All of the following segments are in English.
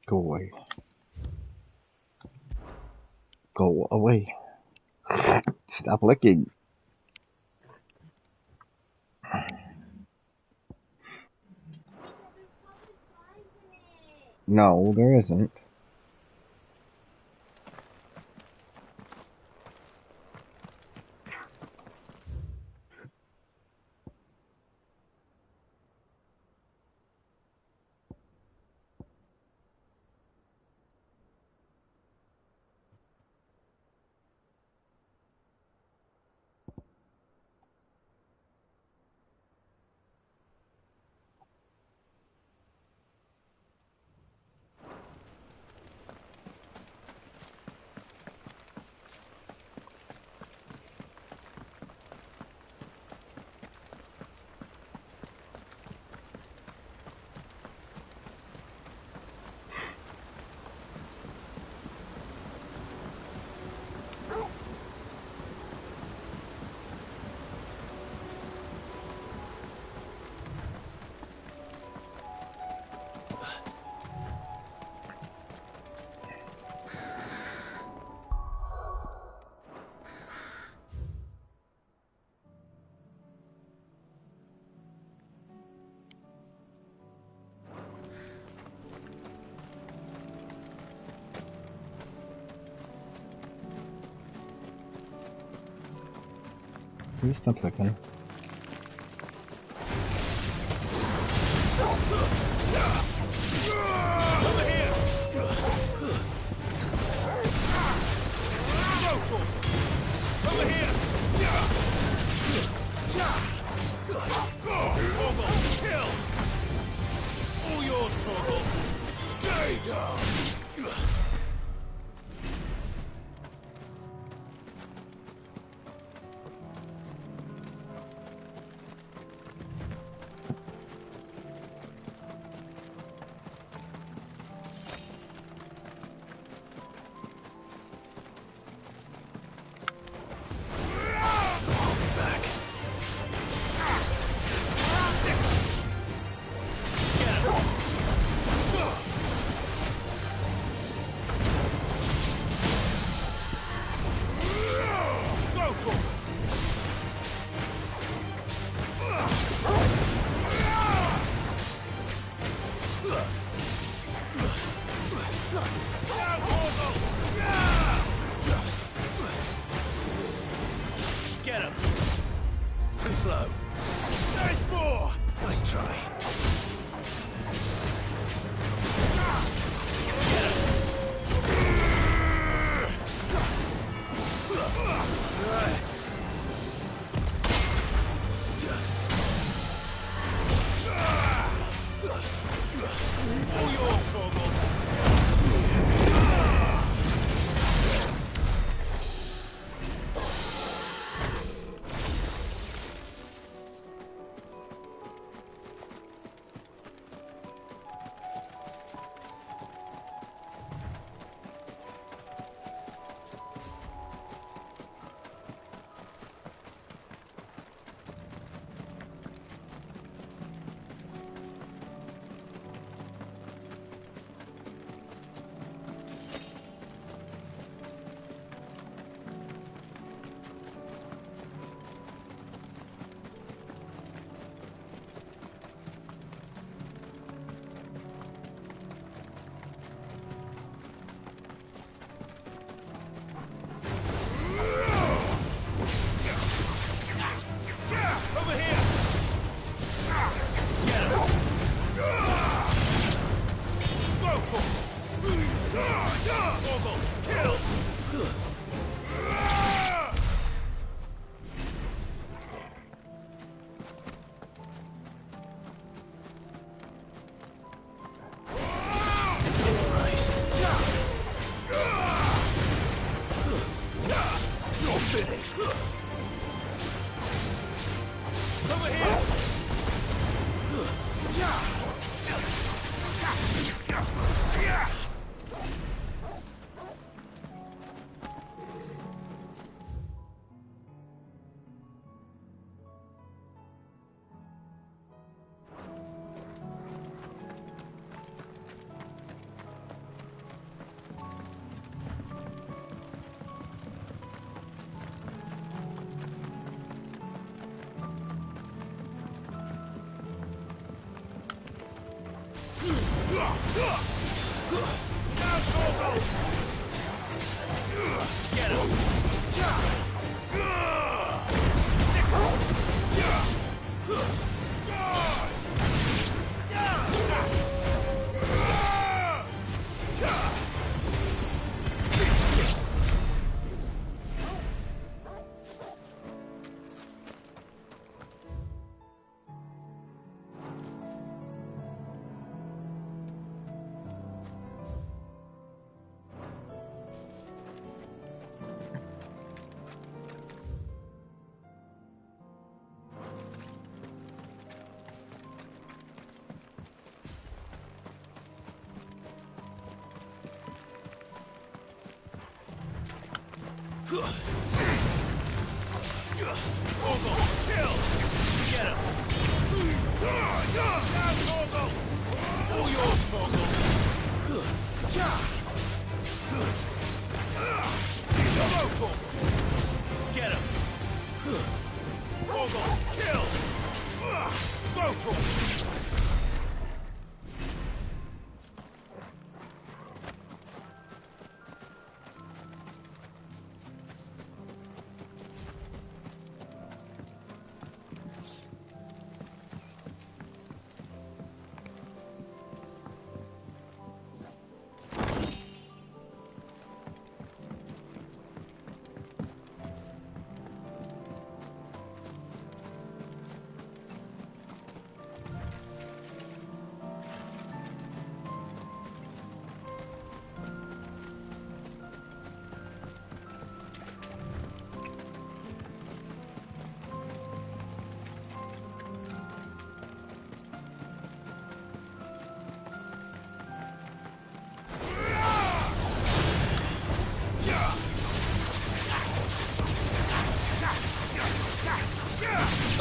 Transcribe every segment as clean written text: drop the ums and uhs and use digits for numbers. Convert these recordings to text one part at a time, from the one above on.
Go away. Go away. Stop licking. No, there isn't. Please stop licking. Get him! Too slow. Nice more! Nice try. All yours, Torgal. Down, Torgal! Get him! Torgal, kill! Get him! Down, Torgal! All yours, Torgal! Go, Torgal! Get him! Torgal, kill! Go, Torgal!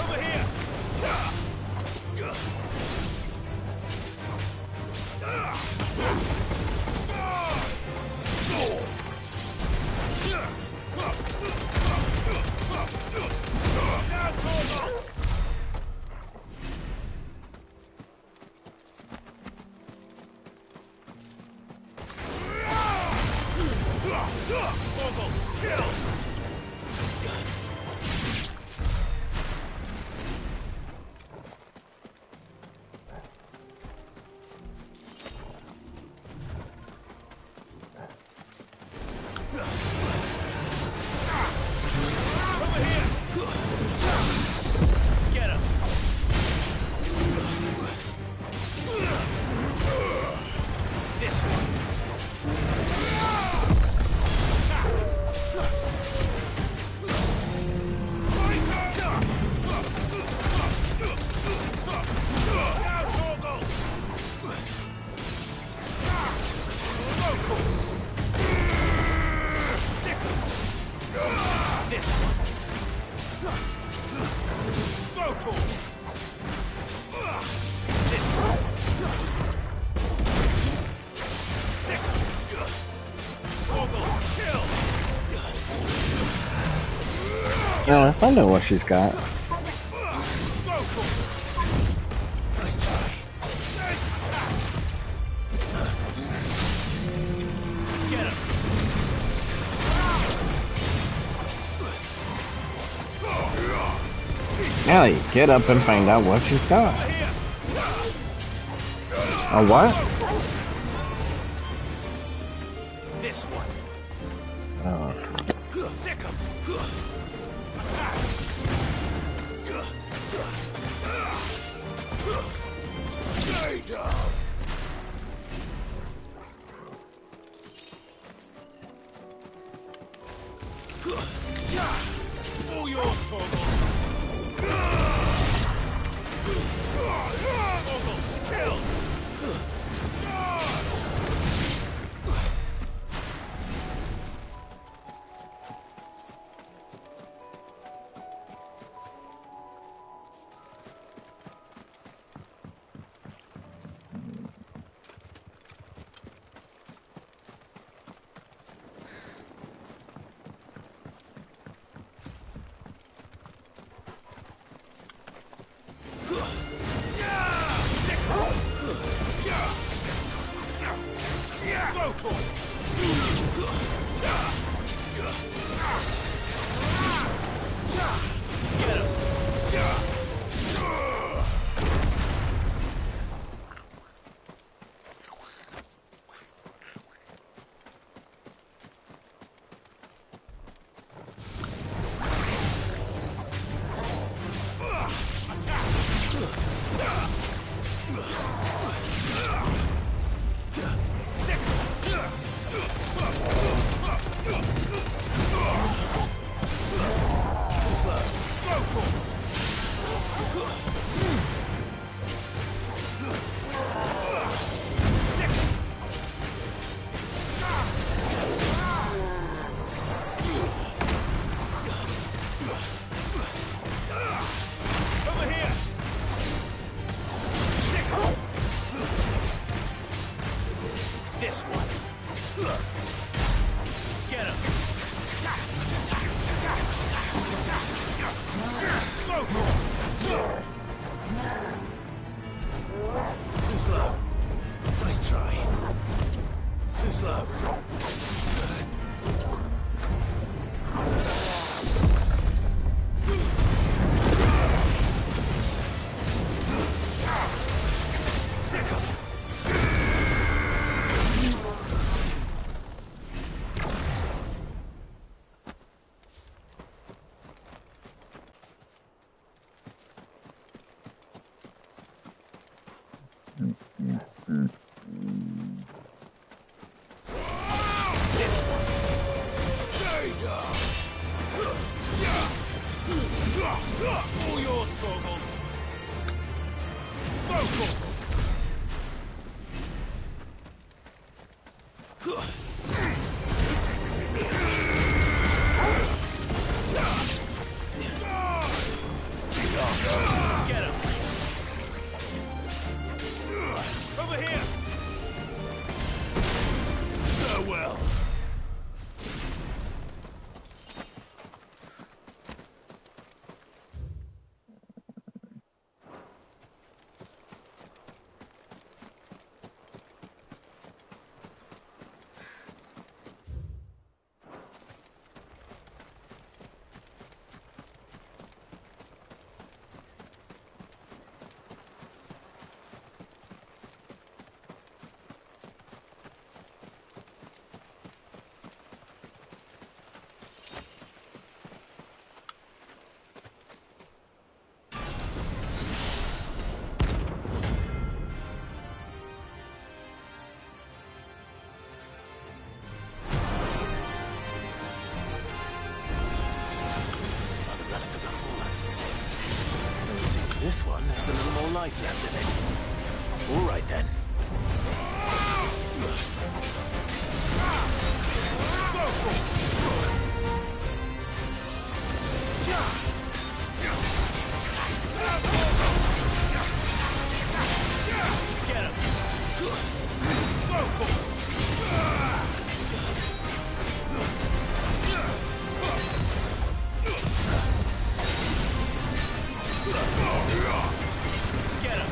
Over here! Down, Torgal! Torgal, kill! Over here! Get him! This one! Down, Torgal! This one! Go, Torgal! This one! Torgal, kill! Now, if I know what she's got. Go, Torgal! Nice try. Nice attack! Get him! Ellie, get up and find out what she's got. Over here! A what? This one! Oh. Sick him! Stay down! All yours, Torgal! Torgal, kill! This one. Get him. Too slow. Nice try. Too slow. All yours, Torgal. Vocal. Get him. Over here. Farewell. This one has a little more life left in it. All right then. Get him. Get him!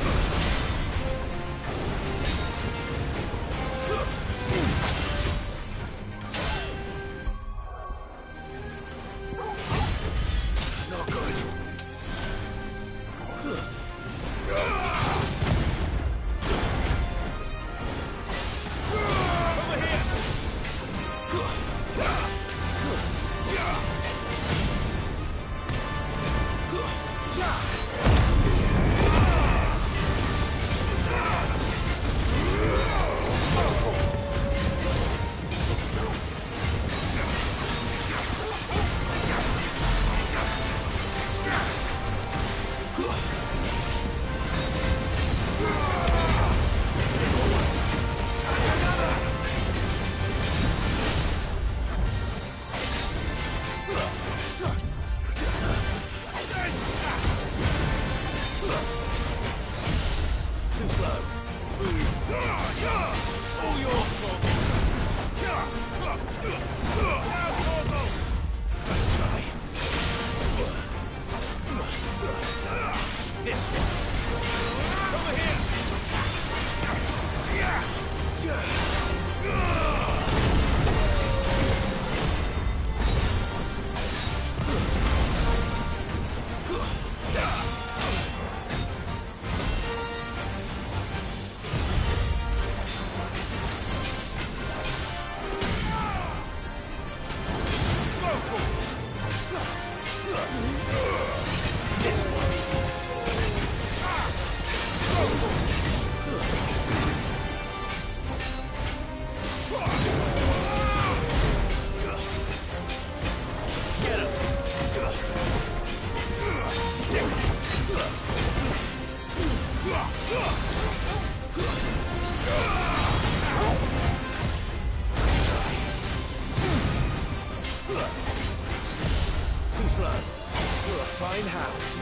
mine house.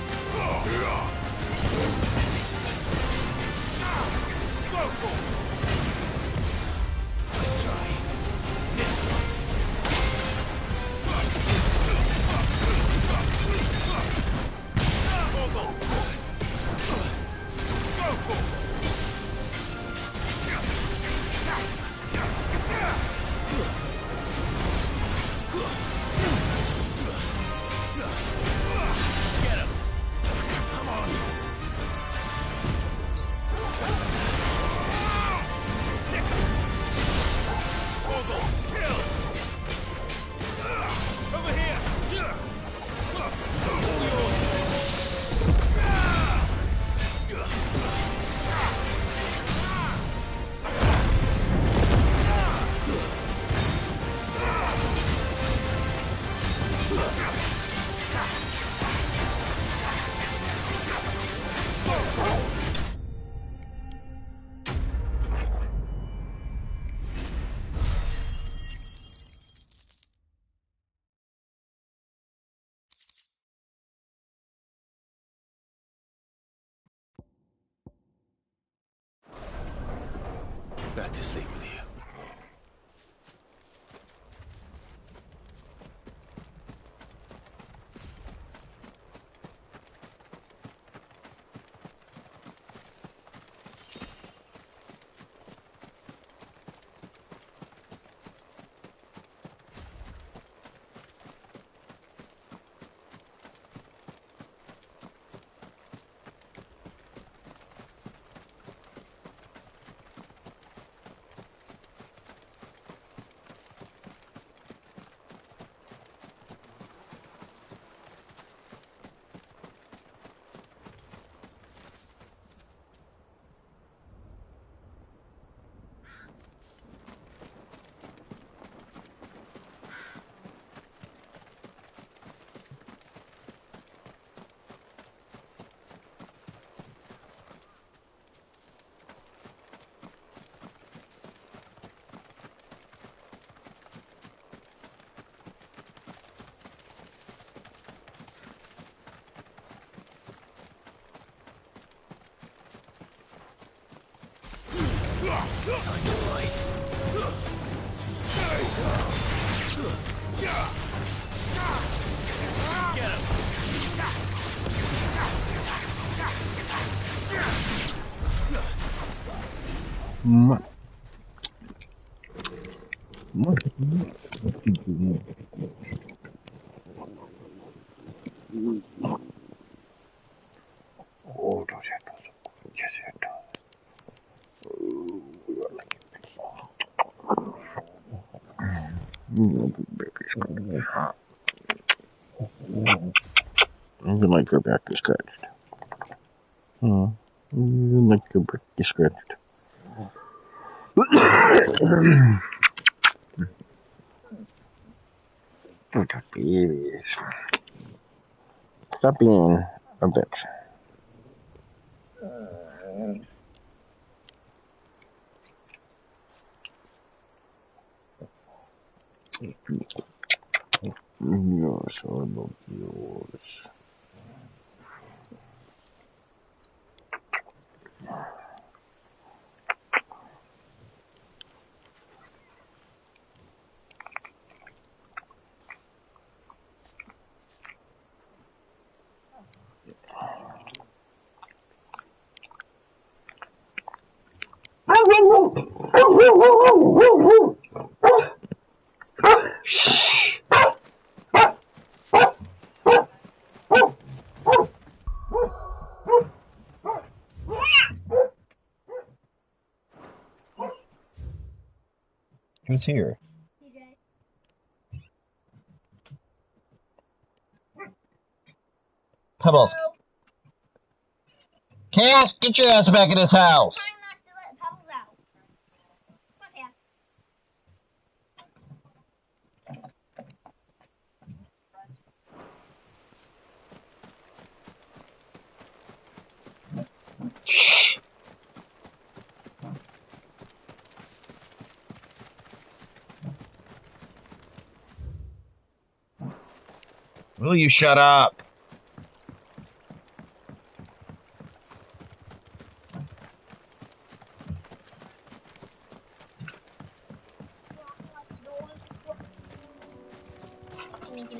Let's try. This one. Get him. Come on. Kill. Over here. Back to sleep with you. Time to fight. Get him. What? Oh, don't have to. Yes, it does. Oh, we are like even like her back is scratched. Even like her back is scratched. Babies. Stop being a bitch. Yours, I love yours. Who's here? Pebbles. Cass, get your ass back in this house. Will you shut up? What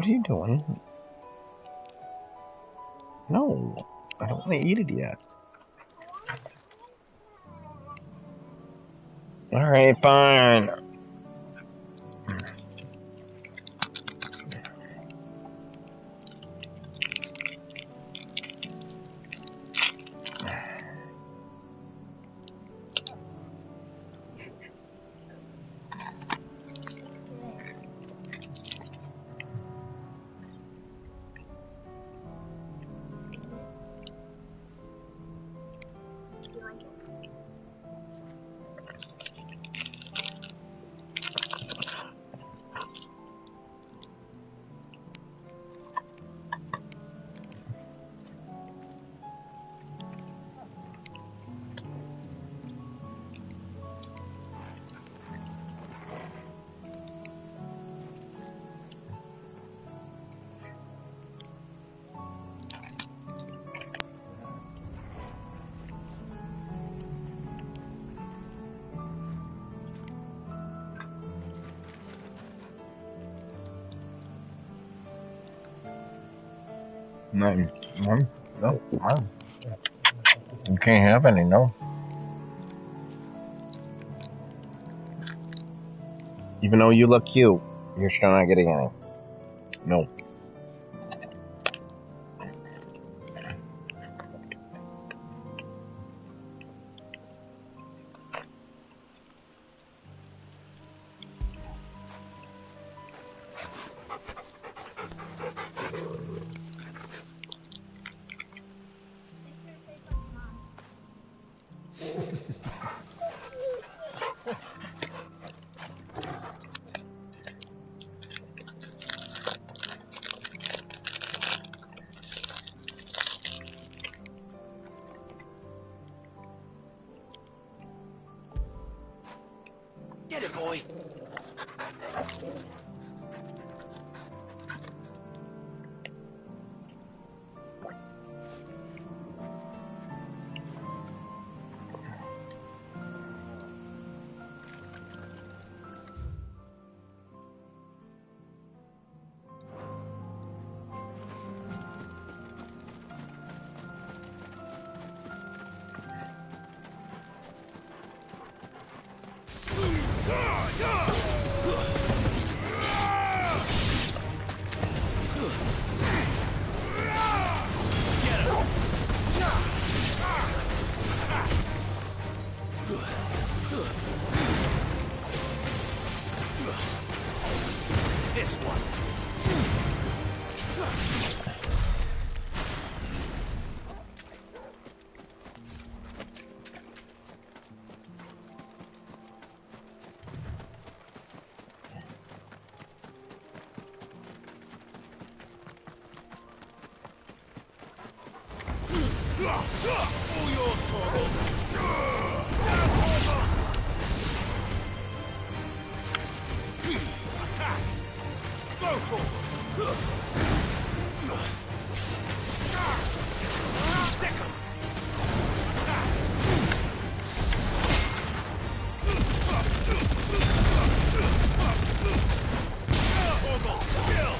are you doing? No, I don't want to eat it yet. Alright, fine. No, no. You can't have any, no. Even though you look cute, you're still not getting any. No. Get it, boy. This one. All yours, Torgal. Attack! Go, Torgal! Second! Attack! Torgal, kill!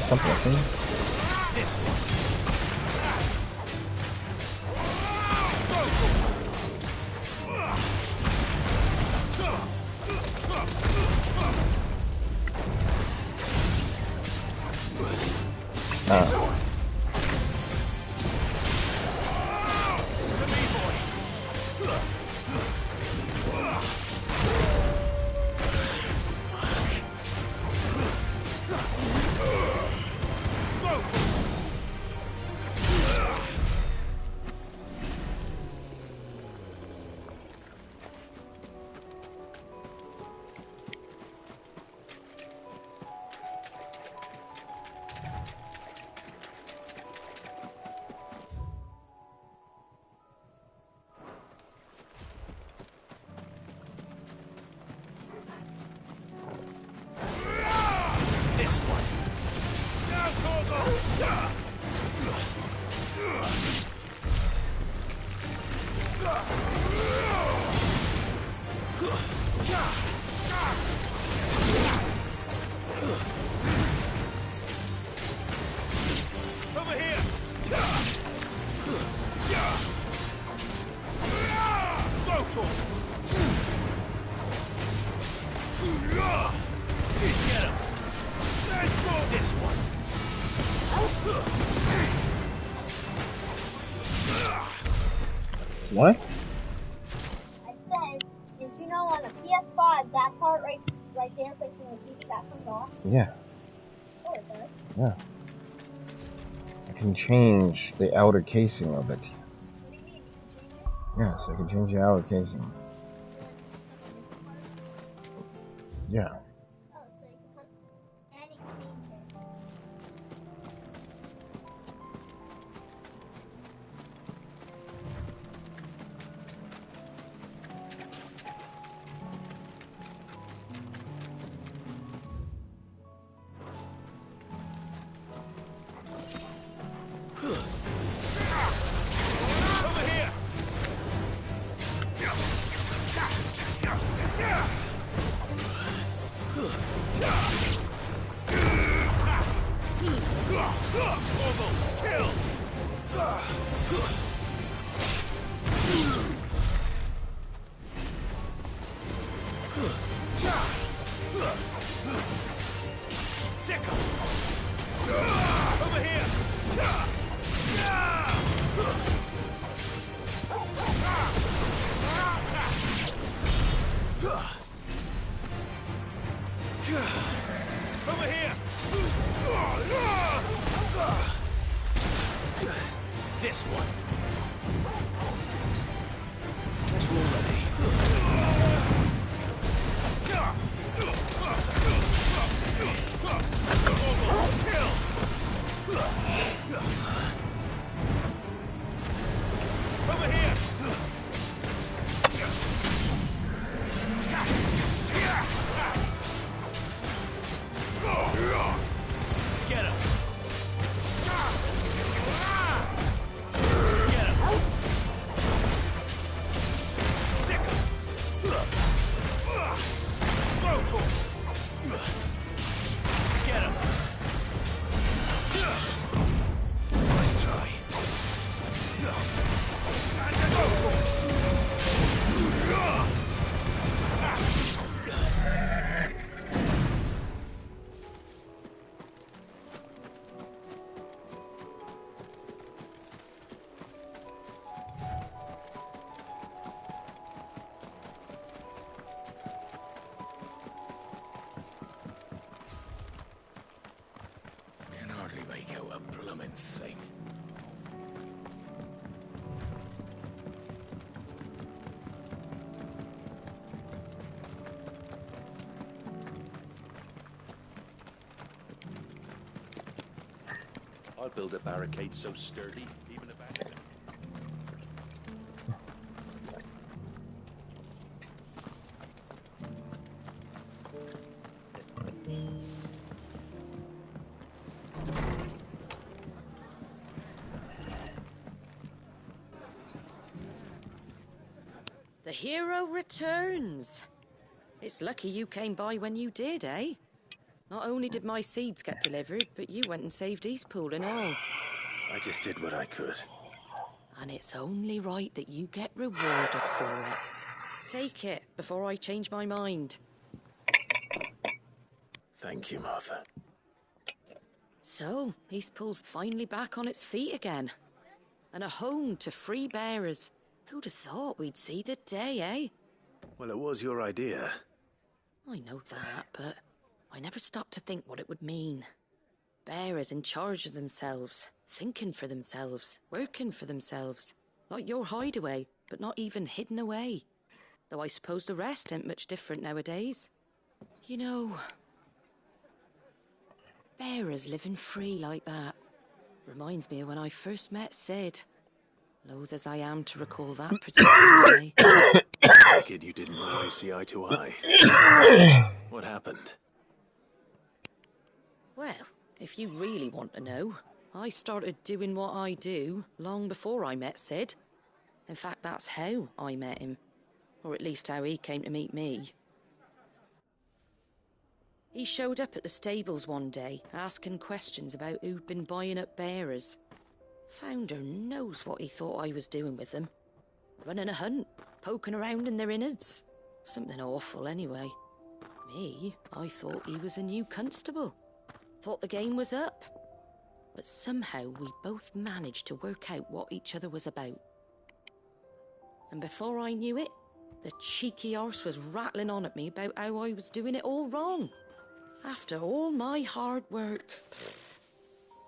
Stop walking. This one. This one. To me, boy. This one. Now, Corvo! Over here! Go, Corvo! Get him! This one. What? I said, did you know on a PS5 that part right there facing the TV that comes off? Yeah. Oh, it does. Yeah. I can change the outer casing of it. What do you mean? You can change it? Yes, I can change the outer casing. Yeah. Oh, so you can put and you can change it. Over here! Corvo, kill! Sicko! Over here! Over here! This one. Let's roll ready. Over here! Get him! Get him! Sick him! Throw to him! Get him! Nice try. Throw to him! Can hardly make out a bloomin' thing. I'll build a barricade so sturdy, even if I... The hero returns. It's lucky you came by when you did, eh? Not only did my seeds get delivered, but you went and saved Eastpool and all. I just did what I could. And it's only right that you get rewarded for it. Take it before I change my mind. Thank you, Martha. So, Eastpool's finally back on its feet again. And a home to free bearers. Who'd have thought we'd see the day, eh? Well, it was your idea. I know that, but I never stopped to think what it would mean. Bearers in charge of themselves, thinking for themselves, working for themselves. Like your hideaway, but not even hidden away. Though I suppose the rest ain't much different nowadays. You know, bearers living free like that reminds me of when I first met Sid. Loath as I am to recall that particular day. I take it you didn't always see eye to eye. What happened? Well, if you really want to know, I started doing what I do long before I met Sid. In fact, that's how I met him. Or at least how he came to meet me. He showed up at the stables one day, asking questions about who'd been buying up bearers. Founder knows what he thought I was doing with them. Running a hunt, poking around in their innards. Something awful anyway. Me, I thought he was a new constable. Thought the game was up. But somehow we both managed to work out what each other was about. And before I knew it, the cheeky arse was rattling on at me about how I was doing it all wrong. After all my hard work.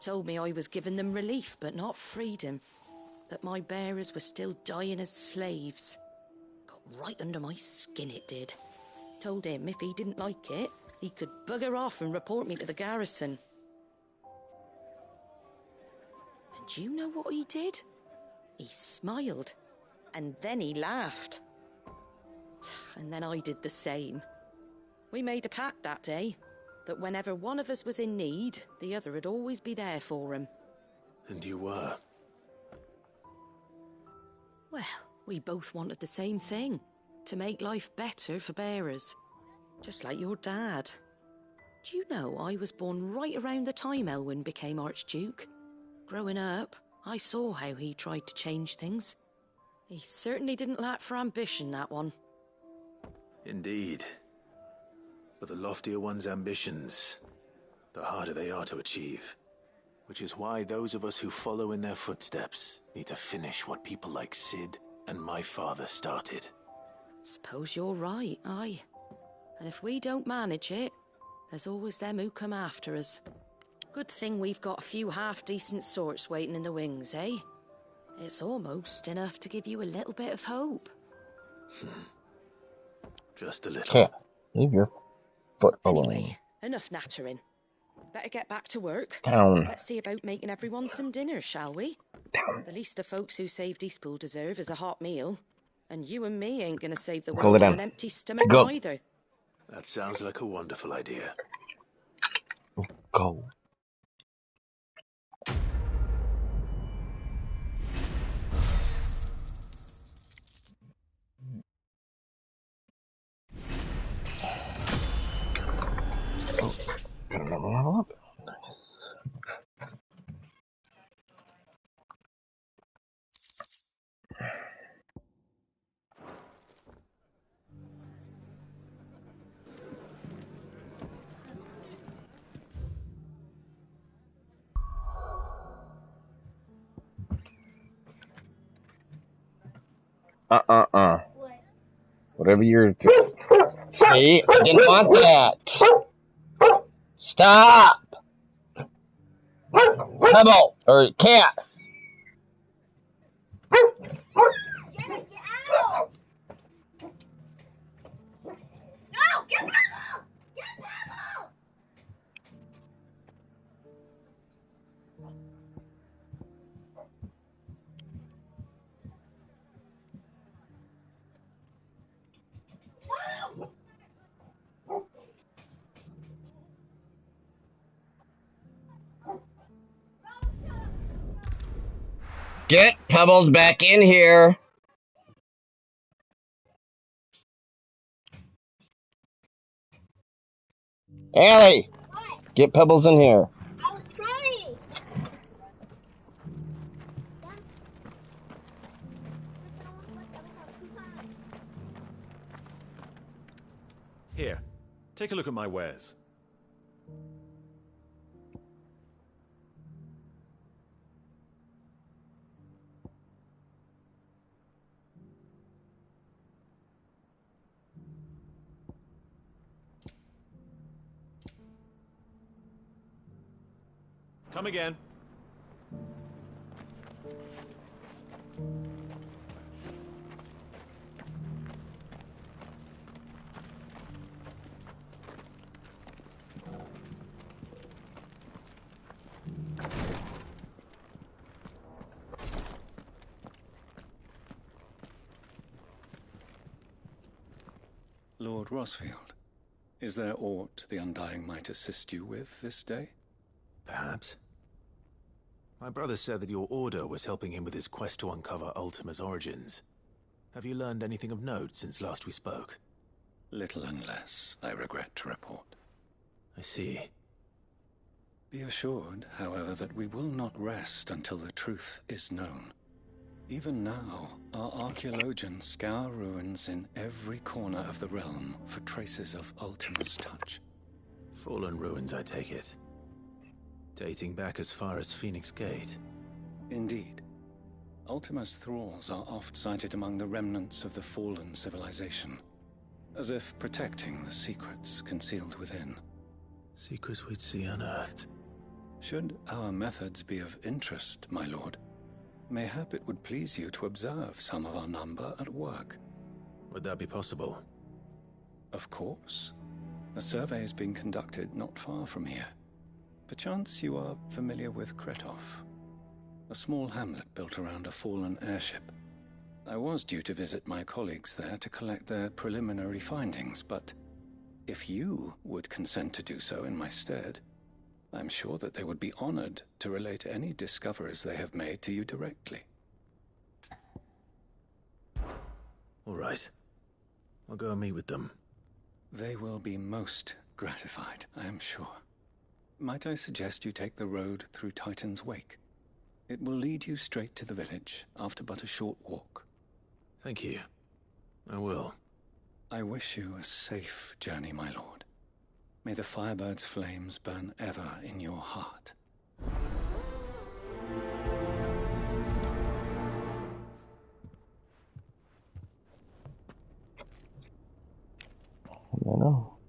Told me I was giving them relief, but not freedom. That my bearers were still dying as slaves. Got right under my skin, it did. Told him if he didn't like it, he could bugger off and report me to the garrison. And you know what he did? He smiled. And then he laughed. And then I did the same. We made a pact that day, that whenever one of us was in need, the other would always be there for him. And you were? Well, we both wanted the same thing. To make life better for bearers. Just like your dad. Do you know I was born right around the time Elwyn became Archduke? Growing up, I saw how he tried to change things. He certainly didn't lack for ambition, that one. Indeed. But the loftier one's ambitions, the harder they are to achieve. Which is why those of us who follow in their footsteps need to finish what people like Sid and my father started. Suppose you're right, aye. And if we don't manage it, there's always them who come after us. Good thing we've got a few half-decent sorts waiting in the wings, eh? It's almost enough to give you a little bit of hope. Just a little. Yeah, leave your foot alone. Anyway, enough nattering. Better get back to work. Down. Let's see about making everyone some dinner, shall we? Down. The least the folks who saved Eastpool deserve is a hot meal. And you and me ain't gonna save the Go world down. on an empty stomach Go. either. That sounds like a wonderful idea. Go. Oh, got another level up. Nice. What? Whatever you're doing. See? I didn't want that. Stop! Pebble! Or cat! Jenny, get out! No! Get Pebble! Get Pebble! Get Pebbles back in here! Allie! Get Pebbles in here. I was trying. Here, take a look at my wares. Come again. Lord Rosfield, is there aught the Undying might assist you with this day? Perhaps. My brother said that your order was helping him with his quest to uncover Ultima's origins. Have you learned anything of note since last we spoke? Little and less, I regret to report. I see. Be assured, however, that we will not rest until the truth is known. Even now, our archaeologians scour ruins in every corner of the realm for traces of Ultima's touch. Fallen ruins, I take it. Dating back as far as Phoenix Gate. Indeed. Ultima's thralls are oft sighted among the remnants of the fallen civilization, as if protecting the secrets concealed within. Secrets we'd see unearthed. Should our methods be of interest, my lord, mayhap it would please you to observe some of our number at work. Would that be possible? Of course. A survey is being conducted not far from here. Perchance you are familiar with Kretov, a small hamlet built around a fallen airship. I was due to visit my colleagues there to collect their preliminary findings, but if you would consent to do so in my stead, I'm sure that they would be honored to relate any discoveries they have made to you directly. All right. I'll go and meet with them. They will be most gratified, I am sure. Might I suggest you take the road through Titan's Wake? It will lead you straight to the village after but a short walk. Thank you. I will. I wish you a safe journey, my lord. May the Firebird's flames burn ever in your heart. I know.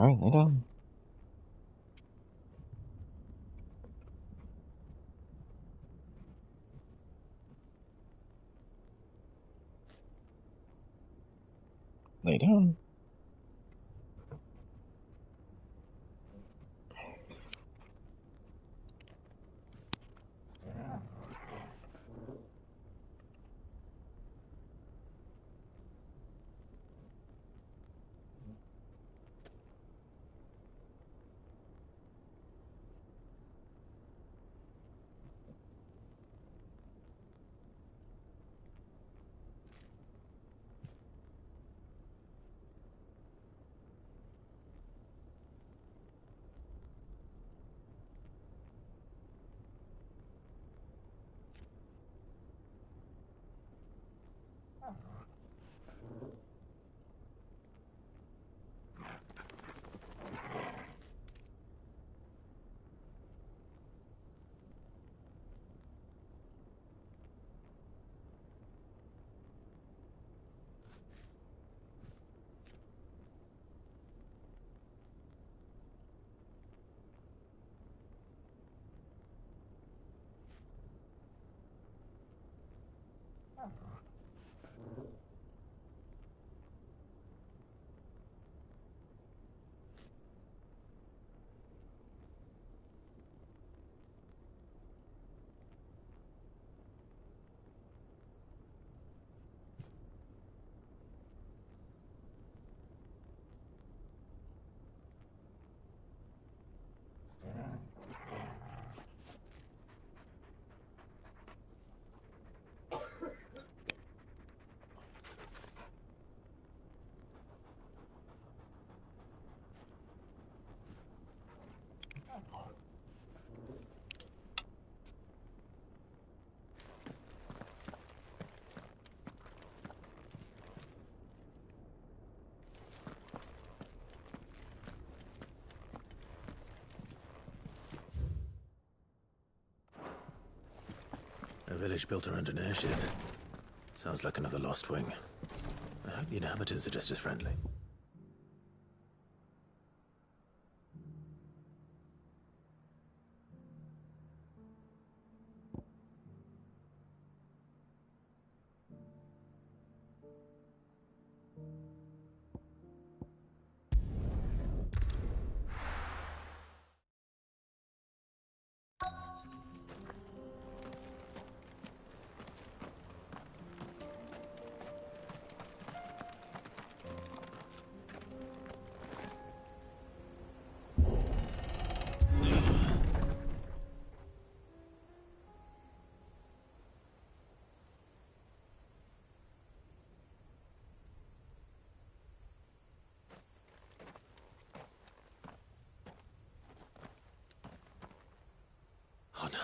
Alright, lay down. Lay down. A village built around an airship. Sounds like another Lost Wing. I hope the inhabitants are just as friendly. Oh no.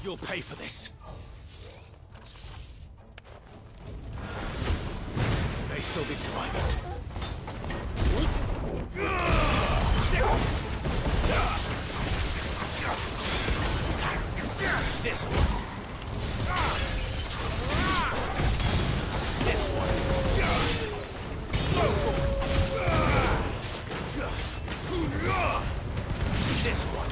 You'll pay for this. May still be survivors. This one. This one. This one.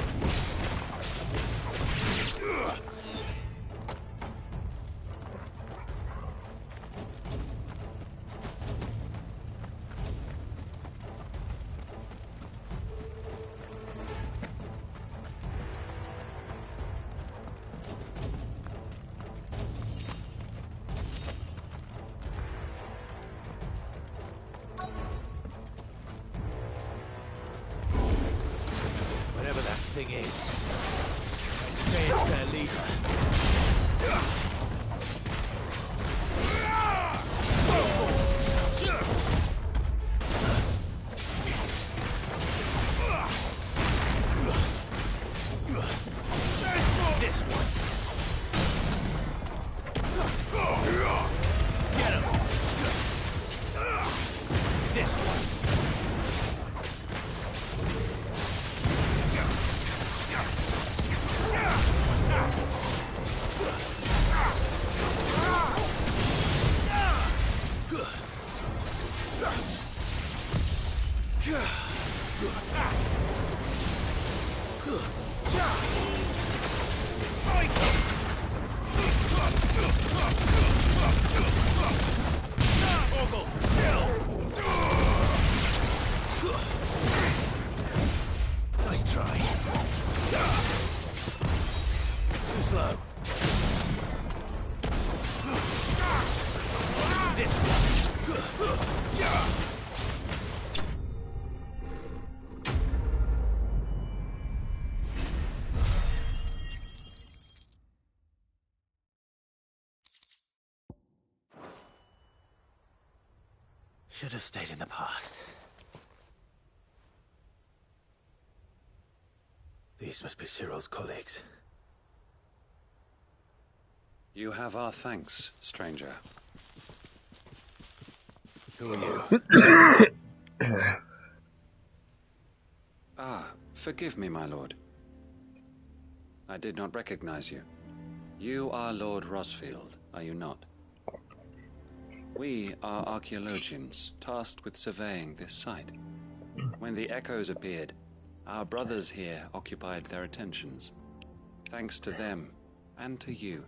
Whatever that thing is, I'd say it's their leader. This one. Get him. This one. Nice try. Too slow. This should have stayed in the past. These must be Cyril's colleagues. You have our thanks, stranger. Who are you? Forgive me, my lord. I did not recognize you. You are Lord Rosfield, are you not? We are archaeologians, tasked with surveying this site. When the echoes appeared, our brothers here occupied their attentions. Thanks to them, and to you,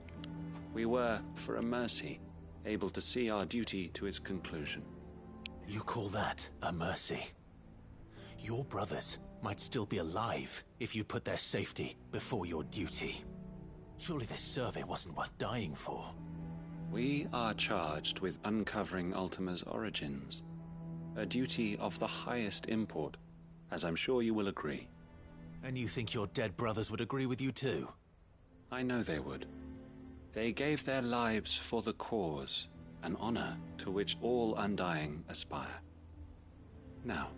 we were, for a mercy, able to see our duty to its conclusion. You call that a mercy? Your brothers might still be alive if you put their safety before your duty. Surely this survey wasn't worth dying for. We are charged with uncovering Ultima's origins. A duty of the highest import, as I'm sure you will agree. And you think your dead brothers would agree with you too? I know they would. They gave their lives for the cause, an honor to which all Undying aspire. Now,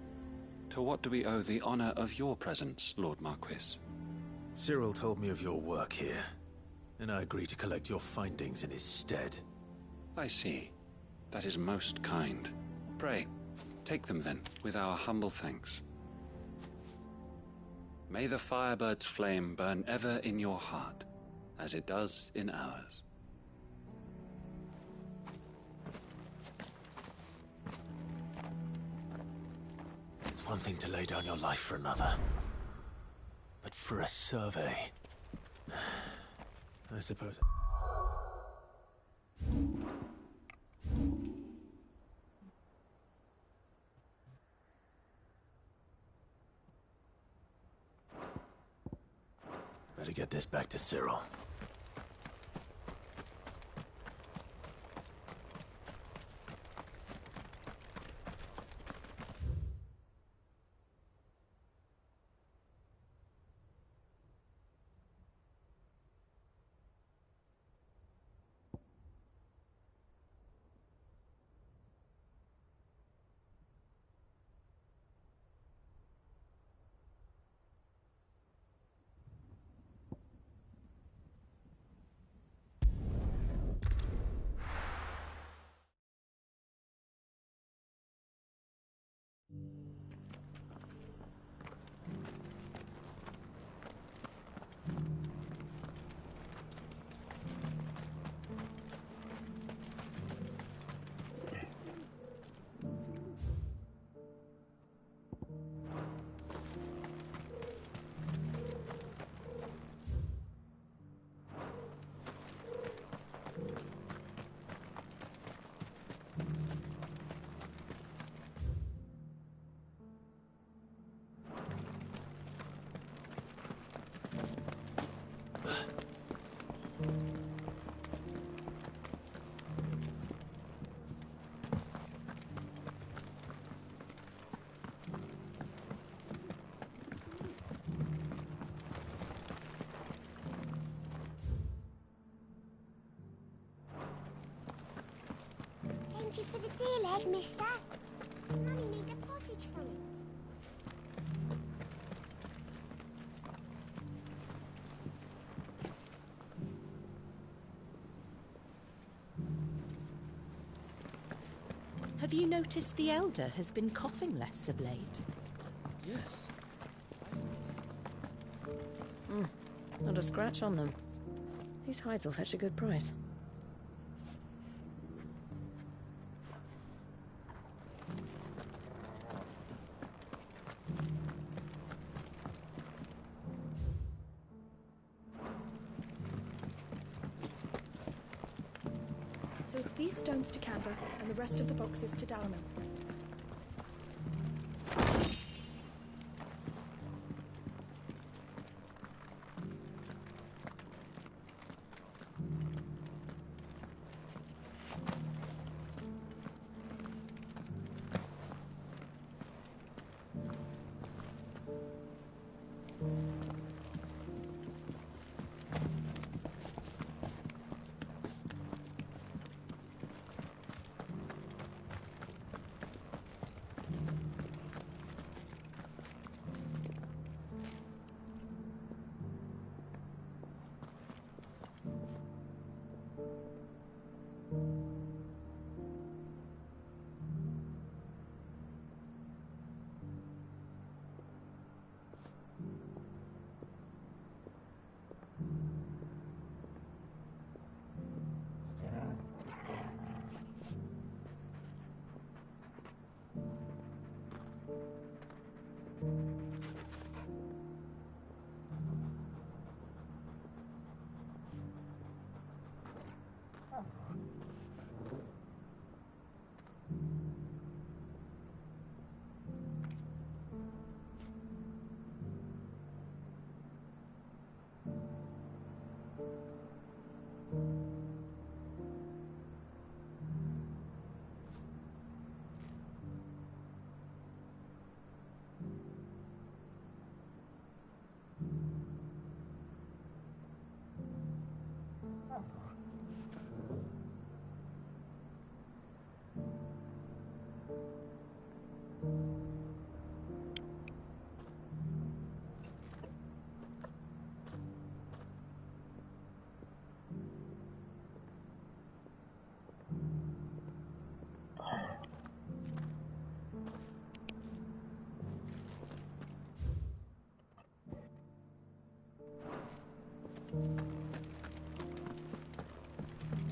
to what do we owe the honor of your presence, Lord Marquis? Cyril told me of your work here, and I agreed to collect your findings in his stead. I see. That is most kind. Pray, take them then, with our humble thanks. May the Firebird's flame burn ever in your heart, as it does in ours. It's one thing to lay down your life for another, but for a survey, I suppose. Better get this back to Cyril. Thank you for the deal, egg, mister. Mummy made a pottage from it. Have you noticed the Elder has been coughing less of late? Yes. Not a scratch on them. These hides will fetch a good price. these stones to Canva and the rest of the boxes to Dalman.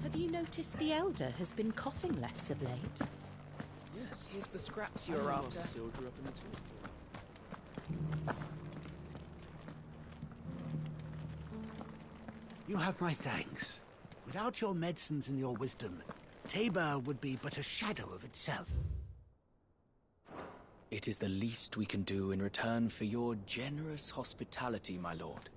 Have you noticed the Elder has been coughing less of late? Yes. Here's the scraps you're after. You have my thanks. Without your medicines and your wisdom, Tabor would be but a shadow of itself. It is the least we can do in return for your generous hospitality, my lord.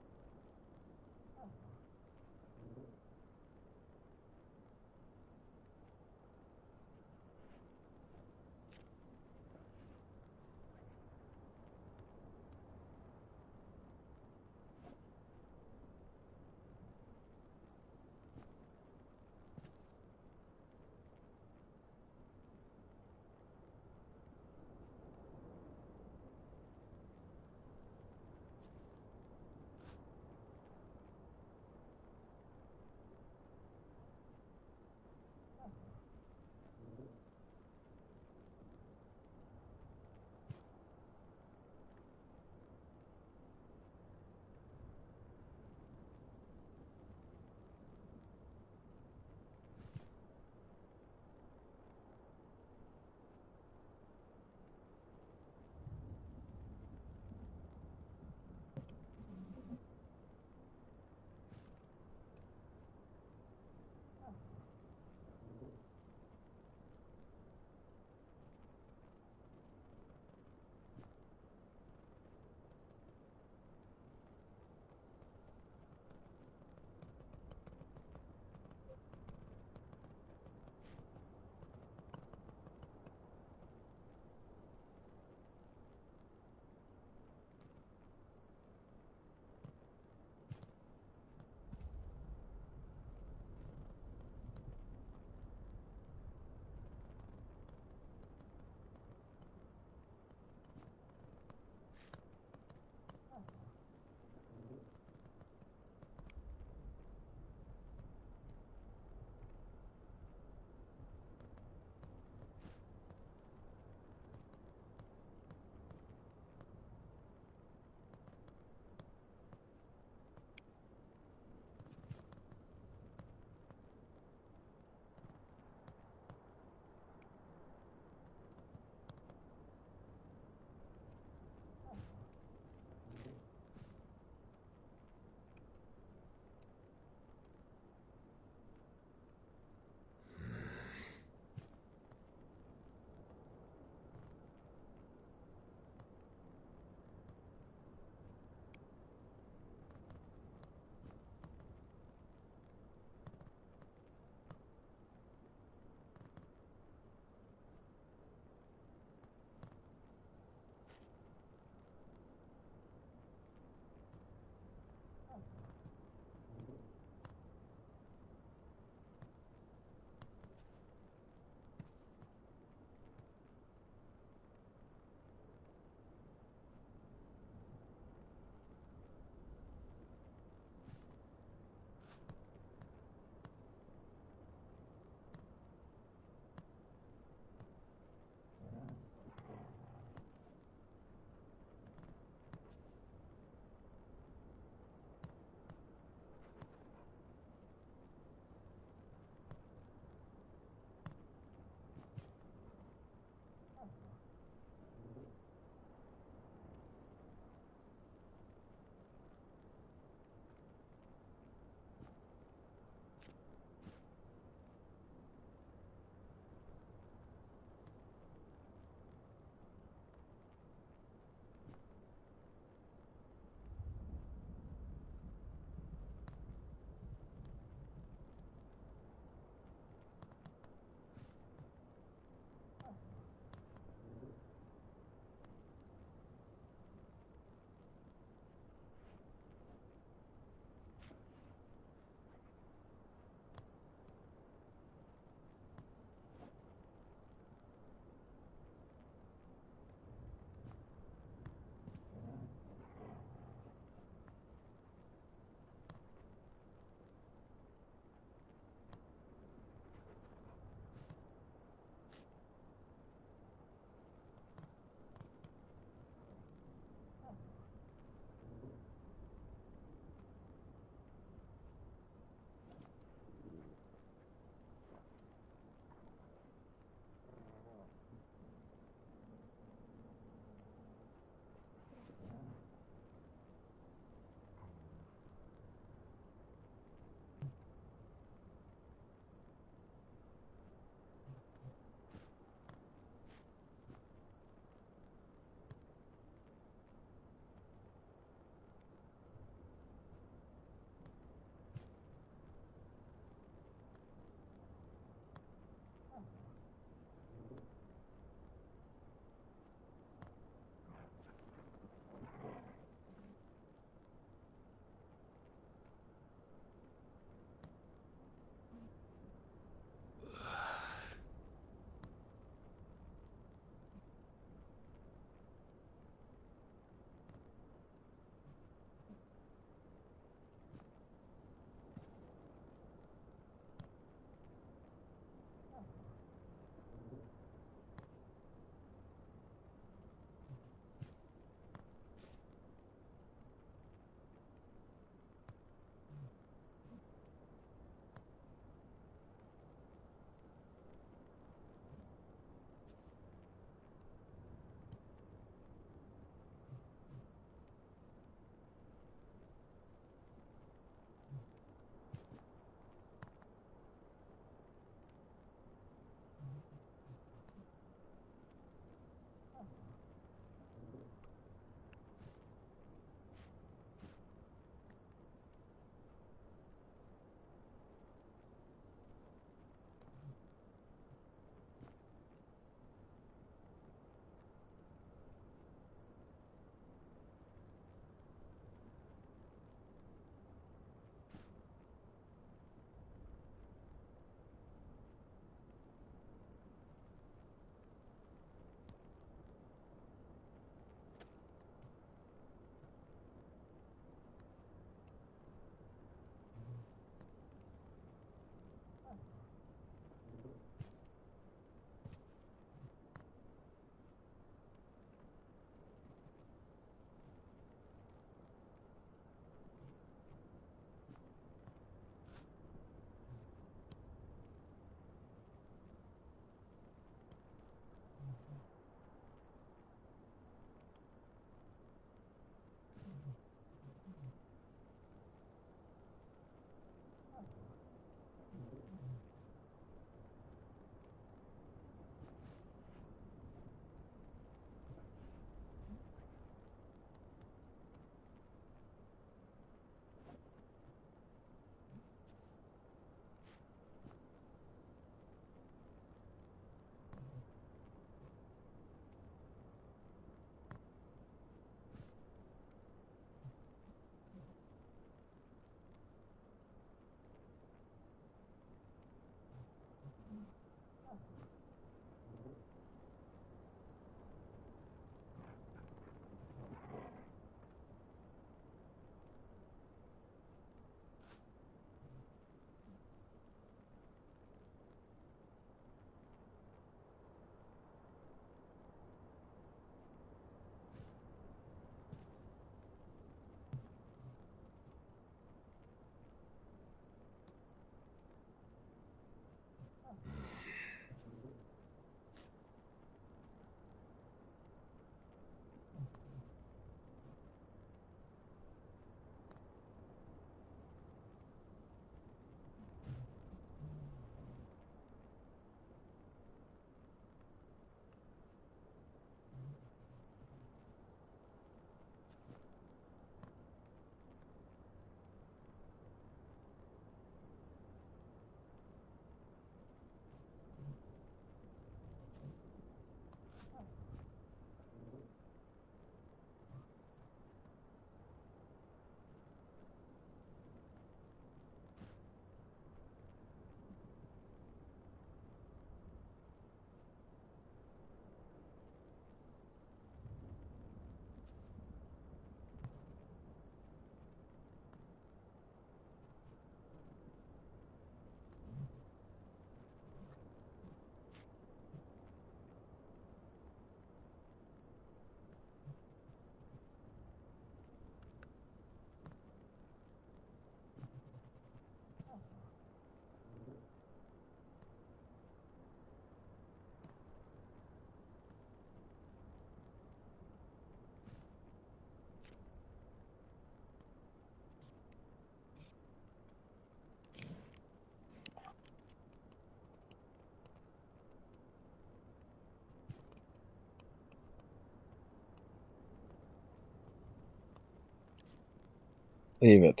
Leave it.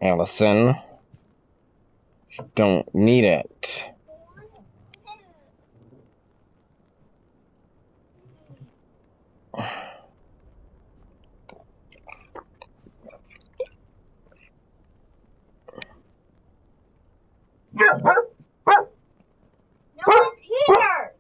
Allison. Don't need it. No one's here!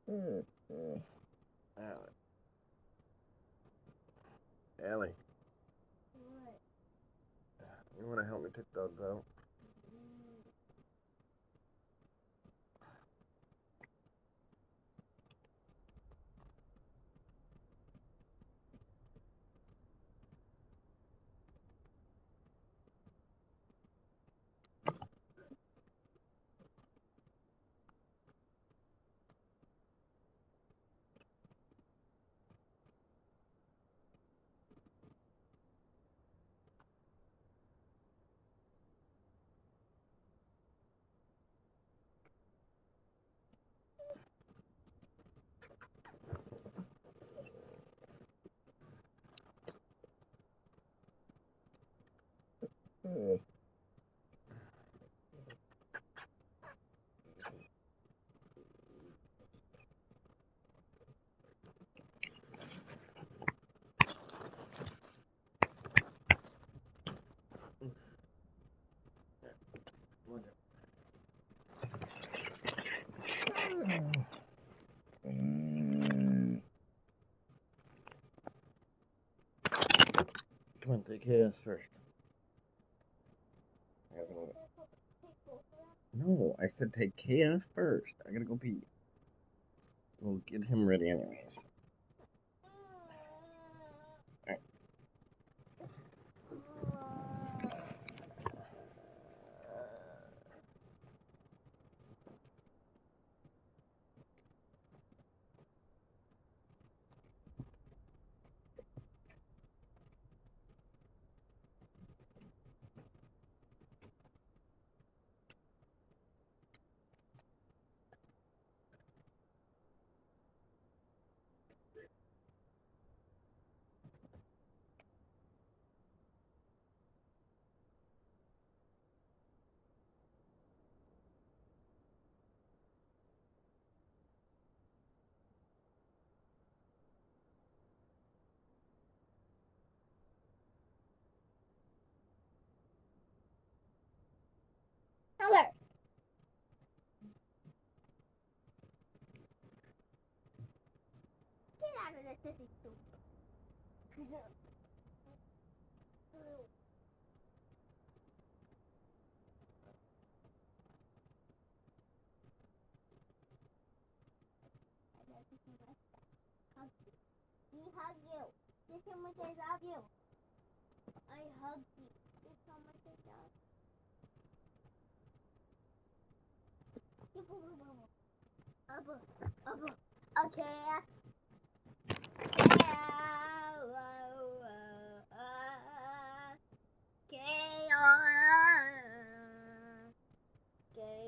Allie. Allie. What? You want to help me take dogs out? Come on, take chaos first. I gotta go. No, I said take chaos first. I gotta go pee. We'll get him ready anyways. Alright. Color. Get out of this sissy soup. Me hug you. This how much I love you. I hug you. This how much I love you. Okay. Chaos.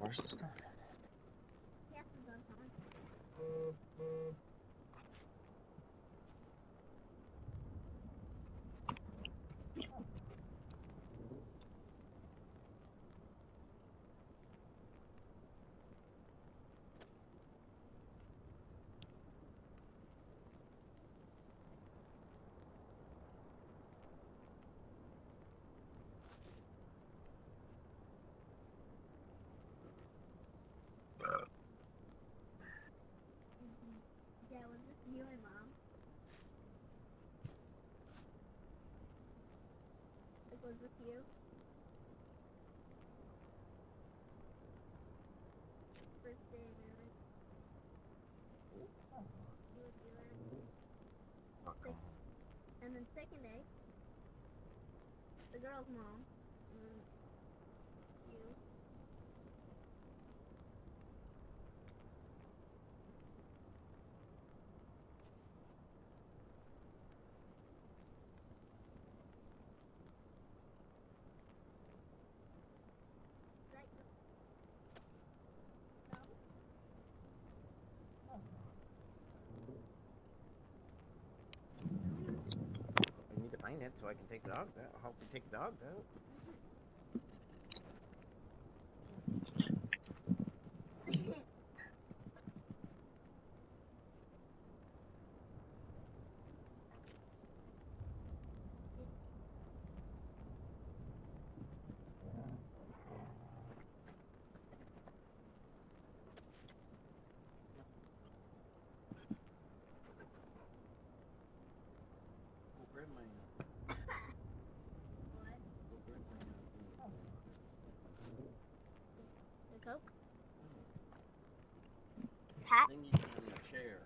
Where's the stone? Yes, it's on time. Yeah, was this you and Mom? Like, was this you? First day of marriage. You would do that. And then second day, the girl's mom. And then you. Right? No? I need to find it so I can take the dog out. Help me take the dog out. Go grab my. What? Go grab my. The Coke? Hat? Thingy on the chair.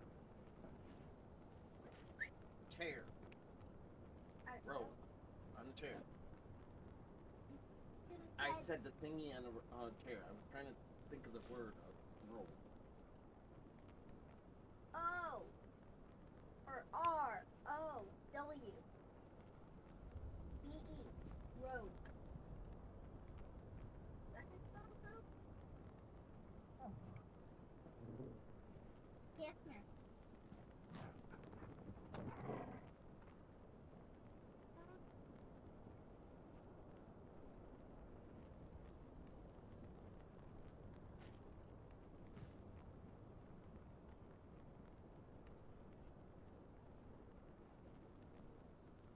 Chair. Roll. On the chair. I said the thingy on the chair. I was trying to think of the word of roll. O. Or R. O. W. B. E. Road. That is spelled road? Yes, ma'am.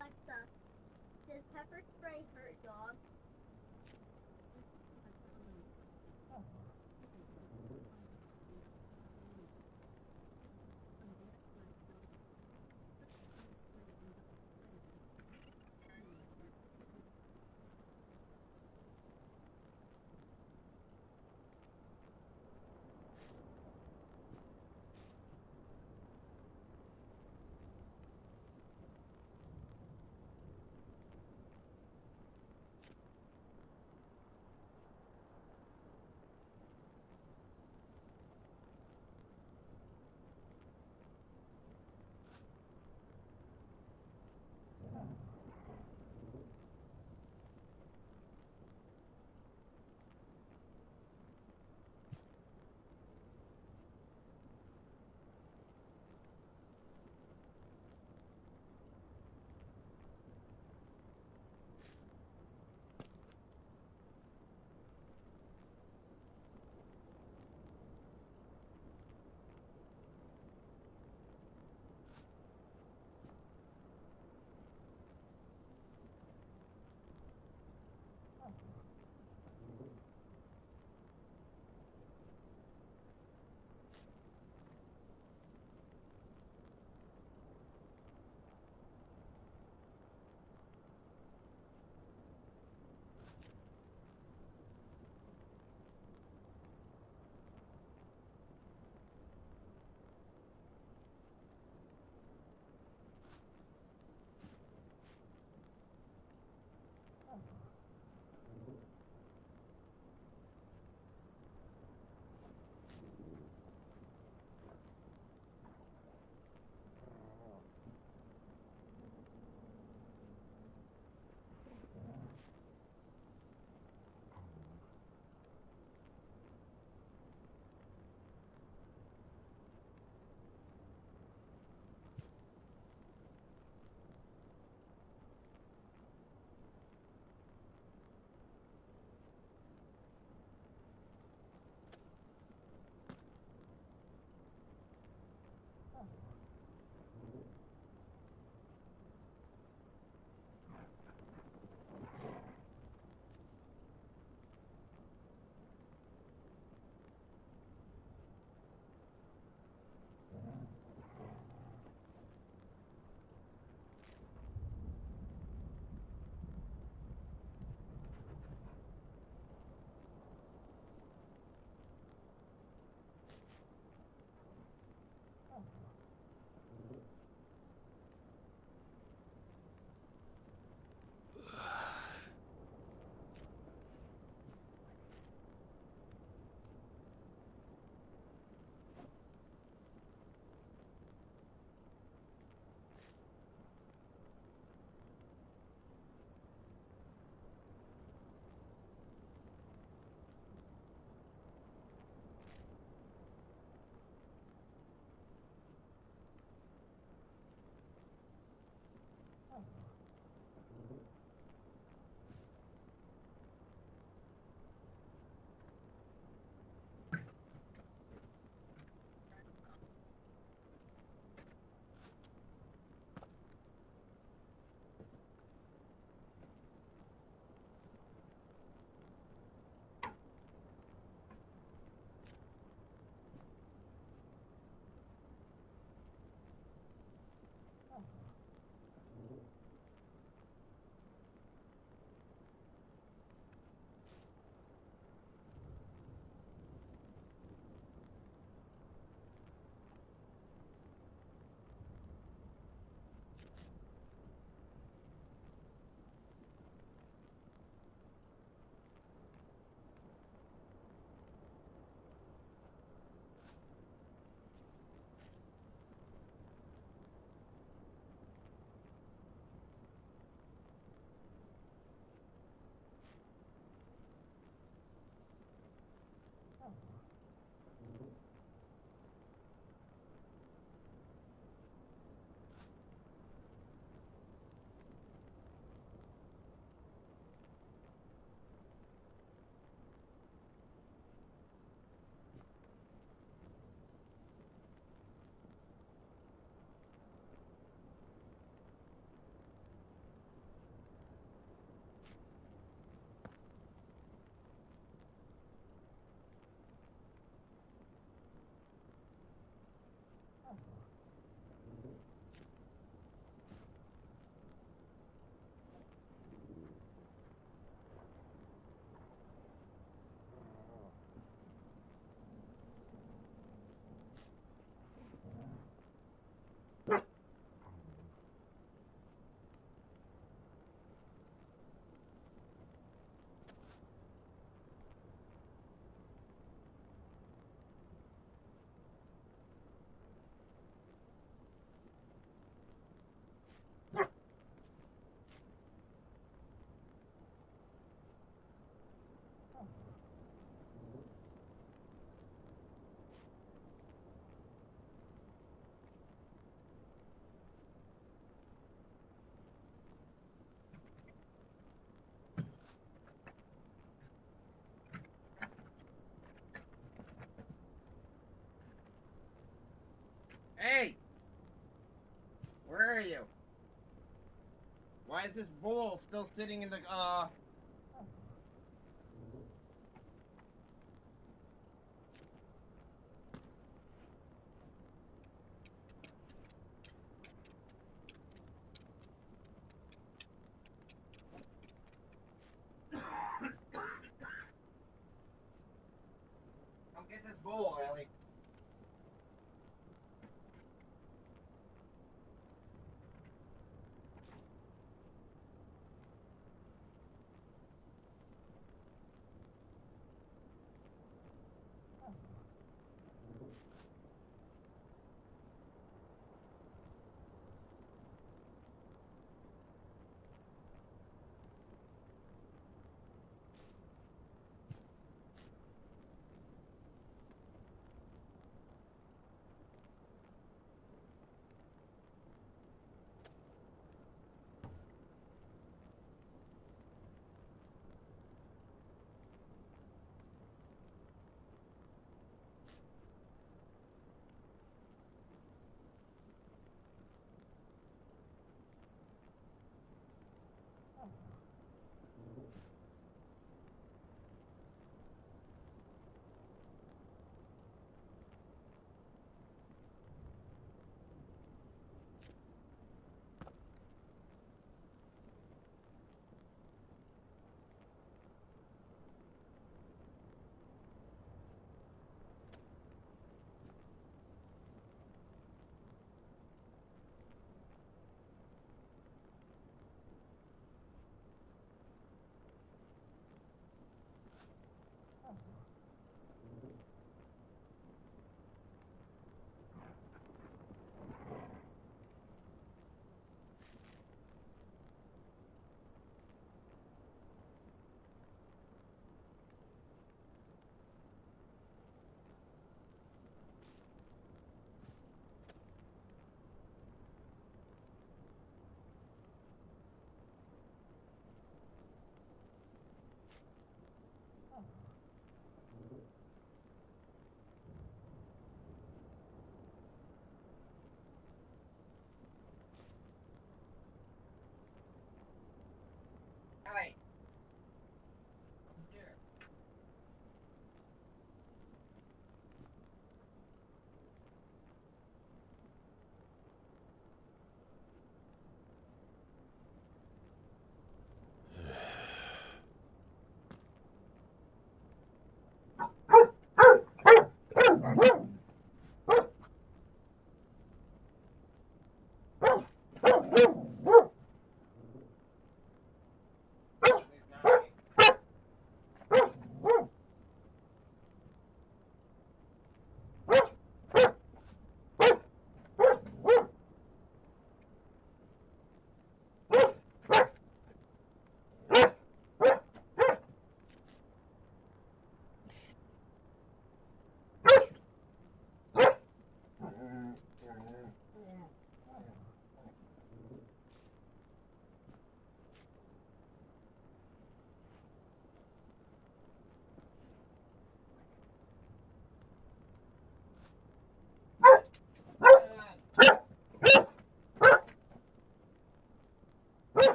Alexa, does pepper spray hurt dogs? Hey! Where are you? Why is this bull still sitting in the, Come get this bull, Ellie.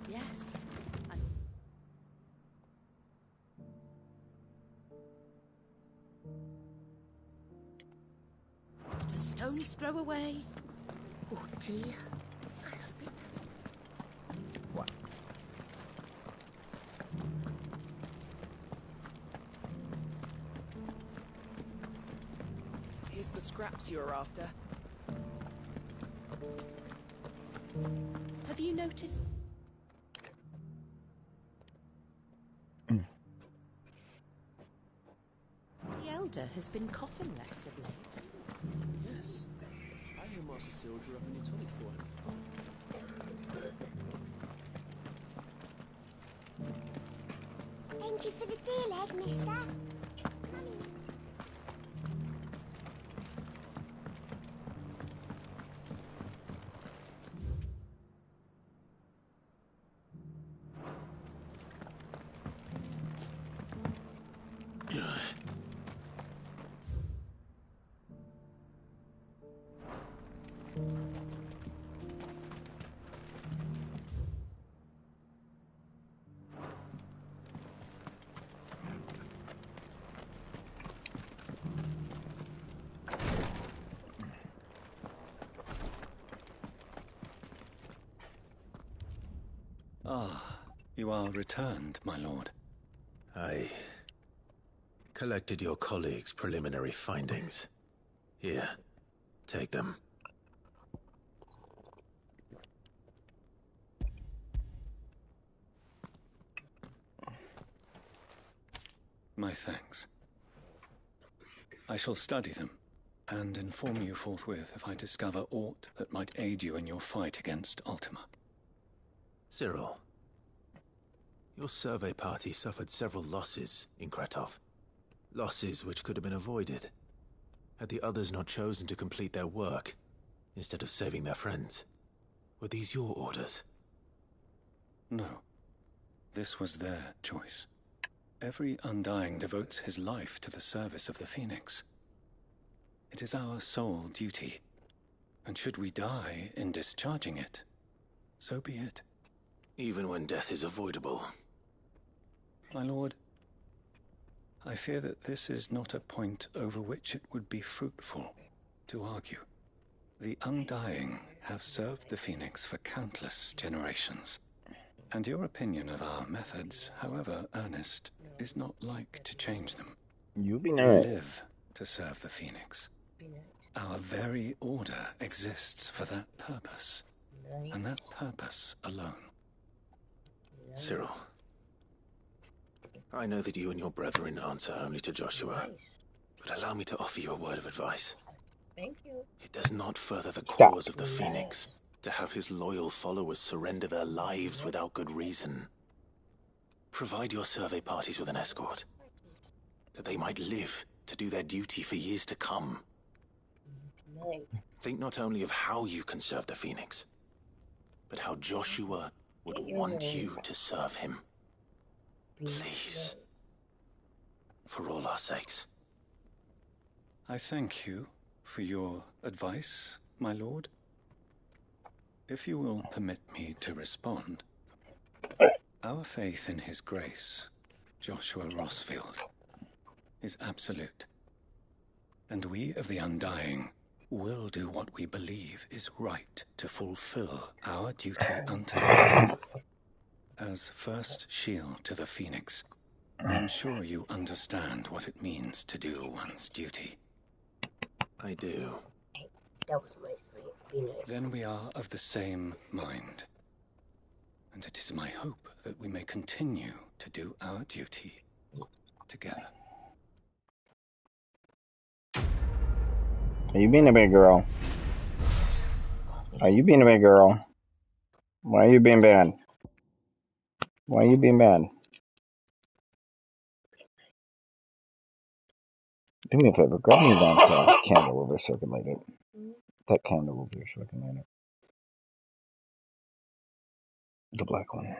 Yes. But a stone's throw away. Oh dear. I hope it doesn't. What? Here's the scraps you're after. Have you noticed? The Elder has been coughing less of late. Yes. I hear Master Cyril drew up a new tonic for him. Thank you for the deal egg, mister. Ah, you are returned, my lord. I collected your colleagues' preliminary findings. Here, take them. My thanks. I shall study them and inform you forthwith if I discover aught that might aid you in your fight against Ultima. Cyril, your survey party suffered several losses in Kretov. Losses which could have been avoided had the others not chosen to complete their work instead of saving their friends. Were these your orders? No. This was their choice. Every Undying devotes his life to the service of the Phoenix. It is our sole duty, and should we die in discharging it, so be it. Even when death is avoidable. My lord, I fear that this is not a point over which it would be fruitful to argue. The Undying have served the Phoenix for countless generations, and your opinion of our methods, however earnest, is not like to change them. You be We nice. live to serve the Phoenix. Our very order exists for that purpose, and that purpose alone. Cyril, I know that you and your brethren answer only to Joshua, but allow me to offer you a word of advice. Thank you. It does not further the cause of the Phoenix to have his loyal followers surrender their lives without good reason. Provide your survey parties with an escort, that they might live to do their duty for years to come. Think not only of how you can serve the Phoenix, but how Joshua would want you to serve him. Please. For all our sakes. I thank you for your advice, my lord. If you will permit me to respond, our faith in his grace, Joshua Rossfield, is absolute. And we of the Undying will do what we believe is right to fulfill our duty unto him. As first shield to the Phoenix, I'm sure you understand what it means to do one's duty. I do. That was my sleep. Be nice. Then we are of the same mind. And it is my hope that we may continue to do our duty together. Are you being a big girl? Are you being a big girl? Why are you being bad? Why are you being bad? Do me a favor, grab me that candle over circulated. That candle over circulated. The black one.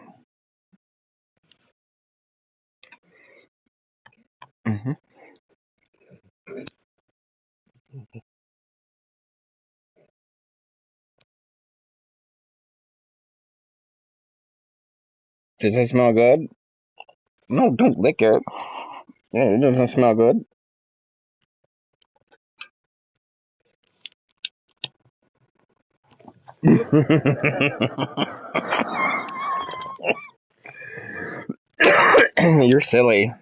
Does it smell good? No, don't lick it. Yeah, it doesn't smell good. You're silly.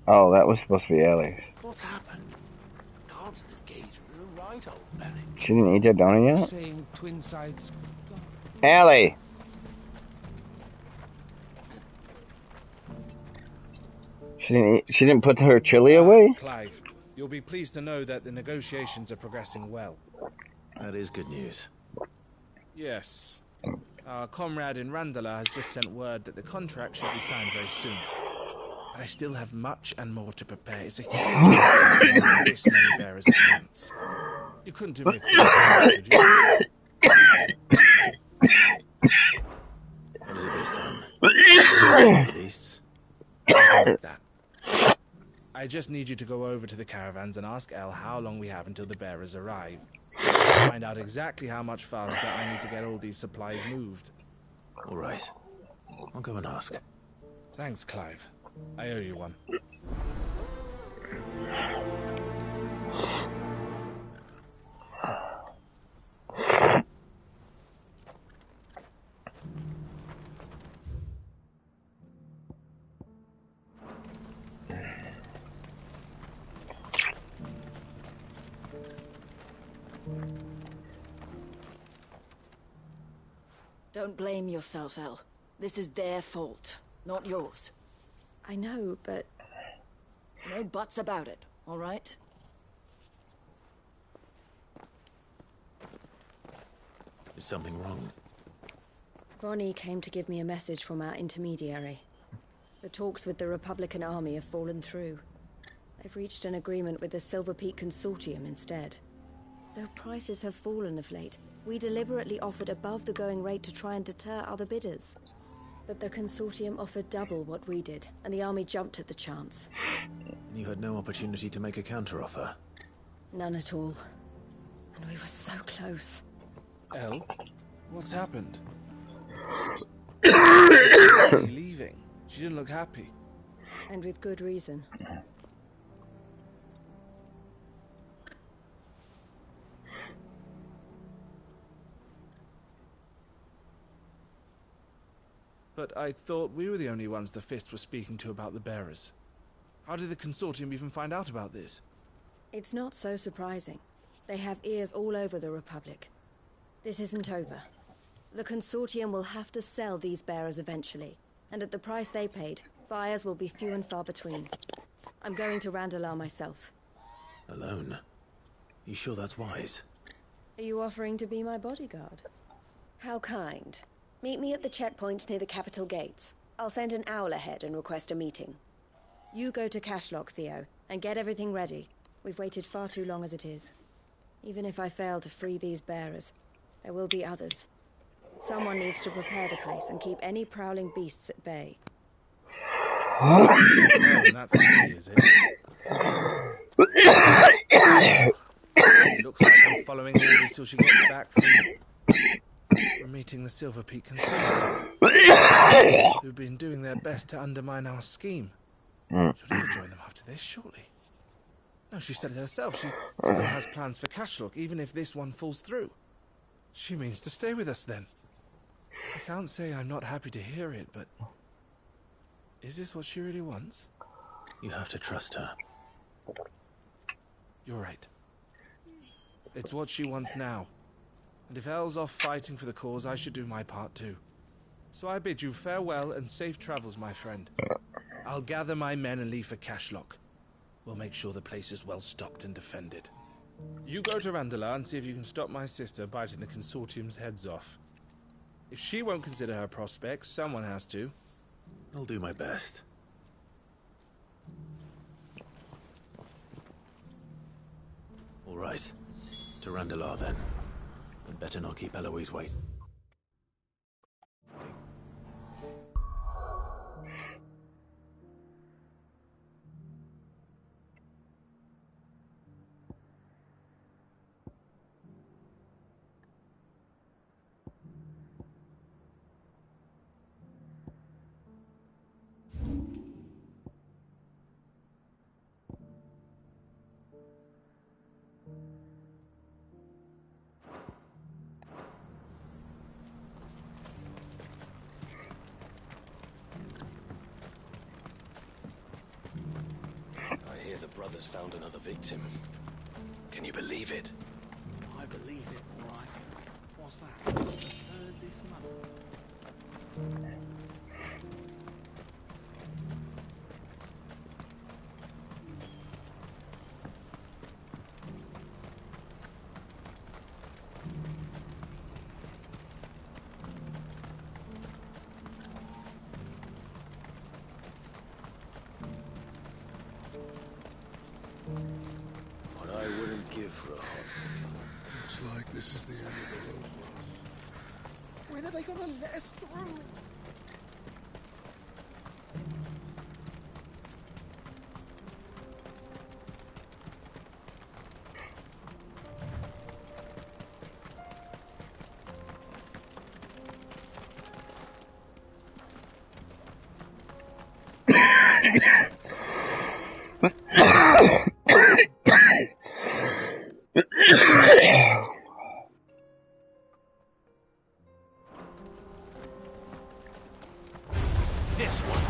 Oh, that was supposed to be Ellie's. What's happened? The guards at the gate are a right old belly. She didn't eat that donut yet? Saying twin sides. Allie! She didn't put her chili away? Clive, you'll be pleased to know that the negotiations are progressing well. That is good news. Yes. Our comrade in Randala has just sent word that the contract should be signed very soon. But I still have much and more to prepare. It's a huge undertaking with this many bearers at once. You couldn't do me a quick, could you? What is it this time? Beasts? Nothing like that. I just need you to go over to the caravans and ask El how long we have until the bearers arrive. Find out exactly how much faster I need to get all these supplies moved. All right. I'll go and ask. Thanks, Clive. I owe you one. Don't blame yourself, El. This is their fault, not yours. I know, but... No buts about it, all right? Is something wrong? Vonnie came to give me a message from our intermediary. The talks with the Republican Army have fallen through. They've reached an agreement with the Silver Peak Consortium instead. Though prices have fallen of late, we deliberately offered above the going rate to try and deter other bidders. But the Consortium offered double what we did, and the Army jumped at the chance. And you had no opportunity to make a counteroffer? None at all. And we were so close. El, what's happened? She's leaving. She didn't look happy. And with good reason. But I thought we were the only ones the Fist were speaking to about the bearers. How did the Consortium even find out about this? It's not so surprising. They have ears all over the Republic. This isn't over. The Consortium will have to sell these bearers eventually, and at the price they paid, buyers will be few and far between. I'm going to Randalar myself. Alone? You sure that's wise? Are you offering to be my bodyguard? How kind. Meet me at the checkpoint near the capital gates. I'll send an owl ahead and request a meeting. You go to Cashlock, Theo, and get everything ready. We've waited far too long as it is. Even if I fail to free these bearers, there will be others. Someone needs to prepare the place and keep any prowling beasts at bay. Oh, that's me, is it? It looks like I'm following orders till she gets back from meeting the Silver Peak Consortium, who've been doing their best to undermine our scheme. She'll either join them after this, surely. No, she said it herself. She still has plans for Cashlock, even if this one falls through. She means to stay with us, then. I can't say I'm not happy to hear it, but... Is this what she really wants? You have to trust her. You're right. It's what she wants now. And if Elle's off fighting for the cause, I should do my part too. So I bid you farewell and safe travels, my friend. I'll gather my men and leave for Cashlock. We'll make sure the place is well stocked and defended. You go to Randalar and see if you can stop my sister biting the Consortium's heads off. If she won't consider her prospects, someone has to. I'll do my best. All right. To Randalar, then. And better not keep Eloise waiting. I hear the brothers found another victim. Can you believe it? I believe it, all right. What's that? Third this month. What I wouldn't give for a hot Looks like this is the end of the road for us. When are they gonna let us through? This one.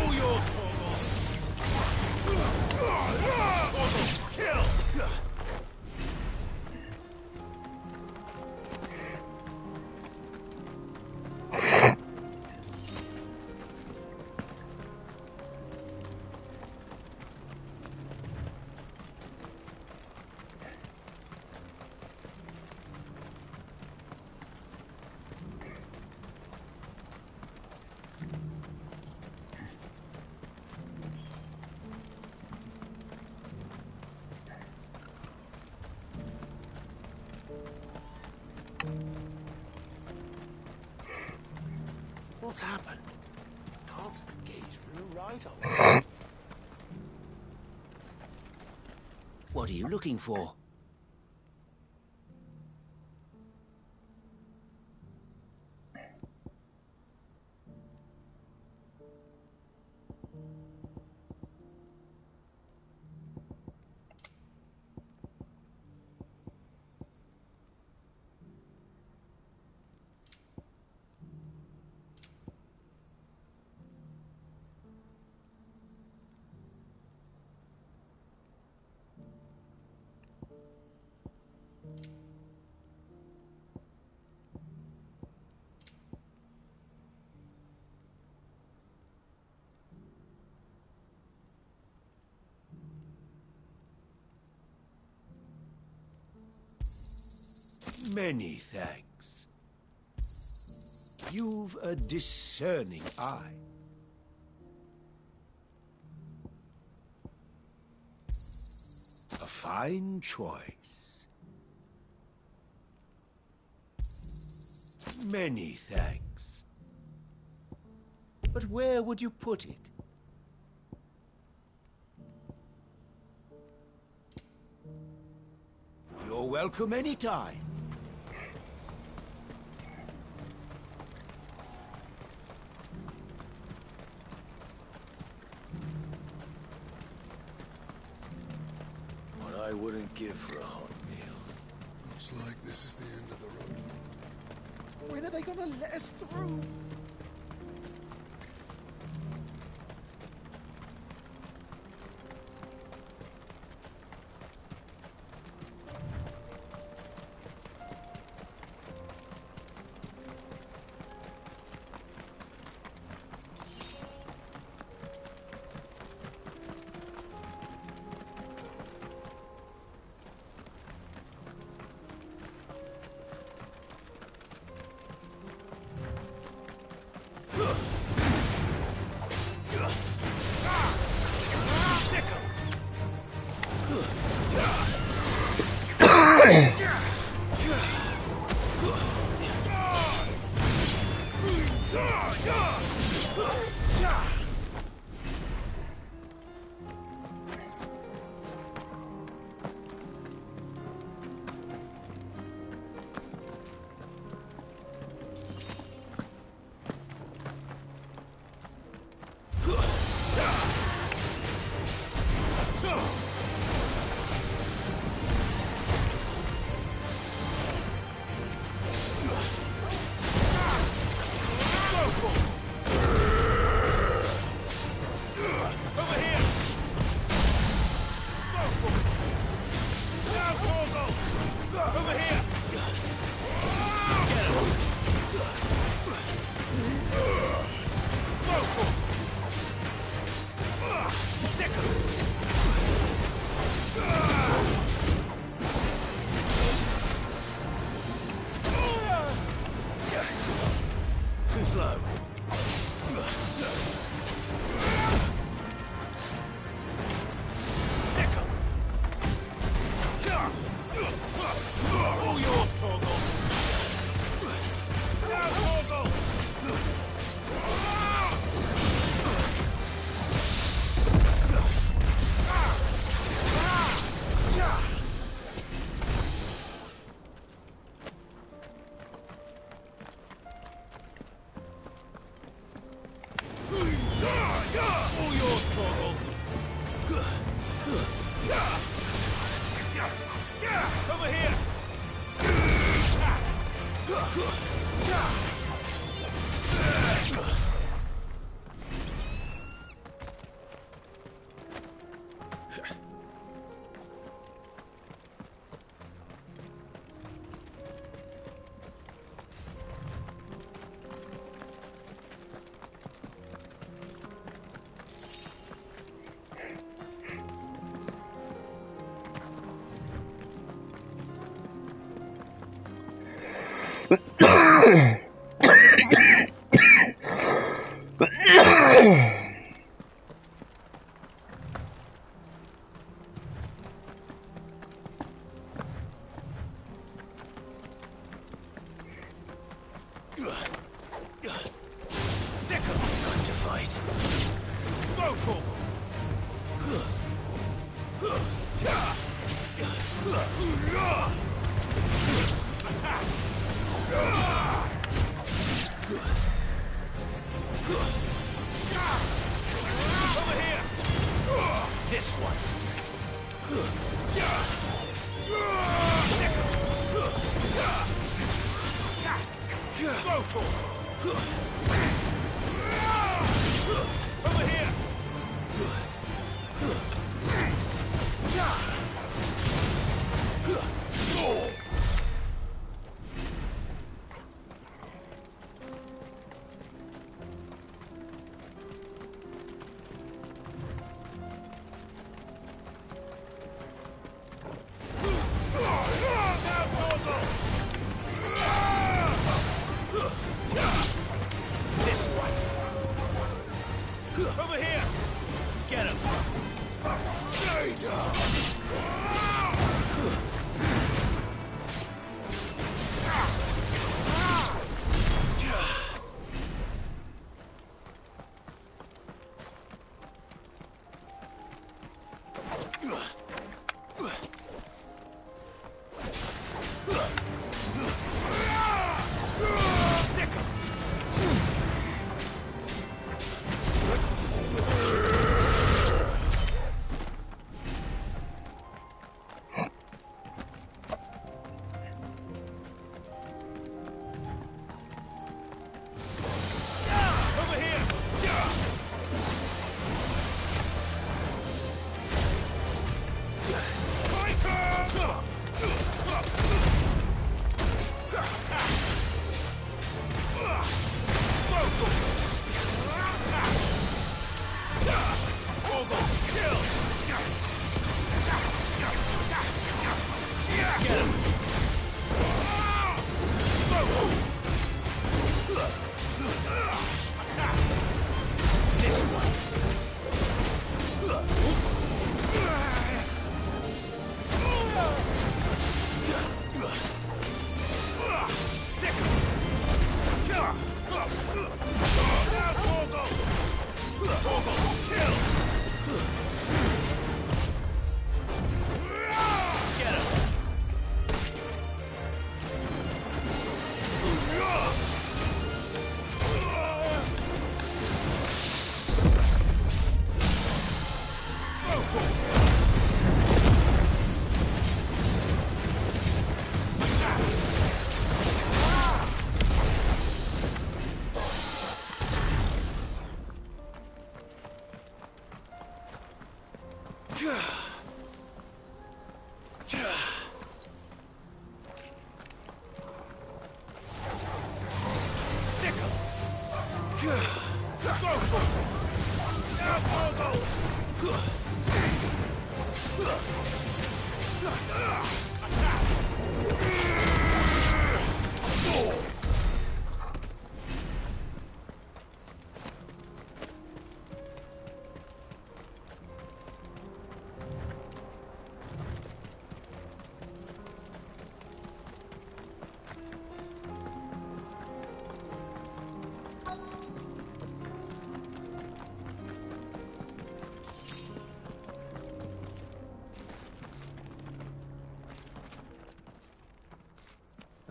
All yours, Torgal. Kill. What's happened? Can't engage through right away. What are you looking for? Many thanks. You've a discerning eye. A fine choice. Many thanks. But where would you put it? You're welcome anytime. What I wouldn't give for a hot meal. Looks like this is the end of the road for us. When are they gonna let us through?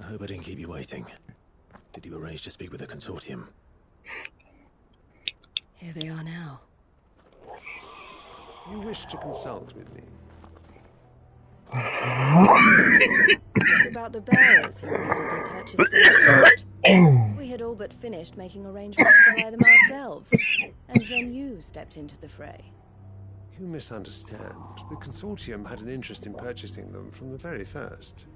I hope I didn't keep you waiting. Did you arrange to speak with the consortium? Here they are now. You wish to consult with me? It's about the bearers you recently purchased from the coast. We had all but finished making arrangements to buy them ourselves, and then you stepped into the fray. You misunderstand. The consortium had an interest in purchasing them from the very first.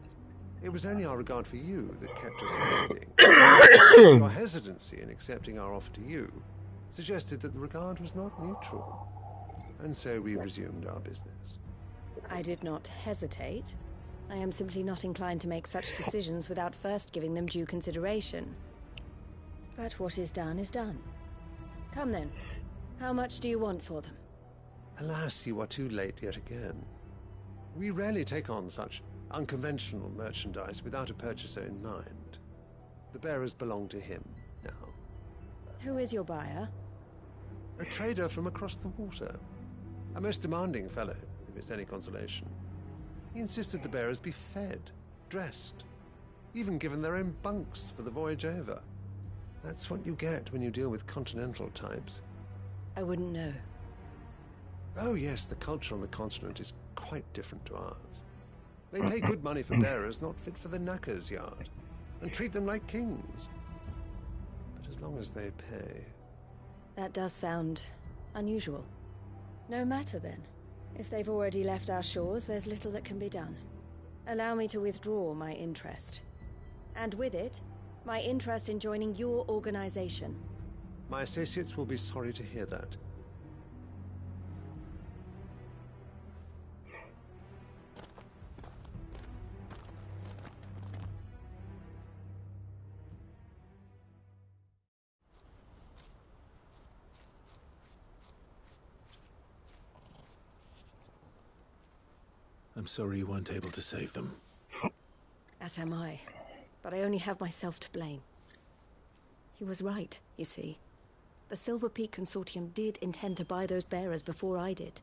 It was only our regard for you that kept us from bidding. Your hesitancy in accepting our offer to you suggested that the regard was not mutual, and so we resumed our business. I did not hesitate. I am simply not inclined to make such decisions without first giving them due consideration. But what is done is done. Come then. How much do you want for them? Alas, you are too late yet again. We rarely take on such unconventional merchandise without a purchaser in mind. The bearers belong to him now. Who is your buyer? A trader from across the water. A most demanding fellow, if it's any consolation. He insisted the bearers be fed, dressed, even given their own bunks for the voyage over. That's what you get when you deal with continental types. I wouldn't know. Oh yes, the culture on the continent is quite different to ours. They pay good money for bearers not fit for the knacker's yard, and treat them like kings. But as long as they pay... That does sound unusual. No matter then. If they've already left our shores, there's little that can be done. Allow me to withdraw my interest. And with it, my interest in joining your organization. My associates will be sorry to hear that. I'm sorry you weren't able to save them. As am I. But I only have myself to blame. He was right, you see. The Silver Peak Consortium did intend to buy those bearers before I did.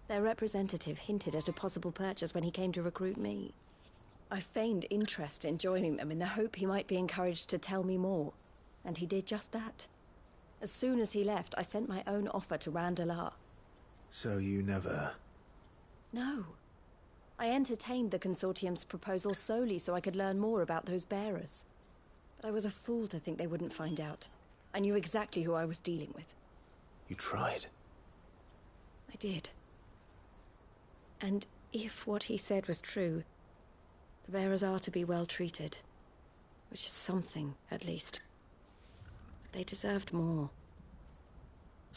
Their representative hinted at a possible purchase when he came to recruit me. I feigned interest in joining them in the hope he might be encouraged to tell me more. And he did just that. As soon as he left, I sent my own offer to Randalar. So you never... No. I entertained the Consortium's proposal solely so I could learn more about those bearers. But I was a fool to think they wouldn't find out. I knew exactly who I was dealing with. You tried? I did. And if what he said was true, the bearers are to be well treated. Which is something, at least. But they deserved more.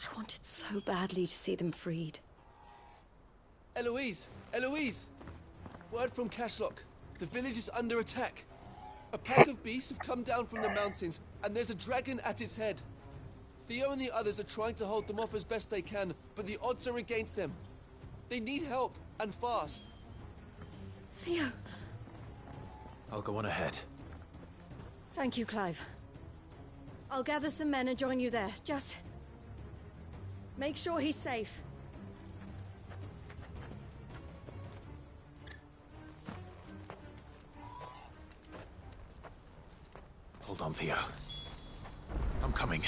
I wanted so badly to see them freed. Eloise! Eloise! Word from Cashlock. The village is under attack. A pack of beasts have come down from the mountains, and there's a dragon at its head. Theo and the others are trying to hold them off as best they can, but the odds are against them. They need help, and fast. Theo! I'll go on ahead. Thank you, Clive. I'll gather some men and join you there. Just... make sure he's safe. Hold on, Theo. I'm coming.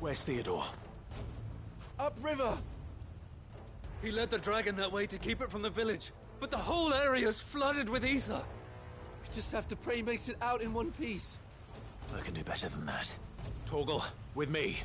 Where's Theodore? Upriver! He led the dragon that way to keep it from the village, but the whole area's flooded with ether. We just have to pray he makes it out in one piece. I can do better than that. Torgal, with me.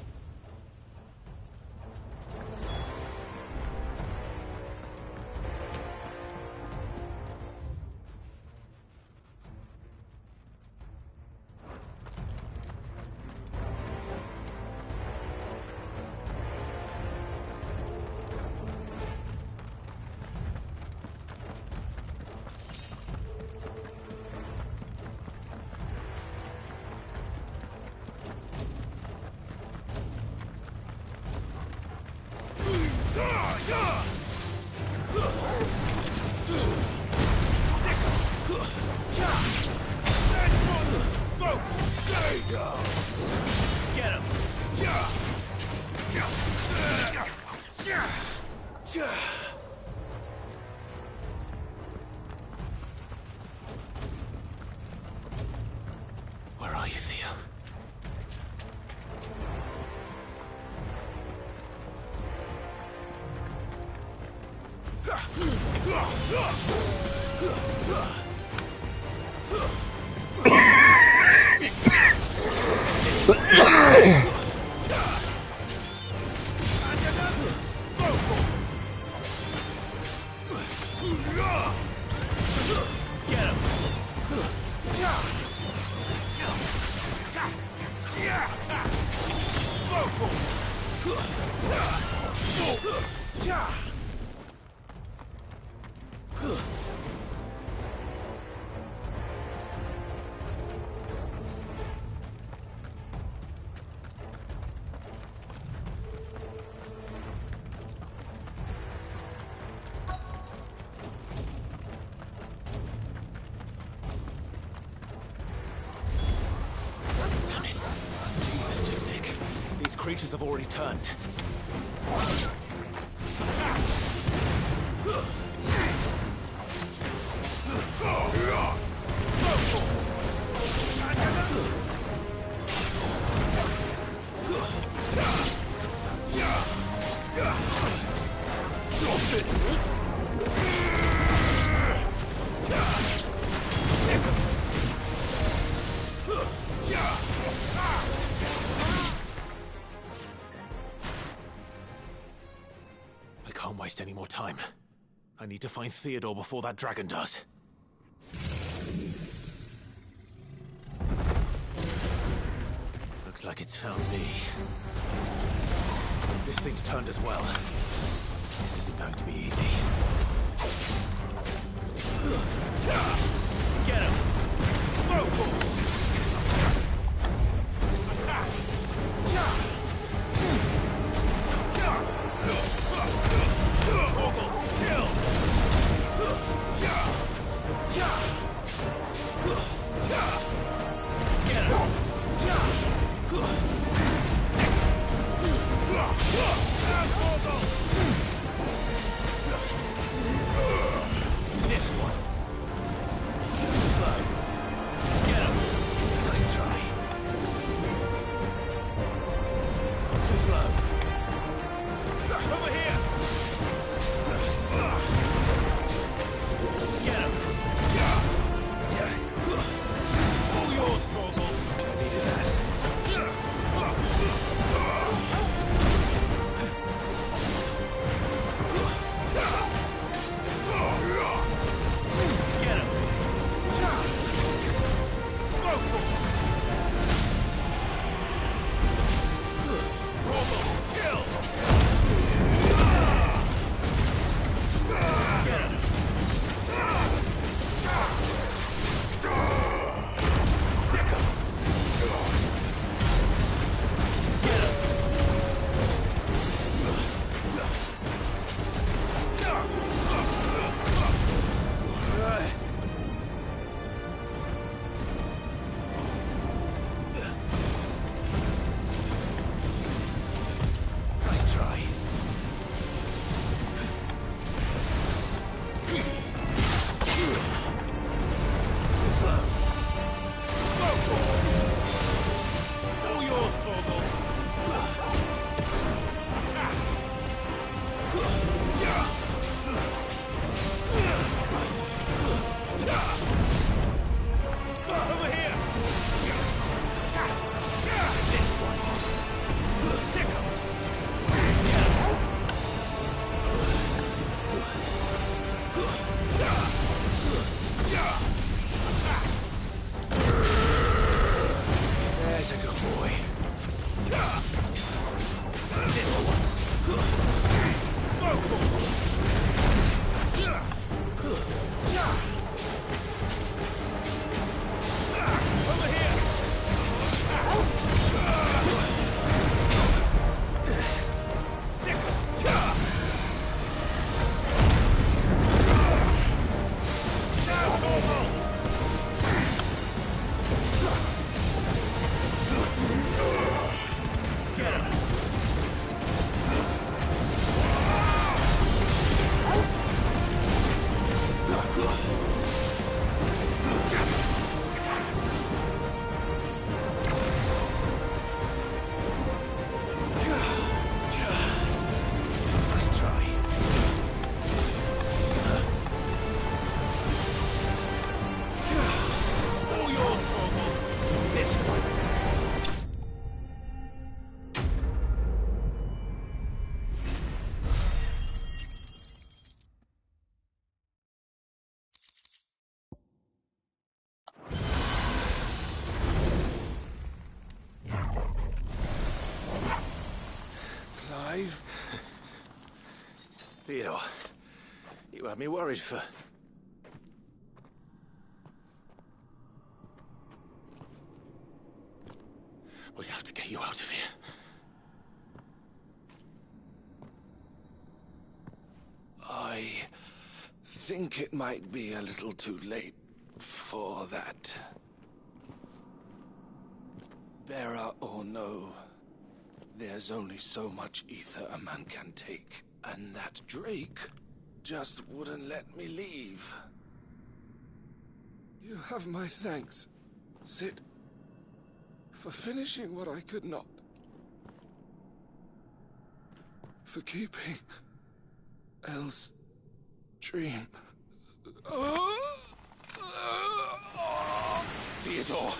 Where are you, Theo? Creatures have already turned. Can't waste any more time. I need to find Theodore before that dragon does. Looks like it's found me. This thing's turned as well. This isn't going to be easy. Get him! Attack! Theodore, you had me worried for... We have to get you out of here. I think it might be a little too late for that. Bearer or no, there's only so much ether a man can take, and that Drake just wouldn't let me leave. You have my thanks, Cid, for finishing what I could not. For keeping Elle's dream. Theodore!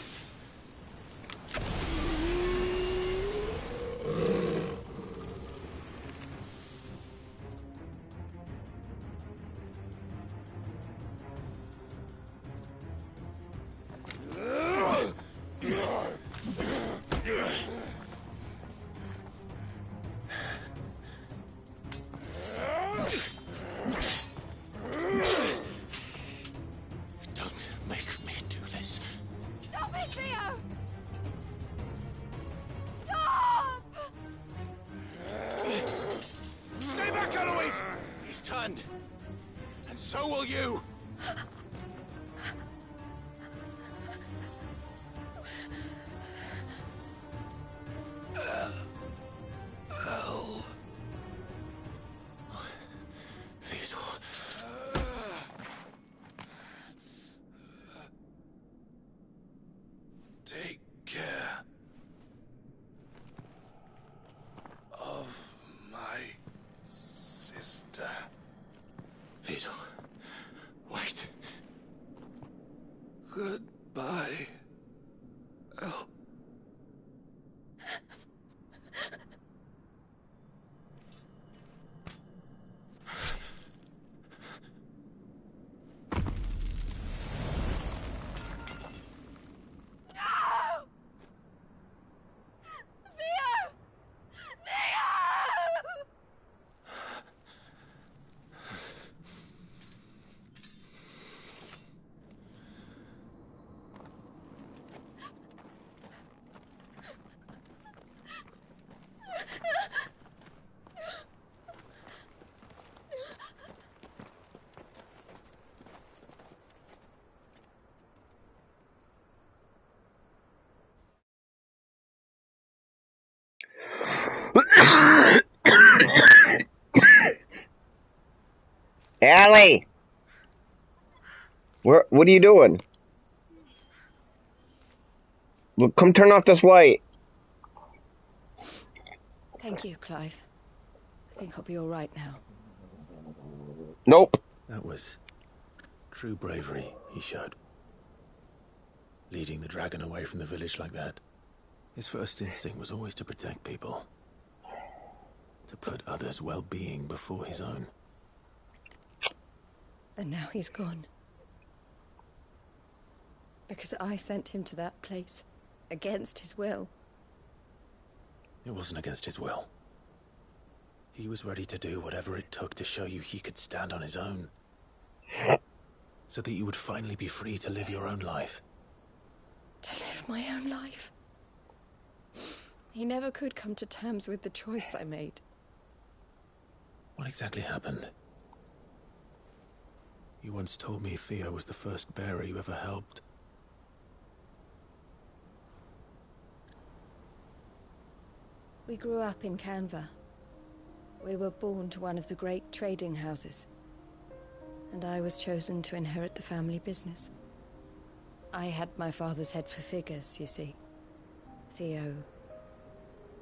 And so will you! Elle. Theodore. Take care of my sister. Theodore, wait. Goodbye, Elle. Allie! What are you doing? Look, come turn off this light. Thank you, Clive. I think I'll be all right now. Nope. That was true bravery he showed. Leading the dragon away from the village like that. His first instinct was always to protect people. To put others' well-being before his own. And now he's gone. Because I sent him to that place, against his will. It wasn't against his will. He was ready to do whatever it took to show you he could stand on his own. So that you would finally be free to live your own life. To live my own life. He never could come to terms with the choice I made. What exactly happened? You once told me Theo was the first bearer you ever helped. We grew up in Canva. We were born to one of the great trading houses. And I was chosen to inherit the family business. I had my father's head for figures, you see. Theo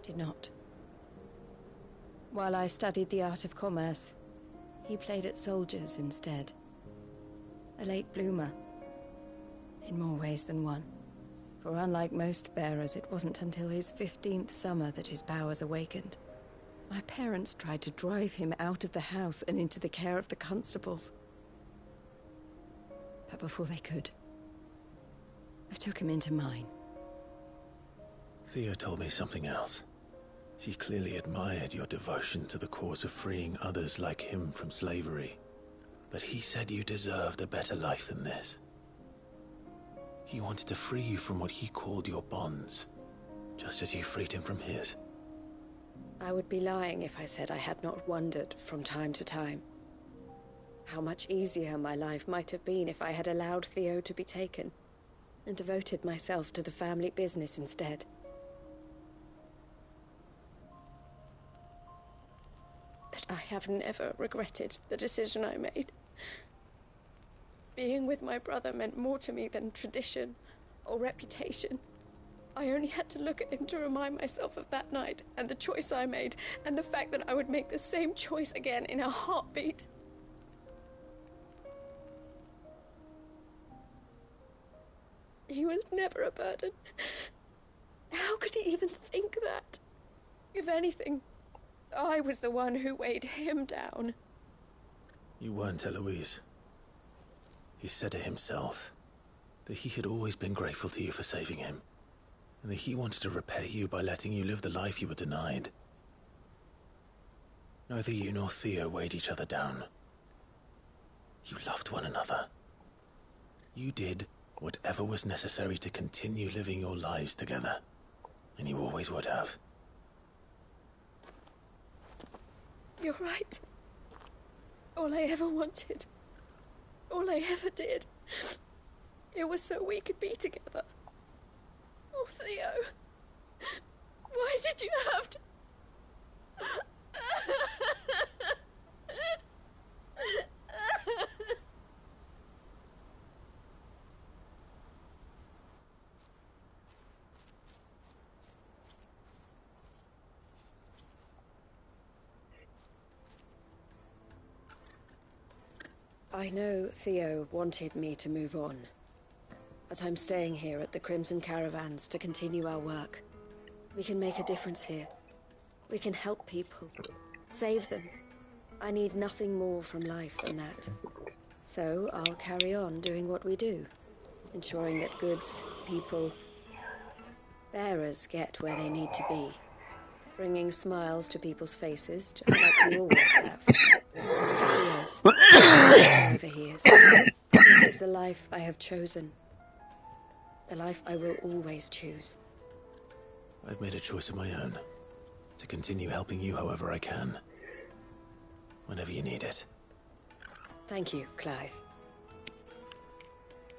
did not. While I studied the art of commerce, he played at soldiers instead. A late bloomer, in more ways than one. For unlike most bearers, it wasn't until his 15th summer that his powers awakened. My parents tried to drive him out of the house and into the care of the constables. But before they could, I took him into mine. Theo told me something else. He clearly admired your devotion to the cause of freeing others like him from slavery. But he said you deserved a better life than this. He wanted to free you from what he called your bonds, just as you freed him from his. I would be lying if I said I had not wondered from time to time how much easier my life might have been if I had allowed Theo to be taken and devoted myself to the family business instead. But I have never regretted the decision I made. Being with my brother meant more to me than tradition or reputation. I only had to look at him to remind myself of that night and the choice I made and the fact that I would make the same choice again in a heartbeat. He was never a burden. How could he even think that? If anything, I was the one who weighed him down. You weren't, Eloise. He said it himself, that he had always been grateful to you for saving him, and that he wanted to repay you by letting you live the life you were denied. Neither you nor Theo weighed each other down. You loved one another. You did whatever was necessary to continue living your lives together, and you always would have. You're right. All I ever wanted, all I ever did, it was so we could be together. Oh, Theo, why did you have to... I know Theo wanted me to move on, but I'm staying here at the Crimson Caravans to continue our work. We can make a difference here. We can help people, save them. I need nothing more from life than that. So I'll carry on doing what we do, ensuring that goods, people, bearers get where they need to be, bringing smiles to people's faces, just like we always have. And to Theo's, wherever he is. This is the life I have chosen. The life I will always choose. I've made a choice of my own, to continue helping you however I can, whenever you need it. Thank you, Clive.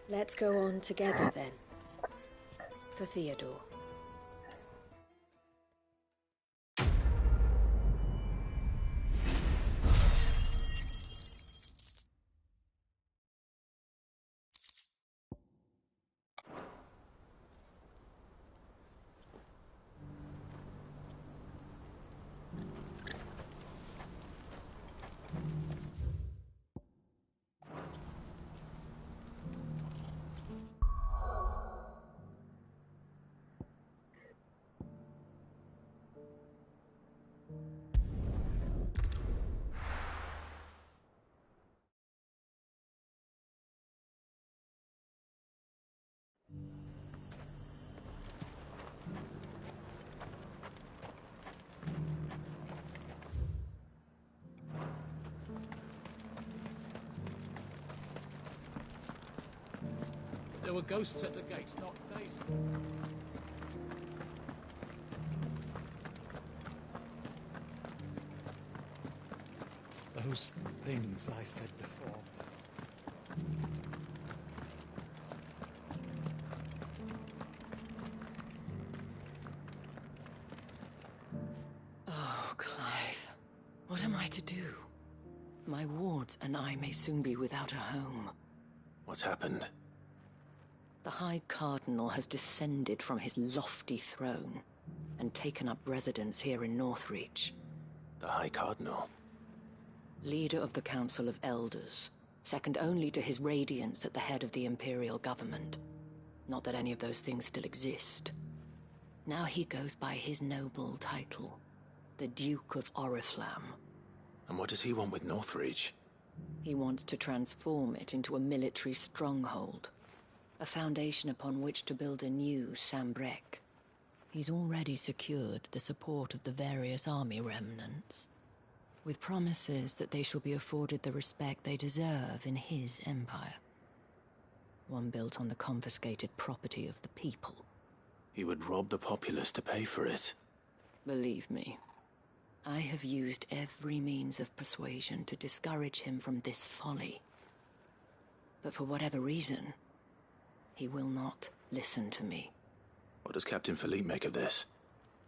Let's go on together then, for Theodore. There were ghosts at the gates, not days. Those things I said before. Oh, Clive. What am I to do? My wards and I may soon be without a home. What's happened? The High Cardinal has descended from his lofty throne and taken up residence here in Northreach. The High Cardinal? Leader of the Council of Elders, second only to his Radiance at the head of the Imperial government. Not that any of those things still exist. Now he goes by his noble title, the Duke of Oriflamme. And what does he want with Northreach? He wants to transform it into a military stronghold. A foundation upon which to build a new Sambrec. He's already secured the support of the various army remnants, with promises that they shall be afforded the respect they deserve in his empire. One built on the confiscated property of the people. He would rob the populace to pay for it. Believe me, I have used every means of persuasion to discourage him from this folly. But for whatever reason, he will not listen to me. What does Captain Philippe make of this?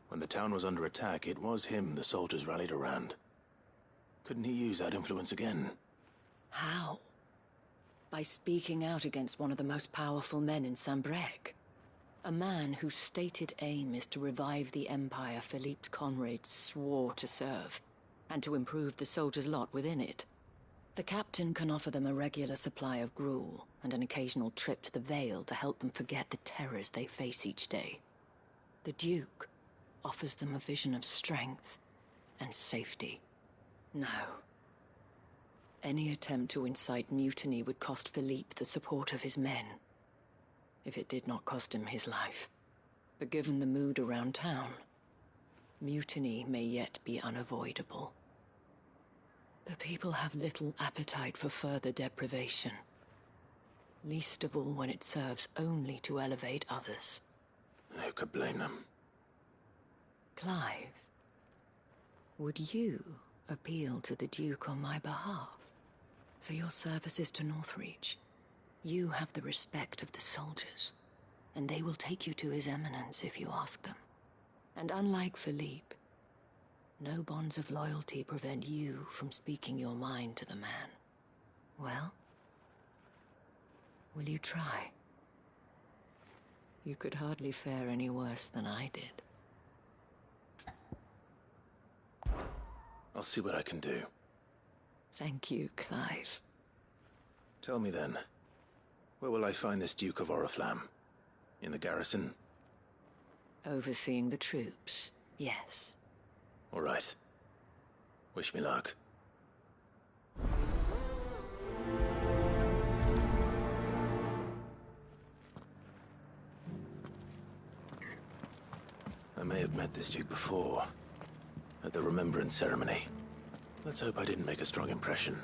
When the town was under attack, it was him the soldiers rallied around. Couldn't he use that influence again? How? By speaking out against one of the most powerful men in Sambrec. A man whose stated aim is to revive the empire Philippe's comrades swore to serve, and to improve the soldiers' lot within it. The captain can offer them a regular supply of gruel, and an occasional trip to the Vale to help them forget the terrors they face each day. The Duke offers them a vision of strength and safety. No. Any attempt to incite mutiny would cost Philippe the support of his men, if it did not cost him his life. But given the mood around town, mutiny may yet be unavoidable. The people have little appetite for further deprivation, least of all when it serves only to elevate others. Who could blame them? Clive, would you appeal to the Duke on my behalf? For your services to Northreach, you have the respect of the soldiers, and they will take you to His Eminence if you ask them. And unlike Philippe, no bonds of loyalty prevent you from speaking your mind to the man. Well, will you try? You could hardly fare any worse than I did. I'll see what I can do. Thank you, Clive. Tell me then, where will I find this Duke of Oriflamme? In the garrison? Overseeing the troops, yes. All right. Wish me luck. I may have met this Duke before, at the Remembrance Ceremony. Let's hope I didn't make a strong impression.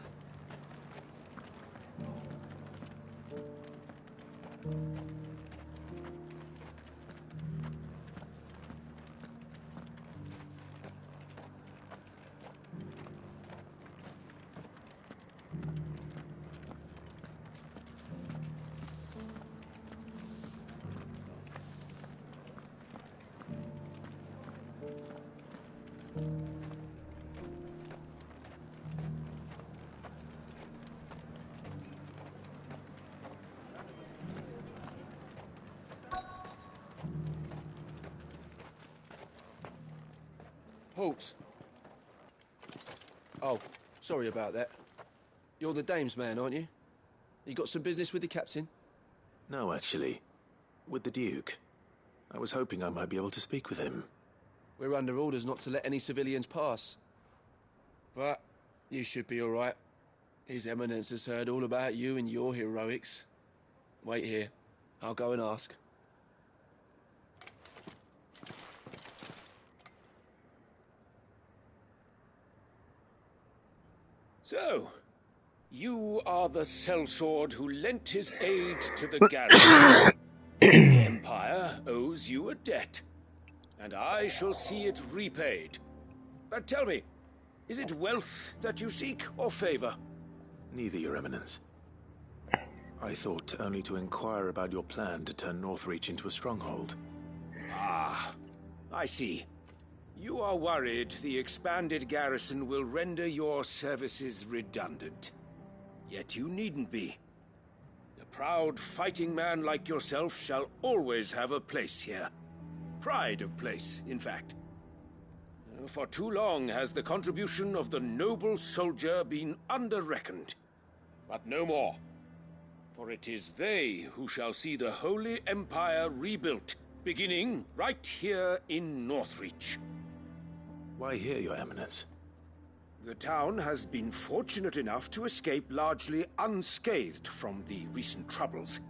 Halt. Oh, sorry about that. You're the dame's man, aren't you? You got some business with the captain? No, actually. With the Duke. I was hoping I might be able to speak with him. We're under orders not to let any civilians pass. But you should be all right. His Eminence has heard all about you and your heroics. Wait here. I'll go and ask. So, you are the sellsword who lent his aid to the garrison. The Empire owes you a debt, and I shall see it repaid. But tell me, is it wealth that you seek, or favor? Neither, Your Eminence. I thought only to inquire about your plan to turn Northreach into a stronghold. Ah, I see. You are worried the expanded garrison will render your services redundant. Yet you needn't be. A proud fighting man like yourself shall always have a place here. Pride of place, in fact. For too long has the contribution of the noble soldier been under-reckoned. But no more. For it is they who shall see the Holy Empire rebuilt, beginning right here in Northreach. Why here, Your Eminence? The town has been fortunate enough to escape largely unscathed from the recent troubles.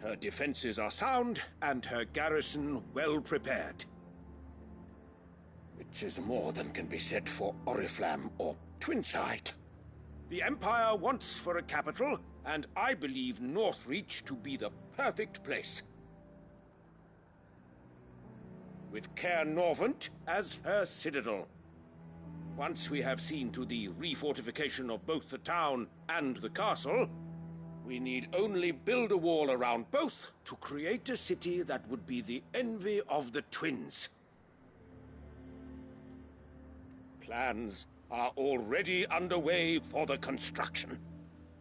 Her defenses are sound, and her garrison well prepared. which is more than can be said for Oriflamme or Twinside. The Empire wants for a capital, and I believe Northreach to be the perfect place. With Caer Norvent as her citadel. Once we have seen to the refortification of both the town and the castle, we need only build a wall around both to create a city that would be the envy of the twins. Plans are already underway for the construction.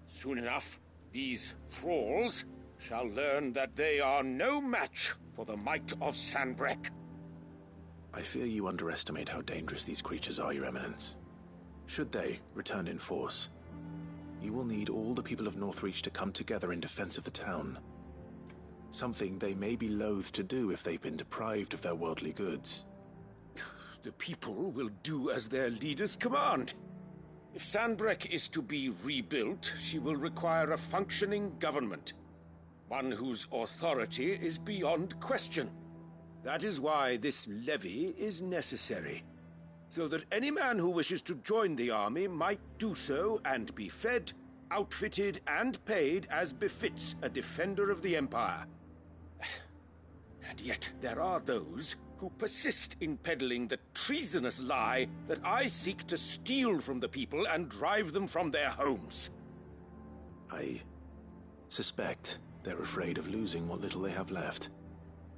Soon enough, these thralls shall learn that they are no match for the might of Sanbreque. I fear you underestimate how dangerous these creatures are, Your Eminence. Should they return in force, you will need all the people of Northreach to come together in defense of the town. Something they may be loath to do if they've been deprived of their worldly goods. The people will do as their leaders command. If Sanbreque is to be rebuilt, she will require a functioning government. One whose authority is beyond question. That is why this levy is necessary. So that any man who wishes to join the army might do so and be fed, outfitted, and paid as befits a defender of the Empire. And yet there are those who persist in peddling the treasonous lie that I seek to steal from the people and drive them from their homes. I suspect they're afraid of losing what little they have left.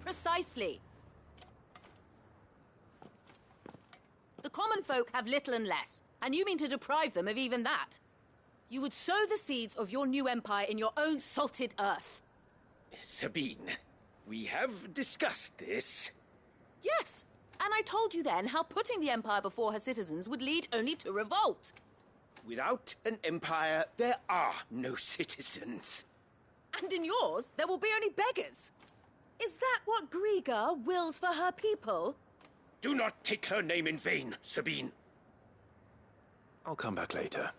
Precisely. The common folk have little and less, and you mean to deprive them of even that. You would sow the seeds of your new empire in your own salted earth. Sabine, we have discussed this. Yes, and I told you then how putting the empire before her citizens would lead only to revolt. Without an empire, there are no citizens. And in yours, there will be only beggars. Is that what Griga wills for her people? Do not take her name in vain, Sabine. I'll come back later.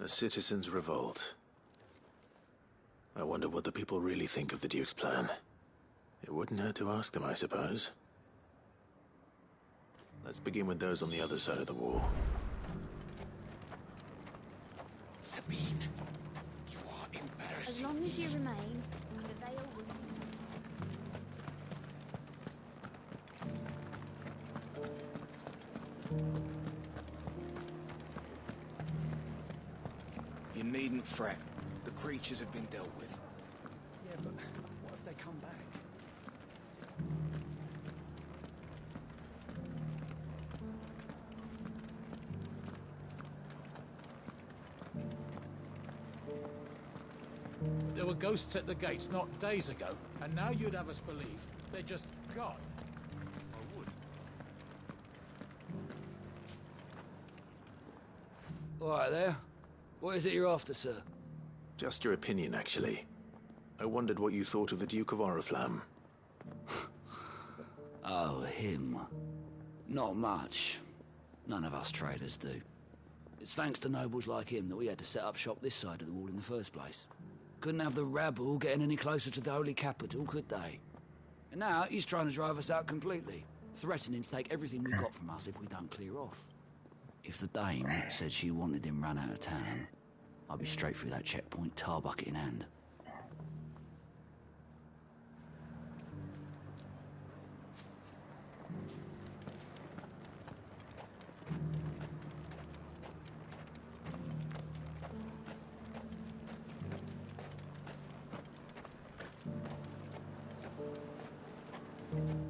A citizens' revolt. I wonder what the people really think of the Duke's plan. It wouldn't hurt to ask them, I suppose. Let's begin with those on the other side of the wall. Sabine, you are embarrassing. As long as you remain, the veil will... You needn't fret. The creatures have been dealt with. Yeah, but what if they come back? There were ghosts at the gates not days ago, and now you'd have us believe they're just gone. I would. All right there. What is it you're after, sir? Just your opinion, actually. I wondered what you thought of the Duke of Oriflamme. Oh, him. Not much. None of us traders do. It's thanks to nobles like him that we had to set up shop this side of the wall in the first place. Couldn't have the rabble getting any closer to the holy capital, could they? And now he's trying to drive us out completely, threatening to take everything we got from us if we don't clear off. If the dame said she wanted him run out of town, I'd be straight through that checkpoint, tar bucket in hand.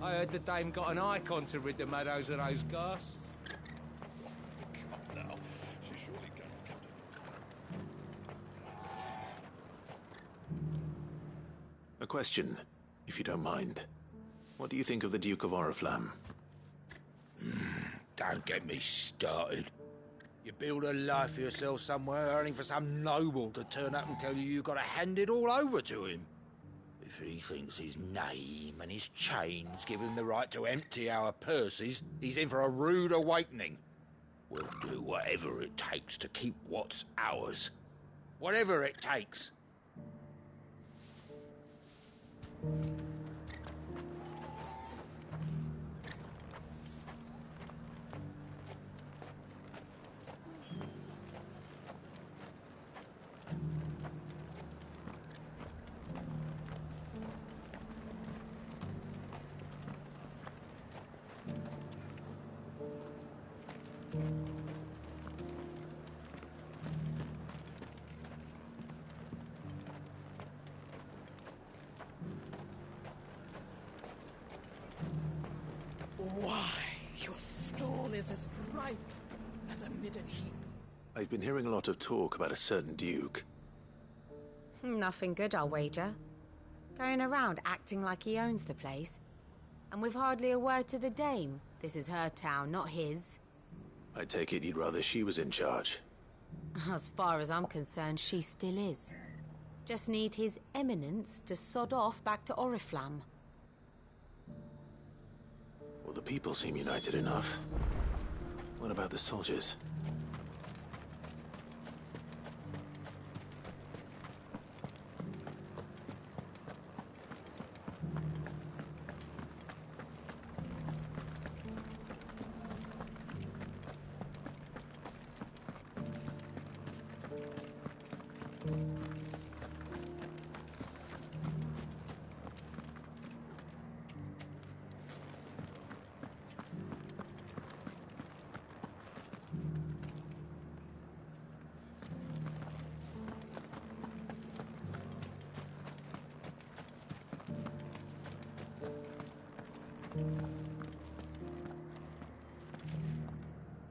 I heard the dame got an icon to rid the meadows of those ghasts. Now, she surely can't cut it. A question, if you don't mind. What do you think of the Duke of Oriflamme? Don't get me started. You build a life for yourself somewhere, earning for some noble to turn up and tell you got to hand it all over to him. If he thinks his name and his chains give him the right to empty our purses, he's in for a rude awakening. We'll do whatever it takes to keep what's ours. Whatever it takes. Your stall is as ripe as a midden heap. I've been hearing a lot of talk about a certain duke. Nothing good, I'll wager. Going around acting like he owns the place. And with hardly a word to the dame. This is her town, not his. I take it you'd rather she was in charge. As far as I'm concerned, she still is. Just need his eminence to sod off back to Oriflamme. Well, the people seem united enough. What about the soldiers?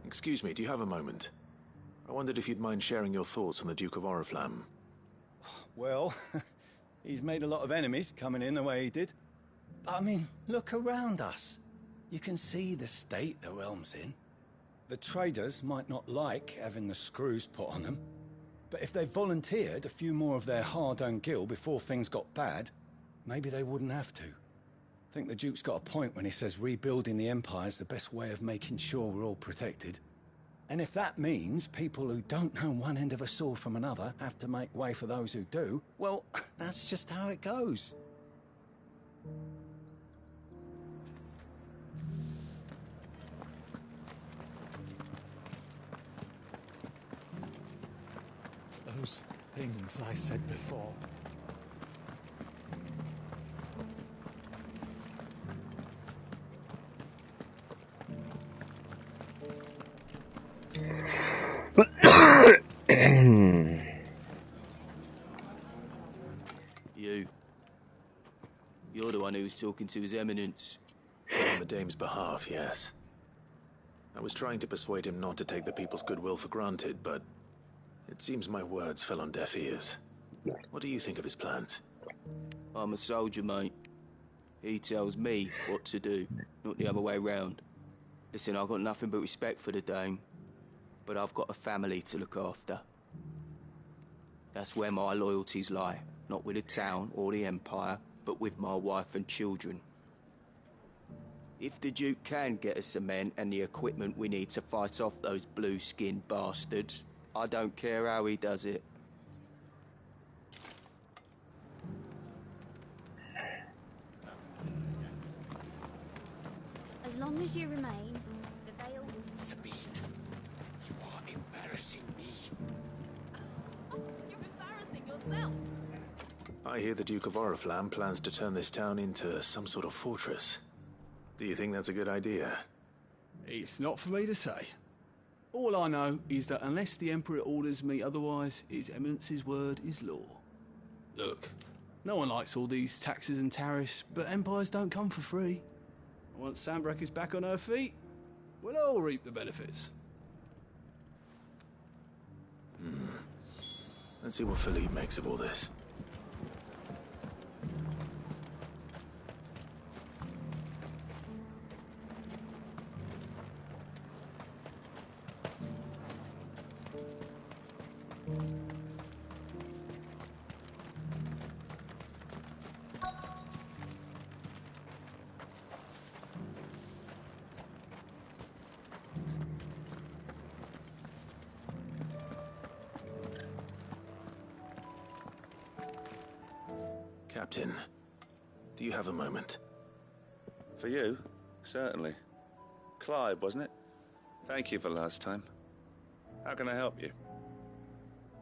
Excuse me, do you have a moment? I wondered if you'd mind sharing your thoughts on the Duke of Oriflamme. Well, he's made a lot of enemies coming in the way he did. But I mean, look around us. You can see the state the realm's in. The traders might not like having the screws put on them, but if they volunteered a few more of their hard-earned gil before things got bad, maybe they wouldn't have to. I think the Duke's got a point when he says rebuilding the Empire's the best way of making sure we're all protected. And if that means people who don't know one end of a sword from another have to make way for those who do, well, that's just how it goes. Those things I said before. You're the one who was talking to His Eminence. On the Dame's behalf, yes. I was trying to persuade him not to take the people's goodwill for granted, but it seems my words fell on deaf ears. What do you think of his plans? I'm a soldier, mate. He tells me what to do, not the other way round. Listen, I've got nothing but respect for the Dame, but I've got a family to look after. That's where my loyalties lie, not with the town or the Empire, but with my wife and children. If the Duke can get us the men and the equipment we need to fight off those blue-skinned bastards, I don't care how he does it. As long as you remain, the veil will... Sabine, you are embarrassing me. You're embarrassing yourself. I hear the Duke of Oriflamme plans to turn this town into some sort of fortress. Do you think that's a good idea? It's not for me to say. All I know is that unless the Emperor orders me otherwise, His Eminence's word is law. Look, no one likes all these taxes and tariffs, but empires don't come for free. Once Sanbreque is back on her feet, we'll all reap the benefits. Let's see what Philippe makes of all this. Captain, do you have a moment? For you? Certainly. Clive, wasn't it? Thank you for last time. How can I help you?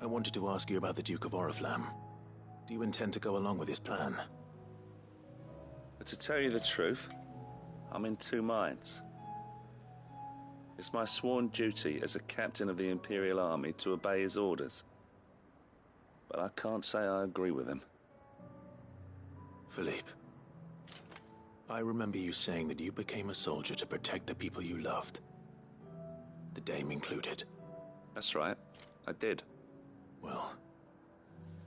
I wanted to ask you about the Duke of Oriflamme. Do you intend to go along with his plan? But to tell you the truth, I'm in two minds. It's my sworn duty as a captain of the Imperial Army to obey his orders. But I can't say I agree with him. Philippe, I remember you saying that you became a soldier to protect the people you loved. The Dame included. That's right. I did. Well,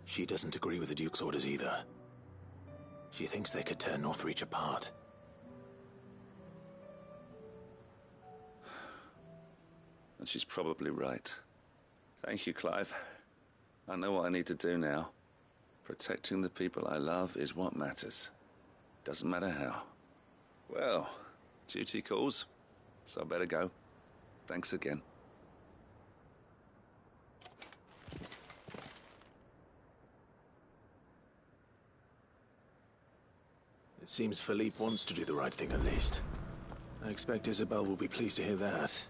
she doesn't agree with the Duke's orders either. She thinks they could tear Northreach apart. And she's probably right. Thank you, Clive. I know what I need to do now. Protecting the people I love is what matters. Doesn't matter how. Well, duty calls, so I better go. Thanks again. It seems Philippe wants to do the right thing at least. I expect Isabel will be pleased to hear that.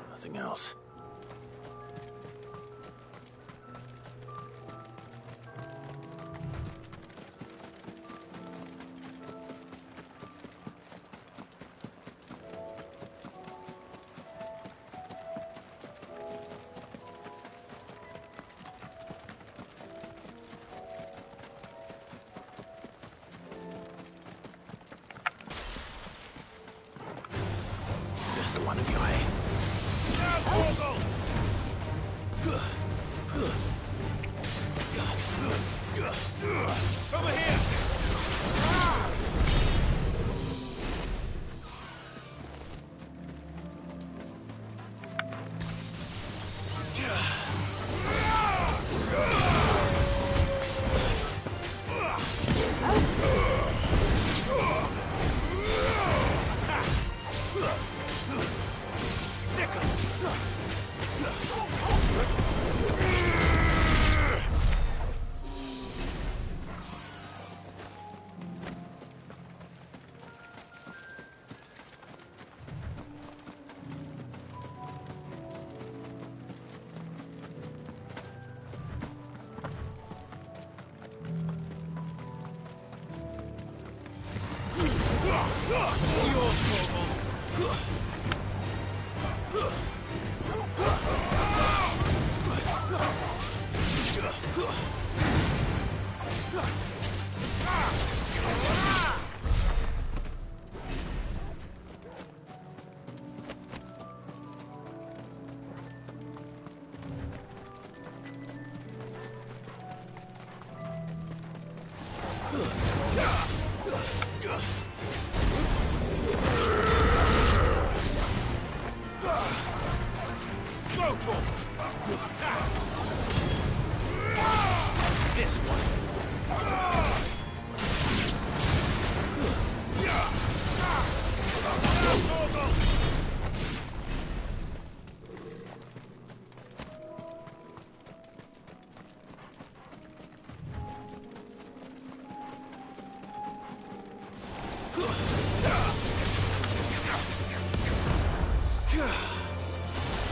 Nothing else. Just the one of you, eh? Over here! This one.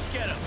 Get him.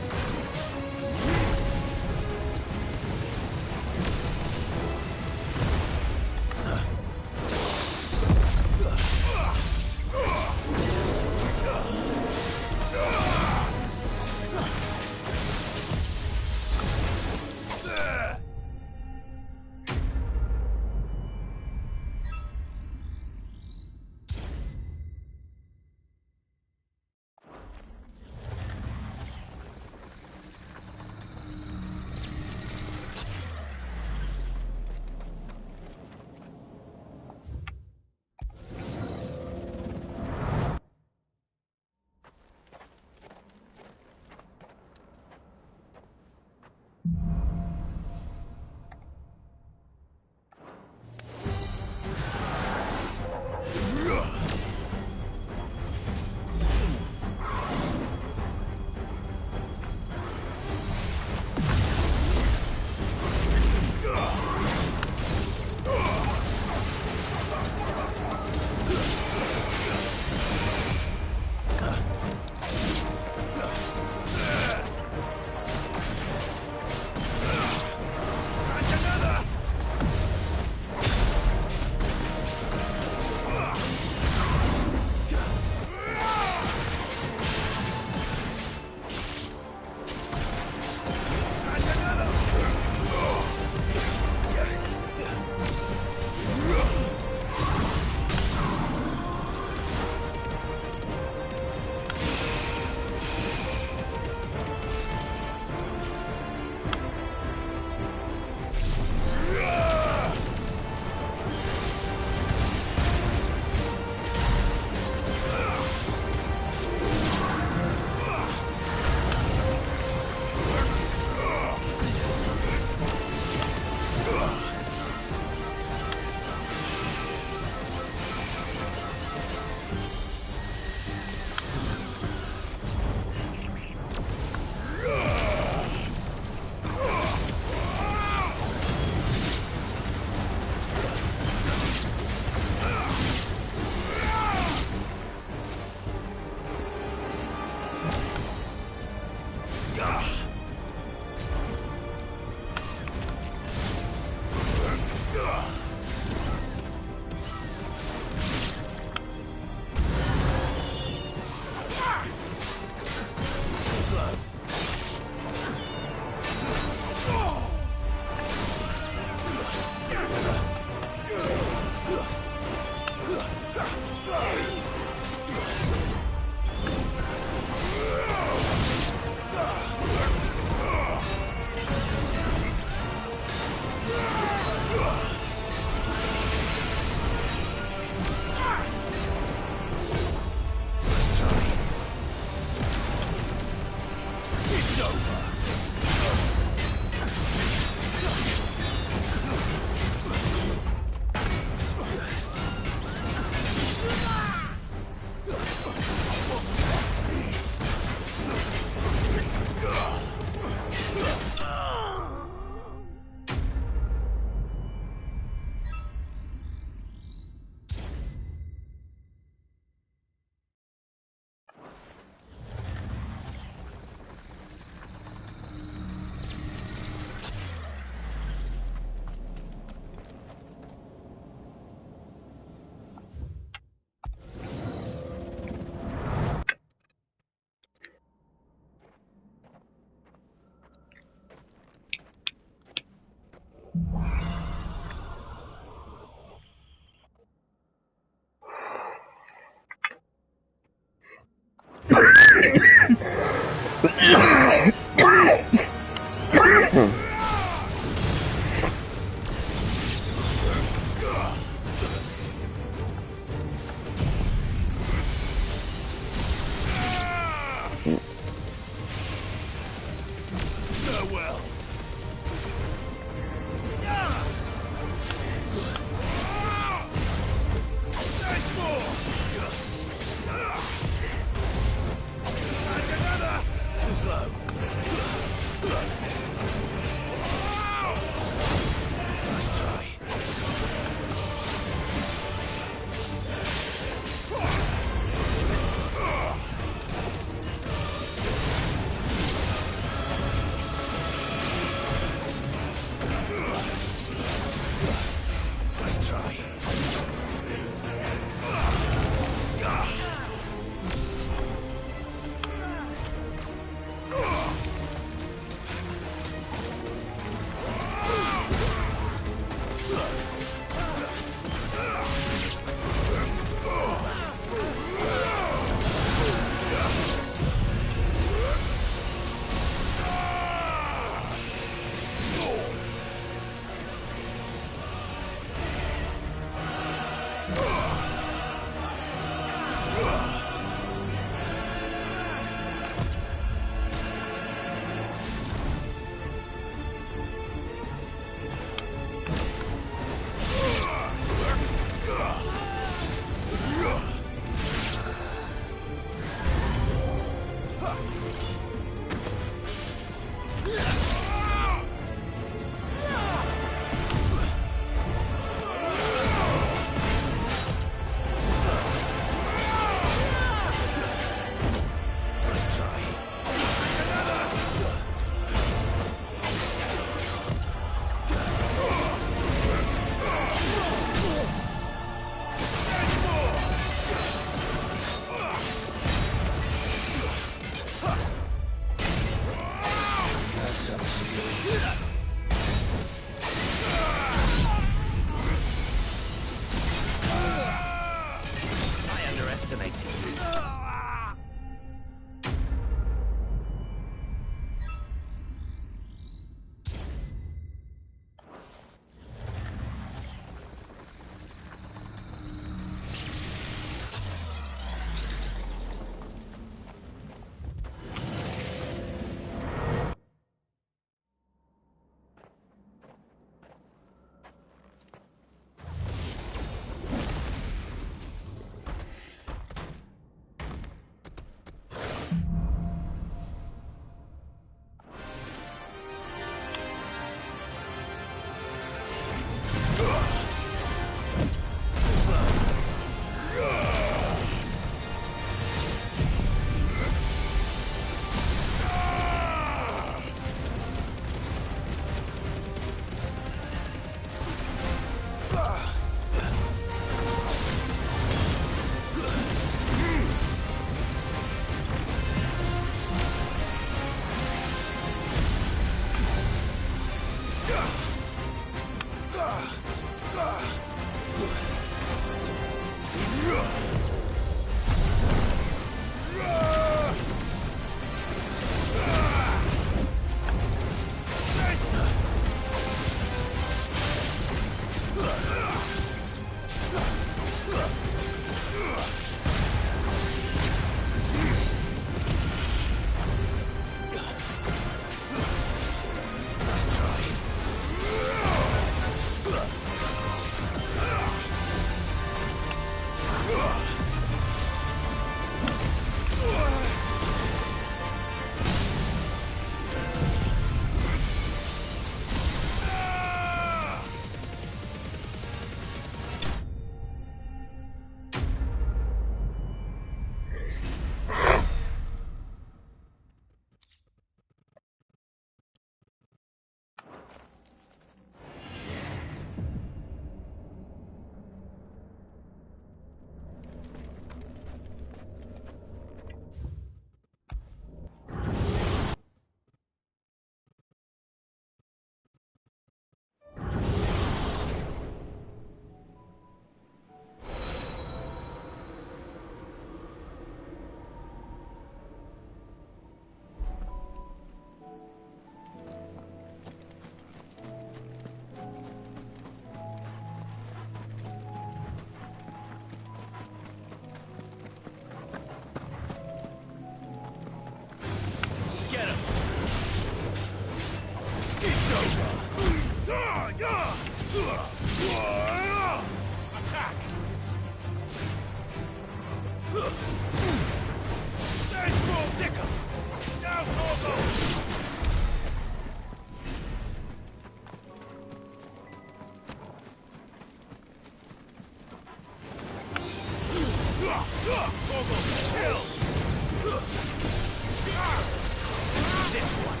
This one.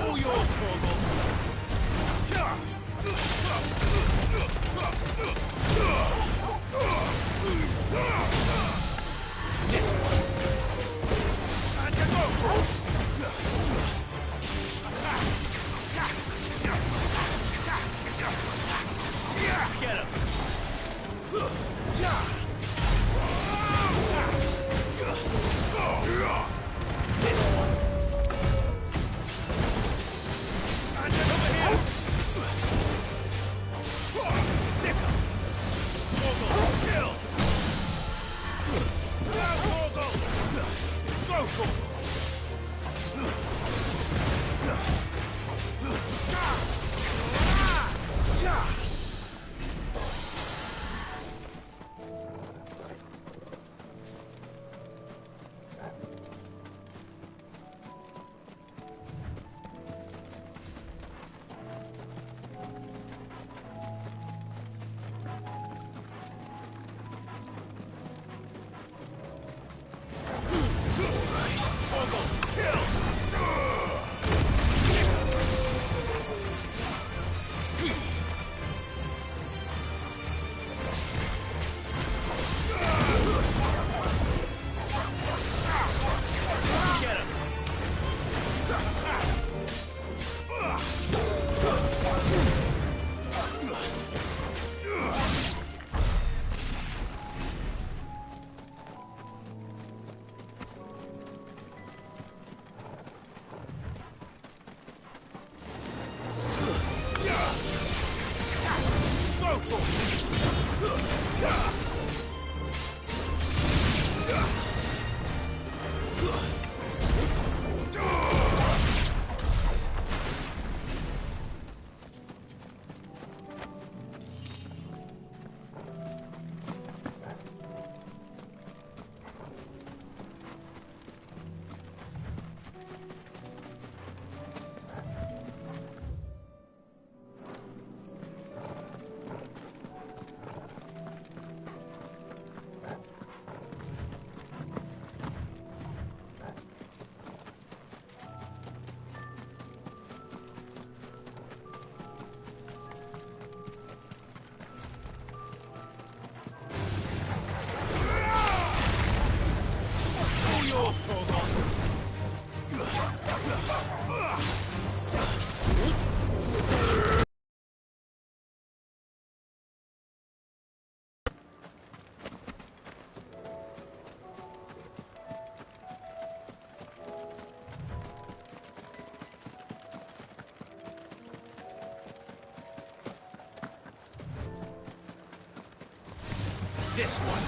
All yours, Torgal. This one. And you go. Get him. This one. And over here. Sicker. Torgal, kill. Now, Torgal. Go, Torgal. This one.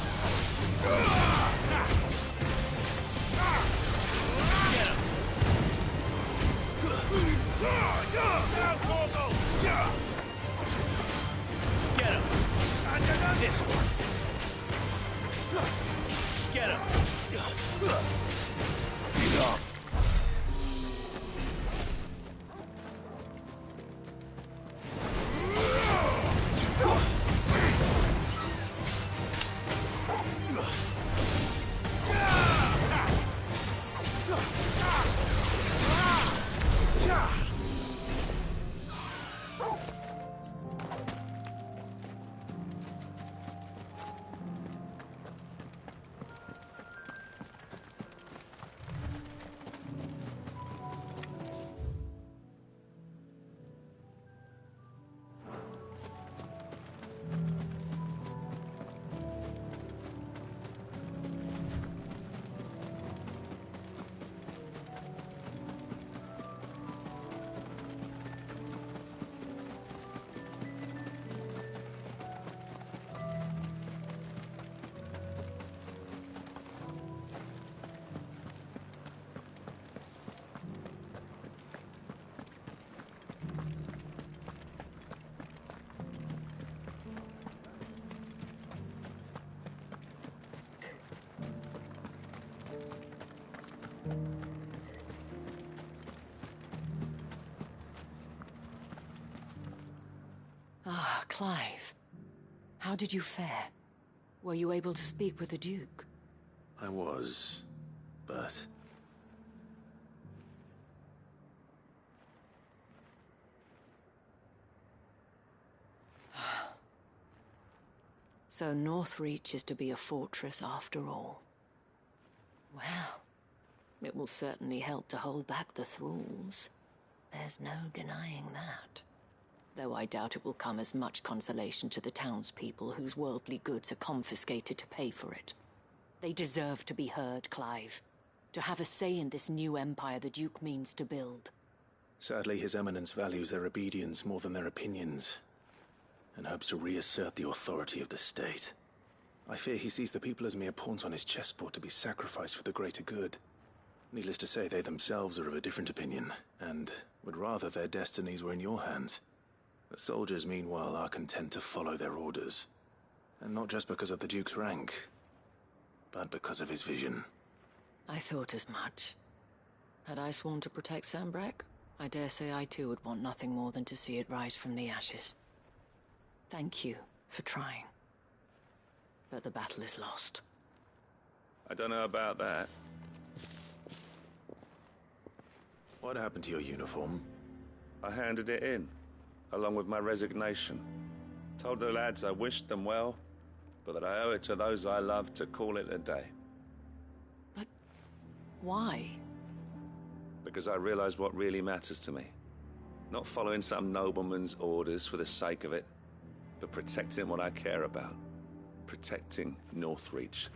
Get him. Now, Torgal. Get him. This one. Get him. Enough. Clive, how did you fare? Were you able to speak with the Duke? I was, but... So Northreach is to be a fortress after all. Well, it will certainly help to hold back the thralls. There's no denying that. Though I doubt it will come as much consolation to the townspeople whose worldly goods are confiscated to pay for it. They deserve to be heard, Clive. To have a say in this new empire the Duke means to build. Sadly, His Eminence values their obedience more than their opinions, and hopes to reassert the authority of the state. I fear he sees the people as mere pawns on his chessboard to be sacrificed for the greater good. Needless to say, they themselves are of a different opinion, and would rather their destinies were in your hands. The soldiers, meanwhile, are content to follow their orders. And not just because of the Duke's rank, but because of his vision. I thought as much. Had I sworn to protect Sanbreque, I dare say I too would want nothing more than to see it rise from the ashes. Thank you for trying. But the battle is lost. I don't know about that. What happened to your uniform? I handed it in, along with my resignation. Told the lads I wished them well, but that I owe it to those I love to call it a day. But why? Because I realized what really matters to me. Not following some nobleman's orders for the sake of it, but protecting what I care about. Protecting Northreach.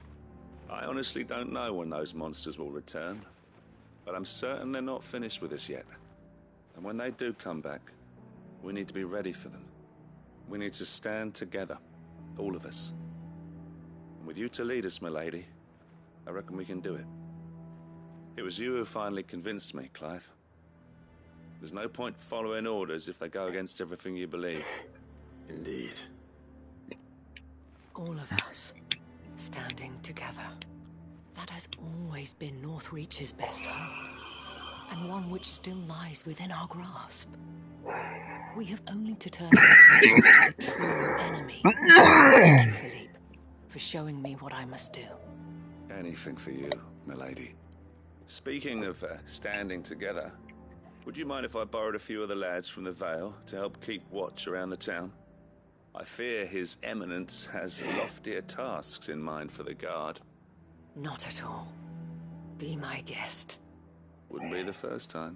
I honestly don't know when those monsters will return, but I'm certain they're not finished with us yet. And when they do come back, we need to be ready for them. We need to stand together, all of us. And with you to lead us, milady, I reckon we can do it. It was you who finally convinced me, Clive. There's no point following orders if they go against everything you believe. Indeed. All of us, standing together. That has always been Northreach's best hope, and one which still lies within our grasp. We have only to turn our attentions to the true enemy. Thank you, Philippe, for showing me what I must do. Anything for you, milady. Speaking of standing together, would you mind if I borrowed a few of the lads from the Vale to help keep watch around the town? I fear His Eminence has loftier tasks in mind for the guard. Not at all. Be my guest. Wouldn't be the first time.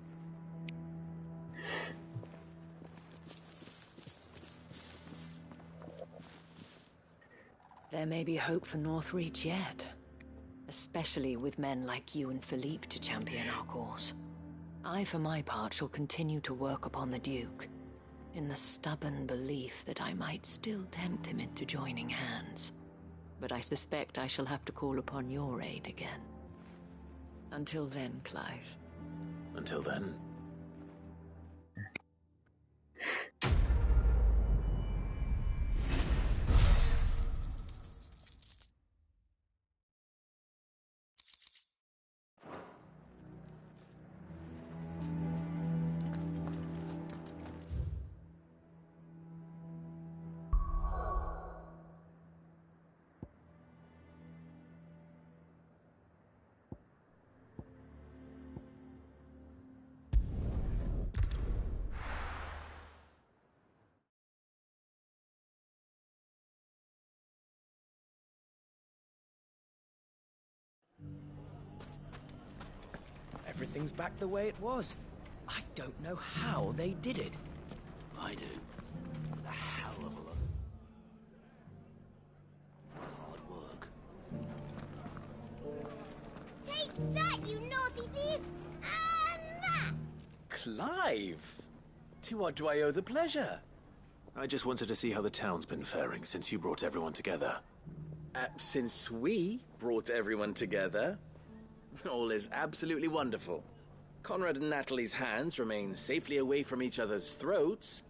There may be hope for Northreach yet. Especially with men like you and Philippe to champion our cause. I, for my part, shall continue to work upon the Duke, in the stubborn belief that I might still tempt him into joining hands. But I suspect I shall have to call upon your aid again. Until then, Clive. Until then. Everything's back the way it was. I don't know how they did it. I do. With a hell of a lot of hard work. Take that, you naughty thief! And that! Clive! To what do I owe the pleasure? I just wanted to see how the town's been faring since you brought everyone together. Since we brought everyone together, all is absolutely wonderful. Conrad and Natalie's hands remain safely away from each other's throats,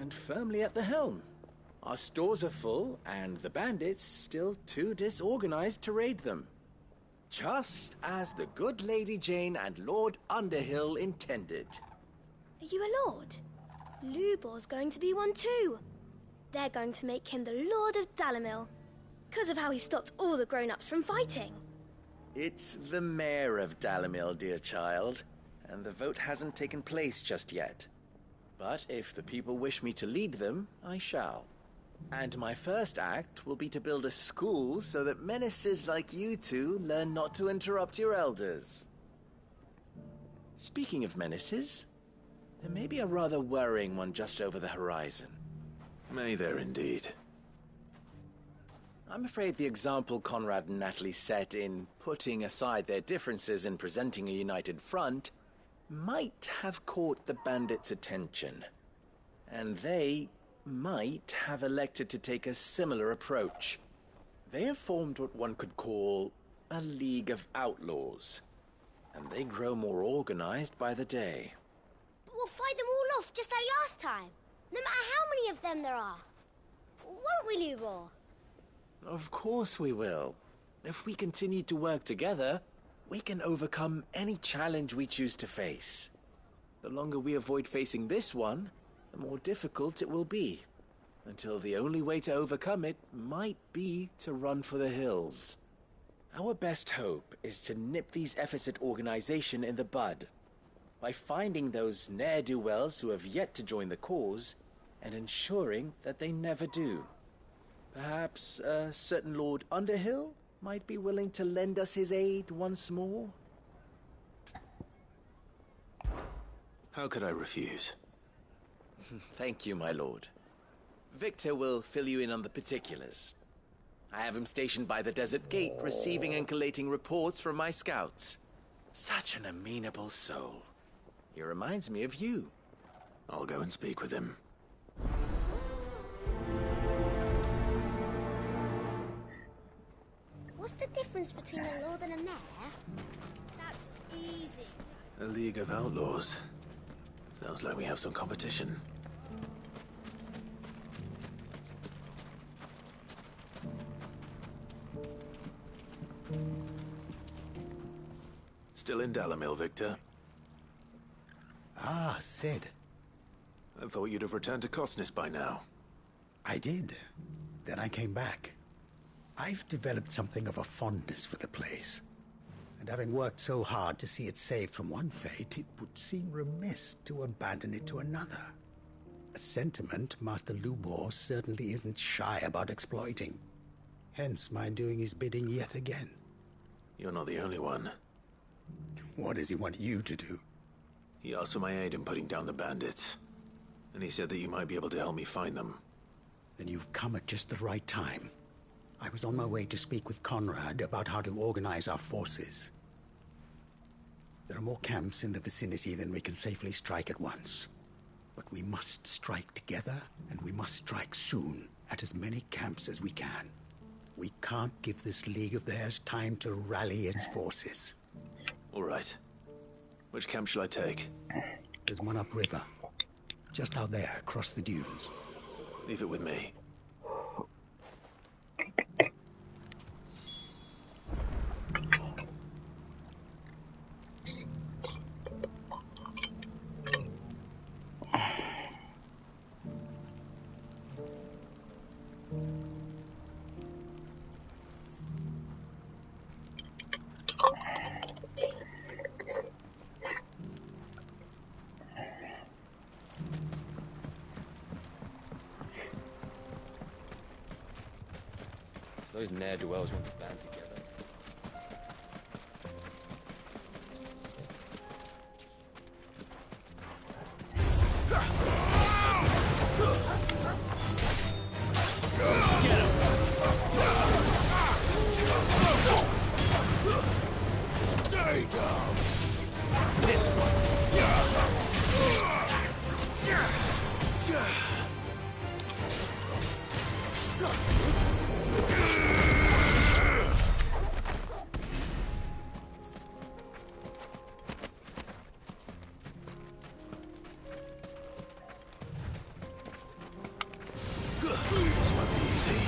and firmly at the helm. Our stores are full, and the bandits still too disorganized to raid them. Just as the good Lady Jane and Lord Underhill intended. Are you a lord? Lubor's going to be one too. They're going to make him the Lord of Dalimil, because of how he stopped all the grown-ups from fighting. It's the mayor of Dalimil, dear child, and the vote hasn't taken place just yet. But if the people wish me to lead them, I shall. And my first act will be to build a school so that menaces like you two learn not to interrupt your elders. Speaking of menaces, there may be a rather worrying one just over the horizon. May there indeed. I'm afraid the example Conrad and Natalie set in putting aside their differences and presenting a united front might have caught the bandits' attention. And they might have elected to take a similar approach. They have formed what one could call a League of Outlaws, and they grow more organized by the day. But we'll fight them all off just like last time, no matter how many of them there are. Won't we, Lubor? Of course we will. If we continue to work together, we can overcome any challenge we choose to face. The longer we avoid facing this one, the more difficult it will be, until the only way to overcome it might be to run for the hills. Our best hope is to nip these efforts at organization in the bud, by finding those ne'er-do-wells who have yet to join the cause, and ensuring that they never do. Perhaps a certain Lord Underhill might be willing to lend us his aid once more? How could I refuse? Thank you, my lord. Victor will fill you in on the particulars. I have him stationed by the Desert Gate, receiving and collating reports from my scouts. Such an amenable soul. He reminds me of you. I'll go and speak with him. What's the difference between a lord and a mayor? That's easy. A League of Outlaws. Sounds like we have some competition. Still in Dalimil, Victor? Ah, Cid. I thought you'd have returned to Cosnes by now. I did. Then I came back. I've developed something of a fondness for the place. And having worked so hard to see it saved from one fate, it would seem remiss to abandon it to another. A sentiment Master Lubor certainly isn't shy about exploiting. Hence my doing his bidding yet again. You're not the only one. What does he want you to do? He asked for my aid in putting down the bandits. And he said that you might be able to help me find them. Then you've come at just the right time. I was on my way to speak with Conrad about how to organize our forces. There are more camps in the vicinity than we can safely strike at once. But we must strike together, and we must strike soon at as many camps as we can. We can't give this league of theirs time to rally its forces. All right. Which camp shall I take? There's one upriver. Just out there, across the dunes. Leave it with me. Those ne'er-do-wells want to band together. Stay down! This one! This might be easy.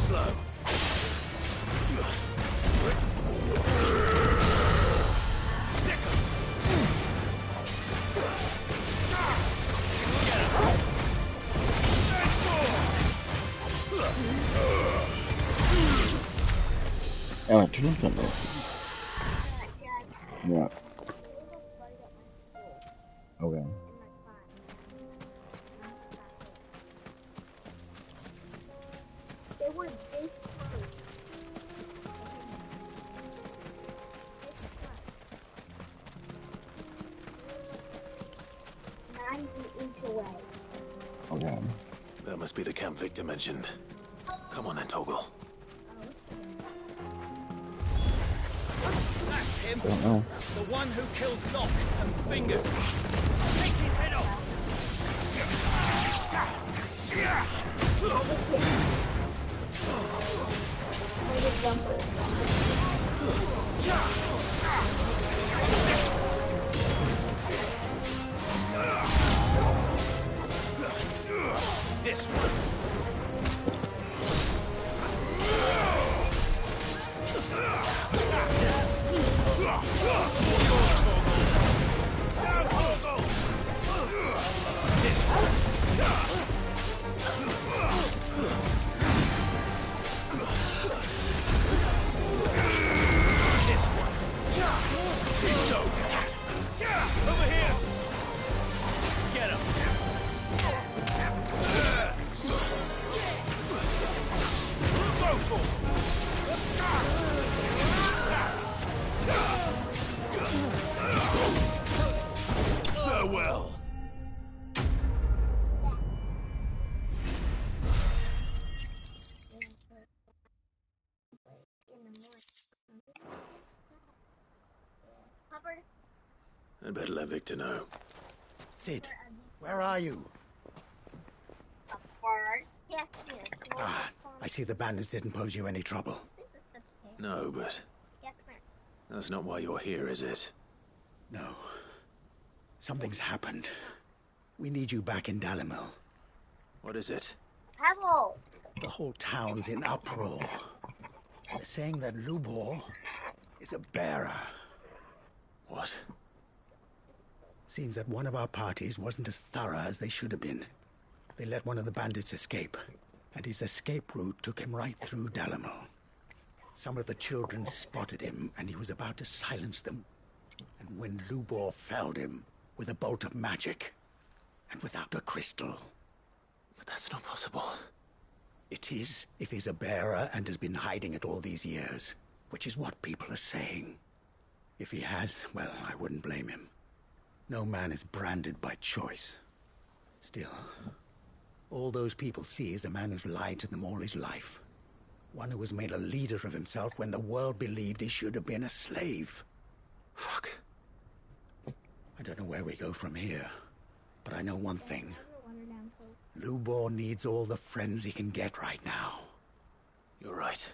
slow. Ja, natürlich dann auch. Ja. Okay. They were this close. Away. Okay. That must be the camp Victor mentioned. Come on then, Toggle. That's him! Don't know. The one who killed Locke and Fingers! Take his head off! This one. Farewell. I'd better let Victor know. Sid, where are you? Yes, yes. Ah, I see the bandits didn't pose you any trouble. No, but that's not why you're here, is it? No. Something's happened. We need you back in Dalimil. What is it? Pebble! The whole town's in uproar. They're saying that Lubor is a bearer. What? Seems that one of our parties wasn't as thorough as they should have been. They let one of the bandits escape, and his escape route took him right through Dalimil. Some of the children spotted him, and he was about to silence them. And when Lubor felled him with a bolt of magic, and without a crystal. But that's not possible. It is, if he's a bearer and has been hiding it all these years, which is what people are saying. If he has, well, I wouldn't blame him. No man is branded by choice. Still, all those people see is a man who's lied to them all his life. One who was made a leader of himself when the world believed he should have been a slave. Fuck. I don't know where we go from here, but I know one thing. Lubor needs all the friends he can get right now. You're right.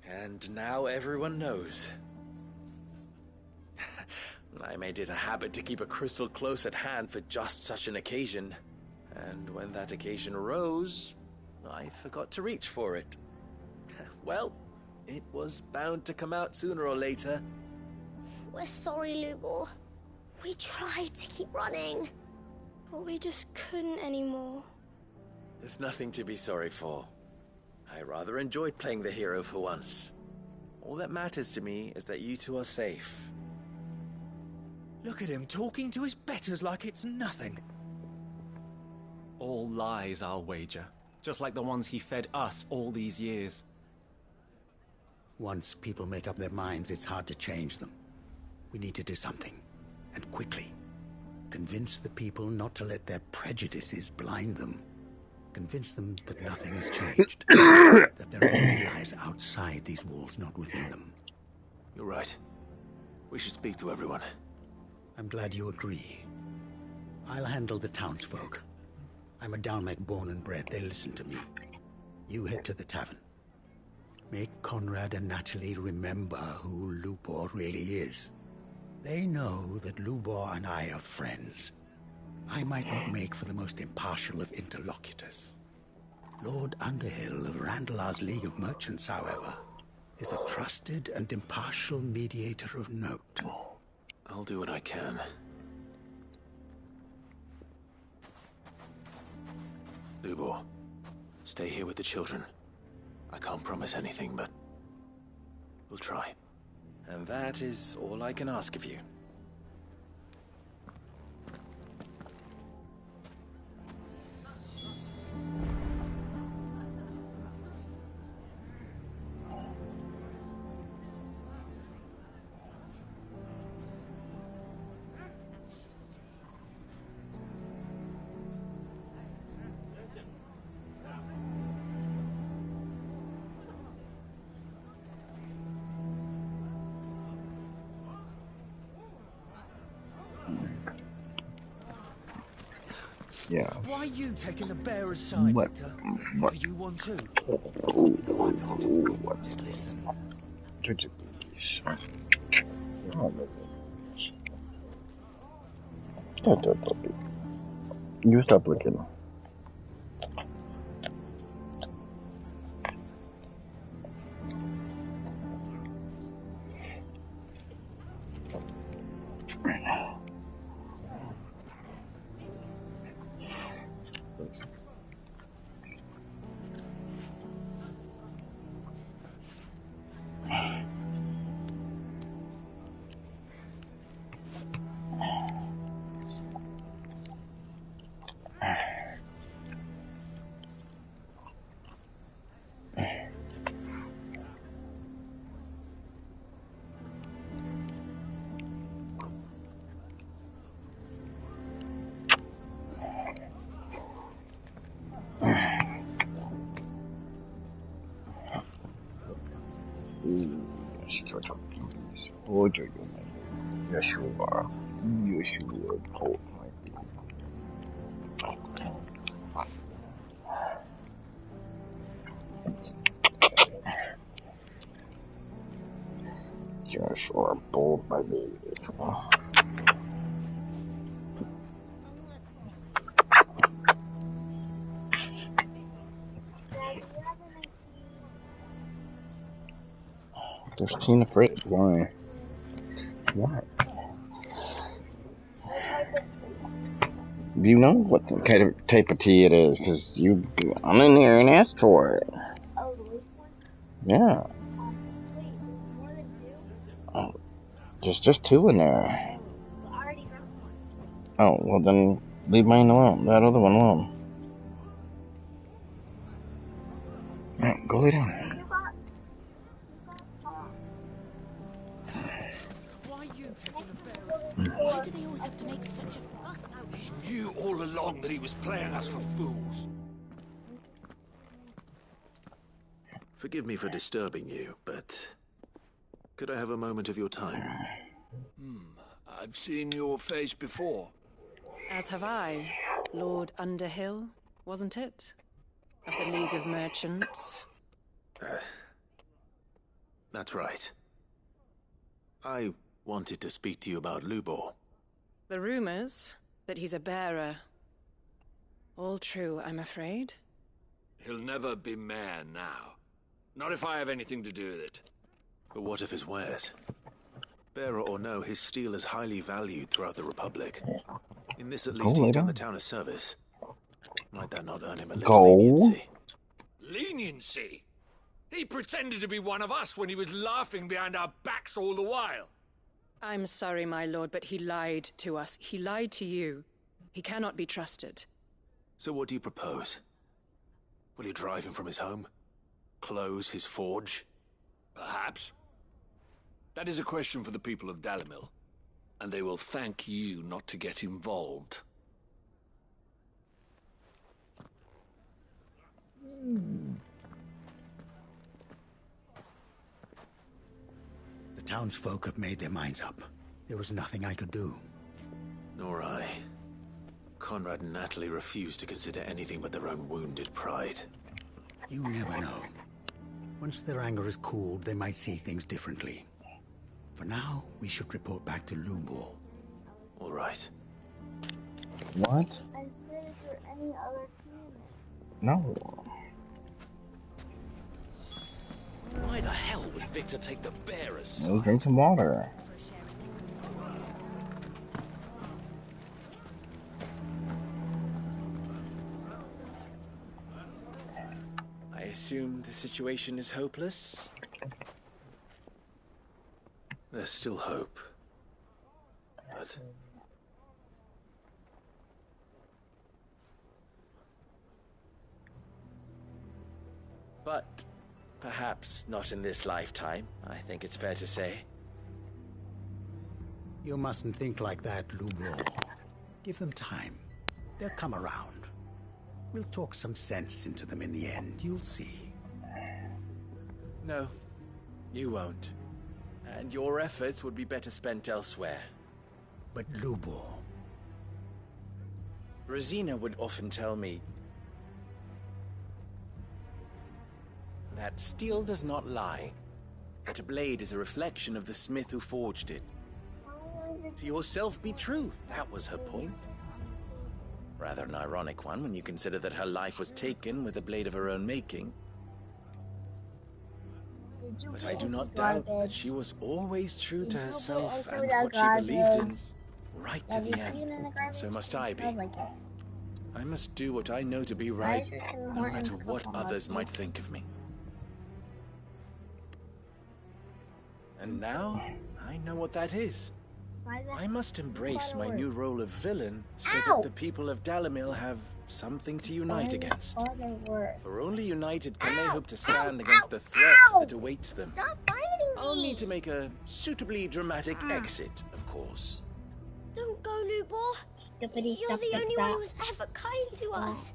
And now everyone knows. I made it a habit to keep a crystal close at hand for just such an occasion. And when that occasion arose, I forgot to reach for it. Well, it was bound to come out sooner or later. We're sorry, Lubor. We tried to keep running, but we just couldn't anymore. There's nothing to be sorry for. I rather enjoyed playing the hero for once. All that matters to me is that you two are safe. Look at him talking to his betters like it's nothing. All lies, I'll wager. Just like the ones he fed us all these years. Once people make up their minds, it's hard to change them. We need to do something, and quickly. Convince the people not to let their prejudices blind them. Convince them that nothing has changed. That their enemy lies outside these walls, not within them. You're right. We should speak to everyone. I'm glad you agree. I'll handle the townsfolk. I'm a Dalmec born and bred. They listen to me. You head to the tavern. Make Conrad and Natalie remember who Lubor really is. They know that Lubor and I are friends. I might not make for the most impartial of interlocutors. Lord Underhill of Randalar's League of Merchants, however, is a trusted and impartial mediator of note. I'll do what I can. Lubor, stay here with the children. I can't promise anything, but we'll try. And that is all I can ask of you. Yeah. Why are you taking the bearer's side, What? Victor? What? Are you one too? No, I'm not. Just listen. You stop looking. Yes, you are. Yes, you are. Oh, yes, you are bold, my baby. There's Tina Fritz. Why? Why? You know what kind of type of tea it is, because I'm in here and asked for it. Oh, the leaf one? Yeah. Wait, there's more than two? Oh, there's just two in there. I already drank one. Oh, well then, leave mine alone. That other one alone. Alright, go lay down. Why do they always have to make such a fuss out here? He knew all along that he was playing us for fools. Forgive me for disturbing you, but could I have a moment of your time? I've seen your face before. As have I. Lord Underhill, wasn't it? Of the League of Merchants. That's right. I wanted to speak to you about Lubor. The rumors that he's a bearer. All true, I'm afraid. He'll never be mayor now. Not if I have anything to do with it. But what of his wares? Bearer or no, his steel is highly valued throughout the Republic. In this, at least, he's done the town a service. Might that not earn him a little leniency? Leniency? He pretended to be one of us when he was laughing behind our backs all the while. I'm sorry, my lord, but he lied to us. He lied to you. He cannot be trusted. So what do you propose? Will you drive him from his home? Close his forge? Perhaps. That is a question for the people of Dalimil, and they will thank you not to get involved. The townsfolk have made their minds up. There was nothing I could do. Nor I. Conrad and Natalie refuse to consider anything but their own wounded pride? You never know. Once their anger is cooled, they might see things differently. For now, we should report back to Lubor. All right. What? I said, is there any other human? No. Why the hell would Victor take the bearers? We'll drink some water. I assume the situation is hopeless? There's still hope. But... But perhaps not in this lifetime, I think it's fair to say. You mustn't think like that, Lubor. Give them time. They'll come around. We'll talk some sense into them in the end, you'll see. No, you won't. And your efforts would be better spent elsewhere. But Lubor... Rosina would often tell me that steel does not lie, that a blade is a reflection of the smith who forged it. To yourself be true, that was her point. Rather an ironic one when you consider that her life was taken with a blade of her own making. But I do not doubt that she was always true to herself and what she believed in, right to the end. So must I be. I must do what I know to be right, no matter what others might think of me. And now, I know what that is. I must embrace my new role of villain so that the people of Dalimil have something to unite against. For only united can they hope to stand against the threat that awaits them. I'll need to make a suitably dramatic exit, of course. Don't go, Lubor. You're the only one who's ever kind to us.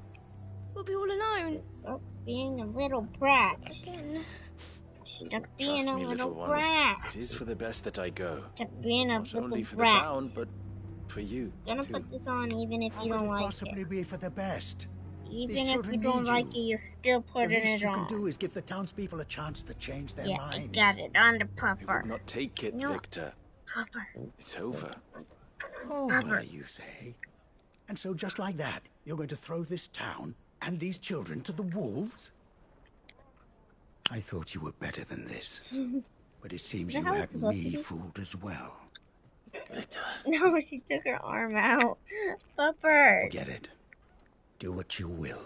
We'll be all alone. Stop being a little brat. Again. Stop being Trust a me, little little ones. brat. It is for the best that I go. Stop being a Not little only for brat. the town, but for you, I'm gonna too. put this on even if How you could don't it like possibly be for the best? it. Even These if you children don't need like it, you. you're still The putting least it you on. can do is give the townspeople a chance to change their Yeah, minds. I got it. On the I puffer. would not take it, No. Victor. Puffer. It's over. Over, you say? And so just like that, you're going to throw this town and these children to the wolves? I thought you were better than this. But it seems you How had supposed me to be? fooled as well. Victor. No, she took her arm out. Puffer. Forget it. Do what you will.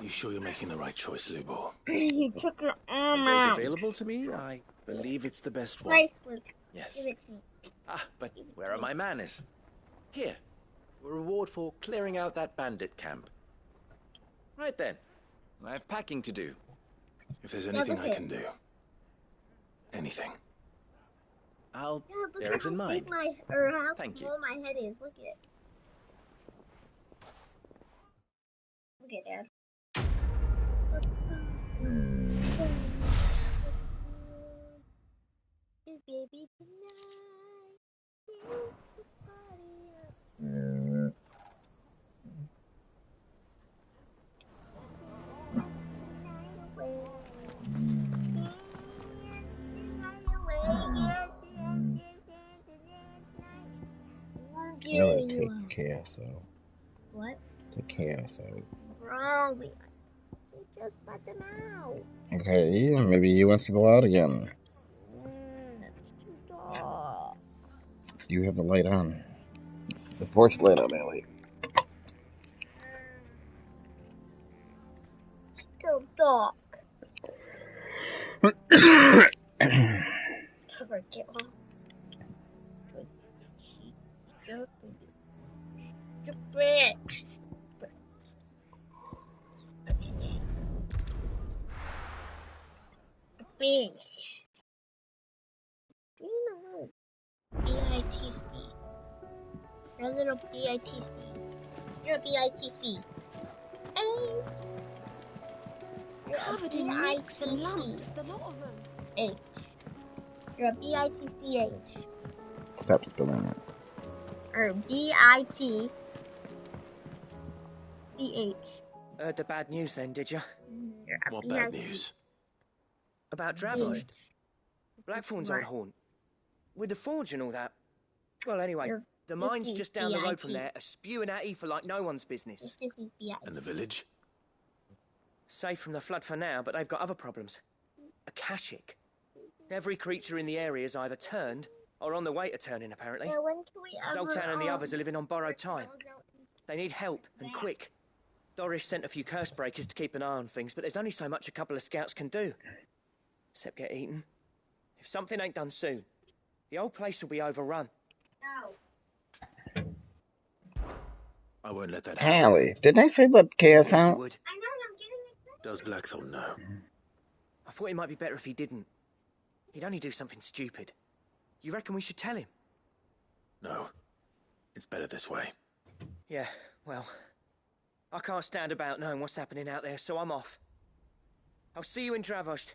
You sure you're making the right choice, Lubor? You took her arm Of those out. available to me, I believe it's the best one. Bracelet. Yes. Give it to me. Ah, but where are my manners? Here. A reward for clearing out that bandit camp. Right then. I have packing to do. If there's anything I can do. Anything. I'll Yeah, look bear at it in how mind. big how Thank you. small my head is. Look at it. Look at that. Baby tonight. Really take KSO. What? Take KSO. Bro, we just let them out. Okay, maybe he wants to go out again. Stop. You have the light on. The porch light on, Ellie. Still dark. Cover, get off. Stupid. Fish. You know, B-I-T-C. You're a little B-I-T-C. You're a B-I-T-C. You're Covered in nicks and lumps, the lot of them. H. You're a B-I-T-C-H. Stop spilling it. or BITCH. Heard the bad news then, did you? What bad news? About Dravost. Blackthorn's on Horn. With the forge and all that. Well, anyway, the mine's just down the road from there, are spewing at Aoife like no one's business. And the village? Safe from the flood for now, but they've got other problems. Akashic. Every creature in the area is either turned or on the way to turning, apparently. Yeah, when can we Zoltan and the others are living on borrowed time. They need help, and quick. Dorish sent a few curse breakers to keep an eye on things, but there's only so much a couple of scouts can do. Except get eaten. If something ain't done soon, the whole place will be overrun. I won't let that happen. Hallie, didn't I say let chaos out? Does Blackthorn know? I thought it might be better if he didn't. He'd only do something stupid. You reckon we should tell him? No. It's better this way. Yeah, well, I can't stand about knowing what's happening out there, so I'm off. I'll see you in Dravost.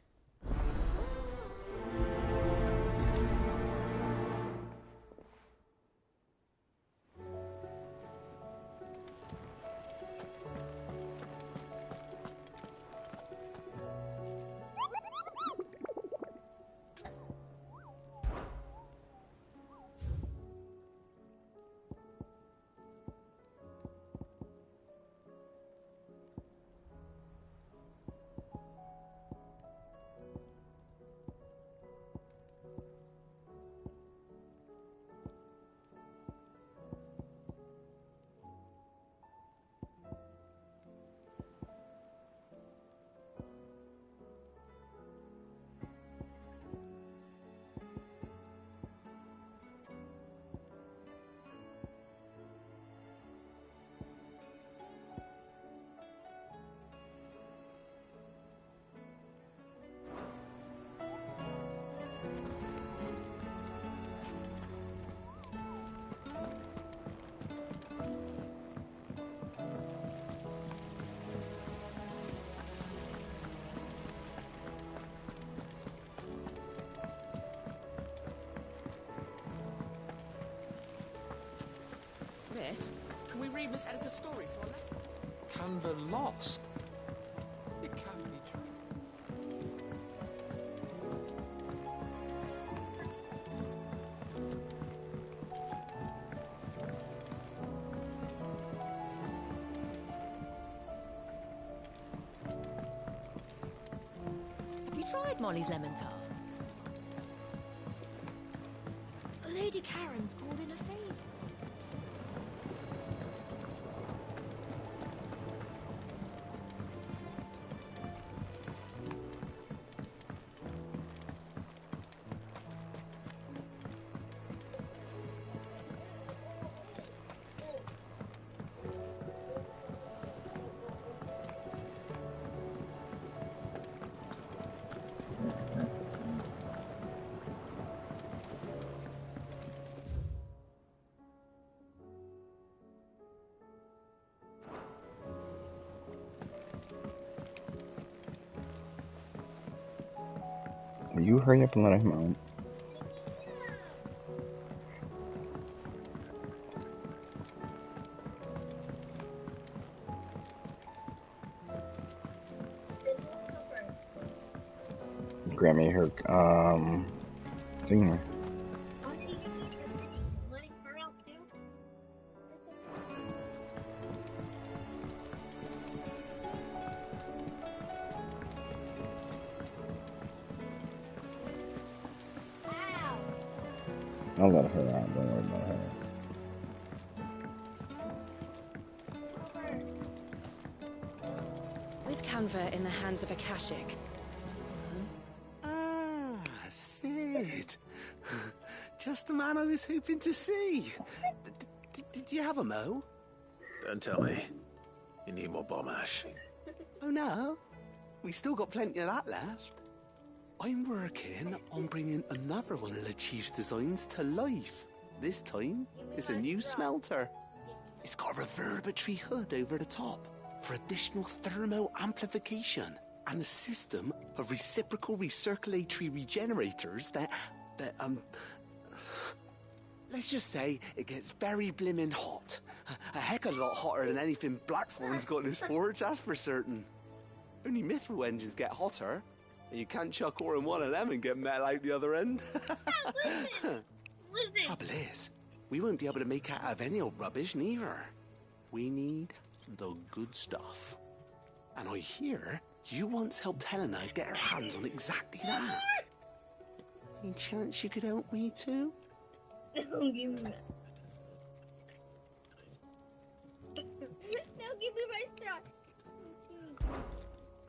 Miss, can we read Miss Editor's story for a lesson? Canva lost? It can't be true. Have you tried Molly's lemon tarts? Lady Karen's called in a favour. Will you hurry up and let him out? Grab me her, thing. I'll let her out, don't worry about her. With Canva in the hands of Akashic. Ah, Sid. Just the man I was hoping to see. Did you have a mo? Don't tell me. You need more bomb ash. Oh no, we still got plenty of that left. I'm working on bringing another one of the Chief's designs to life. This time, it's a new smelter. It's got a reverberatory hood over the top for additional thermal amplification and a system of reciprocal recirculatory regenerators that Let's just say it gets very blimmin' hot. A heck of a lot hotter than anything Blackthorn's got in his forge, that's for certain. Only Mithril engines get hotter, and you can't chuck ore in one of them and get metal out the other end. Trouble is, we won't be able to make out of any old rubbish neither. We need the good stuff. And I hear you once helped Helena get her hands on exactly that. Any chance you could help me too? Don't give me that. Don't give me my stuff.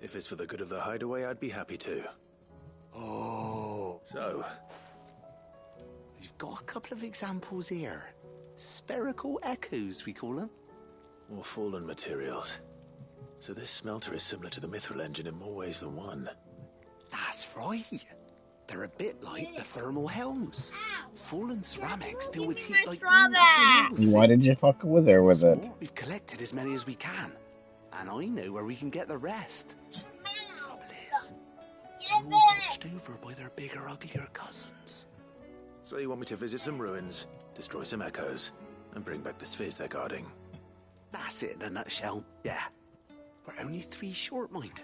If it's for the good of the hideaway, I'd be happy to. Oh. So, we've got a couple of examples here. Spherical echoes, we call them. more fallen materials. So this smelter is similar to the Mithril engine in more ways than one. That's right. They're a bit like the thermal helms. Fallen ceramics deal with heat like nothing else. Why did you fuck with her with it? We've collected as many as we can, and I know where we can get the rest. Trouble is, they're all watched over by their bigger, uglier cousins. So you want me to visit some ruins, destroy some echoes, and bring back the spheres they're guarding? That's it in a nutshell, yeah. We're only 3 short, mind,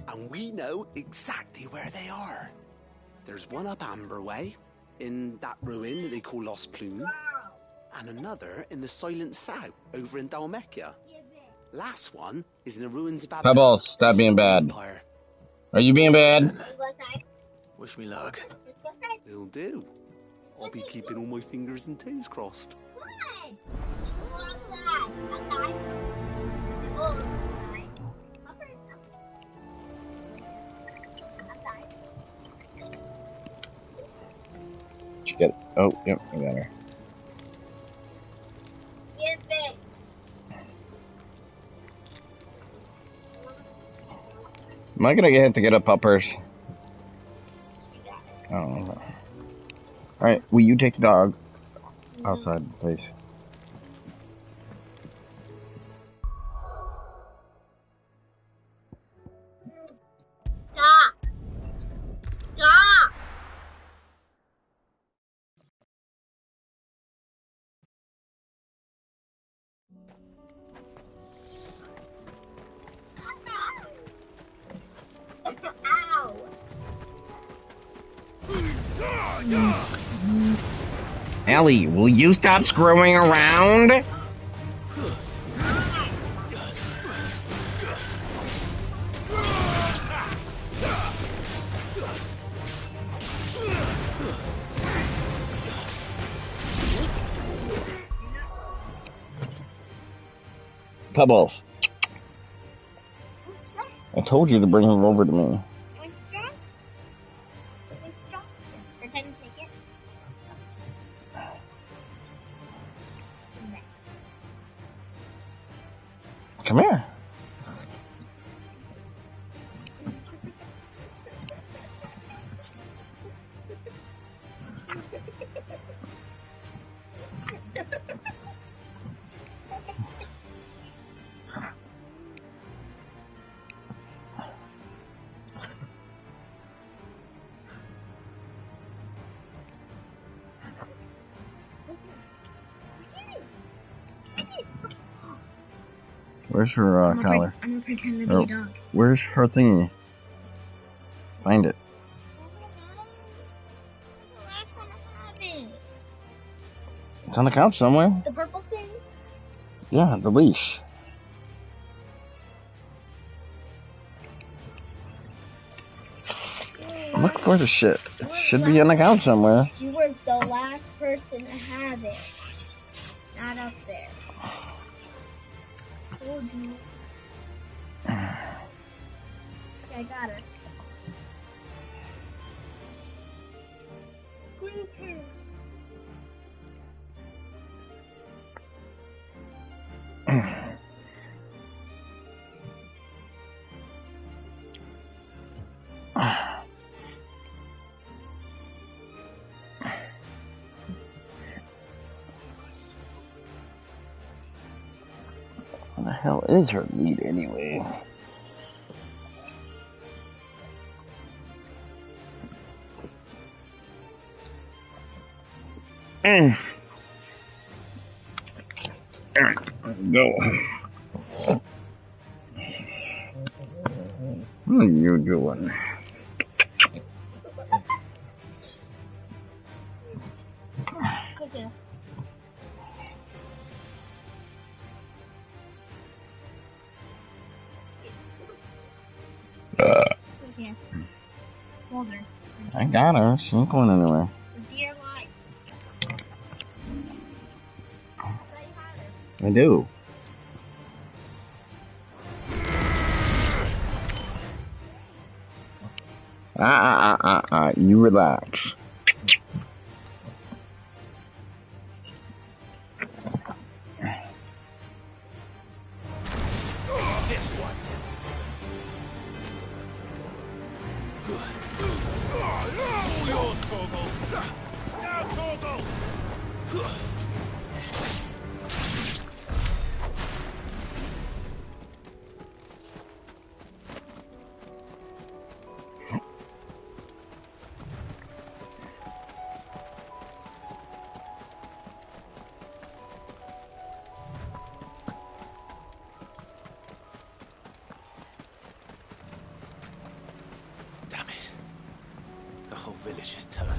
and we know exactly where they are. There's one up Amber Way, in that ruin that they call Lost Plume, and another in the Silent South, over in Dalmekia. Last one is in the ruins of Pebbles, stop being bad. Empire. Are you being bad? Wish me luck. Will do. I'll be keeping all my fingers and toes crossed. Did you get it? Oh, yep, I got her. Am I gonna have to get up uppers? Oh. Alright, will you take the dog outside, please? Stop! Stop! Ow! Ellie, will you stop screwing around? Pebbles. I told you to bring him over to me. Come here. Where's her collar? I'm gonna pretend to be a dog. Where's her thingy? Find it. It's on the couch somewhere. The purple thing? Yeah, the leash. Look for the shit. It should be on the couch somewhere. You were the last person to have it. Not up there. Told you. Okay, I got her. Green pen. What the hell is her lead anyways? Alright, let's go. What are you doing? Okay. Okay. Mulder. I got her. She ain't going anywhere. For dear life. I do. You relax. This one. All yours, Torgal. Now, Torgal. Damn it. The whole village is turned.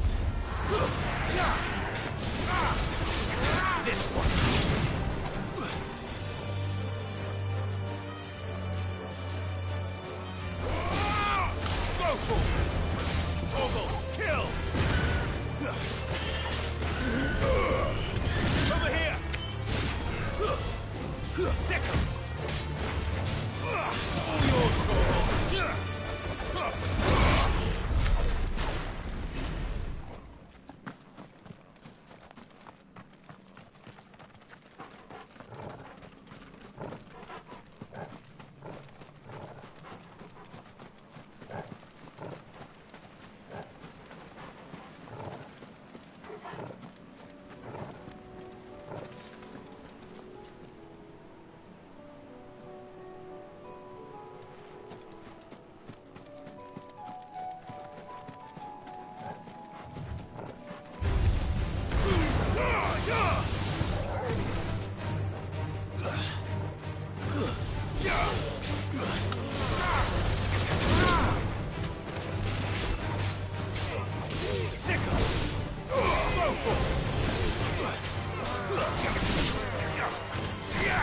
This one. Go, Torgal, kill! Over here! Second! All yours, Torgal!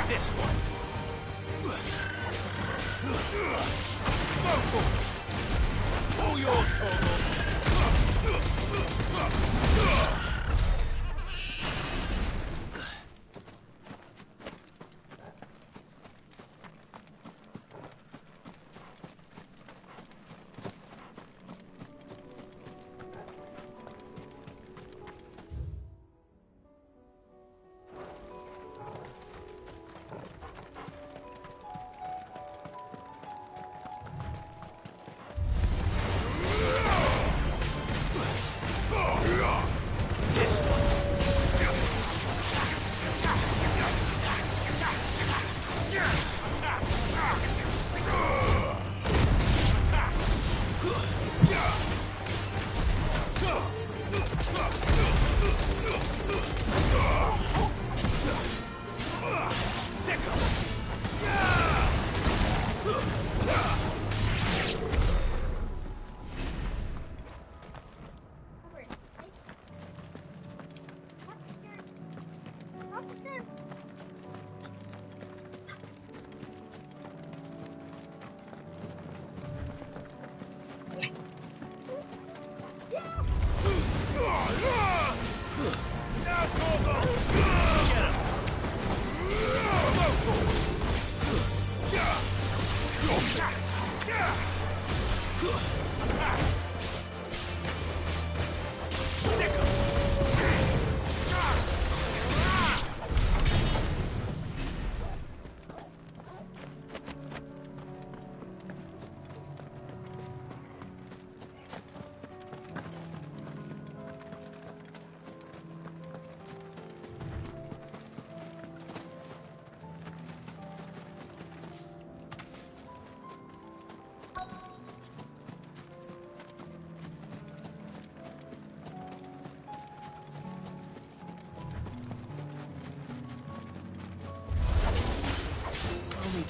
This one. All yours, Torgal.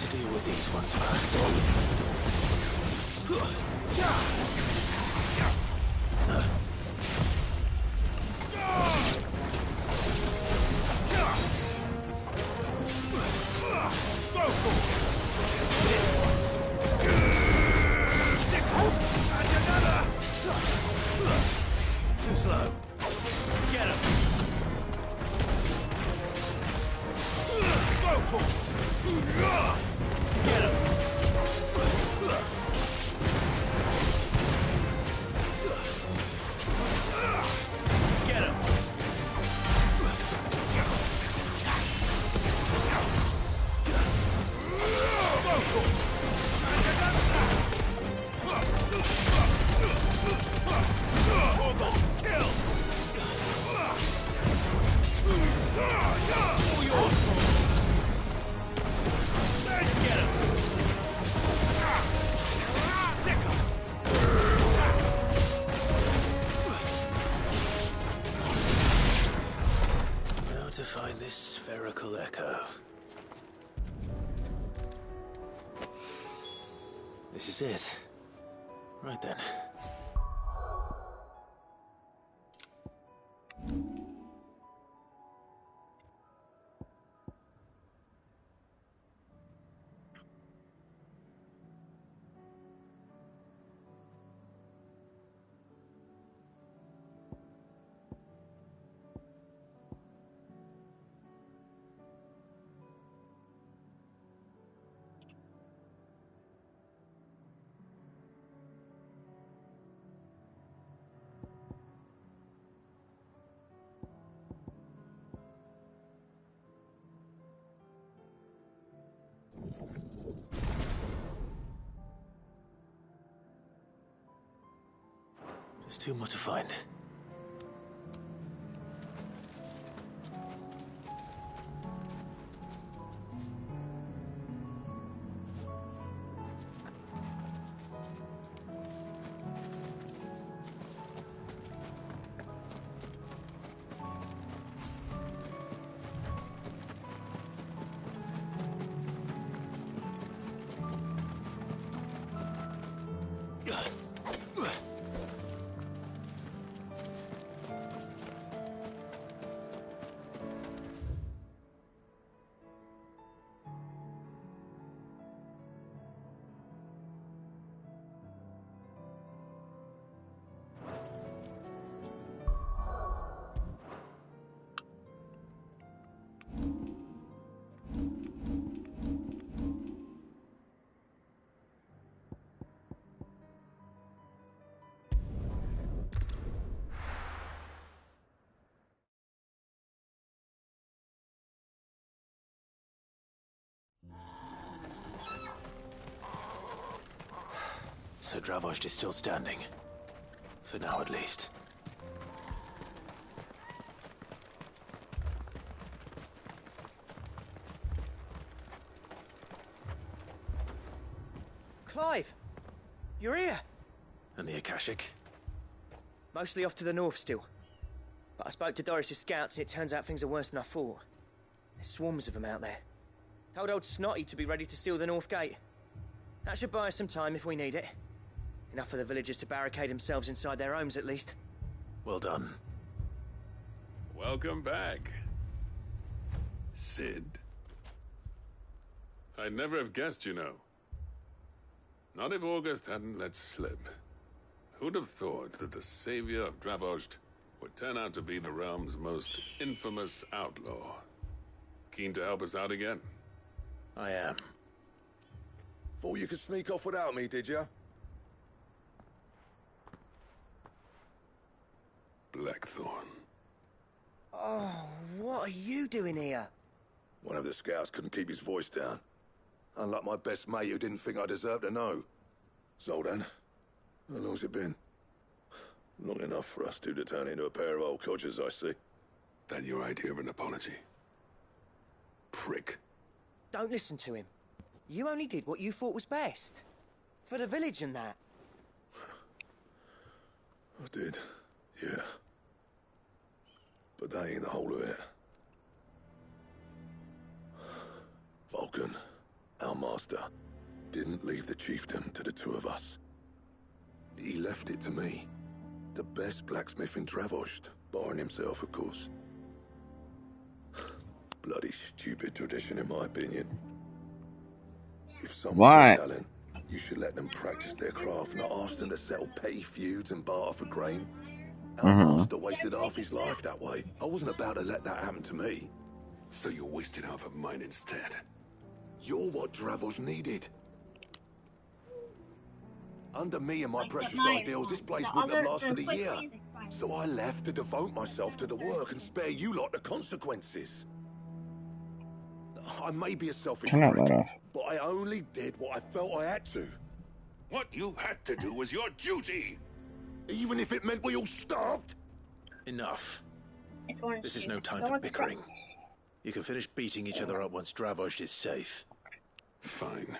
to deal with these ones first. Too slow. Get him. Get him. Get him. Now to find this spherical echo. This is it. Right then. There's too much to find. So Dravost is still standing. For now, at least. Clive! You're here! And the Akashic? Mostly off to the north still. But I spoke to Doris's scouts and it turns out things are worse than I thought. There's swarms of them out there. Told old Snotty to be ready to seal the north gate. That should buy us some time if we need it. Enough for the villagers to barricade themselves inside their homes, at least. Well done. Welcome back, Cid. I'd never have guessed, you know. Not if August hadn't let slip. Who'd have thought that the savior of Dravost would turn out to be the realm's most infamous outlaw? Keen to help us out again? I am. Thought you could sneak off without me, did you? Blackthorn. Oh, what are you doing here? One of the scouts couldn't keep his voice down. Unlike my best mate who didn't think I deserved to know. Zoldan, how long's it been? Long enough for us two to turn into a pair of old codgers, I see. That your idea of an apology? Prick. Don't listen to him. You only did what you thought was best. For the village and that. I did, yeah. But that ain't the whole of it. Vulcan, our master, didn't leave the chiefdom to the two of us. He left it to me. The best blacksmith in Dravost, barring himself, of course. Bloody stupid tradition, in my opinion. If someone's got talent, you should let them practice their craft, not ask them to settle petty feuds and barter for grain. Our master wasted half his life that way. I wasn't about to let that happen to me. So you wasted half of mine instead. You're what Dravost needed. Under me and my precious ideals, this place wouldn't have lasted a year. So I left to devote myself to the work and spare you lot the consequences. I may be a selfish prick, but I only did what I felt I had to. What you had to do was your duty! Even if it meant we all starved? Enough. This is no time for bickering. You can finish beating each other up once Dravost is safe. Fine.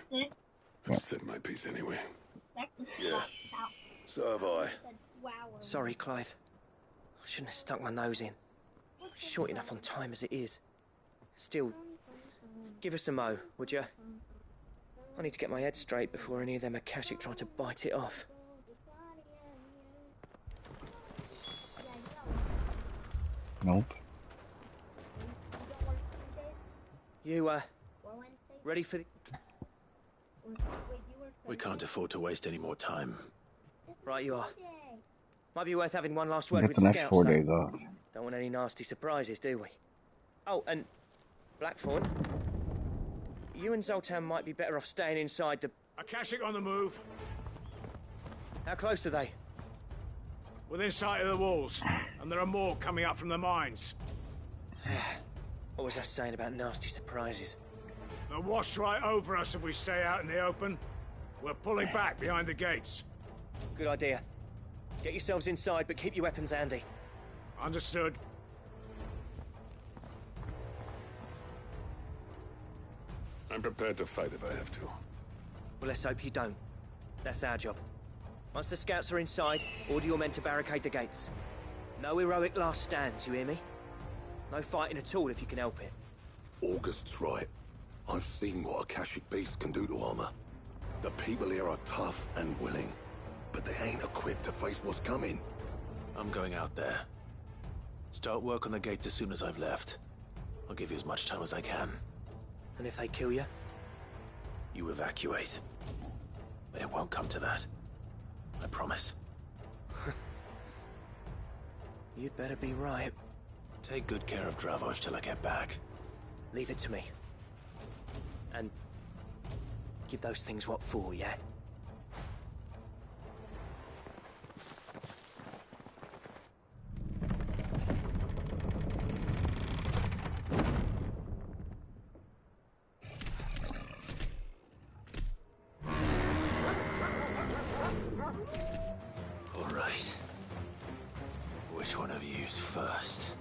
I've said my piece anyway. Yeah. So have I. Sorry, Clive. I shouldn't have stuck my nose in. Short enough on time as it is. Still, give us a mo, would you? I need to get my head straight before any of them Akashic try to bite it off. Nope. You, ready for the... We can't afford to waste any more time. Right you are. Might be worth having one last word Get with the the next scouts, 4 though. days off. Don't want any nasty surprises, do we? Oh, and Blackthorn, you and Zoltan might be better off staying inside the... Akashic on the move. How close are they? Within sight of the walls, and there are more coming up from the mines. What was I saying about nasty surprises? They'll wash right over us if we stay out in the open. We're pulling back behind the gates. Good idea. Get yourselves inside, but keep your weapons handy. Understood. I'm prepared to fight if I have to. Well, let's hope you don't. That's our job. Once the scouts are inside, order your men to barricade the gates. No heroic last stands, you hear me? No fighting at all if you can help it. August's right. I've seen what Akashic beasts can do to armor. The people here are tough and willing, but they ain't equipped to face what's coming. I'm going out there. Start work on the gate as soon as I've left. I'll give you as much time as I can. And if they kill you? You evacuate. But it won't come to that. I promise. You'd better be right. Take good care of Dravost till I get back. Leave it to me. And give those things what for, yeah? All right. Which one of you's first?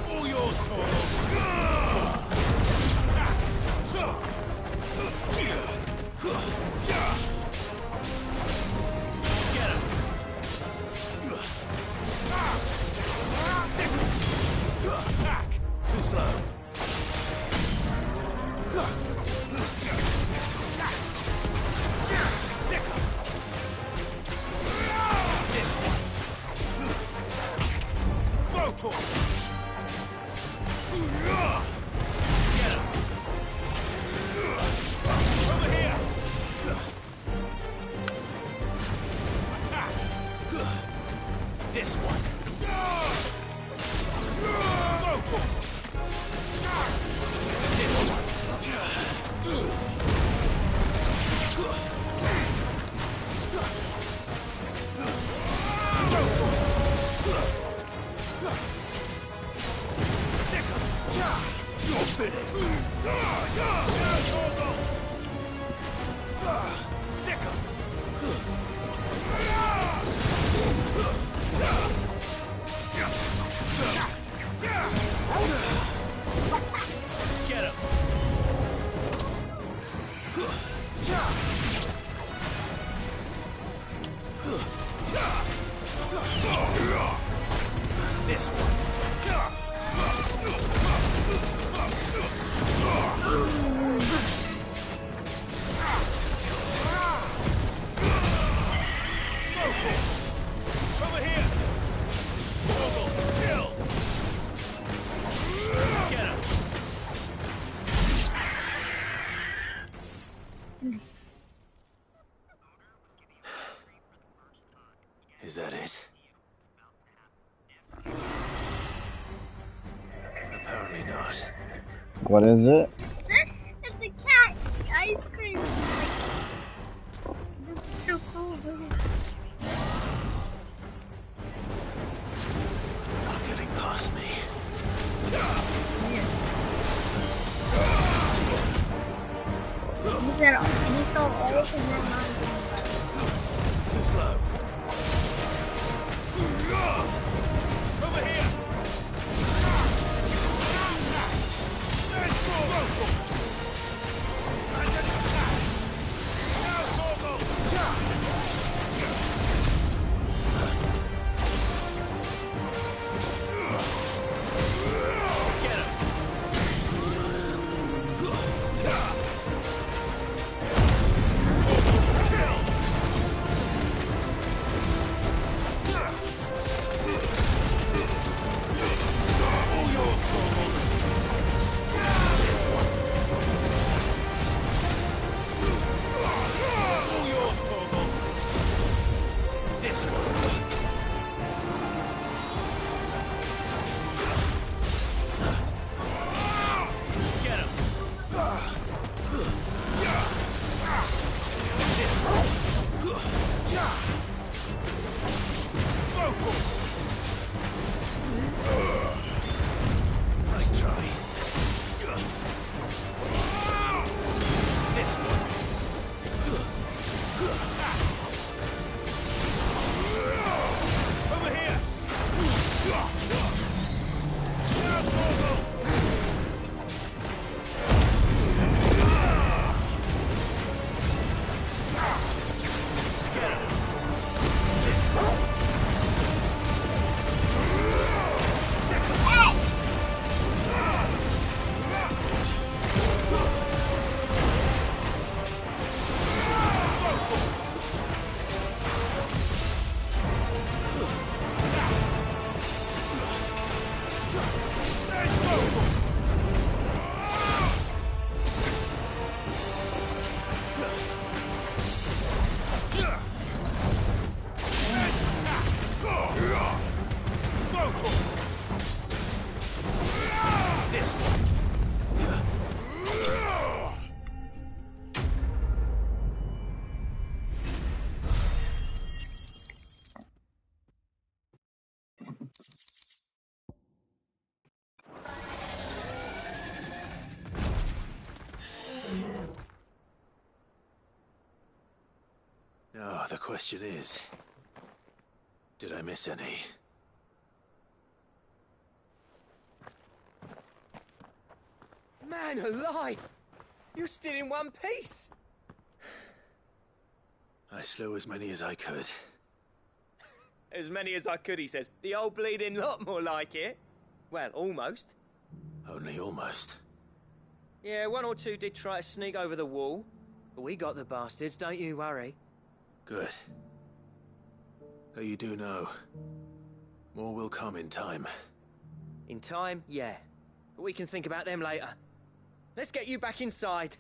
All yours, Toro! Get him! Attack! Too slow. This one! Motor! Get him! Over here! Attack! This one! Motor! This one! You're finished! Sicker! Get him! This one! Is that it? Apparently not. What is it? It's a cat ice cream. This is so cool. Not getting past me. He saw all of them. Too slow. Over here! Nice try. This one. Over here. Now, the question is, did I miss any? Man alive! You're still in one piece! I slew as many as I could. As many as I could, he says. The old bleeding lot, more like it. Well, almost. Only almost. Yeah, one or two did try to sneak over the wall. But we got the bastards, don't you worry. Good. Though you do know, more will come in time. In time, yeah. But we can think about them later. Let's get you back inside.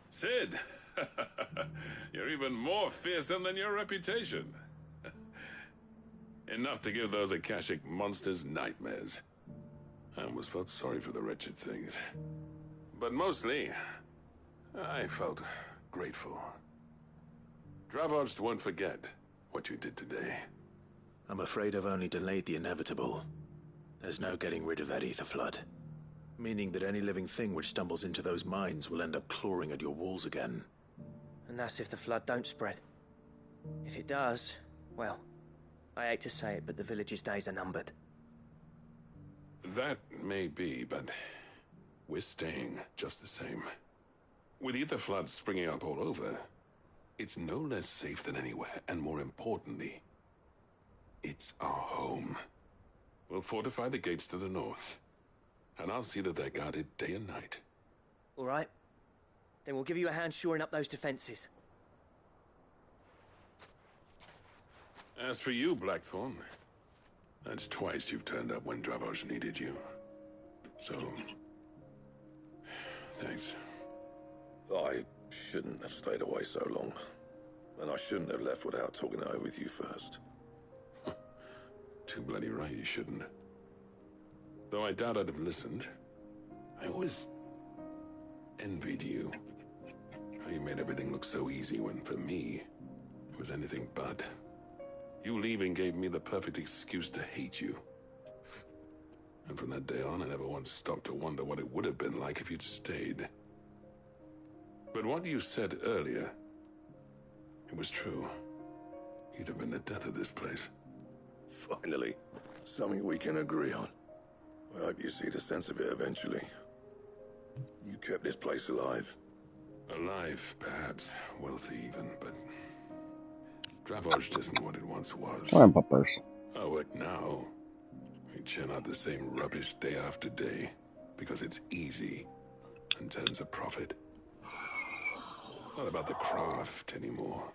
Sid! You're even more fearsome than your reputation. Enough to give those Akashic monsters nightmares. I almost felt sorry for the wretched things. But mostly, I felt grateful. Dravoged won't forget what you did today. I'm afraid I've only delayed the inevitable. There's no getting rid of that ether flood. Meaning that any living thing which stumbles into those mines will end up clawing at your walls again. And that's if the flood don't spread. If it does, well, I hate to say it, but the village's days are numbered. That may be, but we're staying just the same. With ether floods springing up all over, it's no less safe than anywhere, and more importantly, it's our home. We'll fortify the gates to the north, and I'll see that they're guarded day and night. All right? Then we'll give you a hand shoring up those defenses. As for you, Blackthorn, that's twice you've turned up when Dravos needed you. So, thanks. I shouldn't have stayed away so long. And I shouldn't have left without talking it over with you first. Too bloody right you shouldn't. Though I doubt I'd have listened. I always envied you. How you made everything look so easy when, for me, it was anything but. You leaving gave me the perfect excuse to hate you. And from that day on, I never once stopped to wonder what it would have been like if you'd stayed. But what you said earlier, it was true. You'd have been the death of this place. Finally, something we can agree on. I hope you see the sense of it eventually. You kept this place alive. Alive, perhaps. Wealthy even, but Dravos isn't what it once was. What puppers? Our work now, we churn out the same rubbish day after day because it's easy and turns a profit. It's not about the craft anymore.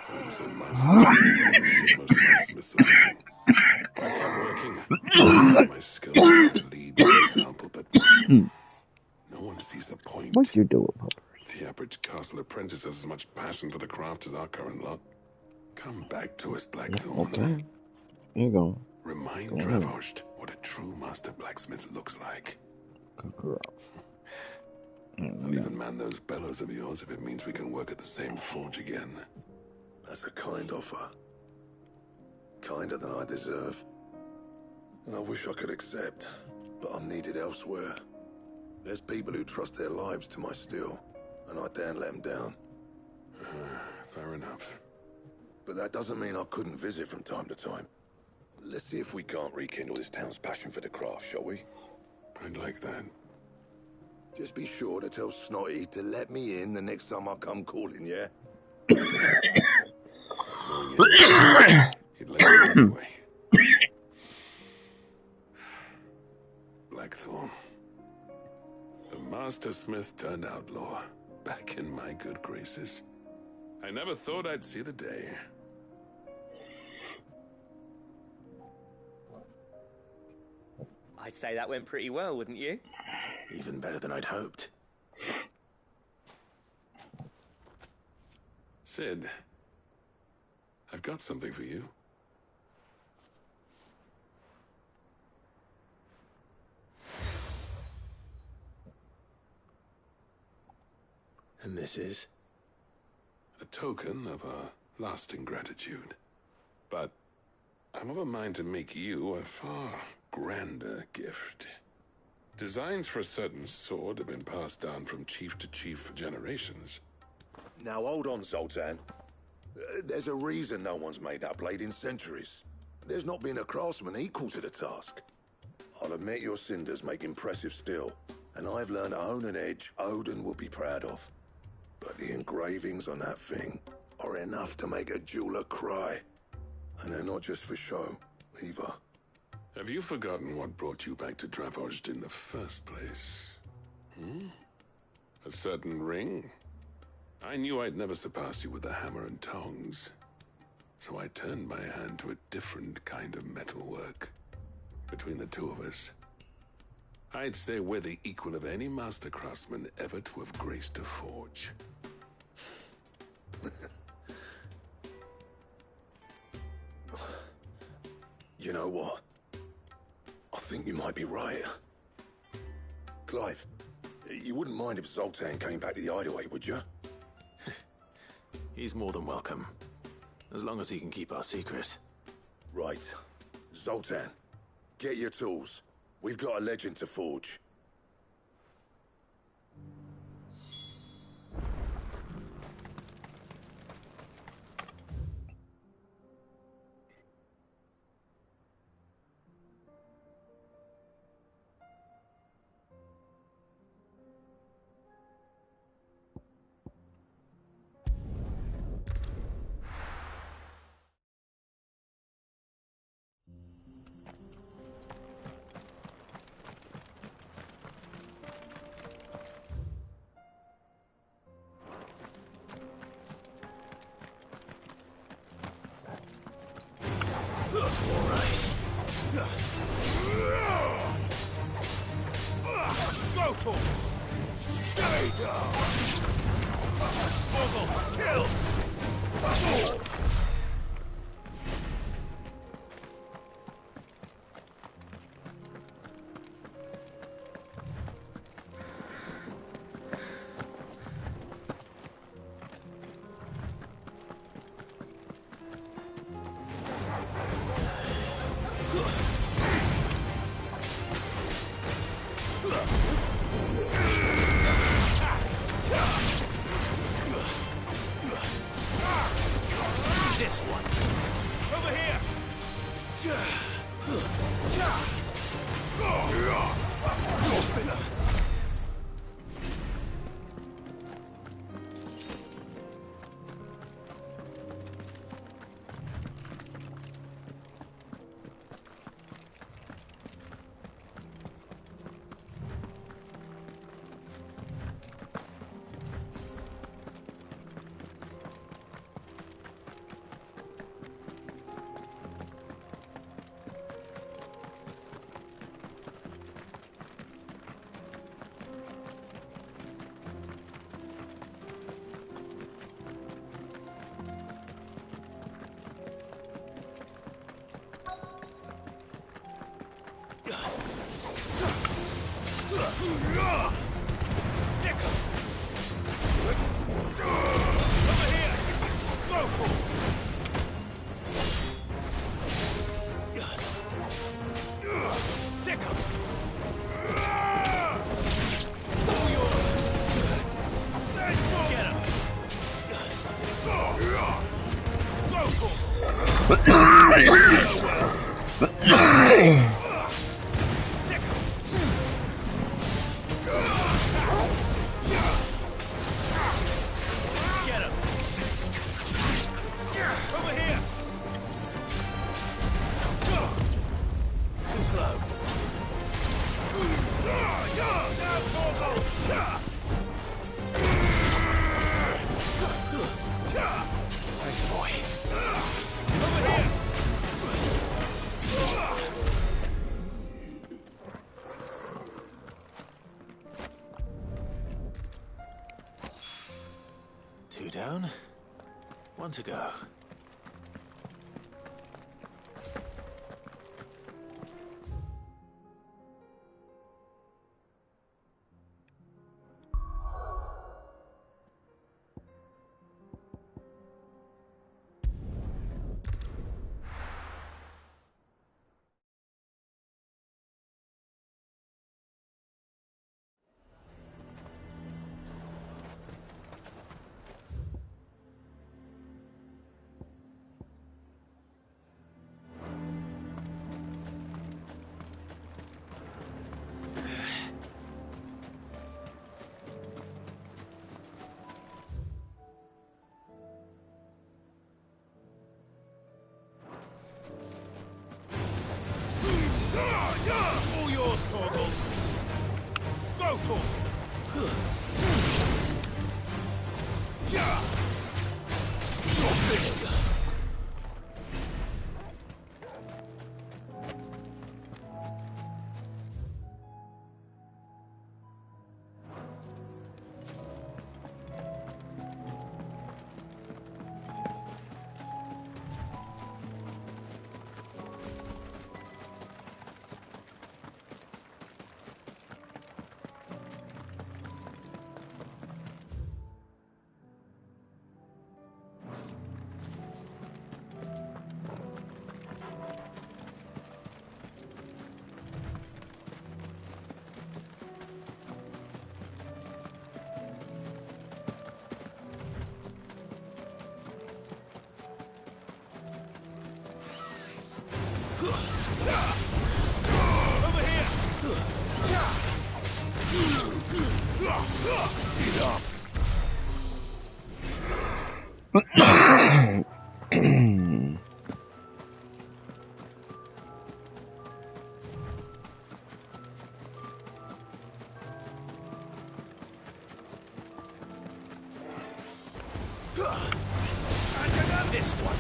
I wouldn't say myself to most of my smiths are making. I kept working. My skills to lead by example, but no one sees the point. What you do, Pupper? The average castle apprentice has as much passion for the craft as our current lot. Come back to us, Blackthorn. Okay. Here you go. Remind Go Dravos what a true master blacksmith looks like. Cook her up. I'll even man those bellows of yours if it means we can work at the same forge again. That's a kind offer. Kinder than I deserve. And I wish I could accept, but I'm needed elsewhere. There's people who trust their lives to my steel, and I daren't let them down. Fair enough. But that doesn't mean I couldn't visit from time to time. Let's see if we can't rekindle this town's passion for the craft, shall we? I'd like that. Just be sure to tell Snotty to let me in the next time I come calling, yeah? He'd let me anyway. Blackthorn. The Master Smith turned outlaw, back in my good graces. I never thought I'd see the day. I'd say that went pretty well, wouldn't you? Even better than I'd hoped. Sid, I've got something for you. And this is? A token of our lasting gratitude. But I'm of a mind to make you a far grander gift. Designs for a certain sword have been passed down from chief to chief for generations. Now hold on, Zoltan. There's a reason no one's made that blade in centuries. There's not been a craftsman equal to the task. I'll admit your cinders make impressive steel, and I've learned to own an edge Odin will be proud of. But the engravings on that thing are enough to make a jeweler cry. And they're not just for show, either. Have you forgotten what brought you back to Dravos in the first place? A certain ring? I knew I'd never surpass you with the hammer and tongs. So I turned my hand to a different kind of metalwork. Between the two of us, I'd say we're the equal of any master craftsman ever to have graced a forge. You know what? I think you might be right. Clive, you wouldn't mind if Zoltan came back to the Hideaway, would you? He's more than welcome. As long as he can keep our secret. Right. Zoltan, get your tools. We've got a legend to forge. Go to him! Stay down! Mogul, kill! This one. Over here. Two down, one to go. All yours, Torgal. Go, Torgal. Over here! Enough! This one.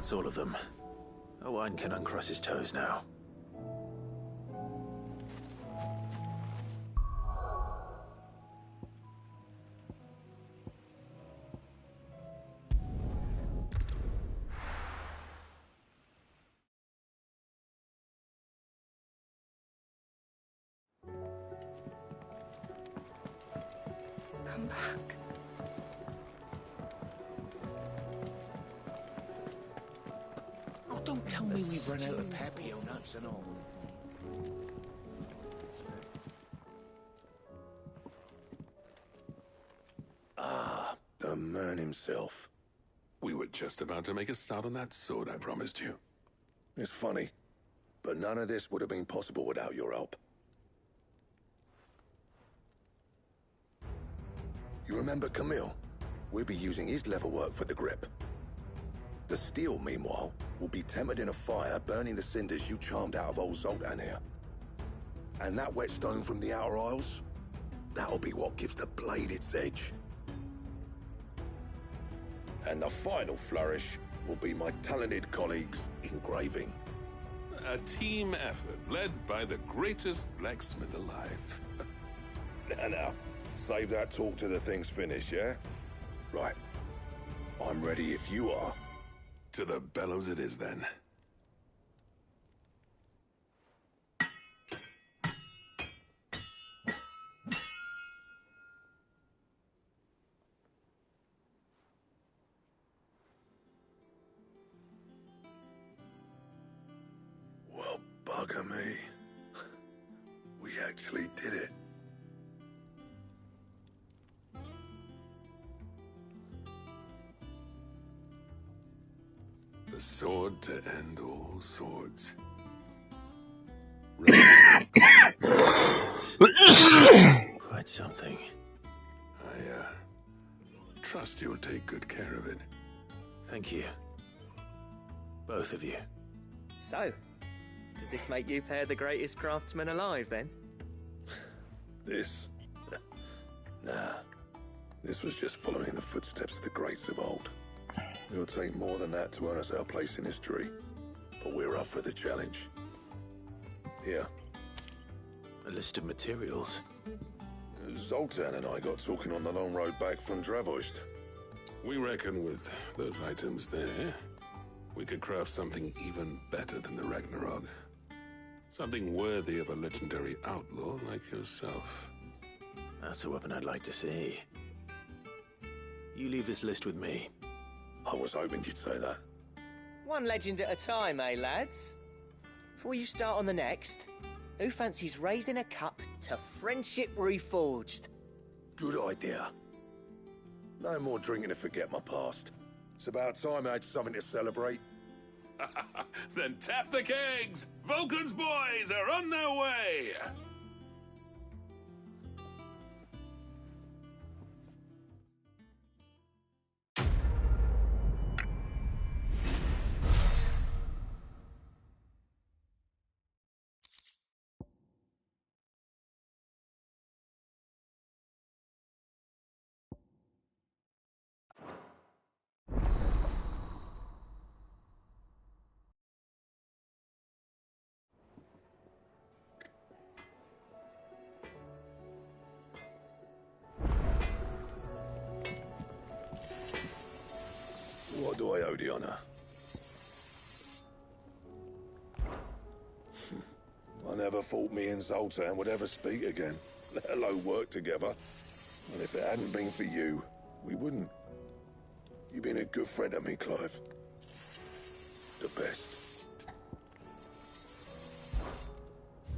That's all of them. Owain can uncross his toes now. Come back. Oh, don't tell me we've run out of Pepio nuts and all. Ah, the man himself. We were just about to make a start on that sword I promised you. It's funny, but none of this would have been possible without your help. You remember Camille? We'll be using his leather work for the grip. The steel, meanwhile, will be tempered in a fire, burning the cinders you charmed out of old Zoltan here. And that whetstone from the Outer Isles, that'll be what gives the blade its edge. And the final flourish will be my talented colleagues' engraving. A team effort led by the greatest blacksmith alive. Now, save that talk till the thing's finished, yeah? Right. I'm ready if you are. To the bellows it is, then. Well, bugger me. We actually did it. The sword to end all swords. Quite something. I, trust you'll take good care of it. Thank you. Both of you. So, does this make you pair the greatest craftsmen alive, then? This? Nah. This was just following the footsteps of the greats of old. It'll take more than that to earn us our place in history. But we're up for the challenge. Here. A list of materials. Zoltan and I got talking on the long road back from Dravost. We reckon with those items there, we could craft something even better than the Ragnarok. Something worthy of a legendary outlaw like yourself. That's a weapon I'd like to see. You leave this list with me. I was hoping you'd say that. One legend at a time, eh, lads? Before you start on the next, who fancies raising a cup to friendship reforged? Good idea. No more drinking to forget my past. It's about time I had something to celebrate. Then tap the kegs! Vulcan's boys are on their way! What do I owe the honor? I never thought me and Zoltan would ever speak again, let alone work together. And if it hadn't been for you, we wouldn't. You've been a good friend to me, Clive. The best.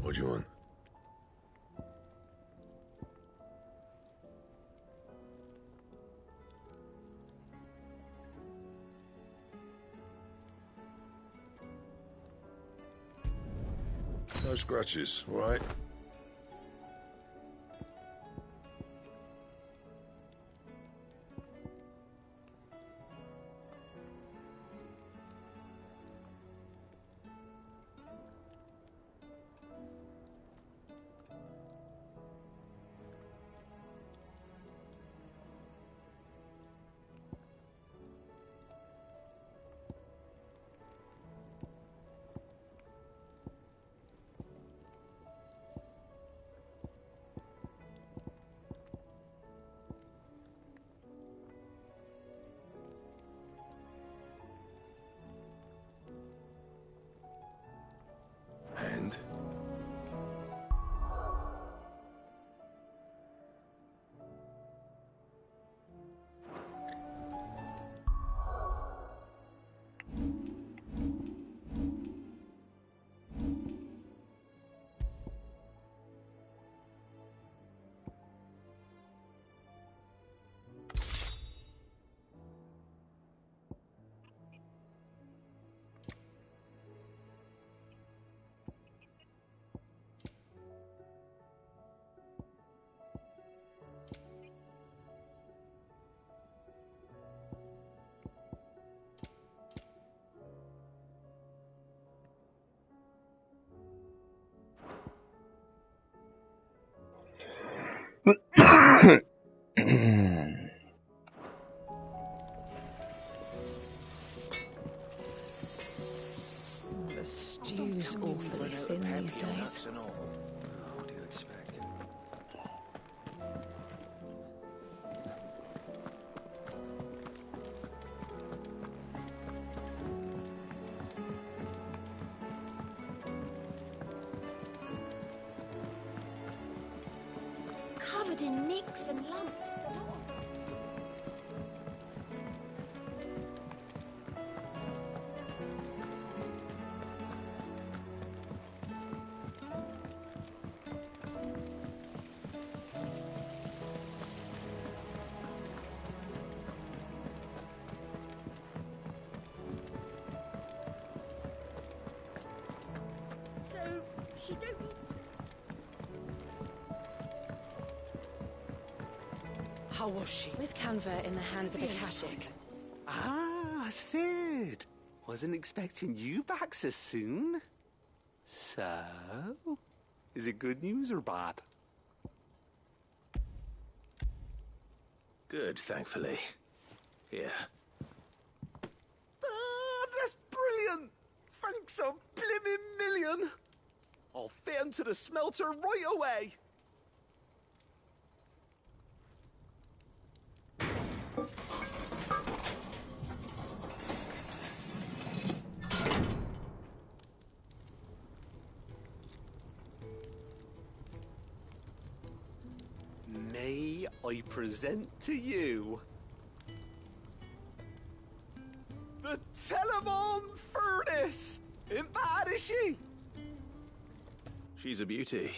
What do you want? No scratches, all right? covered in nicks and lumps. So, she don't need... How was she? With Canver in the hands of Akashic. Ah, Sid. Wasn't expecting you back so soon. So, is it good news or bad? Good, thankfully. Here. Ah, that's brilliant! Thanks a blimmin' million! I'll fit 'em to the smelter right away! May I present to you the Telemon Furnace! Ain't bad, is she? She's a beauty.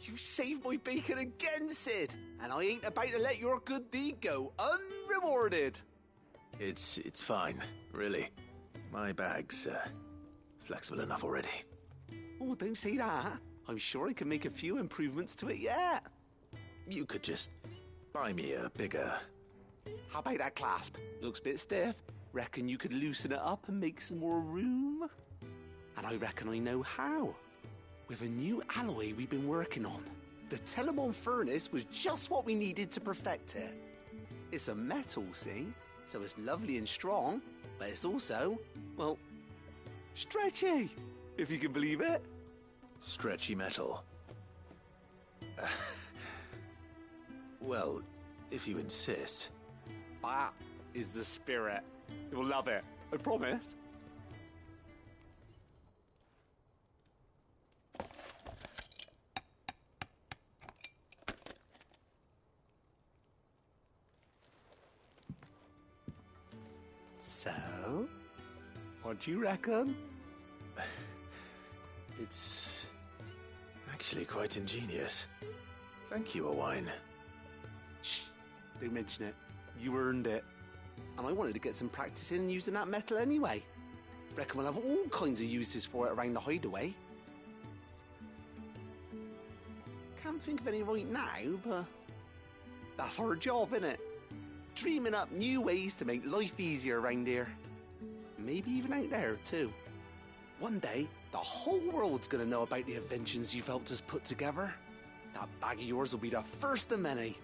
You saved my bacon again, Sid, and I ain't about to let your good deed go unrewarded. It's fine, really. My bag's flexible enough already. Oh, don't say that. I'm sure I can make a few improvements to it yet. You could just buy me a bigger... How about that clasp? Looks a bit stiff. Reckon you could loosen it up and make some more room? And I reckon I know how. With a new alloy we've been working on. The Telemon Furnace was just what we needed to perfect it. It's a metal, see? So it's lovely and strong, but it's also, well, stretchy, if you can believe it. Stretchy metal. Well, if you insist. That is the spirit. You'll love it, I promise. So, what do you reckon? It's actually quite ingenious. Thank you, Owain. Shh, don't mention it. You earned it. And I wanted to get some practice in using that metal anyway. Reckon we'll have all kinds of uses for it around the hideaway. Can't think of any right now, but that's our job, innit? Dreaming up new ways to make life easier around here. Maybe even out there, too. One day, the whole world's gonna know about the inventions you've helped us put together. That bag of yours will be the first of many.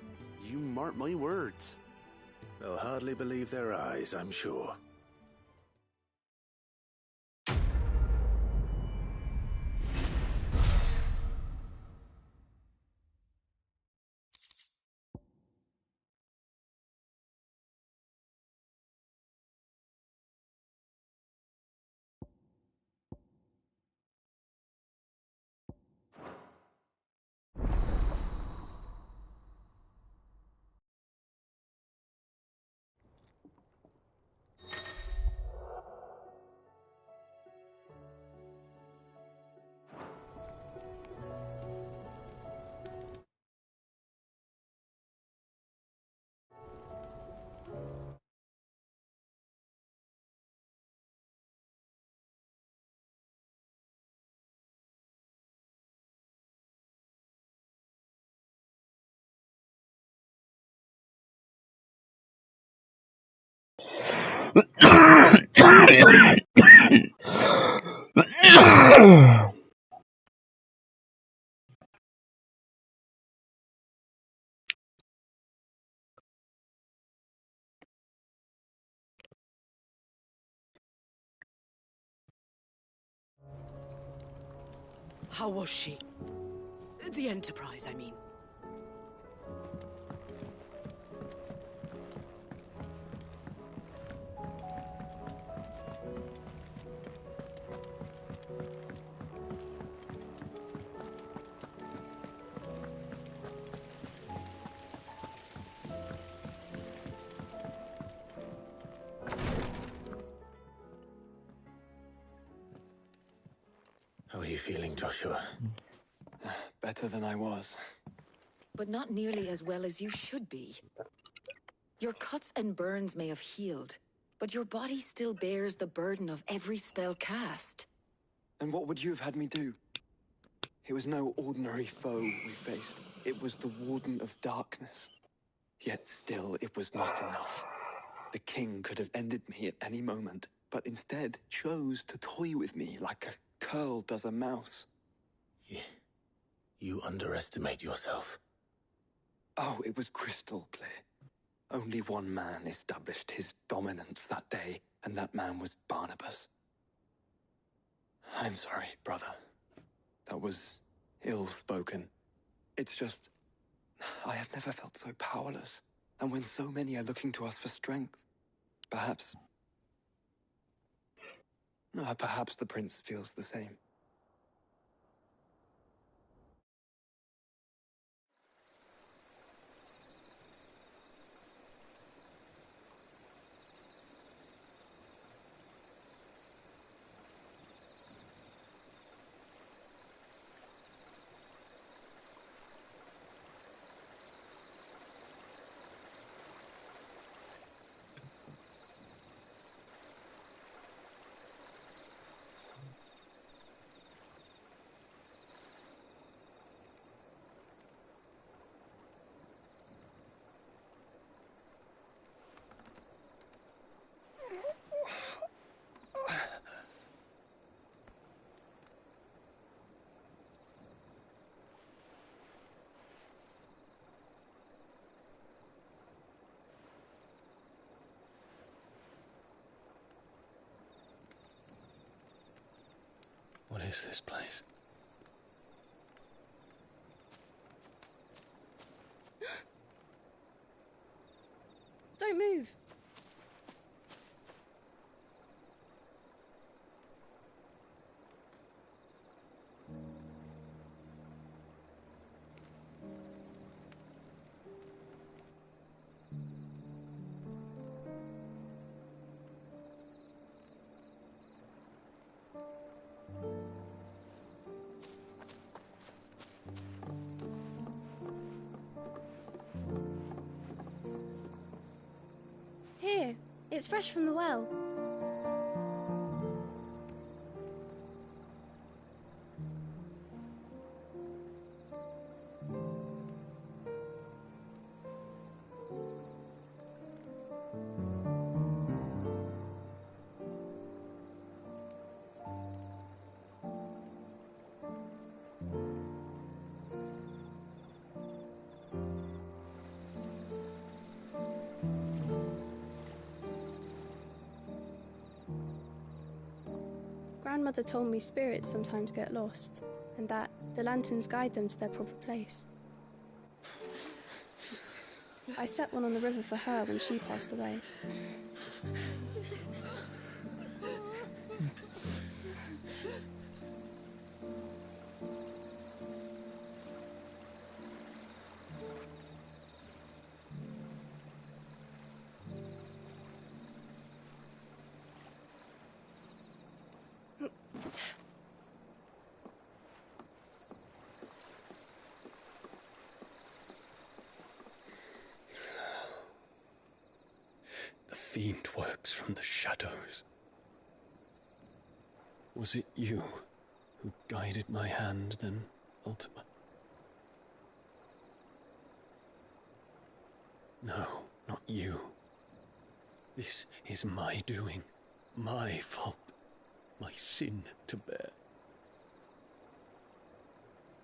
You mark my words. They'll hardly believe their eyes, I'm sure. How was she? The Enterprise, I mean. feeling, Joshua? Better than I was. But not nearly as well as you should be. Your cuts and burns may have healed, but your body still bears the burden of every spell cast. And what would you have had me do? It was no ordinary foe we faced. It was the Warden of Darkness. Yet still, it was not enough. The king could have ended me at any moment, but instead chose to toy with me like a curl does a mouse. You underestimate yourself. Oh, it was crystal clear. Only one man established his dominance that day, and that man was Barnabas. I'm sorry, brother. That was ill-spoken. It's just, I have never felt so powerless. And when so many are looking to us for strength, perhaps the prince feels the same. What is this place? Don't move. Here, it's fresh from the well. Grandmother told me spirits sometimes get lost, and that the lanterns guide them to their proper place. I set one on the river for her when she passed away. The fiend works from the shadows. Was it you who guided my hand then, Ultima? No, not you. This is my doing, my fault, my sin to bear.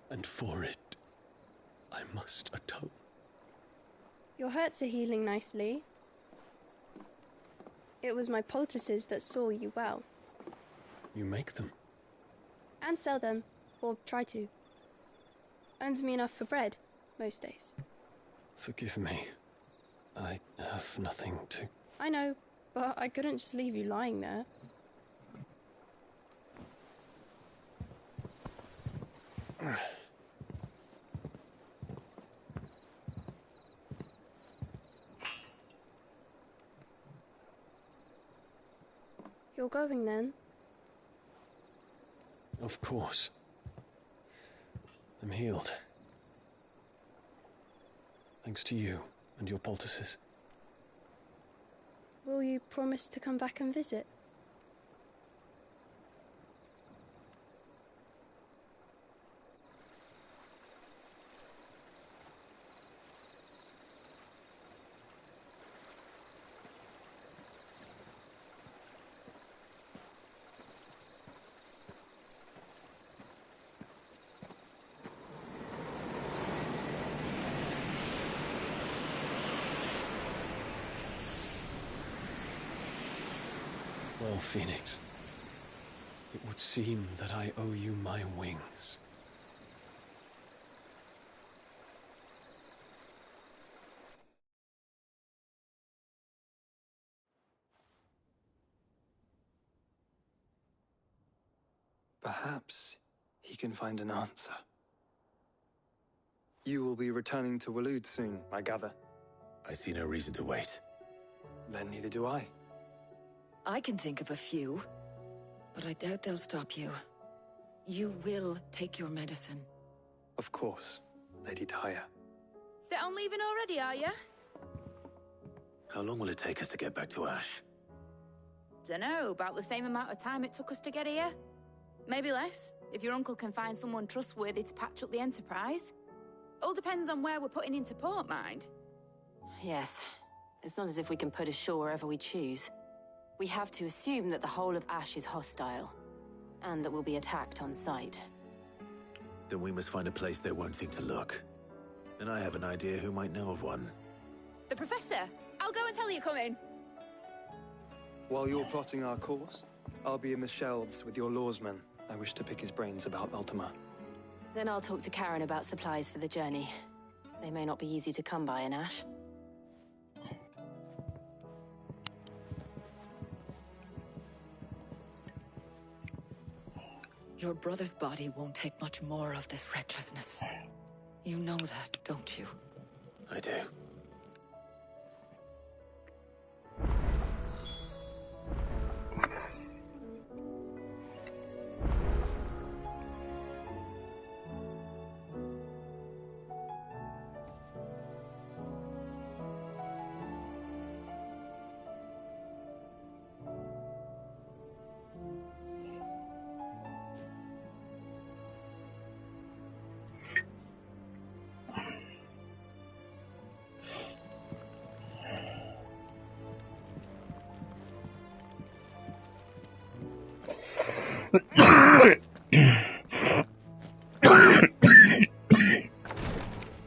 And for it, I must atone. Your hurts are healing nicely. It was my poultices that saw you well. You make them? And sell them, or try to. Earns me enough for bread, most days. Forgive me. I have nothing to... I know, but I couldn't just leave you lying there. You're going then? Of course. I'm healed. Thanks to you and your poultices. Will you promise to come back and visit? Well, Phoenix, it would seem that I owe you my wings. Perhaps he can find an answer. You will be returning to Waloed soon, I gather. I see no reason to wait. Then neither do I. I can think of a few, but I doubt they'll stop you. You will take your medicine. Of course, Lady Taya. Set on leaving already, are you? How long will it take us to get back to Ash? Dunno, about the same amount of time it took us to get here. Maybe less, if your uncle can find someone trustworthy to patch up the Enterprise. All depends on where we're putting into port, mind. Yes. It's not as if we can put ashore wherever we choose. We have to assume that the whole of Ash is hostile, and that we'll be attacked on sight. Then we must find a place they won't think to look. And I have an idea who might know of one. The Professor! I'll go and tell you coming! While you're plotting our course, I'll be in the shelves with your lawsman. I wish to pick his brains about Ultima. Then I'll talk to Karen about supplies for the journey. They may not be easy to come by in Ash. Your brother's body won't take much more of this recklessness. You know that, don't you? I do.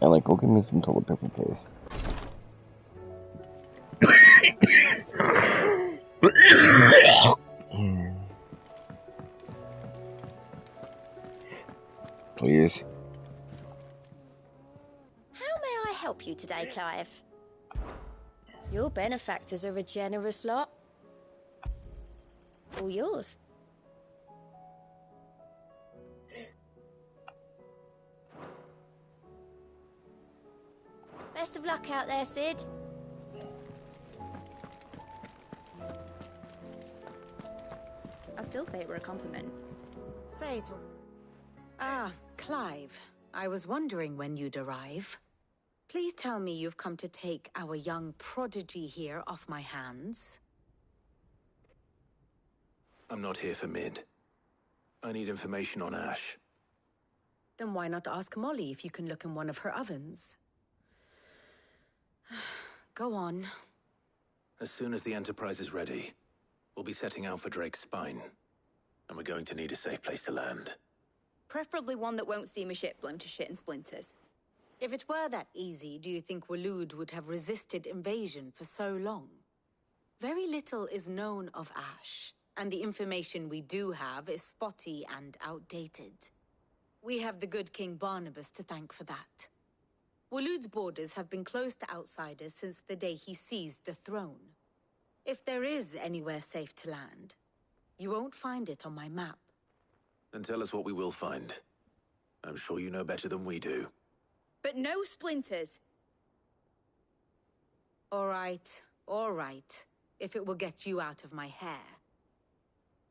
Alec, go give me some toilet paper, please. Please. How may I help you today, Clive? Your benefactors are a generous lot. All yours. Best of luck out there, Sid. I still say it were a compliment. Say it. Ah, Clive. I was wondering when you'd arrive. Please tell me you've come to take our young prodigy here off my hands. I'm not here for Mid. I need information on Ash. Then why not ask Molly if you can look in one of her ovens? Go on. As soon as the Enterprise is ready, we'll be setting out for Drake's Spine. And we're going to need a safe place to land. Preferably one that won't see my ship blown to shit and splinters. If it were that easy, do you think Waloed would have resisted invasion for so long? Very little is known of Ash, and the information we do have is spotty and outdated. We have the good King Barnabas to thank for that. Waloed's borders have been closed to outsiders since the day he seized the throne. If there is anywhere safe to land, you won't find it on my map. Then tell us what we will find. I'm sure you know better than we do. But no splinters. All right, if it will get you out of my hair.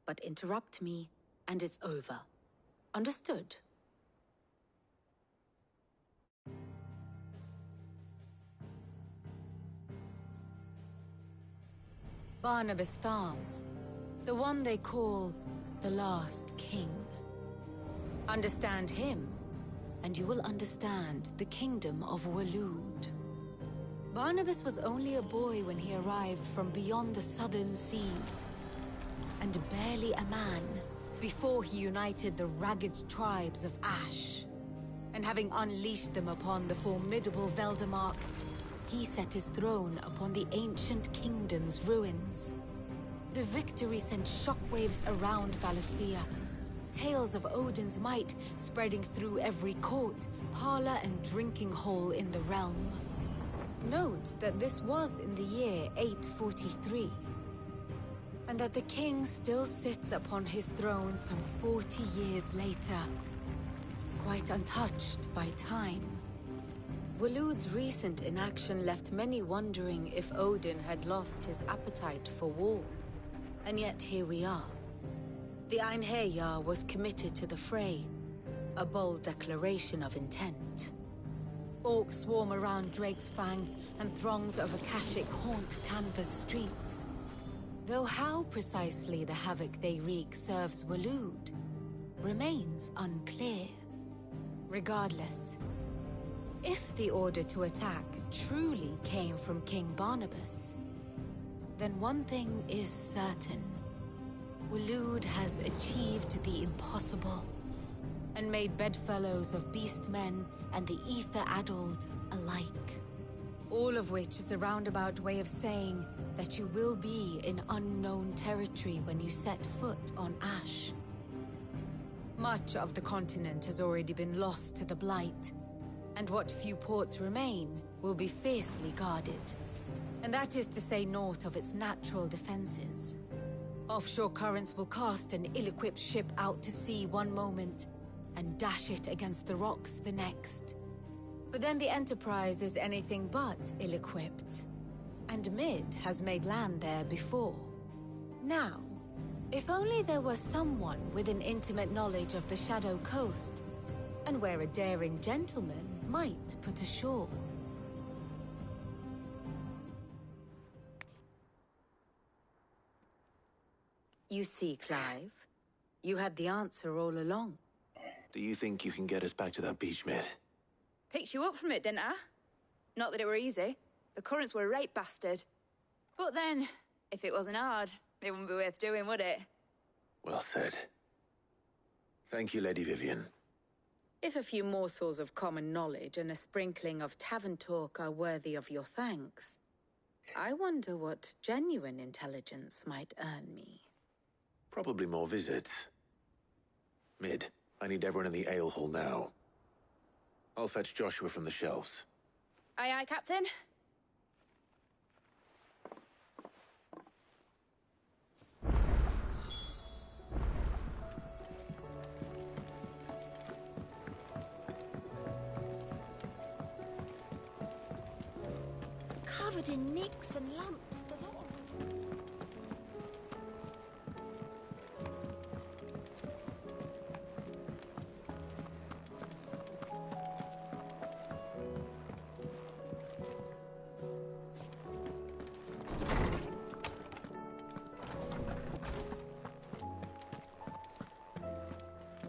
But interrupt me, and it's over. Understood? Barnabas Tharm, the one they call the Last King. Understand him, and you will understand the kingdom of Waloed. Barnabas was only a boy when he arrived from beyond the southern seas, and barely a man before he united the ragged tribes of Ash. And having unleashed them upon the formidable Veldamark, he set his throne upon the ancient kingdom's ruins. The victory sent shockwaves around Valisthea, tales of Odin's might spreading through every court, parlor, and drinking hole in the realm. Note that this was in the year 843, and that the king still sits upon his throne some 40 years later, quite untouched by time. Waloed's recent inaction left many wondering if Odin had lost his appetite for war. And yet here we are. The Einherjar was committed to the fray, a bold declaration of intent. Orcs swarm around Drake's Fang, and throngs of Akashic haunt Canvas streets. Though how precisely the havoc they wreak serves Waloed remains unclear. Regardless, if the order to attack truly came from King Barnabas, then one thing is certain. Waloed has achieved the impossible, and made bedfellows of beastmen and the ether-addled alike. All of which is a roundabout way of saying that you will be in unknown territory when you set foot on Ash. Much of the continent has already been lost to the Blight, and what few ports remain will be fiercely guarded. And that is to say naught of its natural defenses. Offshore currents will cast an ill-equipped ship out to sea one moment, and dash it against the rocks the next. But then the Enterprise is anything but ill-equipped, and Mid has made land there before. Now, if only there were someone with an intimate knowledge of the Shadow Coast, and where a daring gentleman might put ashore. You see, Clive, you had the answer all along. Do you think you can get us back to that beach, Mid? Picked you up from it, didn't I? Not that it were easy. The currents were a right bastard. But then, if it wasn't hard, it wouldn't be worth doing, would it? Well said. Thank you, Lady Vivian. If a few morsels of common knowledge and a sprinkling of tavern talk are worthy of your thanks, I wonder what genuine intelligence might earn me. Probably more visits. Mid, I need everyone in the ale hall now. I'll fetch Joshua from the shelves. Aye, aye, Captain. Covered in nicks and lumps, the lot of them.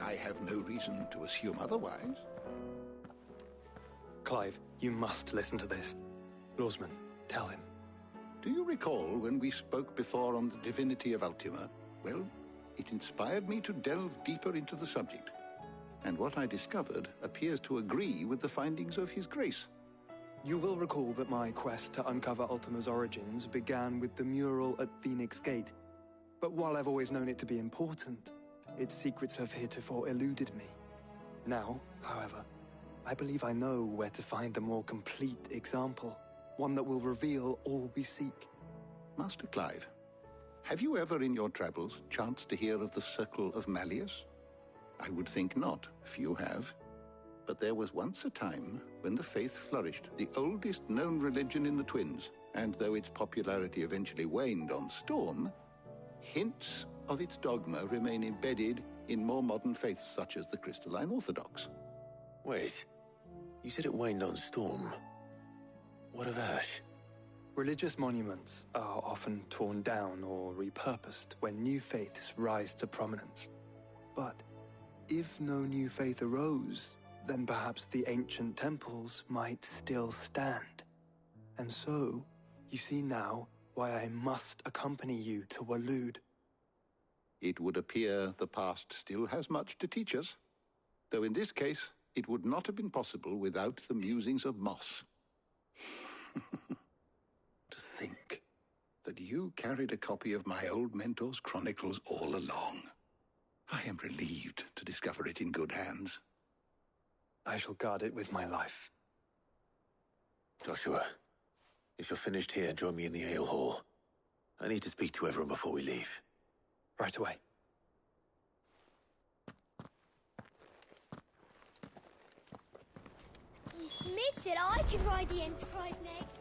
I have no reason to assume otherwise. Clive, you must listen to this. Lawsman, tell him. Do you recall when we spoke before on the divinity of Ultima? Well, it inspired me to delve deeper into the subject. And what I discovered appears to agree with the findings of His Grace. You will recall that my quest to uncover Ultima's origins began with the mural at Phoenix Gate. But while I've always known it to be important, its secrets have heretofore eluded me. Now, however, I believe I know where to find the more complete example. One that will reveal all we seek. Master Clive, have you ever in your travels chanced to hear of the Circle of Malleus? I would think not, few have. But there was once a time when the faith flourished, the oldest known religion in the Twins, and though its popularity eventually waned on Storm, hints of its dogma remain embedded in more modern faiths such as the Crystalline Orthodox. Wait, you said it waned on Storm. What of Ash? Religious monuments are often torn down or repurposed when new faiths rise to prominence. But if no new faith arose, then perhaps the ancient temples might still stand. And so, you see now why I must accompany you to Waloed. It would appear the past still has much to teach us, though in this case, it would not have been possible without the musings of Moss. To think that you carried a copy of my old mentor's chronicles all along. I am relieved to discover it in good hands. I shall guard it with my life. Joshua, if you're finished here, join me in the ale hall. I need to speak to everyone before we leave. Right away. Mid said I could ride the Enterprise next.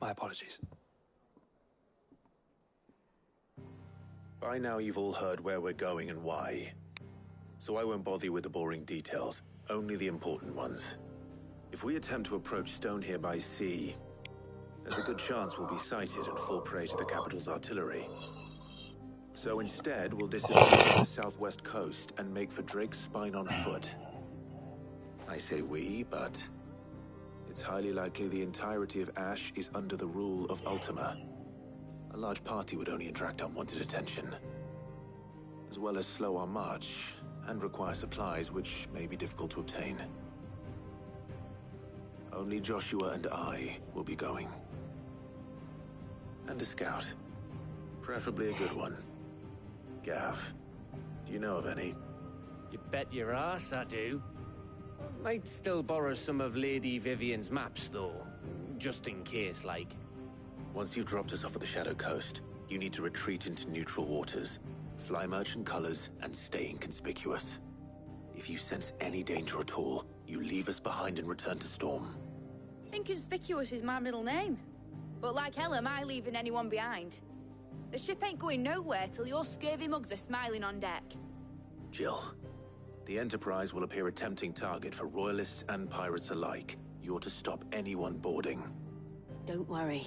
My apologies. By now you've all heard where we're going and why. So I won't bother you with the boring details, only the important ones. If we attempt to approach Stonehere by sea, there's a good chance we'll be sighted and fall prey to the capital's artillery. So instead, we'll disappear on the southwest coast and make for Drake's Spine on foot. I say we, but it's highly likely the entirety of Ash is under the rule of Ultima. A large party would only attract unwanted attention, as well as slow our march and require supplies which may be difficult to obtain. Only Joshua and I will be going. And a scout. Preferably a good one. Gav, do you know of any? You bet your ass I do. Might still borrow some of Lady Vivian's maps, though. Just in case, like. Once you've dropped us off at the Shadow Coast, you need to retreat into neutral waters, fly merchant colors, and stay inconspicuous. If you sense any danger at all, you leave us behind and return to Storm. Inconspicuous is my middle name. But like hell am I leaving anyone behind. The ship ain't going nowhere till your scurvy mugs are smiling on deck. Jill, the Enterprise will appear a tempting target for royalists and pirates alike. You're to stop anyone boarding. Don't worry.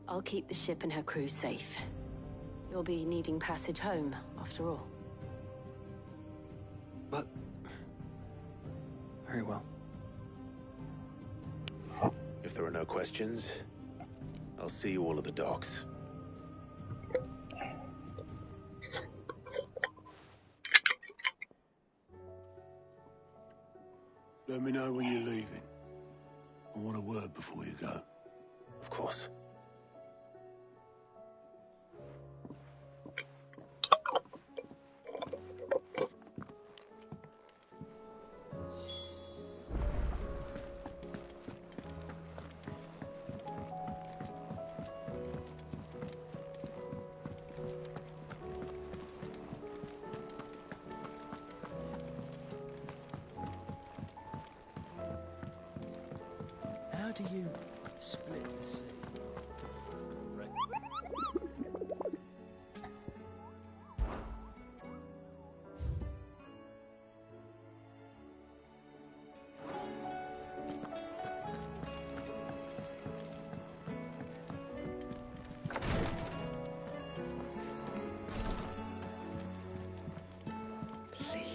I'll keep the ship and her crew safe. You'll be needing passage home, after all. But... very well. If there are no questions, I'll see you all at the docks. Let me know when you're leaving. I want a word before you go. Of course. How do you split the sea?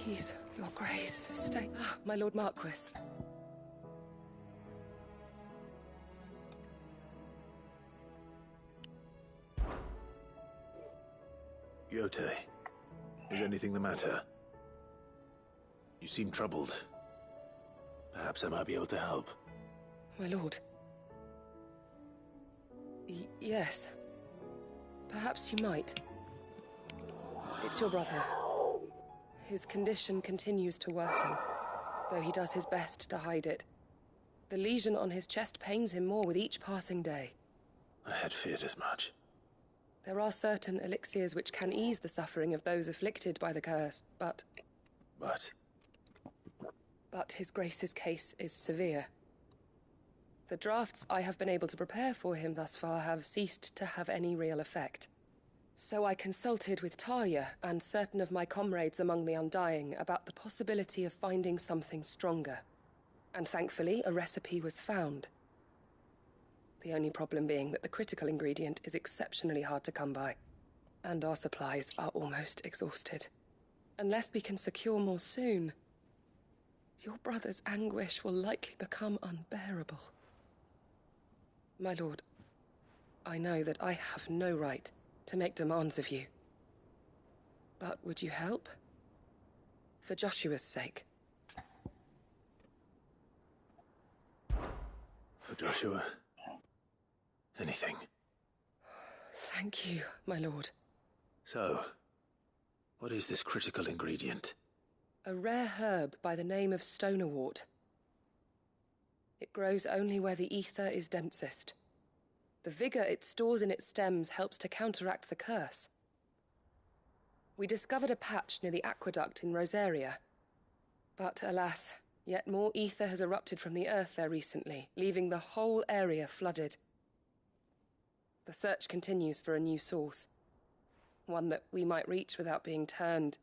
Please, Your Grace, stay. Ah, my Lord Marquis. Yote, is anything the matter? You seem troubled. Perhaps I might be able to help. My lord. Yes. Perhaps you might. It's your brother. His condition continues to worsen, though he does his best to hide it. The lesion on his chest pains him more with each passing day. I had feared as much. There are certain elixirs which can ease the suffering of those afflicted by the curse, but... But? but His Grace's case is severe. The drafts I have been able to prepare for him thus far have ceased to have any real effect. So I consulted with Talia and certain of my comrades among the Undying about the possibility of finding something stronger. And thankfully, a recipe was found. The only problem being that the critical ingredient is exceptionally hard to come by, and our supplies are almost exhausted. Unless we can secure more soon, your brother's anguish will likely become unbearable. My lord, I know that I have no right to make demands of you. But would you help? For Joshua's sake. For Joshua? Anything. Thank you, my lord. So, what is this critical ingredient? A rare herb by the name of stonerwort. It grows only where the ether is densest. The vigor it stores in its stems helps to counteract the curse. We discovered a patch near the aqueduct in Rosaria. But alas, yet more ether has erupted from the earth there recently, leaving the whole area flooded. The search continues for a new source. One that we might reach without being turned.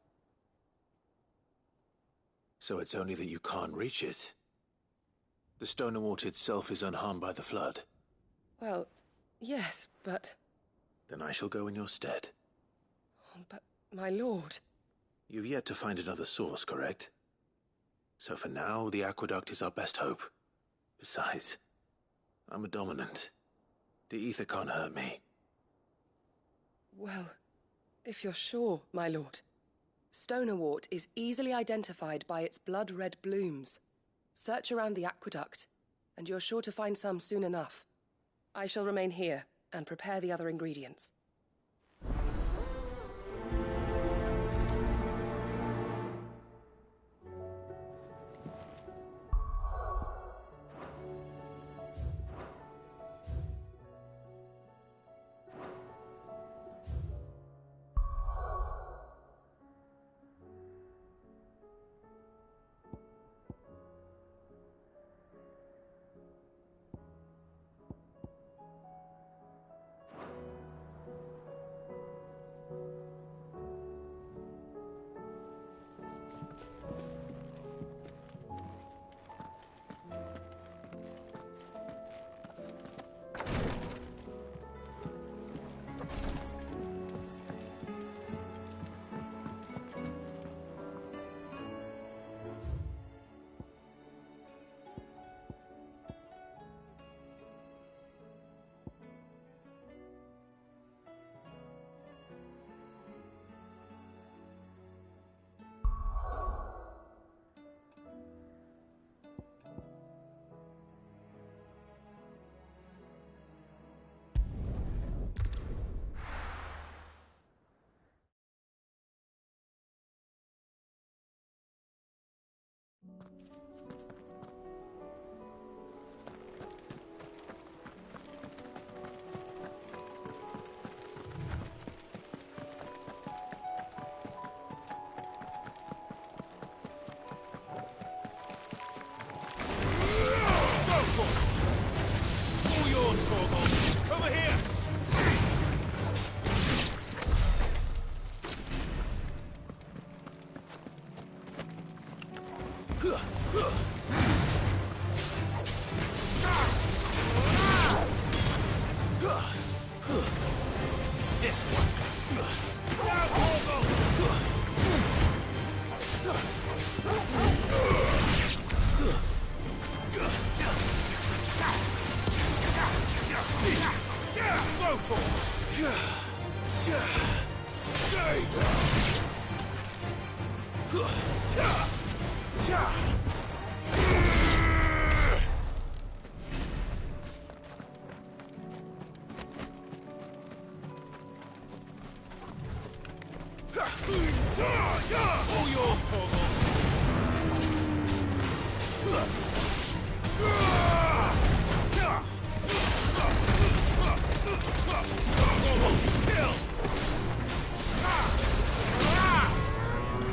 So it's only that you can't reach it. The stonerwort itself is unharmed by the flood. Well, yes, but... Then I shall go in your stead. But, my lord... You've yet to find another source, correct? So for now, the aqueduct is our best hope. Besides, I'm a dominant. The ether can't hurt me. Well, if you're sure, my lord. Stonerwort is easily identified by its blood-red blooms. Search around the aqueduct, and you're sure to find some soon enough. I shall remain here and prepare the other ingredients. All yours, Torgal. Over here! This one. Now, Torgal! All yours, Torgal.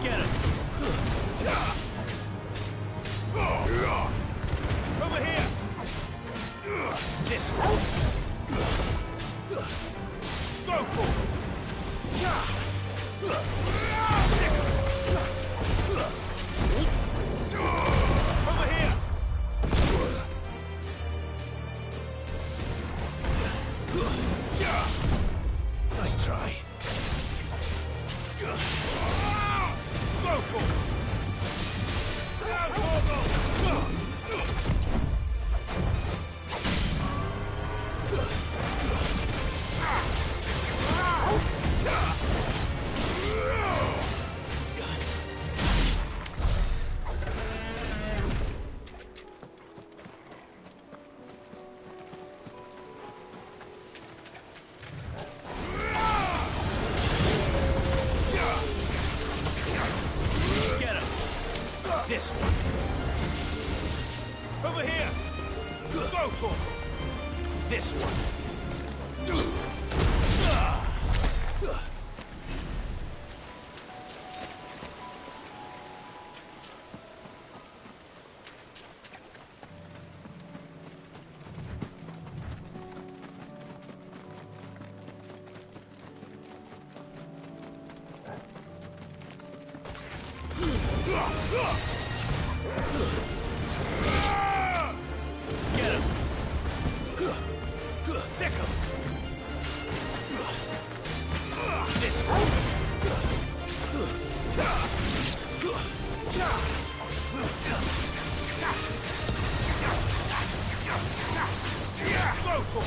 Get him! This one. Over here. Go, Tor. This one. Get him! Sick him! This one! Go, Tor!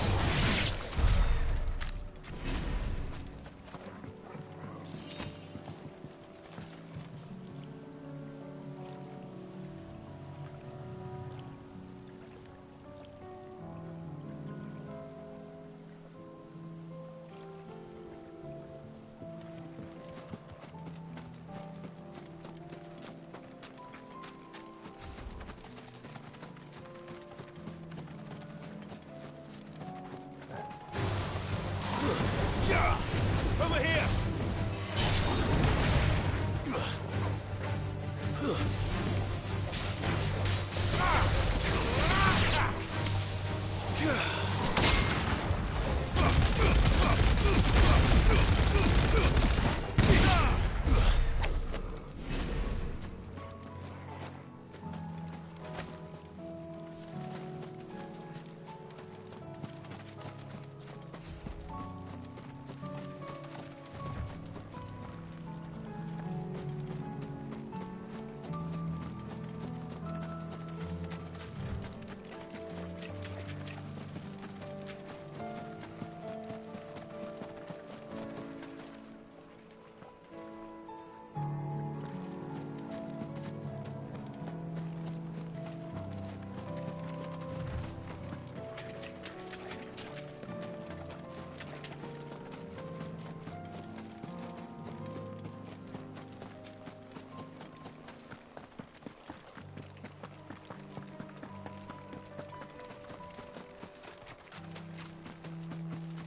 Over here!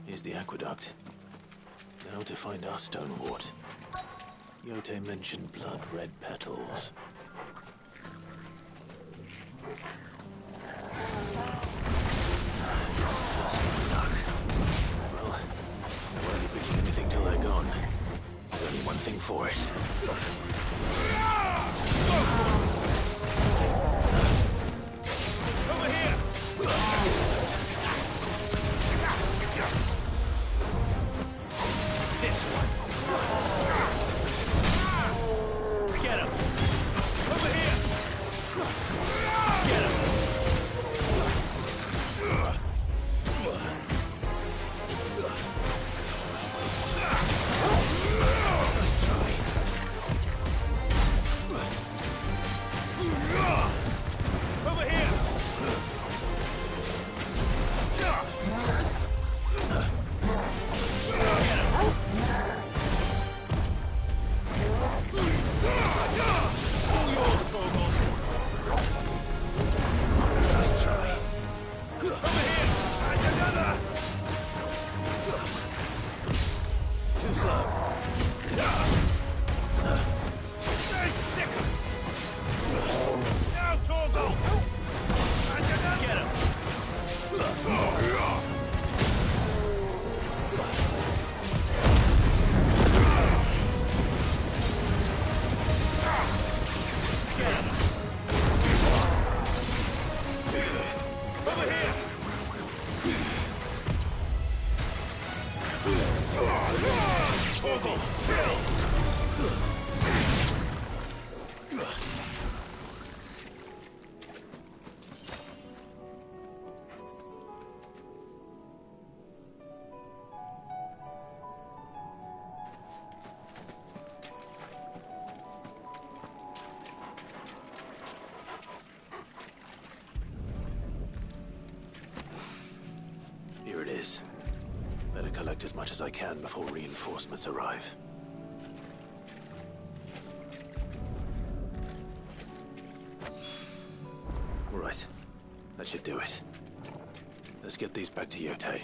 Here's the aqueduct. Now to find our stonewort. Yote mentioned blood-red petals. Just my luck. Well, I won't be picking anything till they're gone. There's only one thing for it. Over here! This one. Get him. Over here. Get him. Nice try. collect as much as I can before reinforcements arrive. All right. That should do it. Let's get these back to Yotei.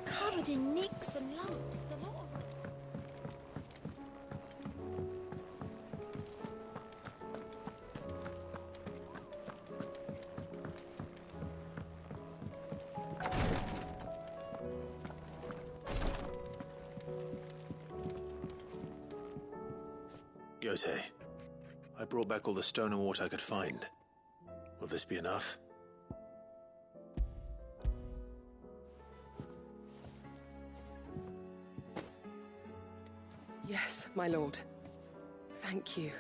Covered in nicks and lumps, the lot of them. Yotei, I brought back all the stone and water I could find. Will this be enough? Yes, my lord. Thank you.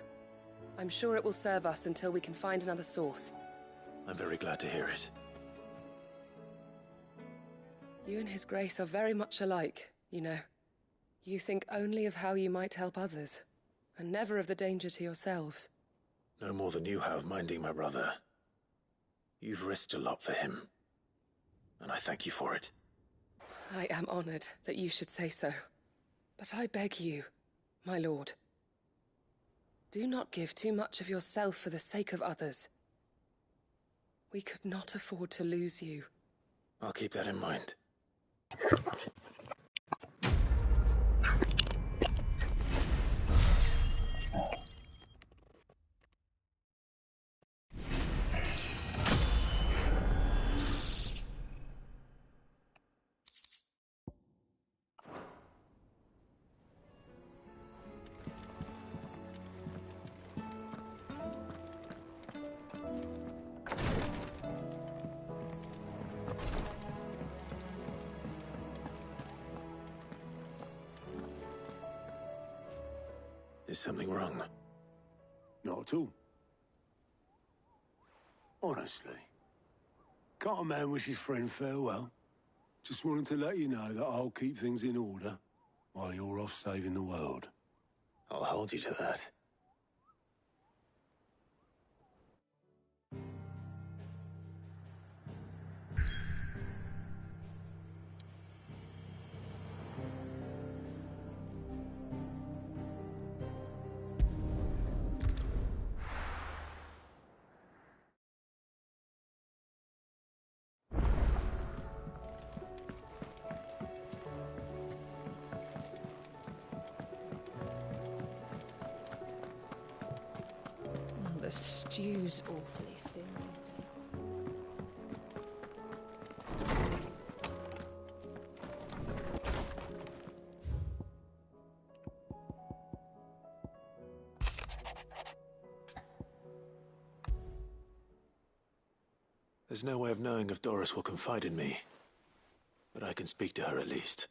I'm sure it will serve us until we can find another source. I'm very glad to hear it. You and His Grace are very much alike, you know. You think only of how you might help others, and never of the danger to yourselves. No more than you have minding my brother. You've risked a lot for him, and I thank you for it. I am honored that you should say so. But I beg you, my lord, do not give too much of yourself for the sake of others. We could not afford to lose you. I'll keep that in mind. Is something wrong? Not at all. Honestly. Can't a man wish his friend farewell? Just wanted to let you know that I'll keep things in order while you're off saving the world. I'll hold you to that. The stew's awfully thin these days. There's no way of knowing if Doris will confide in me, but I can speak to her at least.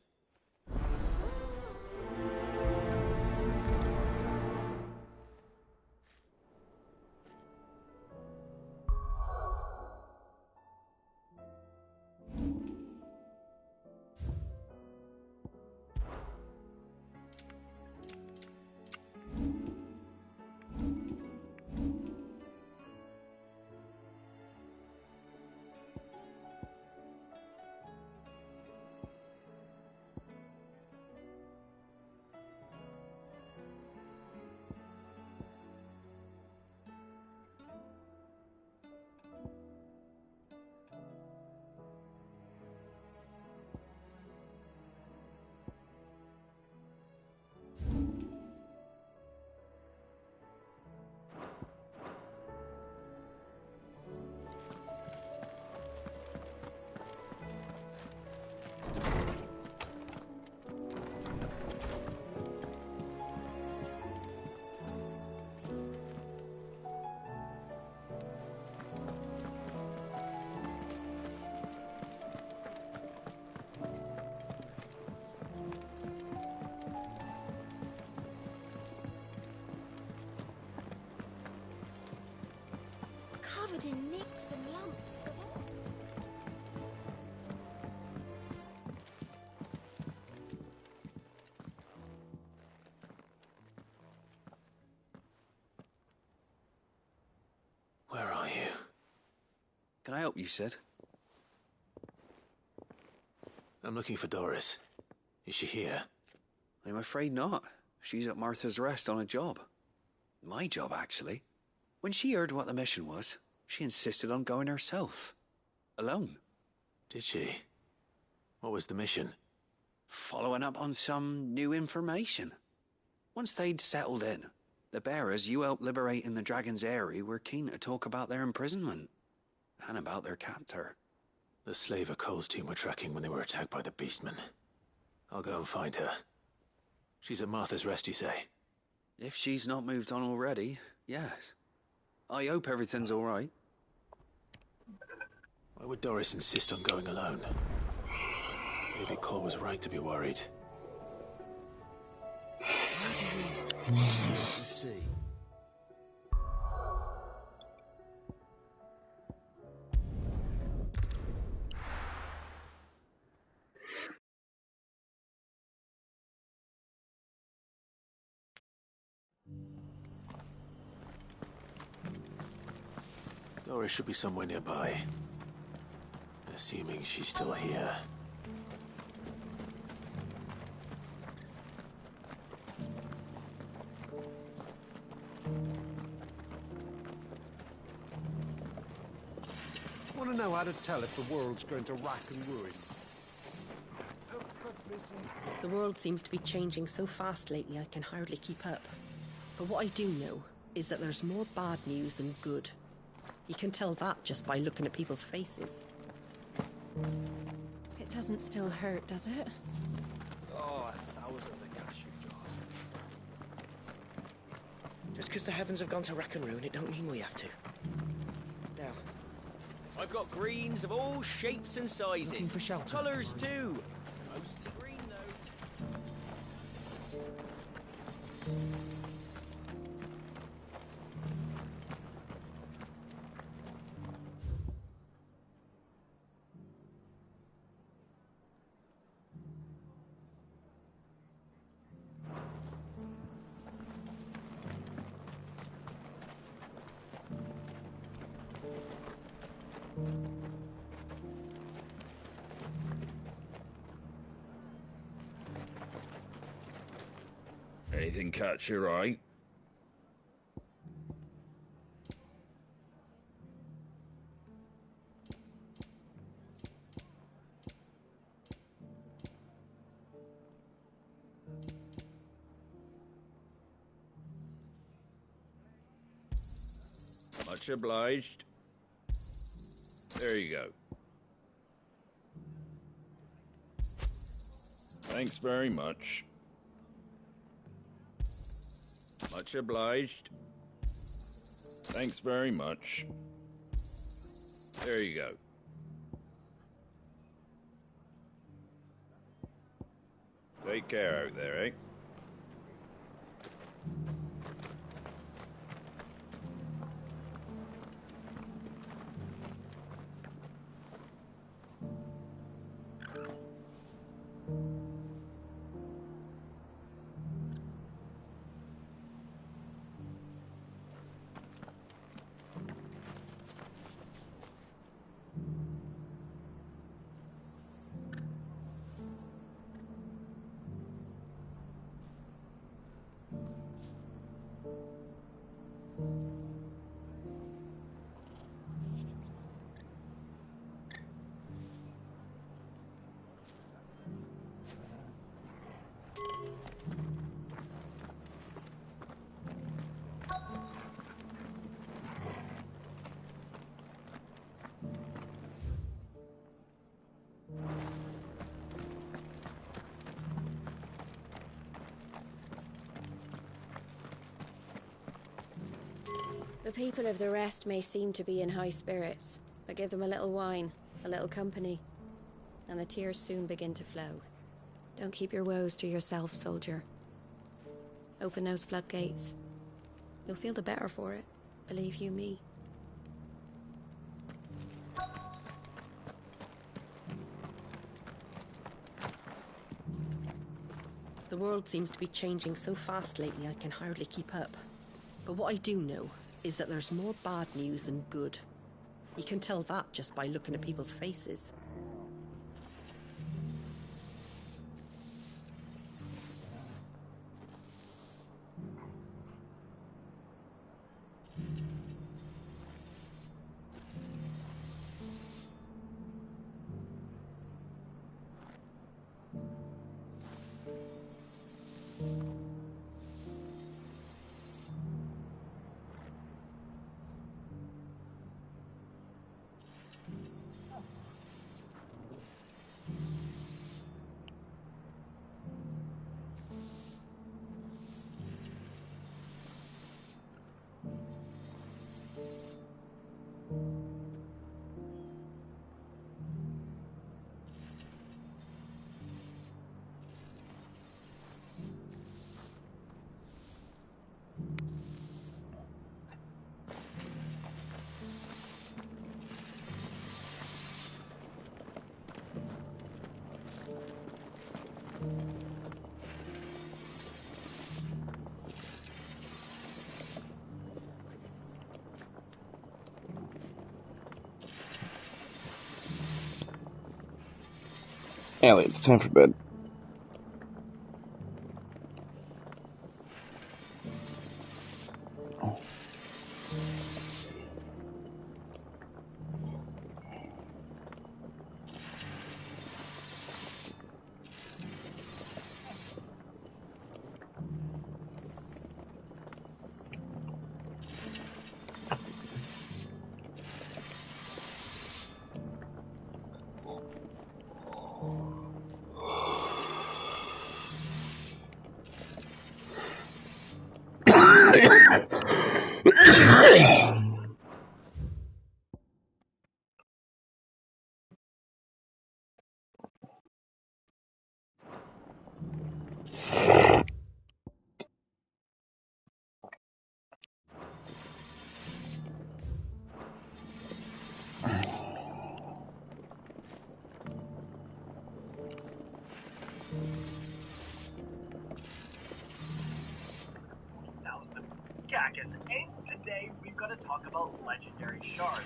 covered in nicks and lumps. Where are you? Can I help you, Sid? I'm looking for Doris. Is she here? I'm afraid not. She's at Martha's Rest on a job. My job, actually. When she heard what the mission was, she insisted on going herself. Alone. Did she? What was the mission? Following up on some new information. Once they'd settled in, the bearers you helped liberate in the Dragon's Eyrie were keen to talk about their imprisonment. And about their captor. The slaver Cole's team were tracking when they were attacked by the Beastmen. I'll go and find her. She's at Martha's Rest, you say? If she's not moved on already, yes. I hope everything's all right. Why would Doris insist on going alone? Maybe Cole was right to be worried. How do you split the sea? Doris should be somewhere nearby. Assuming she's still here. Want to know how to tell if the world's going to rack and ruin? The world seems to be changing so fast lately I can hardly keep up. But what I do know is that there's more bad news than good. You can tell that just by looking at people's faces. It doesn't still hurt, does it? Oh, 1,000 the cashew jars. Just because the heavens have gone to rack and ruin, it don't mean we have to. Now, I've got greens of all shapes and sizes. Looking for shelter. Colours too. Mostly green though. Anything catch your eye? Much obliged. There you go. Thanks very much. Much obliged. Thanks very much. There you go. Take care out there, eh? The people of the rest may seem to be in high spirits, but give them a little wine, a little company, and the tears soon begin to flow. Don't keep your woes to yourself, soldier. Open those floodgates. You'll feel the better for it, believe you me. The world seems to be changing so fast lately I can hardly keep up. But what I do know is that there's more bad news than good. You can tell that just by looking at people's faces. Elliot, it's time for bed. Gackus, and today we've got to talk about legendary shards.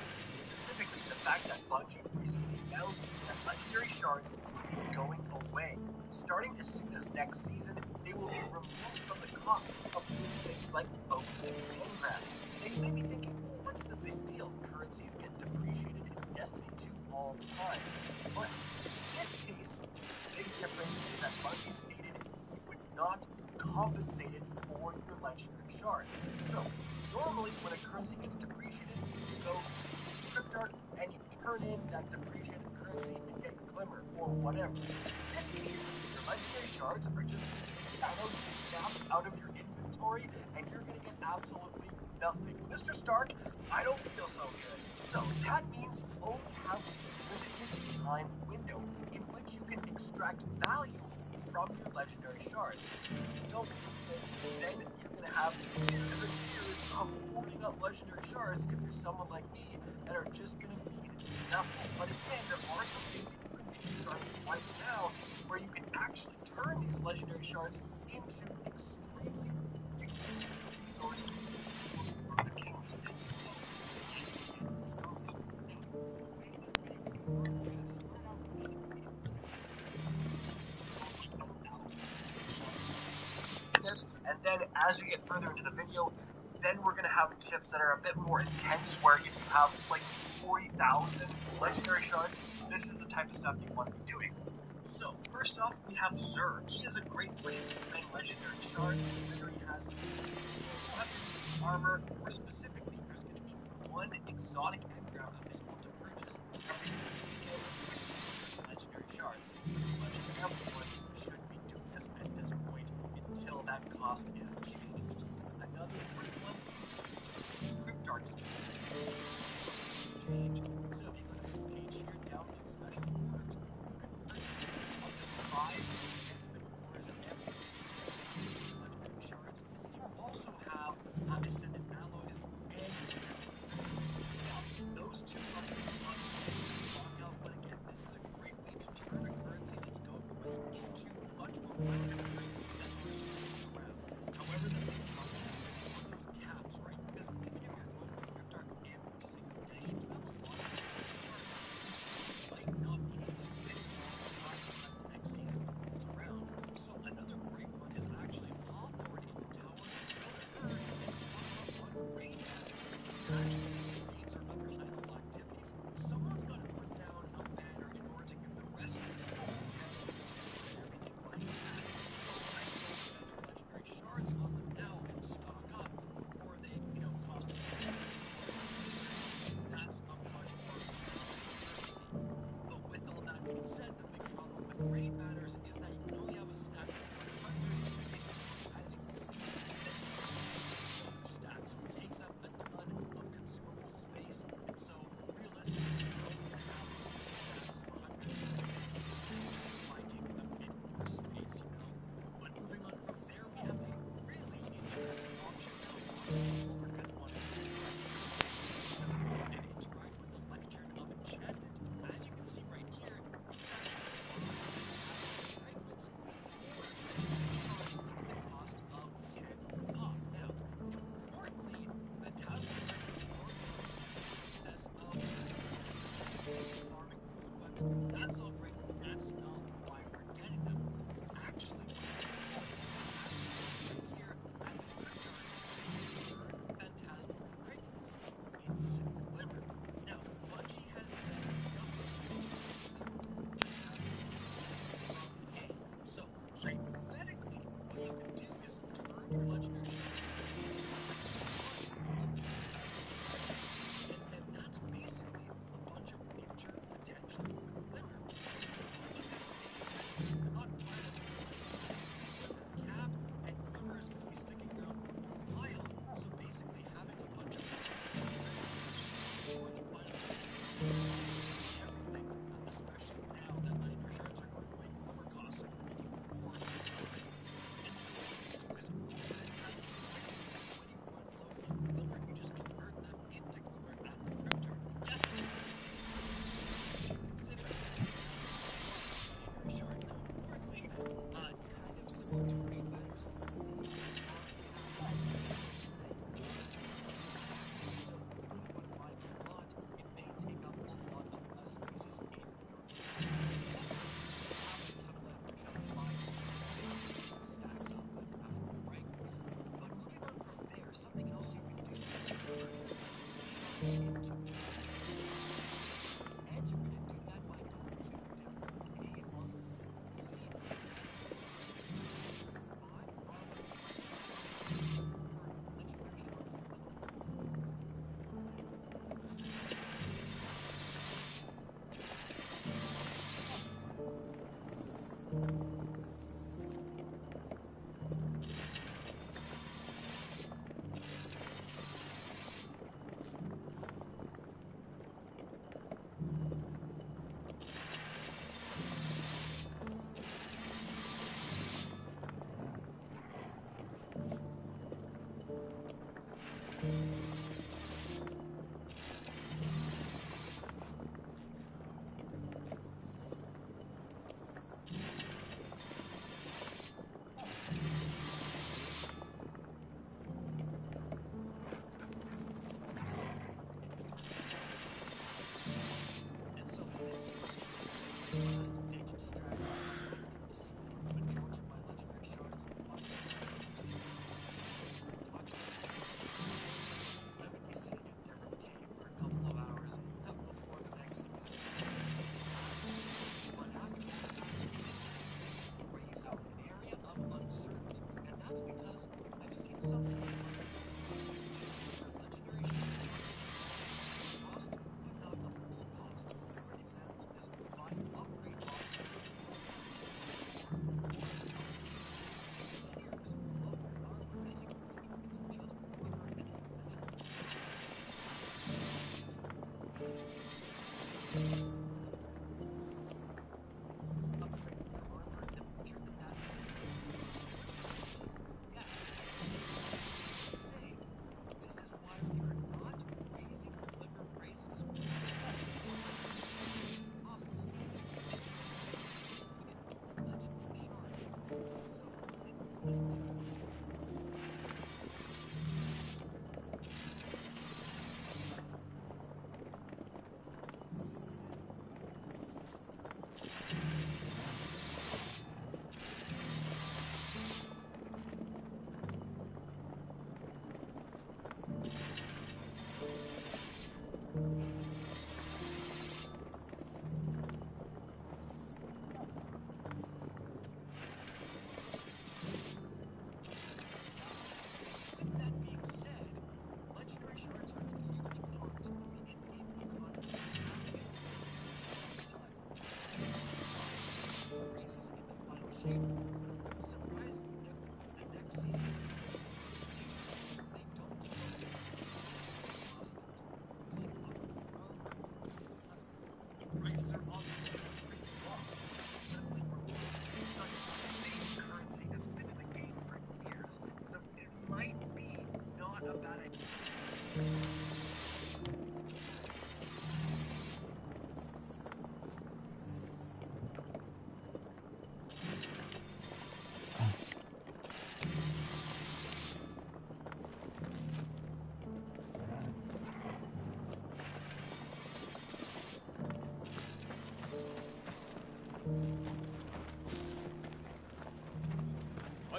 Specifically, the fact that Bungie recently announced that legendary shards will be going away. Starting as soon as next season, they will be removed from the cost of doing things like boats and engrams. They may be thinking, what's the big deal? Currencies get depreciated in Destiny 2 all the time. But in this case, the big difference is that Bungie stated it would not compensate it for your legendary shards. So, normally when a currency gets depreciated, you go to Cryptarch and you turn in that depreciated currency and get Glimmer or whatever. In this case, your legendary shards are just snapped out of your inventory and you're going to get absolutely nothing. Mr. Stark, I don't feel so good. So, that means you only have a limited time window in which you can extract value from your legendary shards. So, then you're going to have years and years of hoarding up legendary shards if you're someone like me that are just going to need nothing. But again, there are some things you can do starting right now where you can actually turn these legendary shards into extremely ridiculous resources for the kingdom. And then as we get further into the video, then we're going to have tips that are a bit more intense where if you have like 40,000 legendary shards, this is the type of stuff you want to be doing. So first off, we have Xur. He is a great way to spend legendary shards. Whether he has weapons, armor, or specifically there's going to be one exotic engram available to purchase every weekend with legendary shards. But everyone should be doing this at this point until that cost is changed. Another great one, Cryptarch change. So if you go to this page here, down in special orders, you can purchase up to 5 instant orders of every legendary shards. You also have Ascendant Alloys and those two are strong out, but again, this is a great way to turn a currency that's going into much more valuable currency.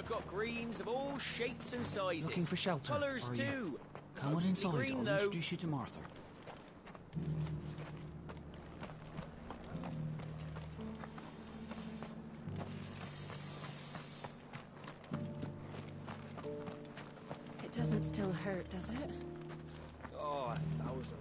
I've got greens of all shapes and sizes. Looking for shelter, Colours are you? too. Come on Mostly inside, green, I'll though. introduce you to Martha. It doesn't still hurt, does it? Oh, 1,000.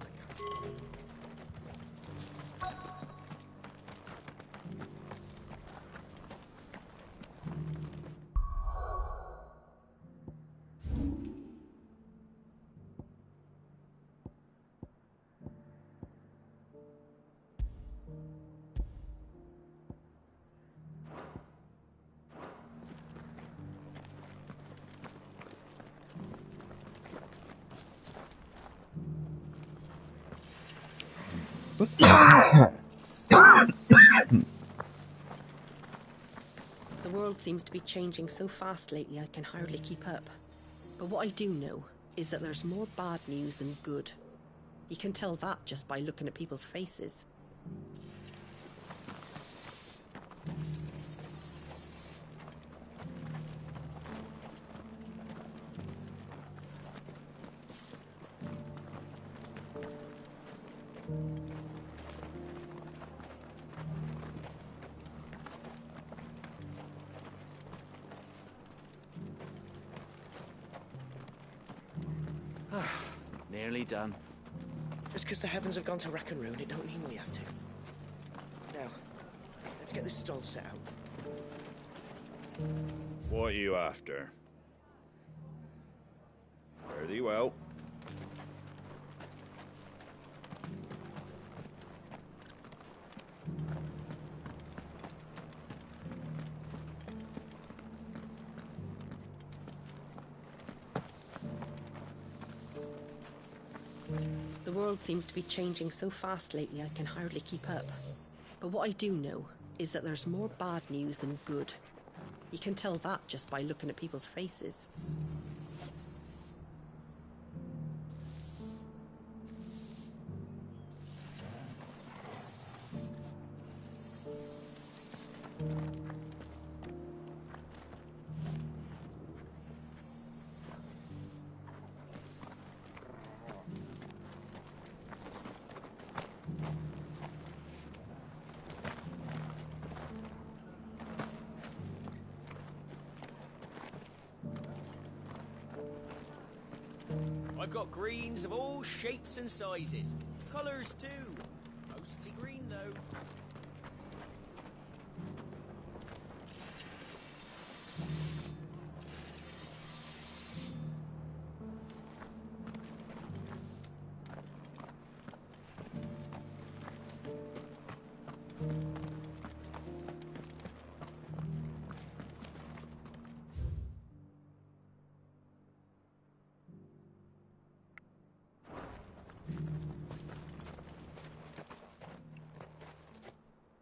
The world seems to be changing so fast lately I can hardly keep up. But what I do know is that there's more bad news than good. You can tell that just by looking at people's faces. Nearly done. Just because the heavens have gone to rack and ruin, it don't mean we have to. Now, let's get this stall set out. What are you after? Fare thee well. The world seems to be changing so fast lately I can hardly keep up. But what I do know is that there's more bad news than good. You can tell that just by looking at people's faces. I've got greens of all shapes and sizes. Colours too. Mostly green though.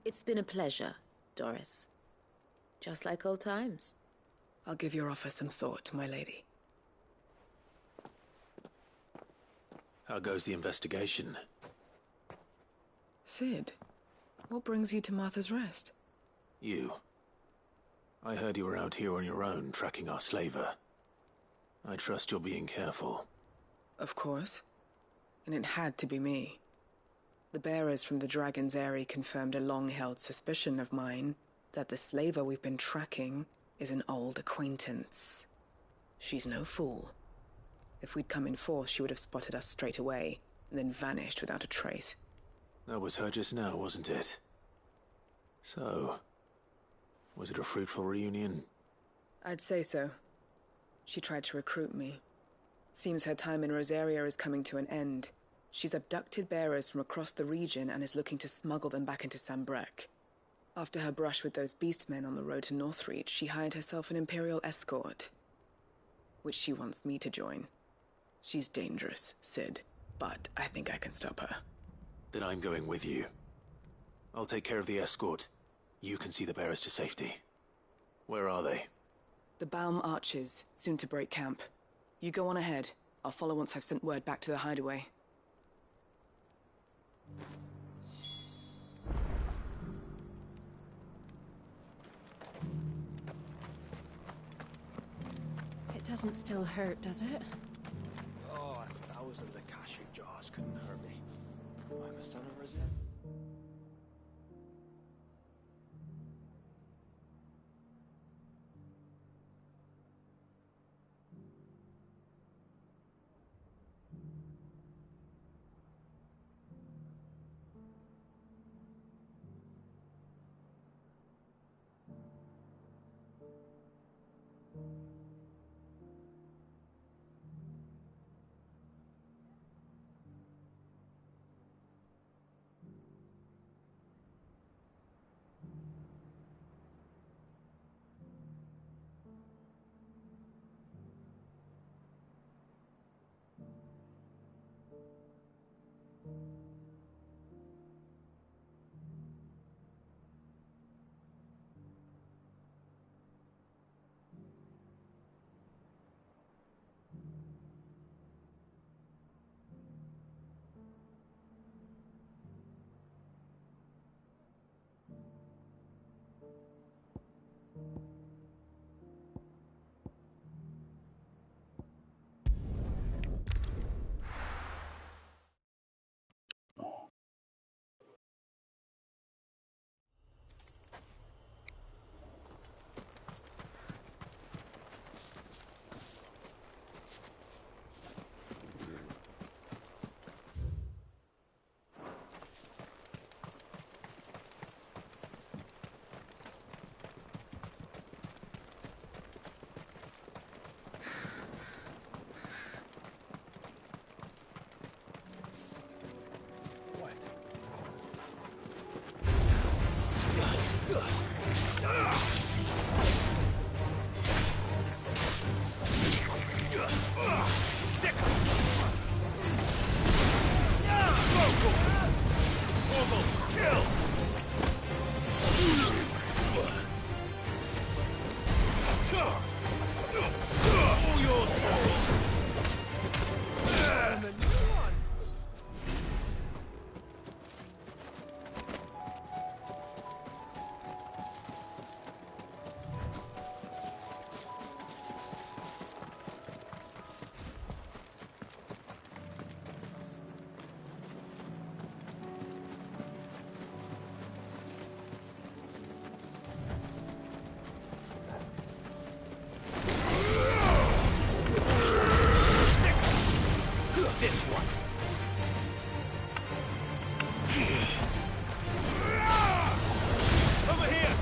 It's been a pleasure, Doris. Just like old times. I'll give your offer some thought, my lady. How goes the investigation? Sid, what brings you to Martha's Rest? You. I heard you were out here on your own, tracking our slaver. I trust you're being careful. Of course. And it had to be me. The bearers from the Dragon's Eyrie confirmed a long-held suspicion of mine that the slaver we've been tracking is an old acquaintance. She's no fool. If we'd come in force, she would have spotted us straight away, and then vanished without a trace. That was her just now, wasn't it? So, Was it a fruitful reunion? I'd say so. She tried to recruit me. Seems her time in Rosaria is coming to an end. She's abducted bearers from across the region and is looking to smuggle them back into Sanbreque. After her brush with those beastmen on the road to Northreach, she hired herself an Imperial escort, which she wants me to join. She's dangerous, Cid, but I think I can stop her. Then I'm going with you. I'll take care of the escort. You can see the bearers to safety. Where are they? The Baum Archers, soon to break camp. You go on ahead. I'll follow once I've sent word back to the hideaway. It doesn't still hurt, does it? Oh, 1,000 Akashic jaws couldn't hurt me. I'm a son of Rosette. This one. Over here.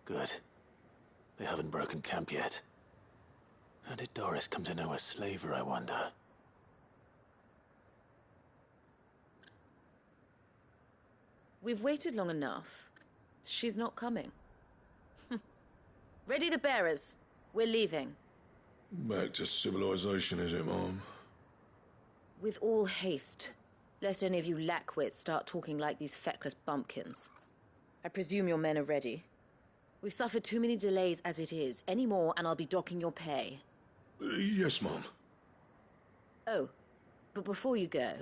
Good. They haven't broken camp yet. How did Doris come to know a slaver, I wonder? We've waited long enough. She's not coming. Ready the bearers. We're leaving. Back to civilization, is it, Mom? With all haste, lest any of you lackwits start talking like these feckless bumpkins. I presume your men are ready. We've suffered too many delays as it is. Any more and I'll be docking your pay. Yes, Mom. Oh, but before you go,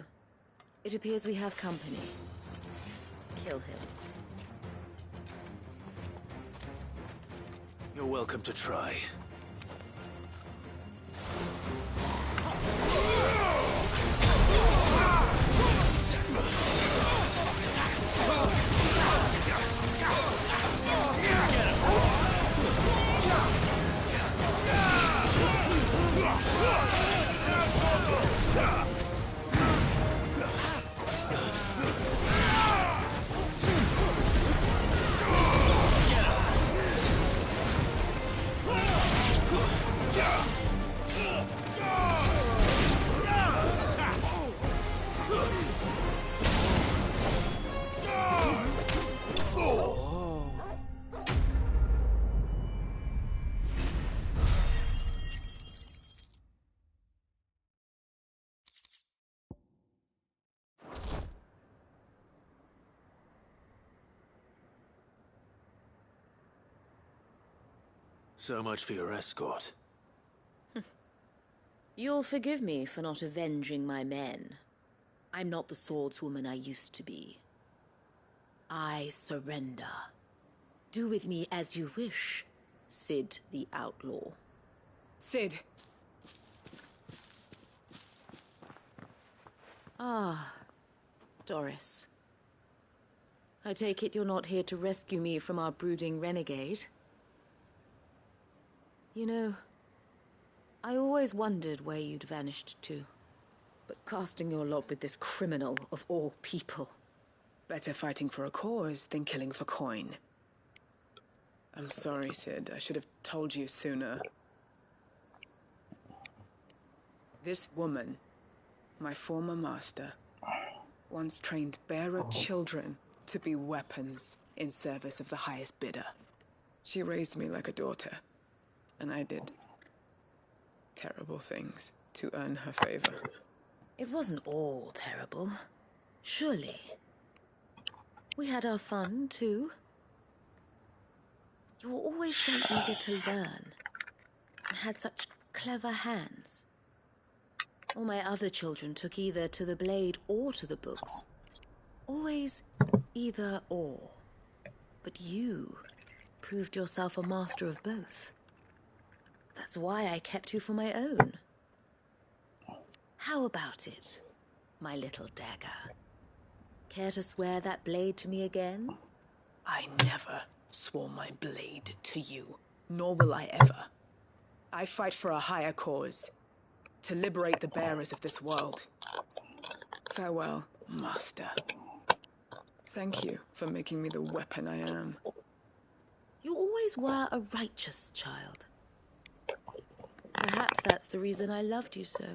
it appears we have company. Kill him. You're welcome to try. So much for your escort. You'll forgive me for not avenging my men. I'm not the swordswoman I used to be. I surrender. Do with me as you wish, Cid the Outlaw. Cid! Ah, Doris. I take it you're not here to rescue me from our brooding renegade? You know, I always wondered where you'd vanished to. But casting your lot with this criminal of all people... Better fighting for a cause than killing for coin. I'm sorry, Cid. I should have told you sooner. This woman, my former master, once trained bearer children to be weapons in service of the highest bidder. She raised me like a daughter, and I did terrible things to earn her favor. It wasn't all terrible, surely. We had our fun, too. You were always so eager to learn, and had such clever hands. All my other children took either to the blade or to the books. Always either or. But you proved yourself a master of both. That's why I kept you for my own. How about it, my little dagger? Care to swear that blade to me again? I never swore my blade to you, nor will I ever. I fight for a higher cause, to liberate the bearers of this world. Farewell, Master. Thank you for making me the weapon I am. You always were a righteous child. Perhaps that's the reason I loved you so.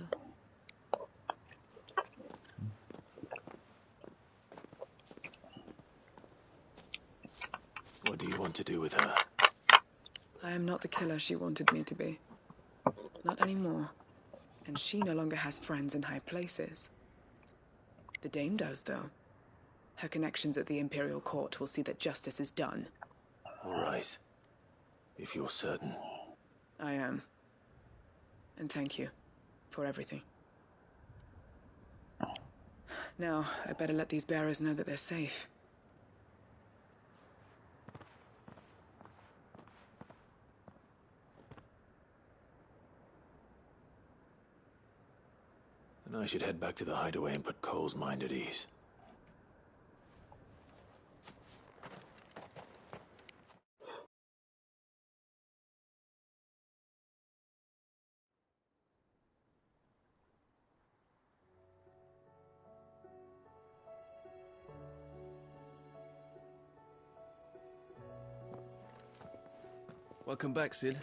What do you want to do with her? I am not the killer she wanted me to be. Not anymore. And she no longer has friends in high places. The Dame does, though. Her connections at the Imperial Court will see that justice is done. All right. If you're certain. I am. And thank you for everything. Now, I better let these bearers know that they're safe. Then I should head back to the hideaway and put Cole's mind at ease. Welcome back, Cid.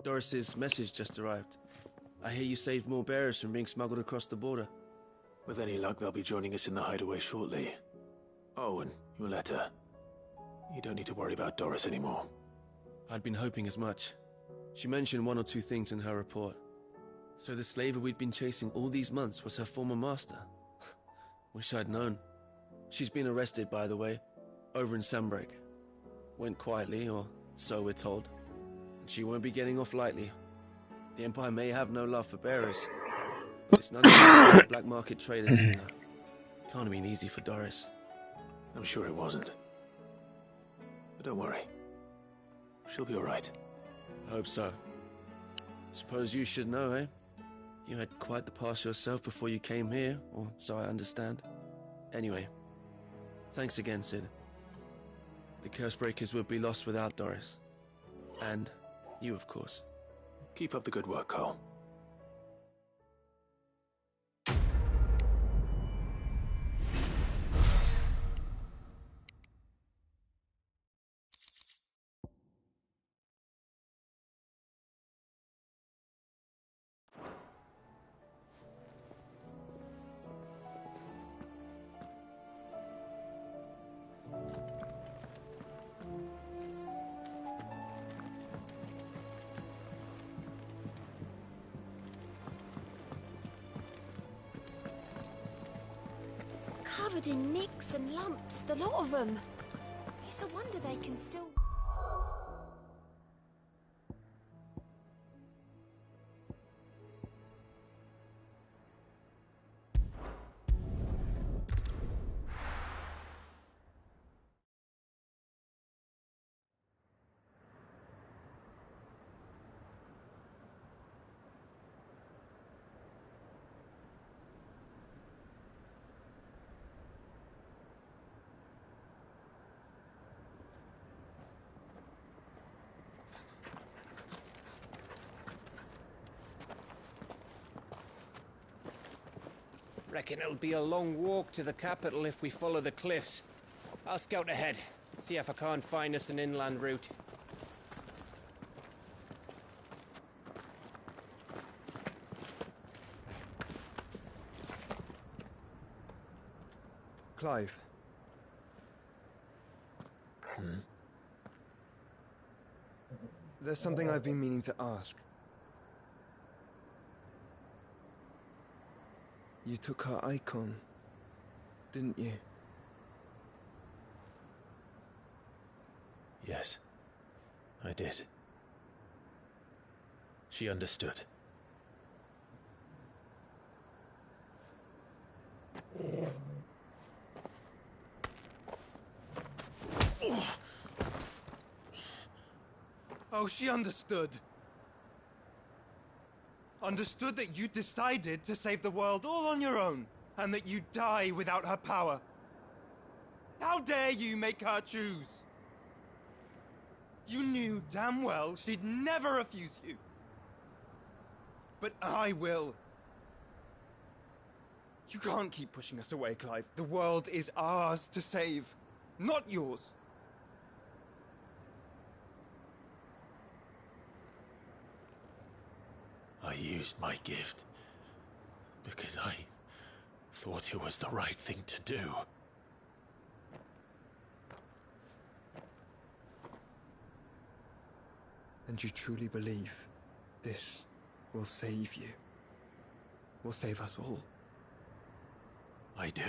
Doris's message just arrived. I hear you saved more bearers from being smuggled across the border. With any luck, they'll be joining us in the hideaway shortly. Oh, and your letter. You don't need to worry about Doris anymore. I'd been hoping as much. She mentioned one or two things in her report. So the slaver we'd been chasing all these months was her former master. Wish I'd known. She's been arrested, by the way, over in Sanbreak. Went quietly, or so we're told. And she won't be getting off lightly. The Empire may have no love for bearers, but it's none of the black market traders either. Can't have been easy for Doris. I'm sure it wasn't. But don't worry. She'll be alright. I hope so. Suppose you should know, eh? You had quite the past yourself before you came here, or so I understand. Anyway, thanks again, Cid. The Cursebreakers would be lost without Doris. And you, of course. Keep up the good work, Cole. Covered in nicks and lumps, the lot of them. It's a wonder they can still... Reckon it'll be a long walk to the capital if we follow the cliffs. I'll scout ahead, see if I can't find us an inland route. Clive. There's something I've been meaning to ask. You took her icon, didn't you? Yes, I did. She understood. Oh, she understood. Understood that you decided to save the world all on your own, and that you'd die without her power. How dare you make her choose? You knew damn well she'd never refuse you. But I will. You can't keep pushing us away, Clive. The world is ours to save, not yours. I used my gift because I thought it was the right thing to do. And you truly believe this will save you? Will save us all? I do.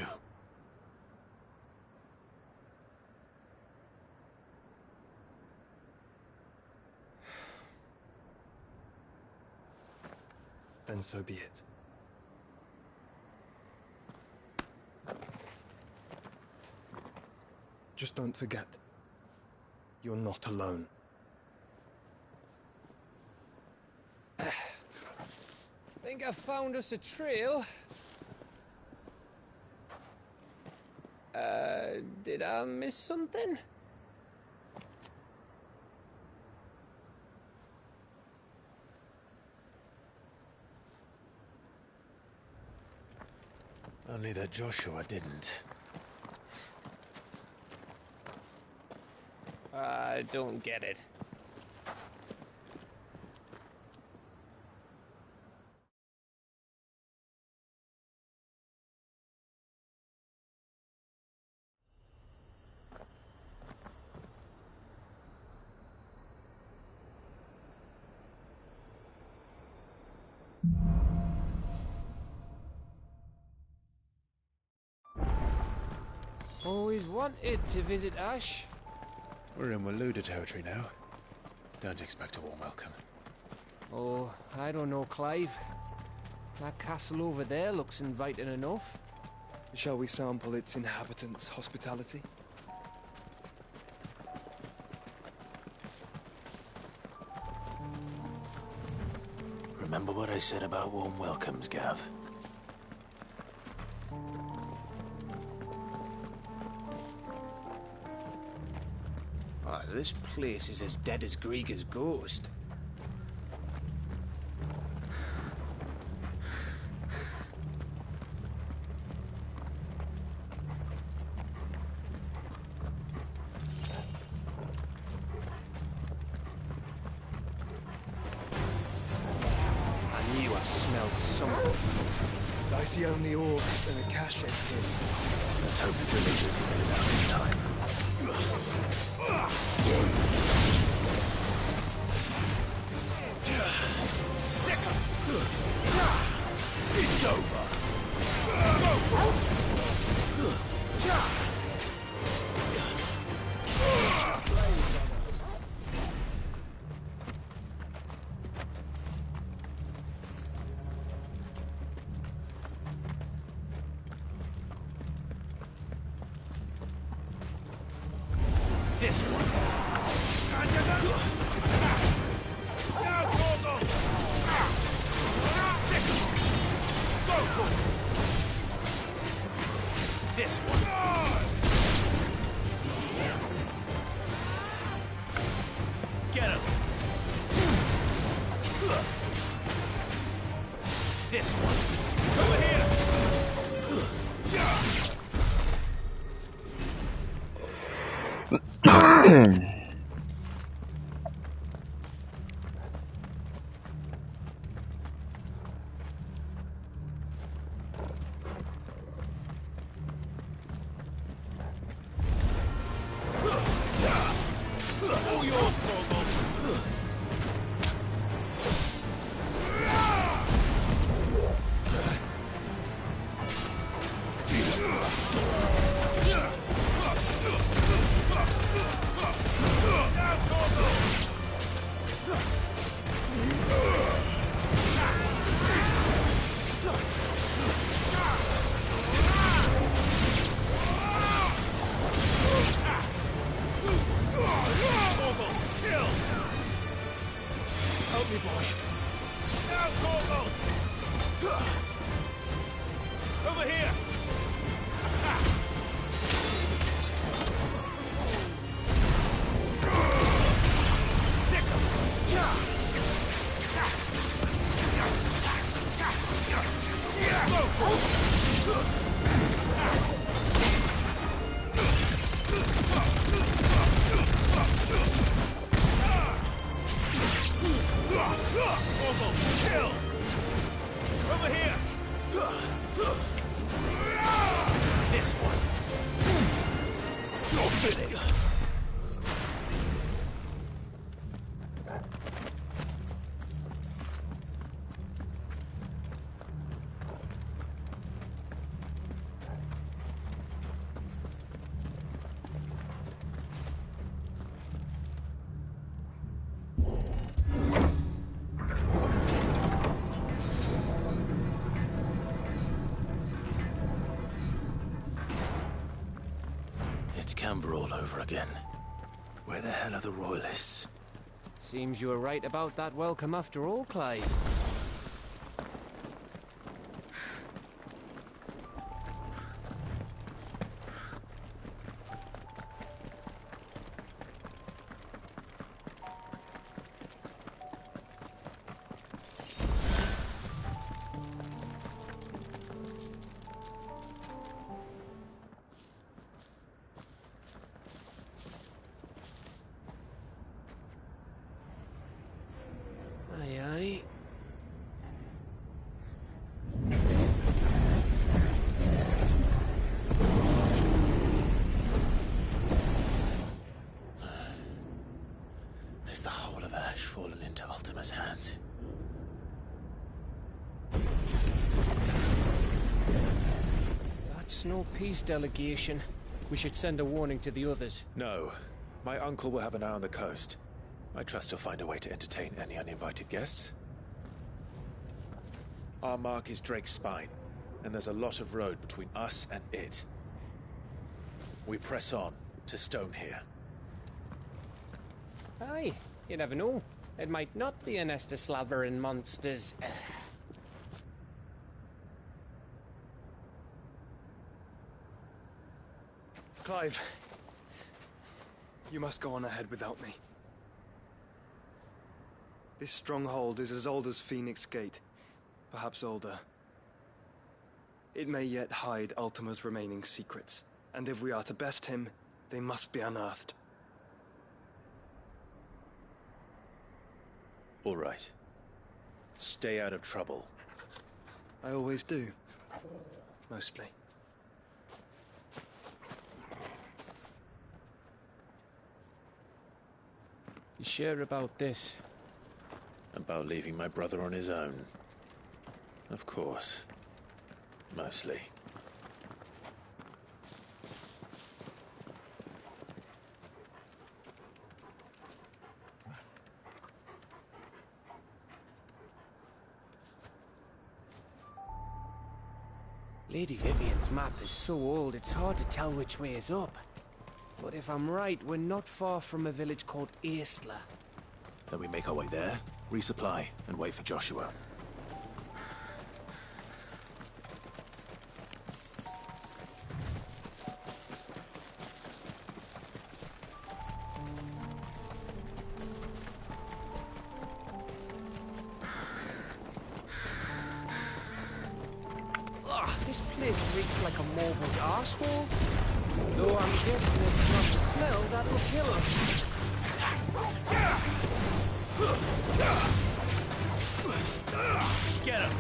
Then so be it. Just don't forget, you're not alone. Think I found us a trail. Did I miss something? Only that Joshua didn't. I don't get it. Always wanted to visit Ash. We're in Waluda territory now. Don't expect a warm welcome. Oh, I don't know, Clive. That castle over there looks inviting enough. Shall we sample its inhabitants' hospitality? Remember what I said about warm welcomes, Gav? Ah, this place is as dead as Greagor's ghost. I knew I smelled something. I see only orcs and a cache here. Let's hope the villagers made it out in time. It's over. This one. This one. Get him. This one. Over here. All yours, Torgal. Help me, boy. Now, Torgal! Over here! Attack! Sick him! Torgal, kill! Over here! This one. You're finished. It's Camber all over again. Where the hell are the Royalists? Seems you were right about that welcome after all, Clive. Aye, aye. Is the whole of Ash fallen into Ultima's hands? That's no peace delegation. We should send a warning to the others. No. My uncle will have an eye on the coast. I trust he'll find a way to entertain any uninvited guests. Our mark is Drake's Spine, and there's a lot of road between us and it. We press on to Stonehere. Aye, you never know. It might not be a nest of slavering monsters. Clive, you must go on ahead without me. This stronghold is as old as Phoenix Gate, perhaps older. It may yet hide Ultima's remaining secrets, and if we are to best him, they must be unearthed. All right. Stay out of trouble. I always do. Mostly. You sure about this? About leaving my brother on his own. Of course. Mostly. Lady Vivian's map is so old, it's hard to tell which way is up. But if I'm right, we're not far from a village called Aistla. Then we make our way there, resupply, and wait for Joshua. This place reeks like a Morval's arsehole. Though I'm guessing it's not the smell that will kill us. Get him!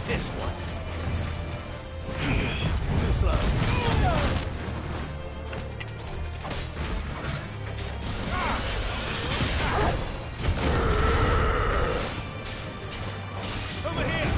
This one. Too slow. Over here.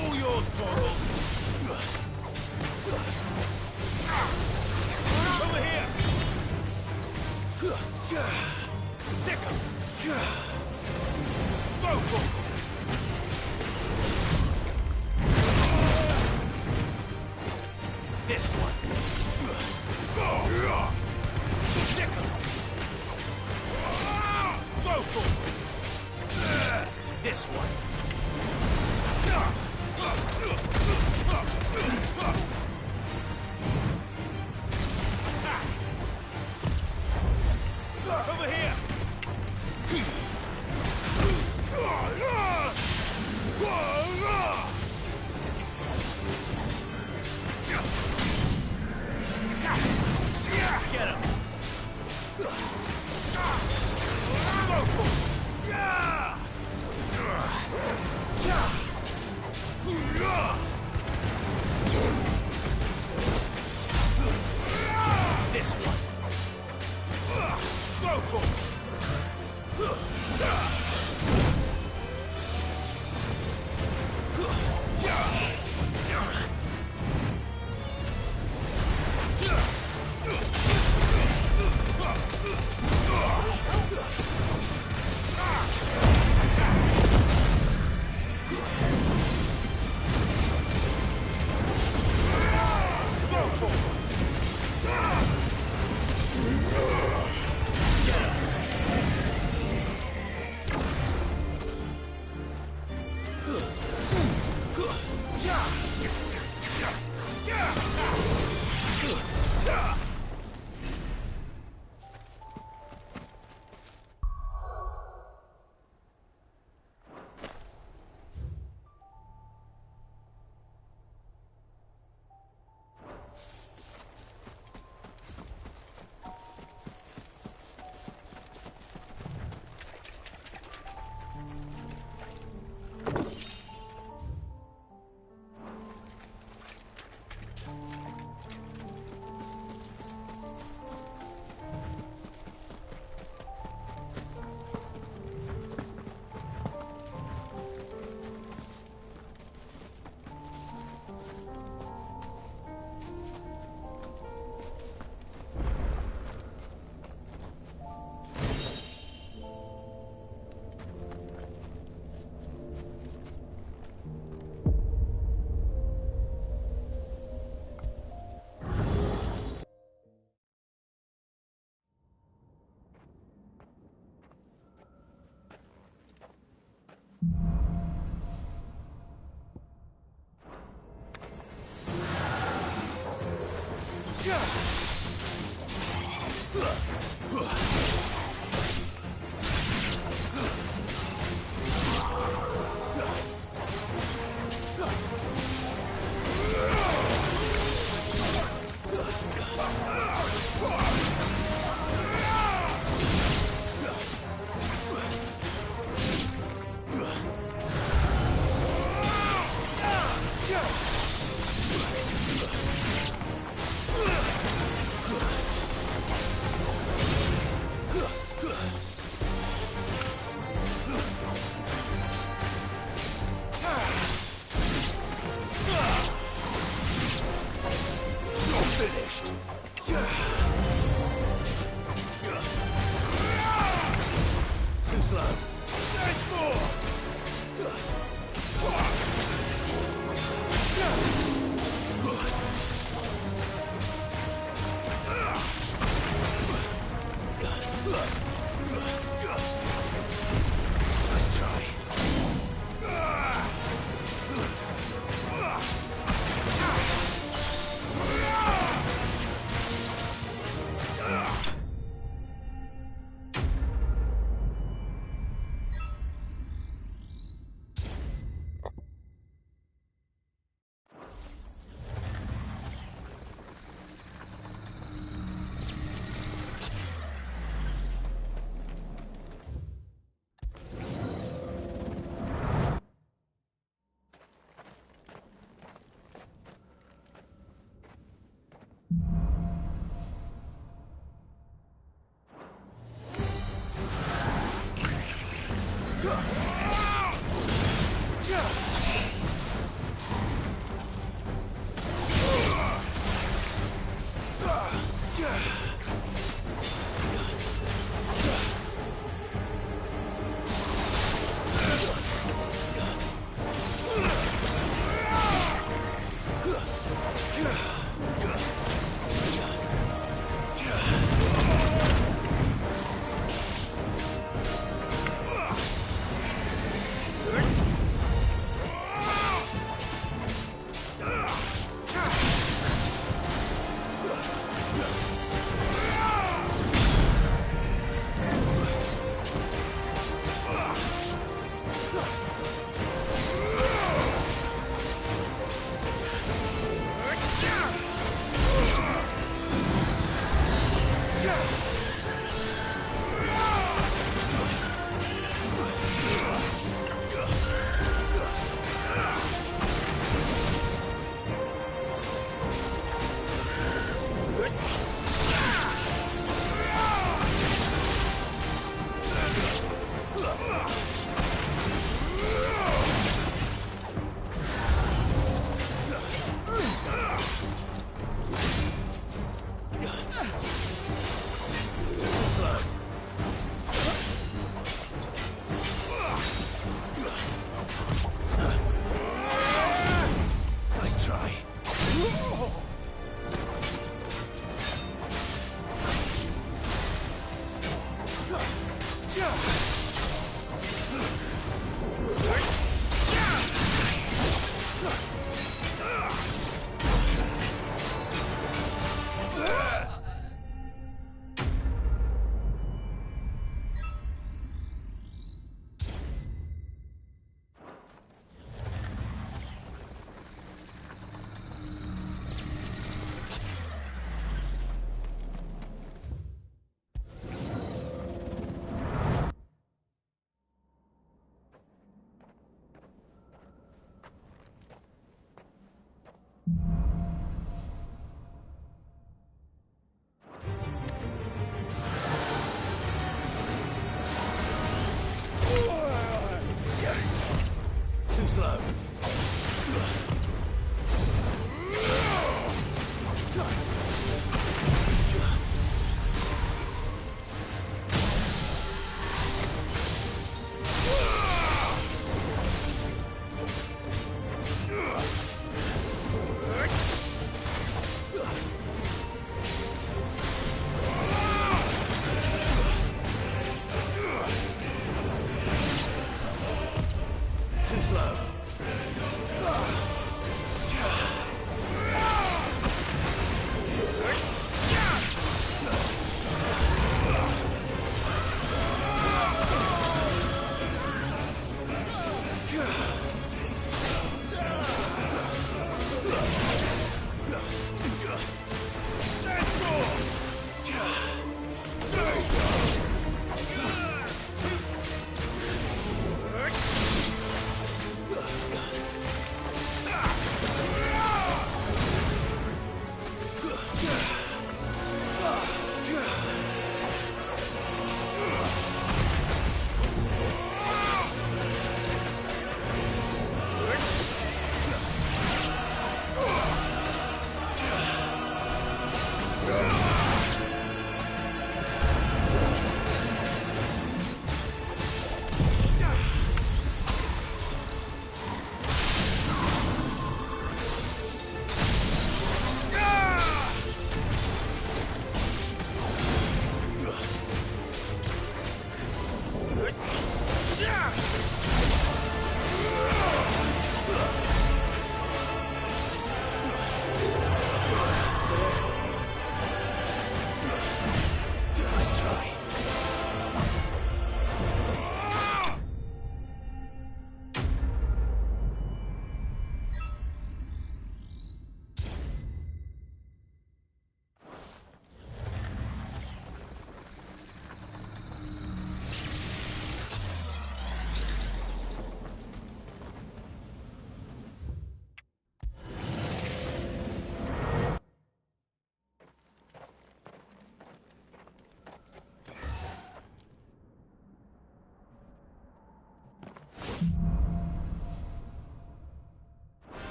All yours, Torgal. Over here. Sick 'em. Go, Torgal. This one. Sick 'em. Go, Torgal. This one.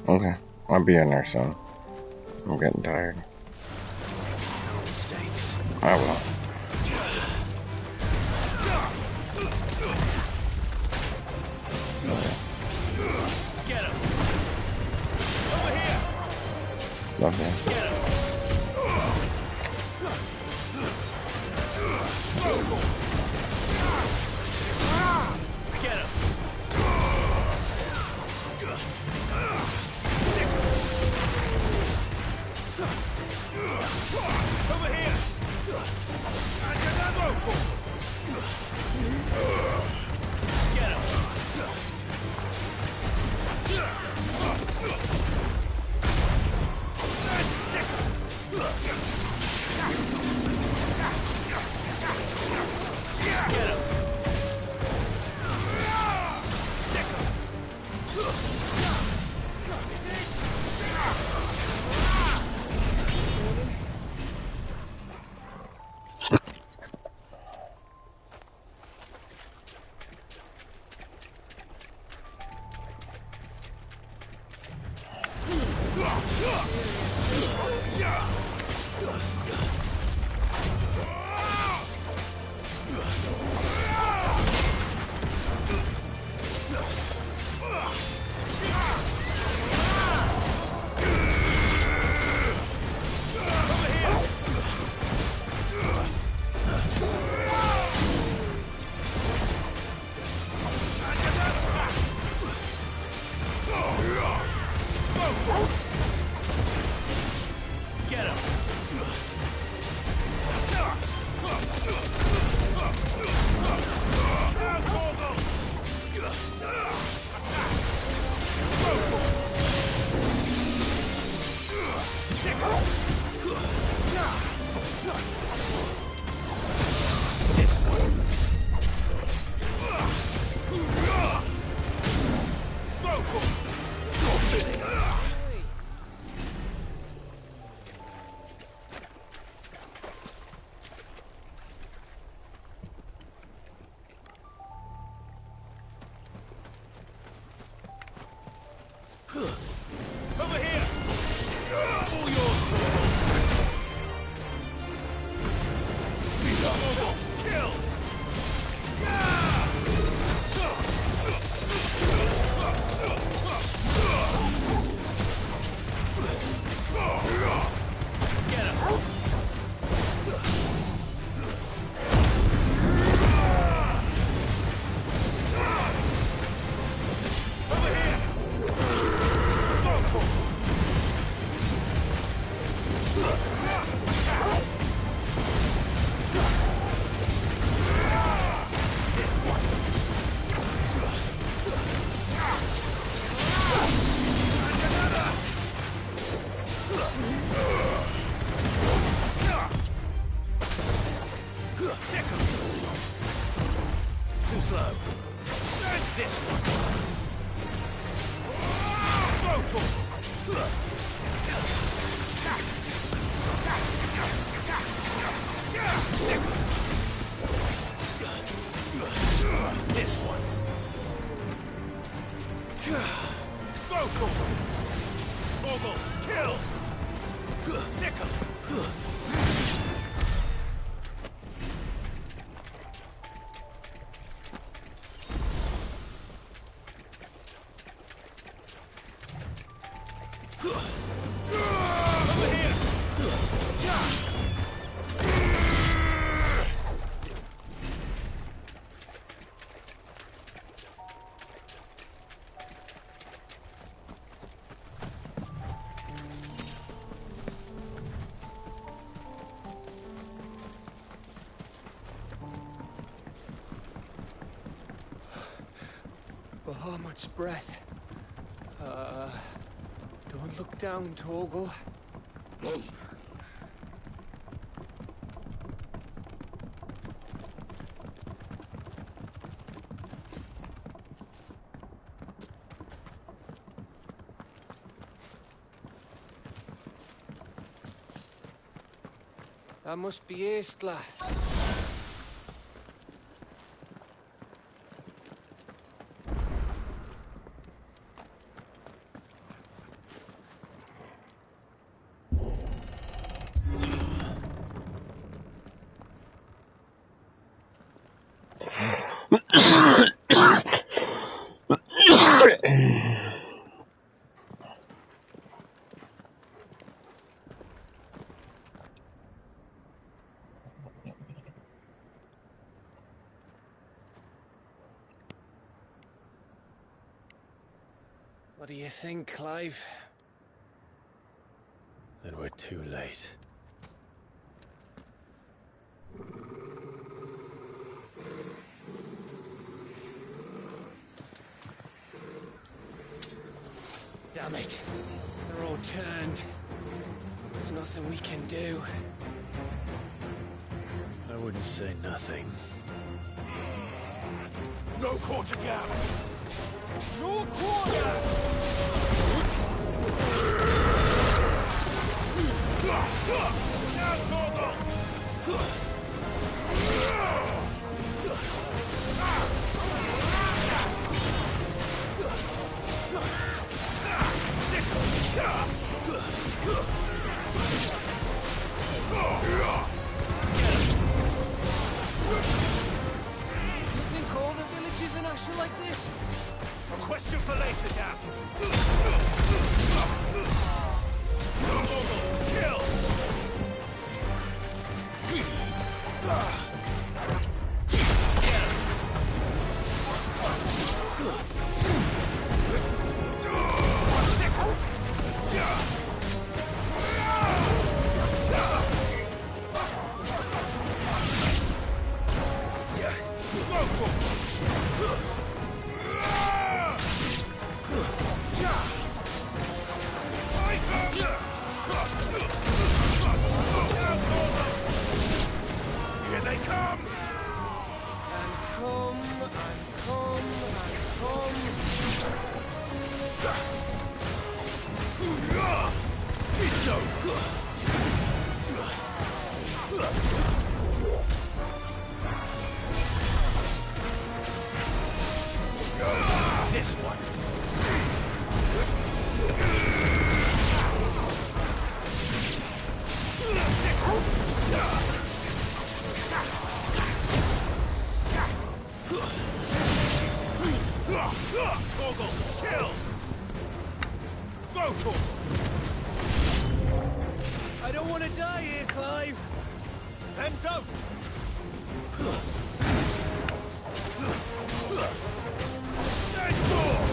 Okay, I'll be in there soon. I'm getting tired. I will. Get him! Over here! Love that. Get him! Get him! Over here! Get him! Kill! Get him! Over here! Too slow. There's this one. This one. Vocal. Ogle, kill. Sickle. Bahamut's breath. Don't look down, Torgal. That must be Aistla. What do you think, Clive? Then we're too late. Damn it. They're all turned. There's nothing we can do. I wouldn't say nothing. No quarter gap! No quarter! Now, Torgal! You think all the villages in Ash are like this? A question for later, Gav. Kill! Here they come! And come, and come, and come. It's over! This one! Then don't! Let's go!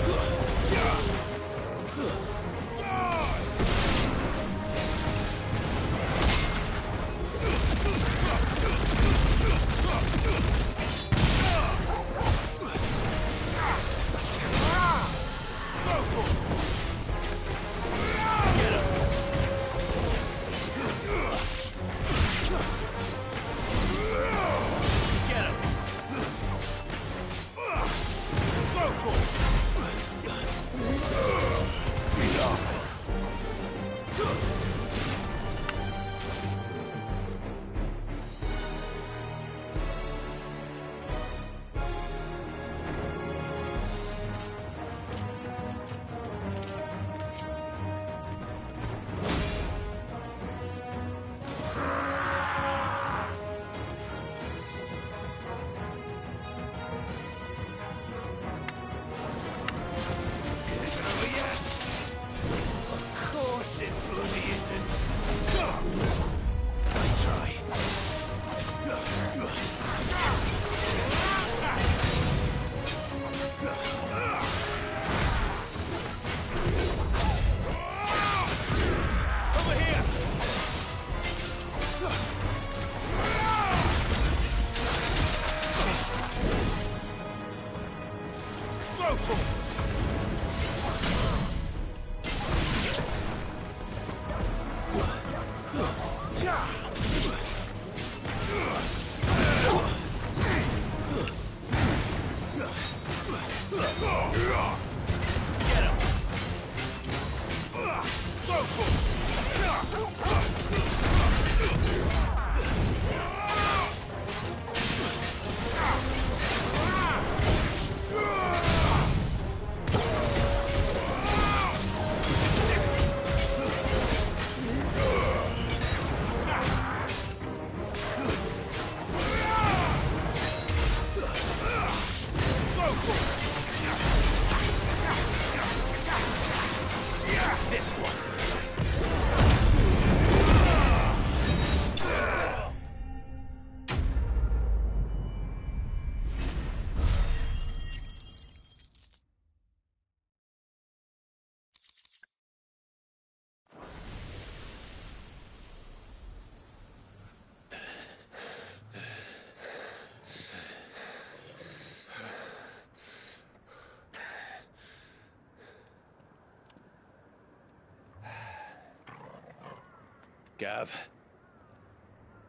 Gav.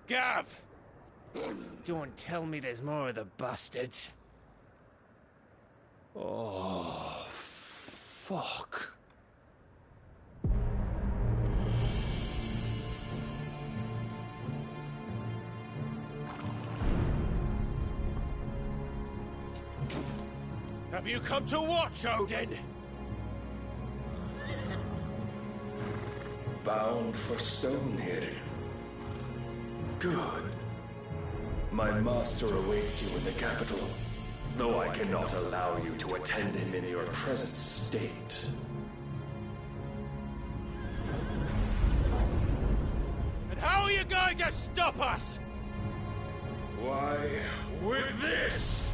Gav! Don't tell me there's more of the bastards. Oh, fuck. Have you come to watch, Odin? Bound for Stonehill. Good. My master awaits you in the capital, though I cannot allow you to attend him in your present state. And how are you going to stop us? Why, with this!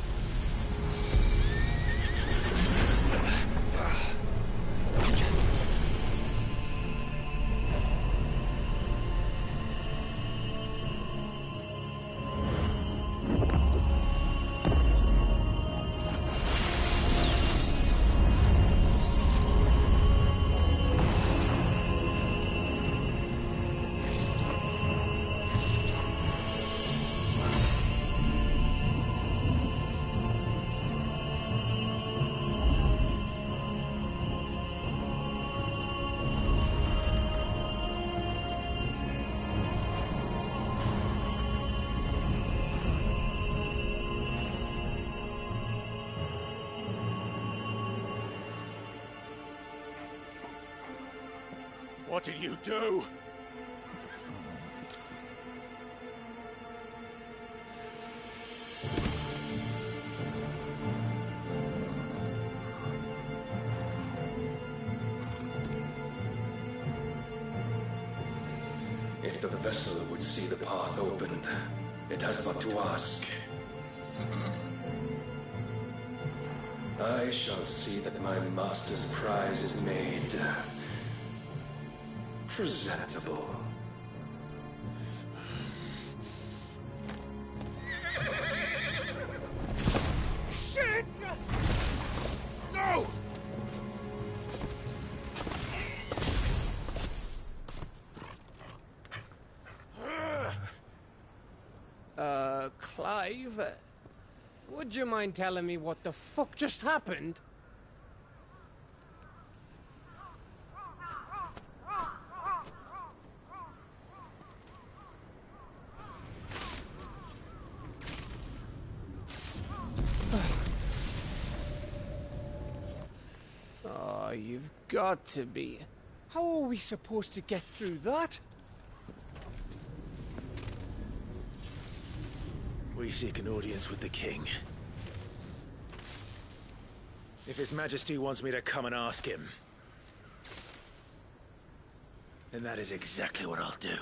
What did you do? If If the vessel would see the path opened, it has but to ask. I shall see that my master's prize is made presentable. Shit! No! Clive, would you mind telling me what the fuck just happened? Oh, you've got to be. How are we supposed to get through that? We seek an audience with the king. If His Majesty wants me to come and ask him, then that is exactly what I'll do.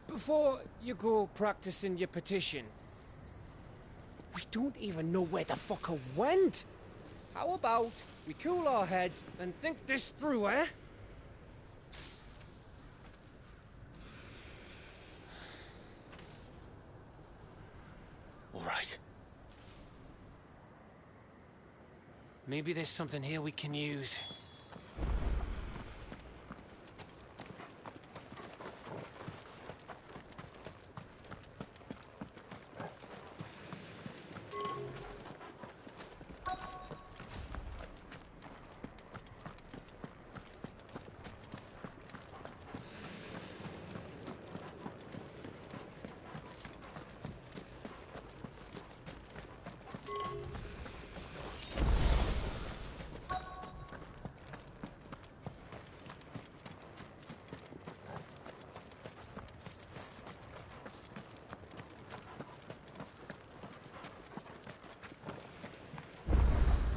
Before you go practicing your petition, we don't even know where the fucker went. How about we cool our heads and think this through, eh? All right. Maybe there's something here we can use.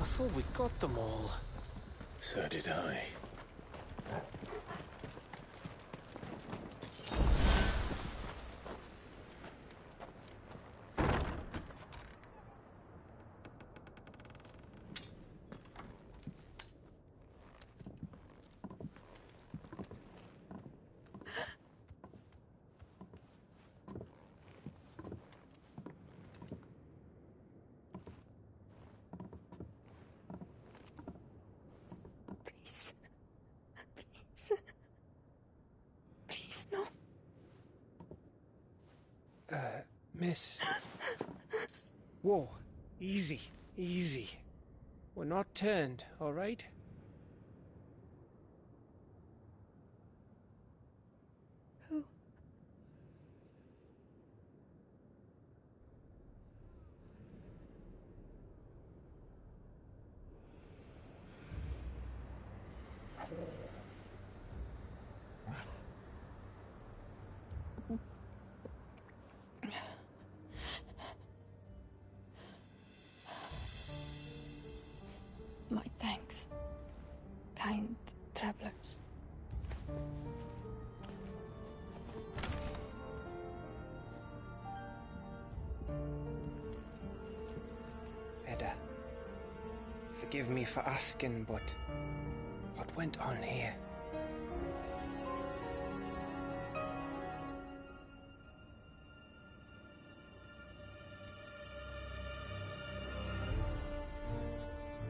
I thought we got them all. So did I. Please, no. Miss. Whoa, easy, easy. We're not turned, all right? Who? My thanks, kind travelers. Edda, forgive me for asking, but what went on here?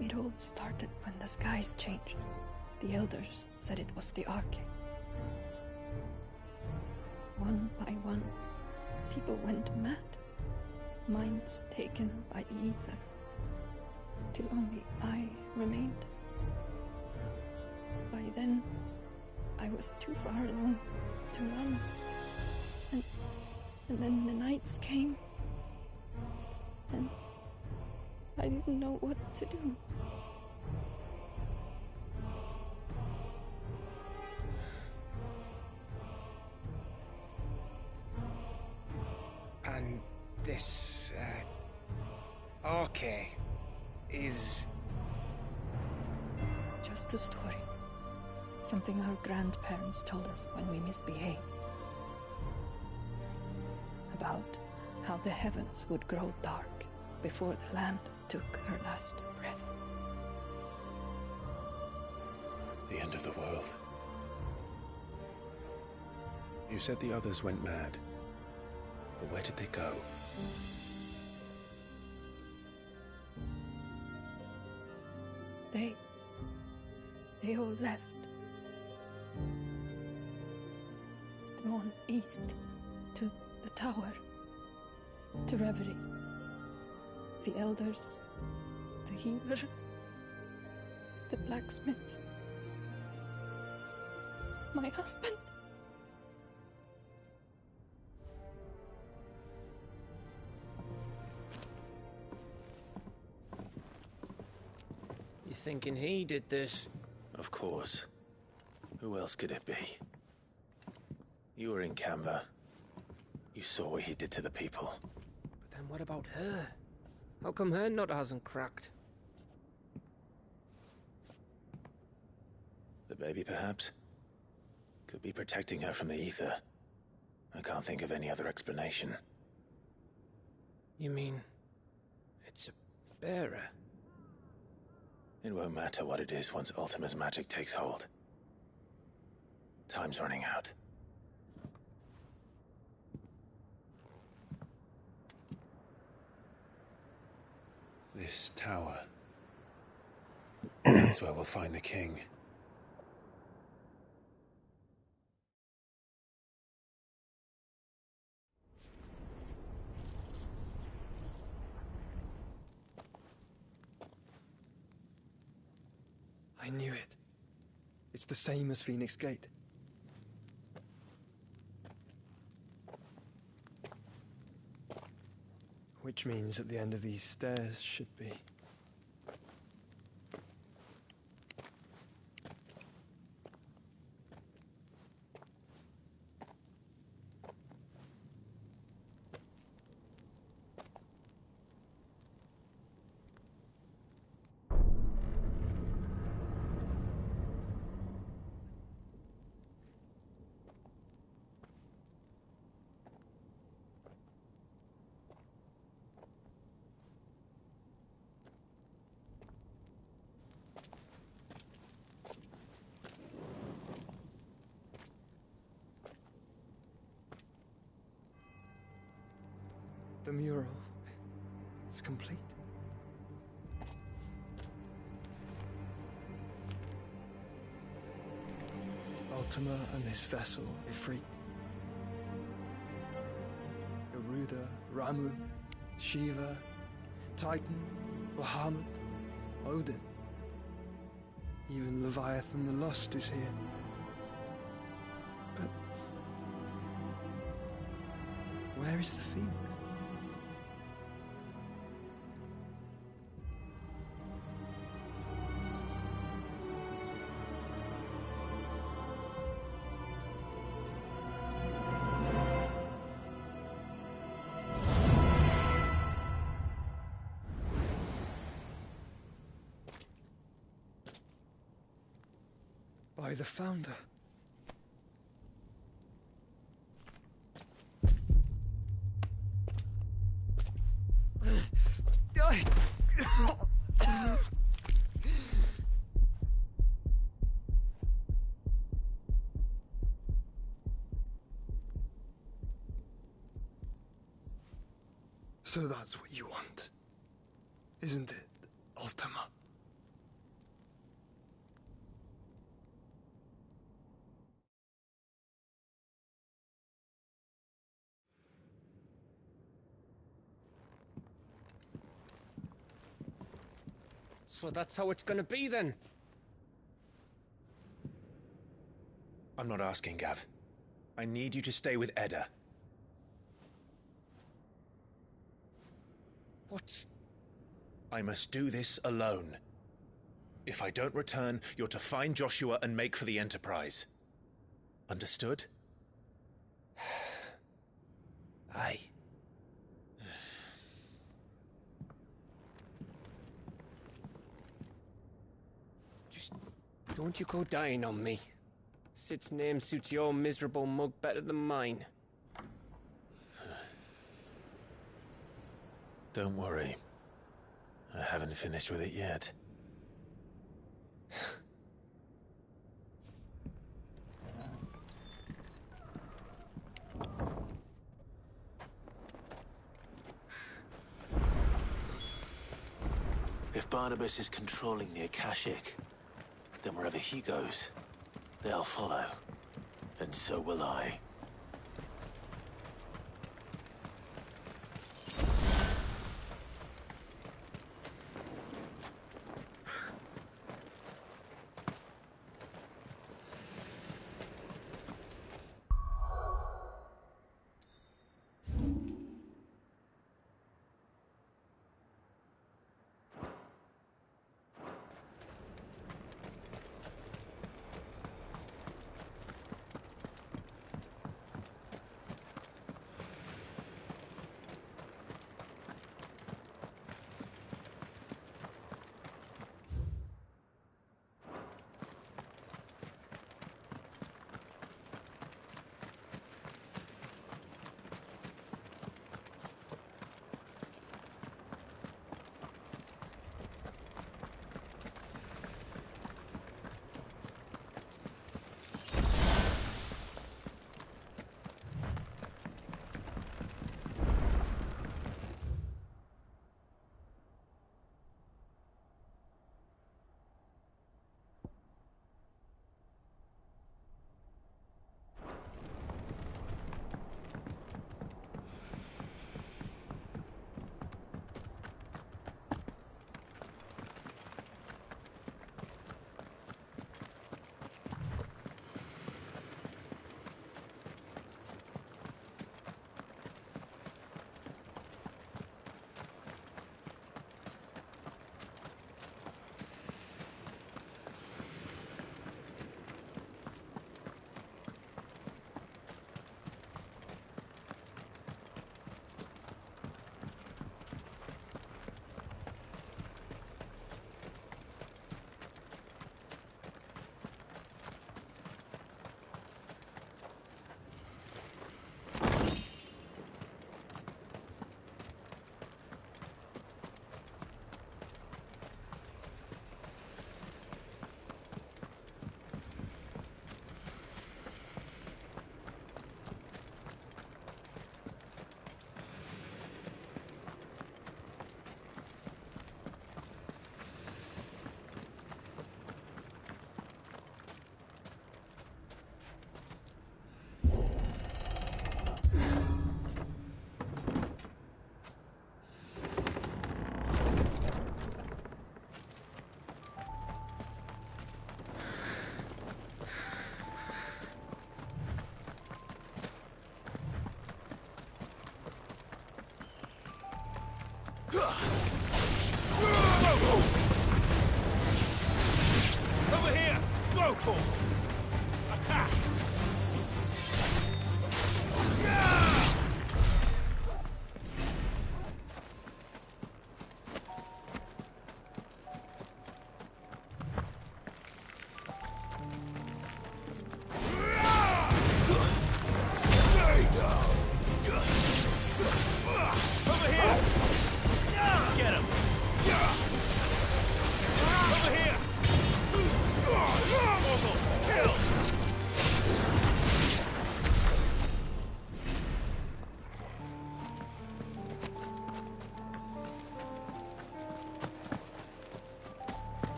It all started when the skies changed. The elders said it was the Arche. One by one, people went mad. Minds taken by the ether. Till only I remained. By then, I was too far along to run. And then the nights came. And I didn't know what to do. And this, Arche is... Just a story. Something our grandparents told us when we misbehaved. About how the heavens would grow dark before the land took her last breath. The end of the world. You said the others went mad. But where did they go? They all left. Drawn east to the tower, to Reverie. The elders, the healer, the blacksmith, my husband. You thinking he did this? Of course. Who else could it be? You were in Canva. You saw what he did to the people. But then what about her? How come her nut hasn't cracked? The baby, perhaps? Could be protecting her from the ether. I can't think of any other explanation. You mean... it's a bearer? It won't matter what it is once Ultima's magic takes hold. Time's running out. This tower. That's where we'll find the king. I knew it. It's the same as Phoenix Gate. Which means at the end of these stairs should be... The mural is complete. Ultima and his vessel, Ifrit. Garuda, Ramun, Shiva, Titan, Bahamut, Odin. Even Leviathan the Lost is here. But where is the Phoenix? By the Founder. So that's what you want, isn't it, Ultima? So that's how it's gonna be then? I'm not asking, Gav. I need you to stay with Edda. What? I must do this alone. If I don't return, you're to find Joshua and make for the Enterprise. Understood? Aye. Don't you go dying on me. Sid's name suits your miserable mug better than mine. Don't worry. I haven't finished with it yet. If Barnabas is controlling the Akashic, then wherever he goes, they'll follow. And so will I. Over here! Local! Attack! Over here!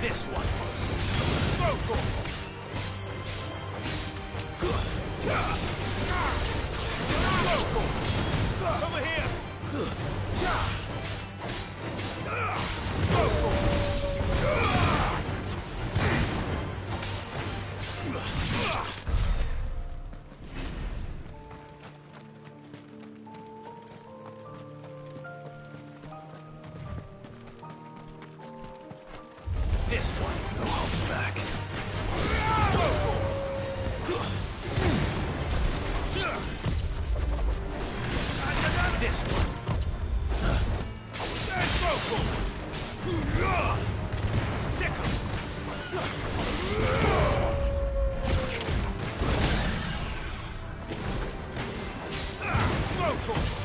This one. Go, Corporal. Over here! This one. No holding back. This one. There's Vocal. Sickle. Vocal.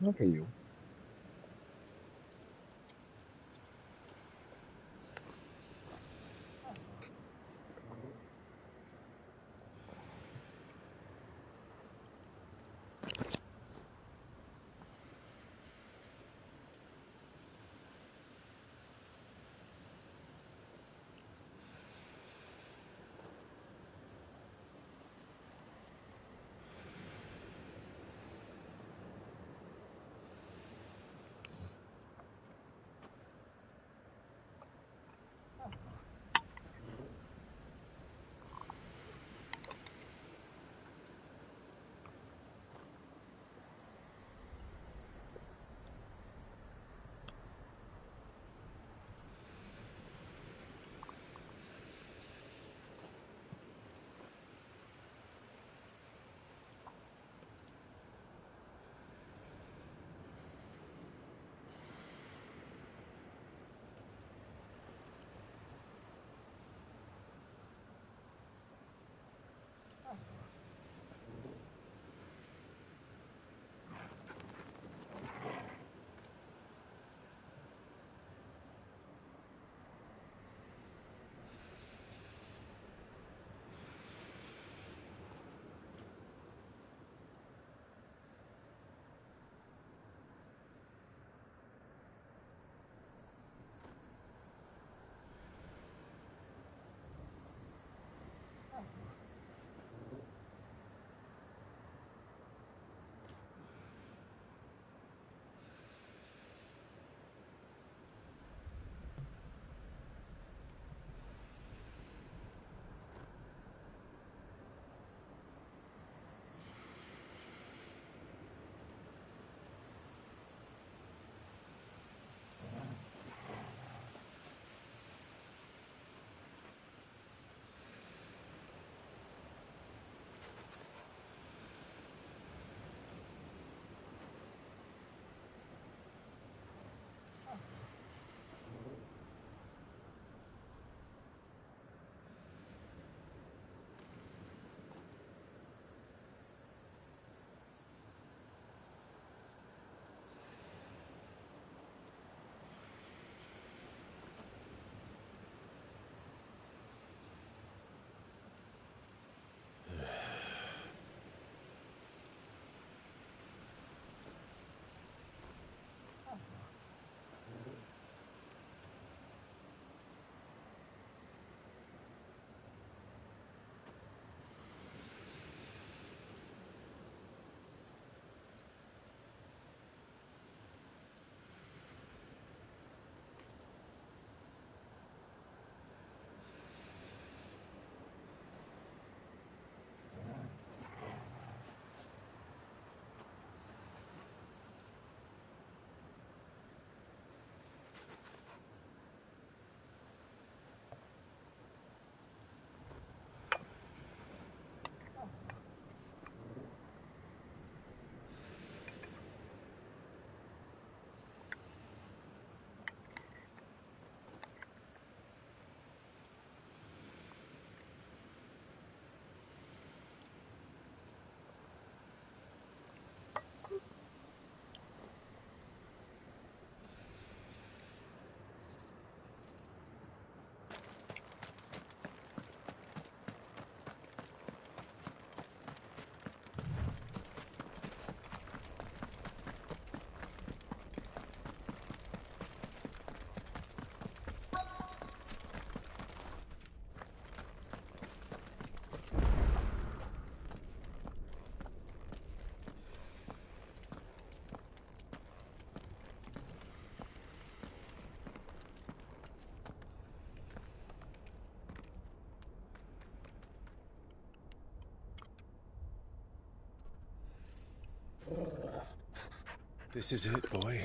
Look at you. This is it, boy.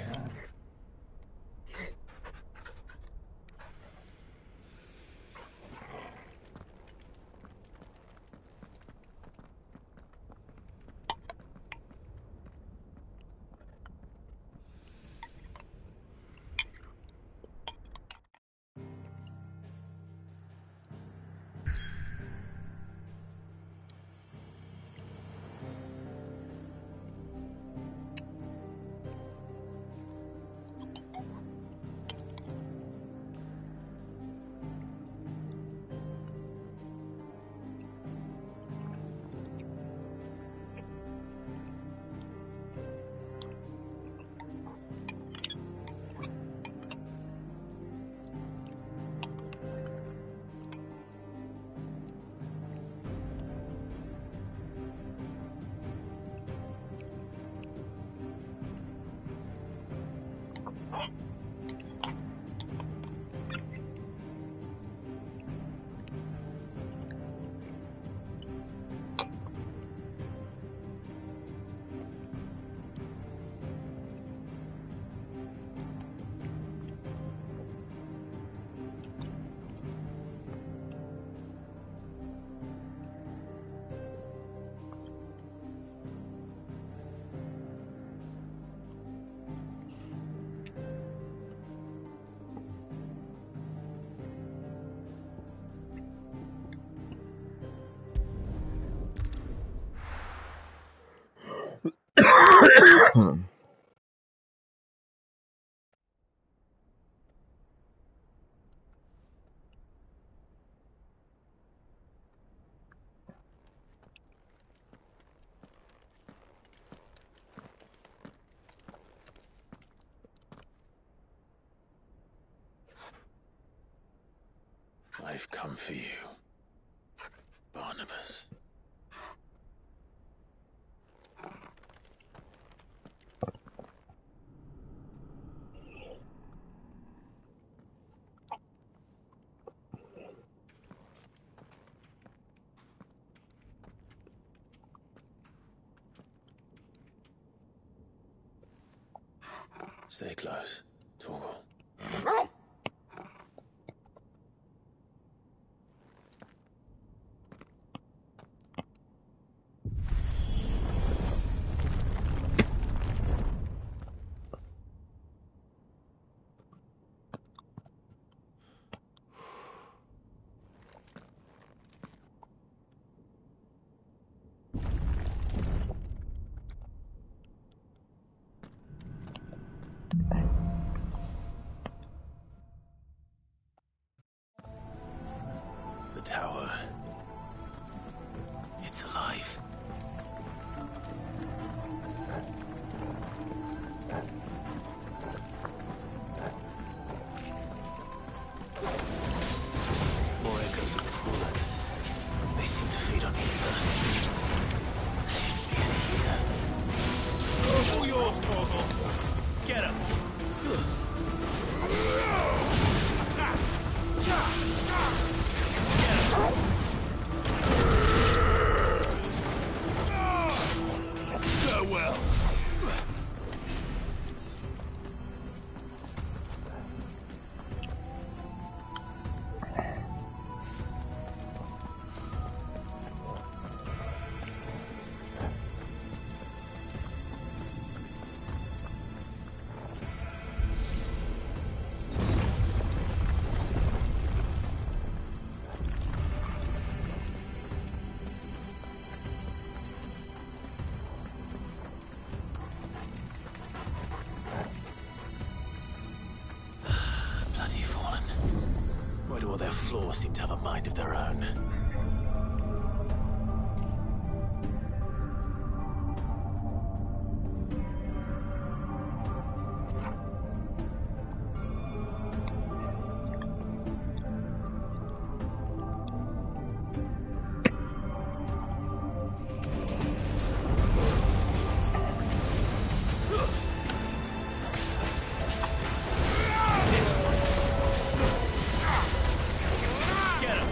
I've come for you, Barnabas. Stay close, Torgal. The tower. It's alive. More echoes of the fallen. They seem to feed on ether. There shouldn't be any here. All yours, Torgal. Get him. Well. Why do all their flaws seem to have a mind of their own? Get him.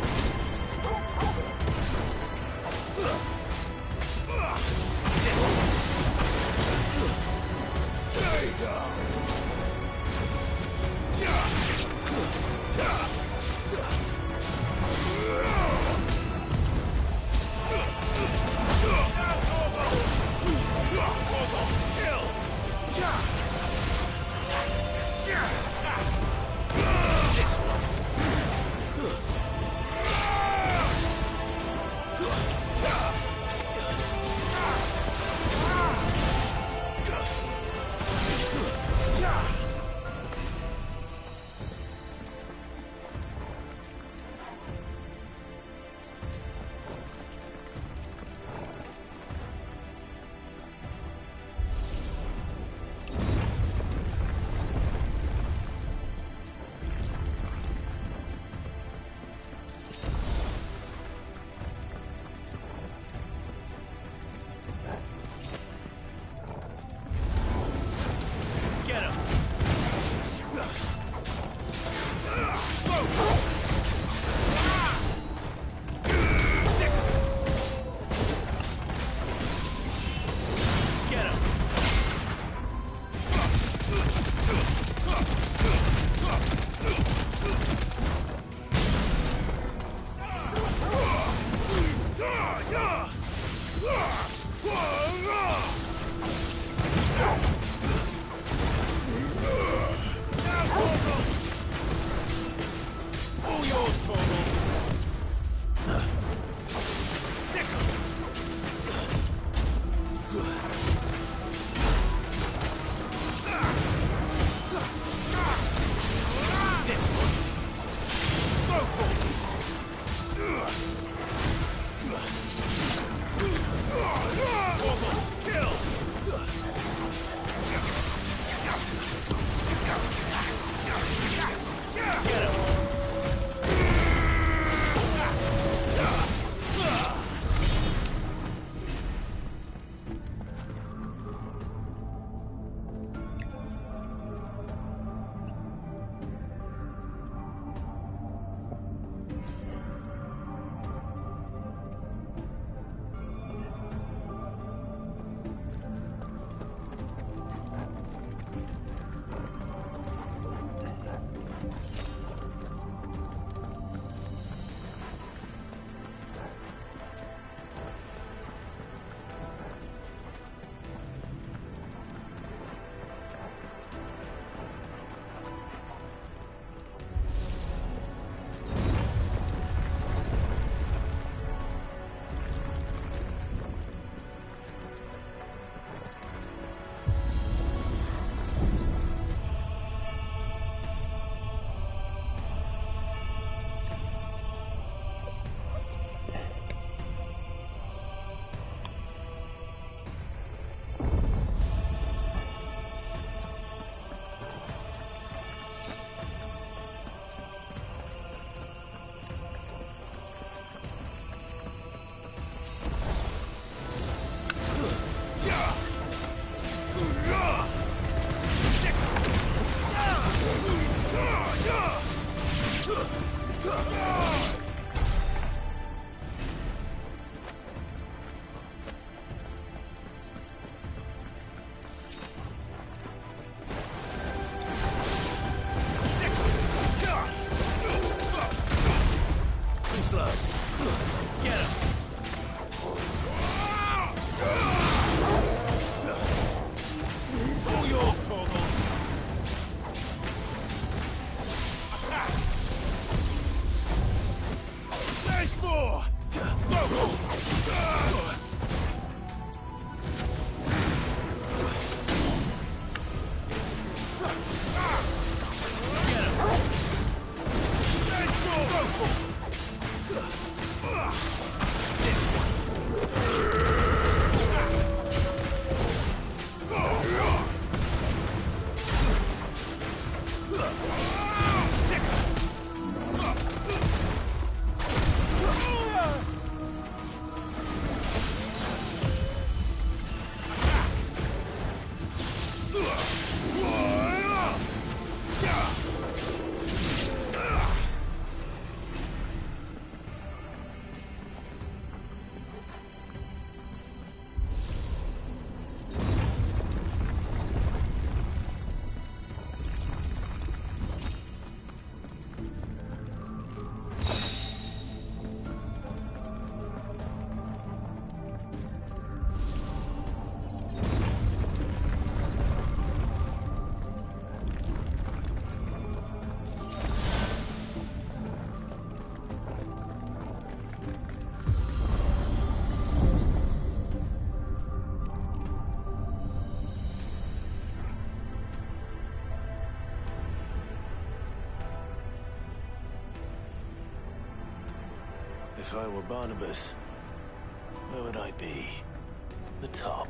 If I were Barnabas, where would I be? The top.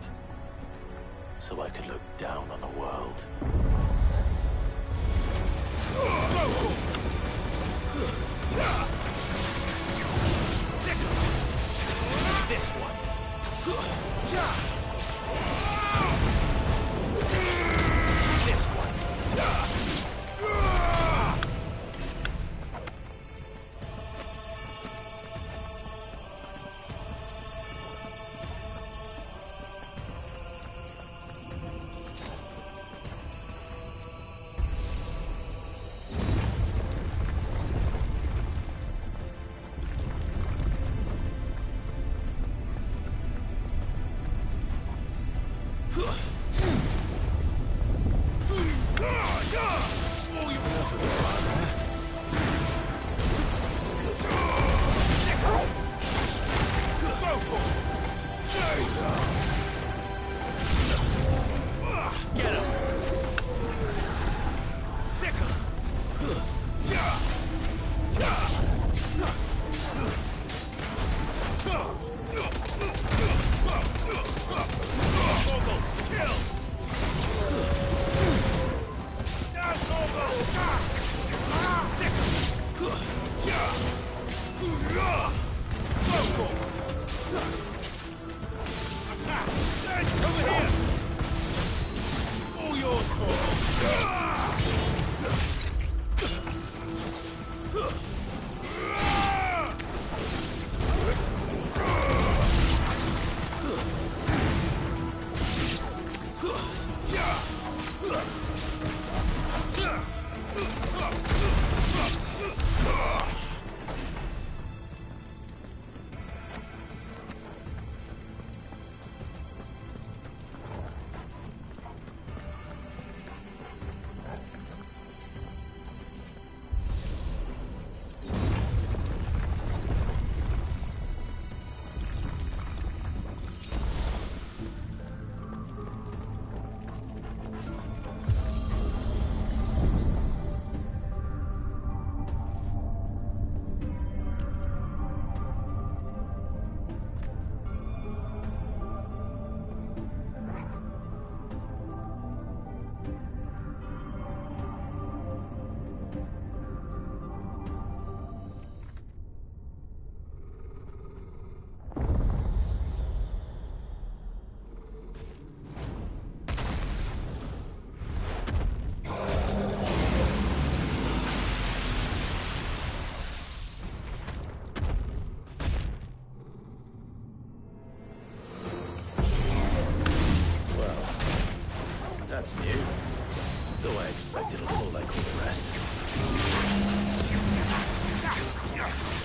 So I could look down on the world. This one. This one.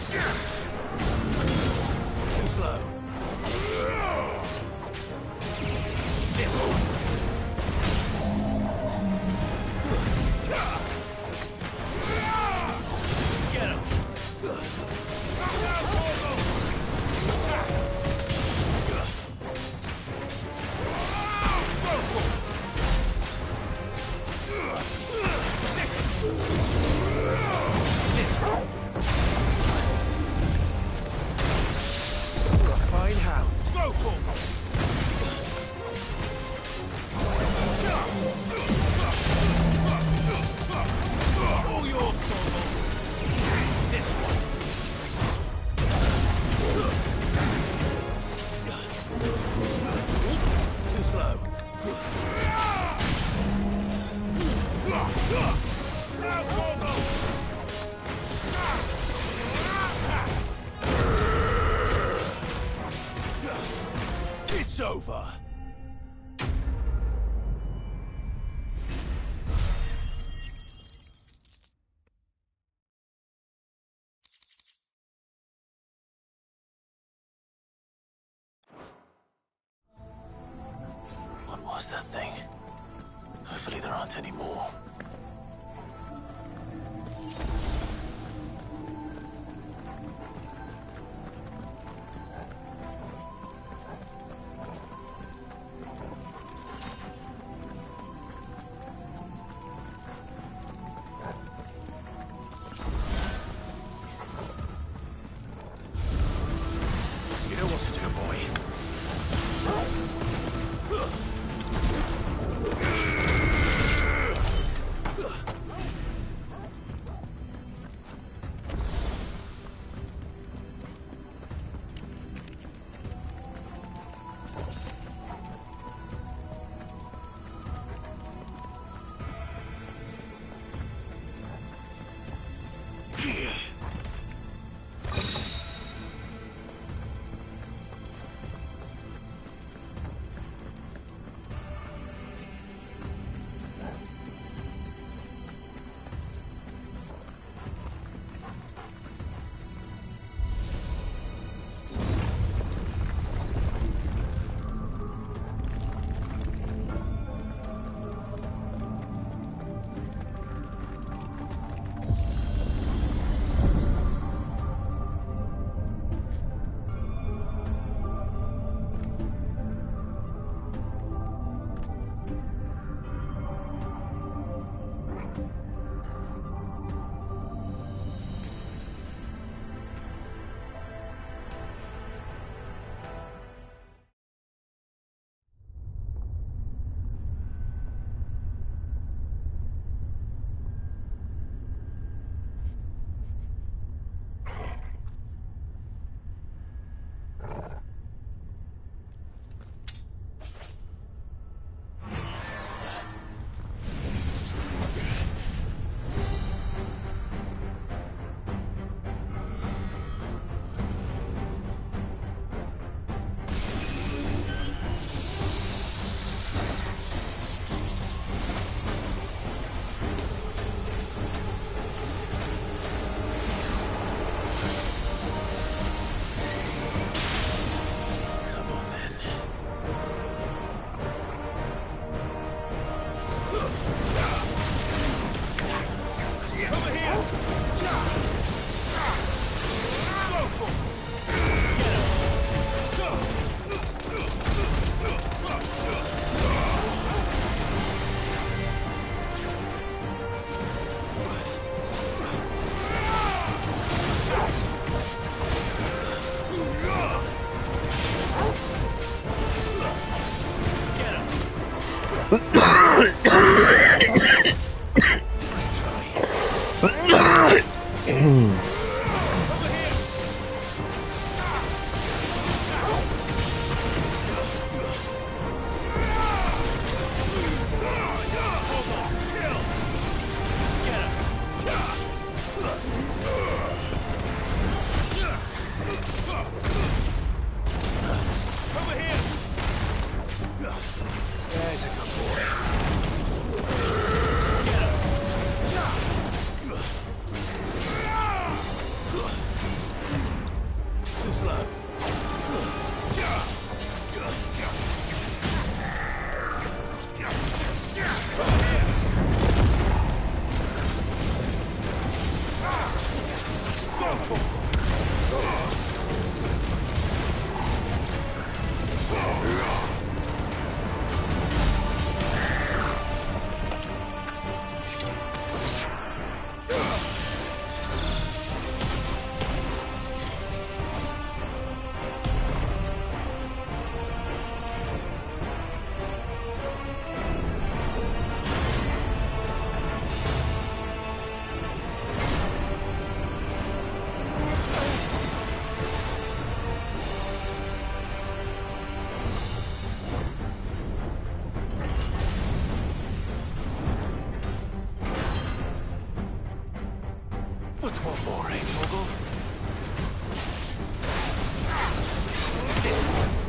Too slow. This one. Get him. This one. You're a fine hound. Go for it. All yours, Torvald. This one. Too slow. Now, Torvald. It's over. What was that thing? Hopefully there aren't any more. You know what to do, boy. There's a good boy. slow. What's one more, eh, Torgal? This one.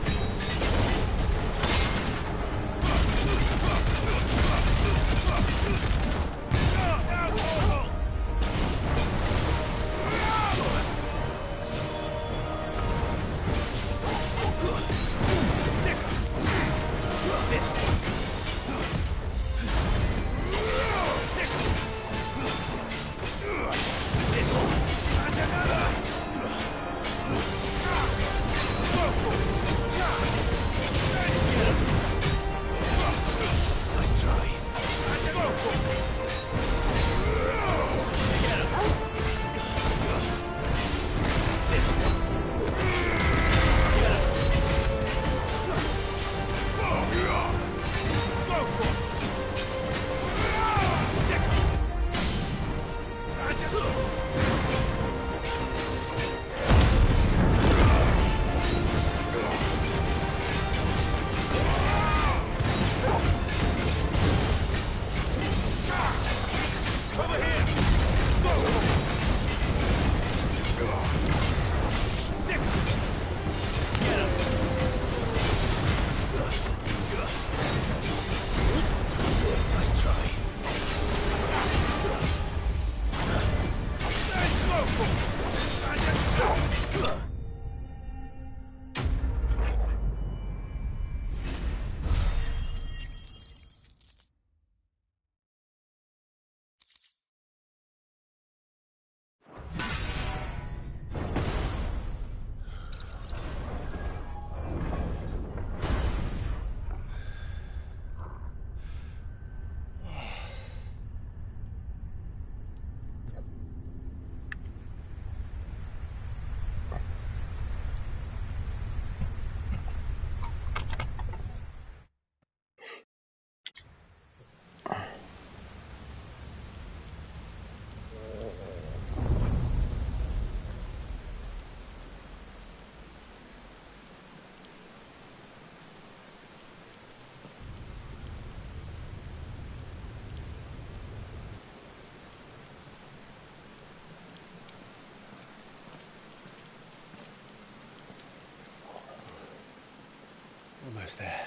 Almost there.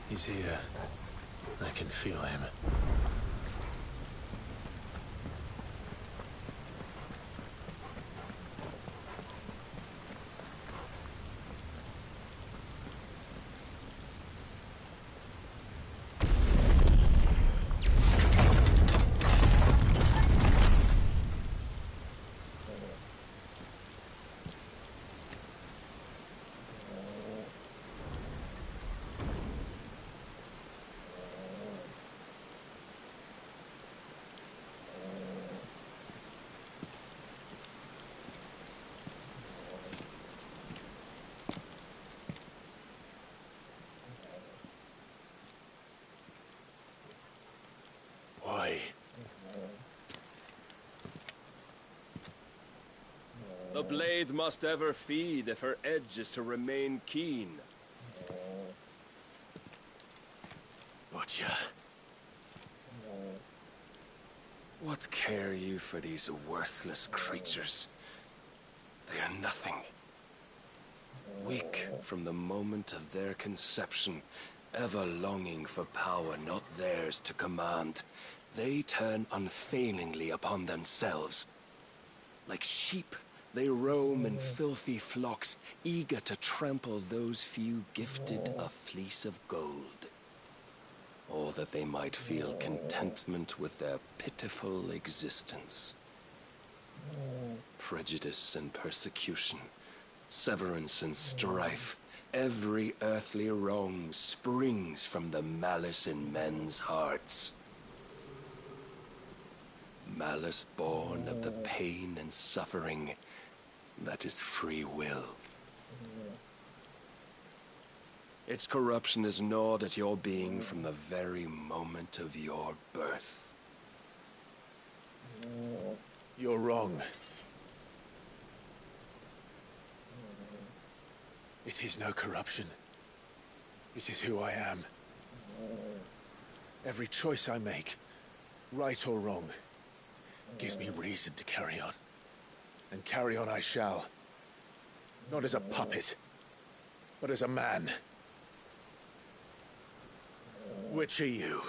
He's here. I can feel him. The blade must ever feed if her edge is to remain keen. Butcher. What care you for these worthless creatures? They are nothing. Weak from the moment of their conception, ever longing for power not theirs to command, they turn unfailingly upon themselves. Like sheep, they roam in filthy flocks, eager to trample those few gifted a fleece of gold. Or that they might feel contentment with their pitiful existence. Prejudice and persecution, severance and strife, every earthly wrong springs from the malice in men's hearts. Malice born of the pain and suffering that is free will. Its corruption is gnawed at your being from the very moment of your birth. You're wrong. It is no corruption. It is who I am. Every choice I make, right or wrong, gives me reason to carry on. And carry on I shall. Not as a puppet, but as a man. Which are you?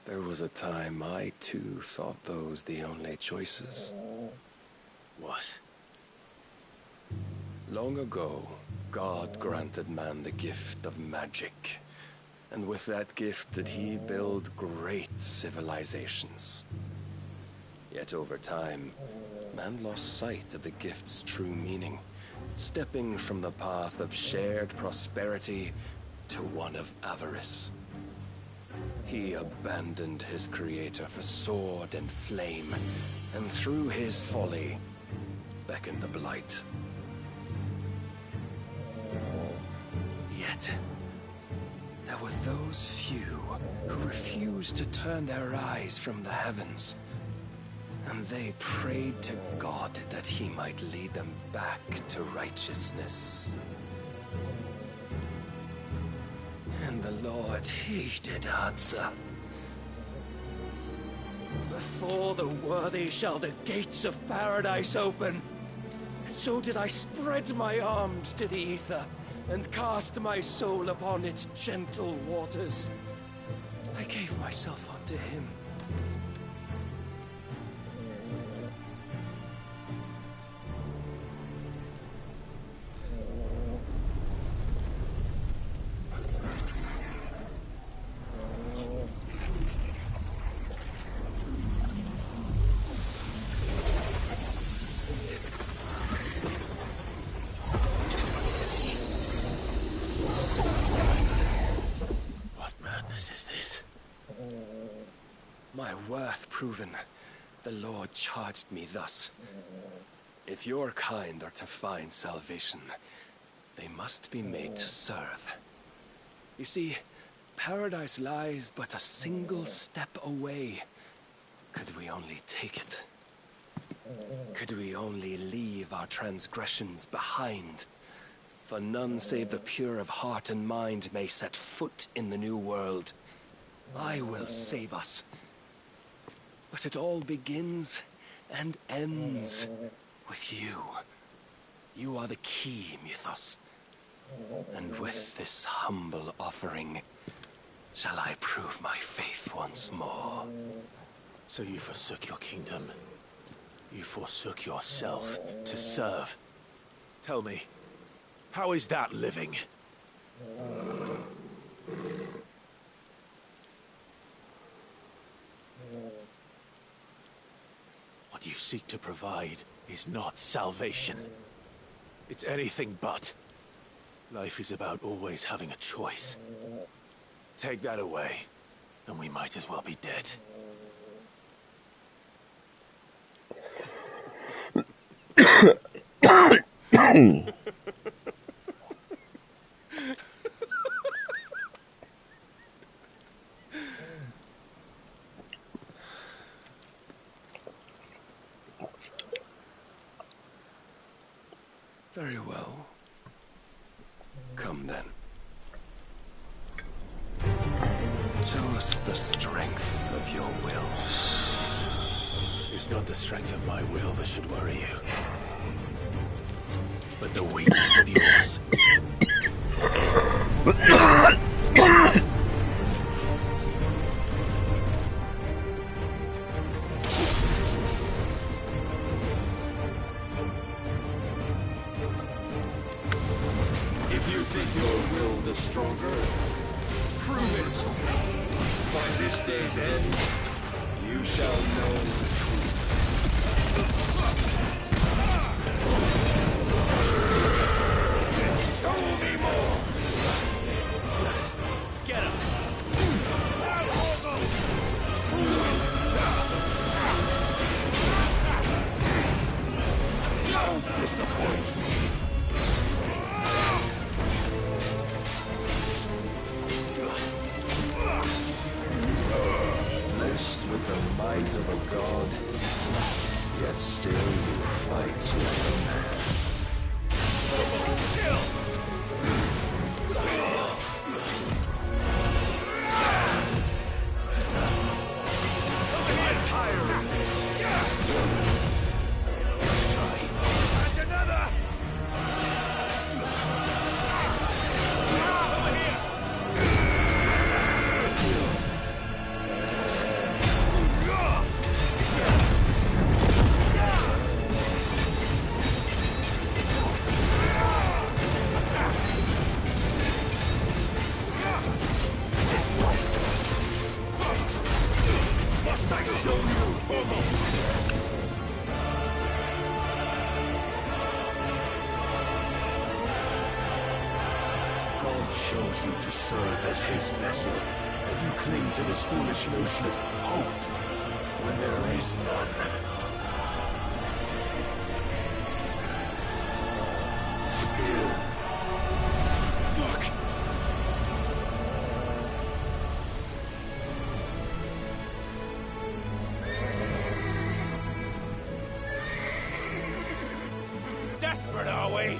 There was a time I too thought those the only choices. What? Long ago, God granted man the gift of magic. And with that gift did he build great civilizations. Yet over time, man lost sight of the gift's true meaning, stepping from the path of shared prosperity to one of avarice. He abandoned his creator for sword and flame, and through his folly, beckoned the blight. Yet, there were those few who refused to turn their eyes from the heavens, and they prayed to God that he might lead them back to righteousness. And the Lord, he did answer. Before the worthy shall the gates of paradise open. And so did I spread my arms to the ether, and cast my soul upon its gentle waters. I gave myself unto him. My worth proven, the Lord charged me thus. If your kind are to find salvation, they must be made to serve. You see, paradise lies but a single step away. Could we only take it? Could we only leave our transgressions behind? For none save the pure of heart and mind may set foot in the new world. I will save us. But it all begins and ends with you. You are the key, Mythos. And with this humble offering, shall I prove my faith once more. So you forsook your kingdom. You forsook yourself to serve. Tell me, how is that living? What you seek to provide is not salvation. It's anything but. Life is about always having a choice. Take that away, and we might as well be dead. Very well. Come then. us the strength of your will. It's not the strength of my will that should worry you, but the weakness of yours. If you think your will the stronger, prove it. By this day's end, you shall know the truth. Show me more. Get him. Don't disappoint me. Blessed with the might of a god, yet still you fight like a man. Kill! Must I show you, Homo? God chose you to serve as his vessel, and you cling to this foolish notion of hope when there is none. Fuck! Desperate, are we?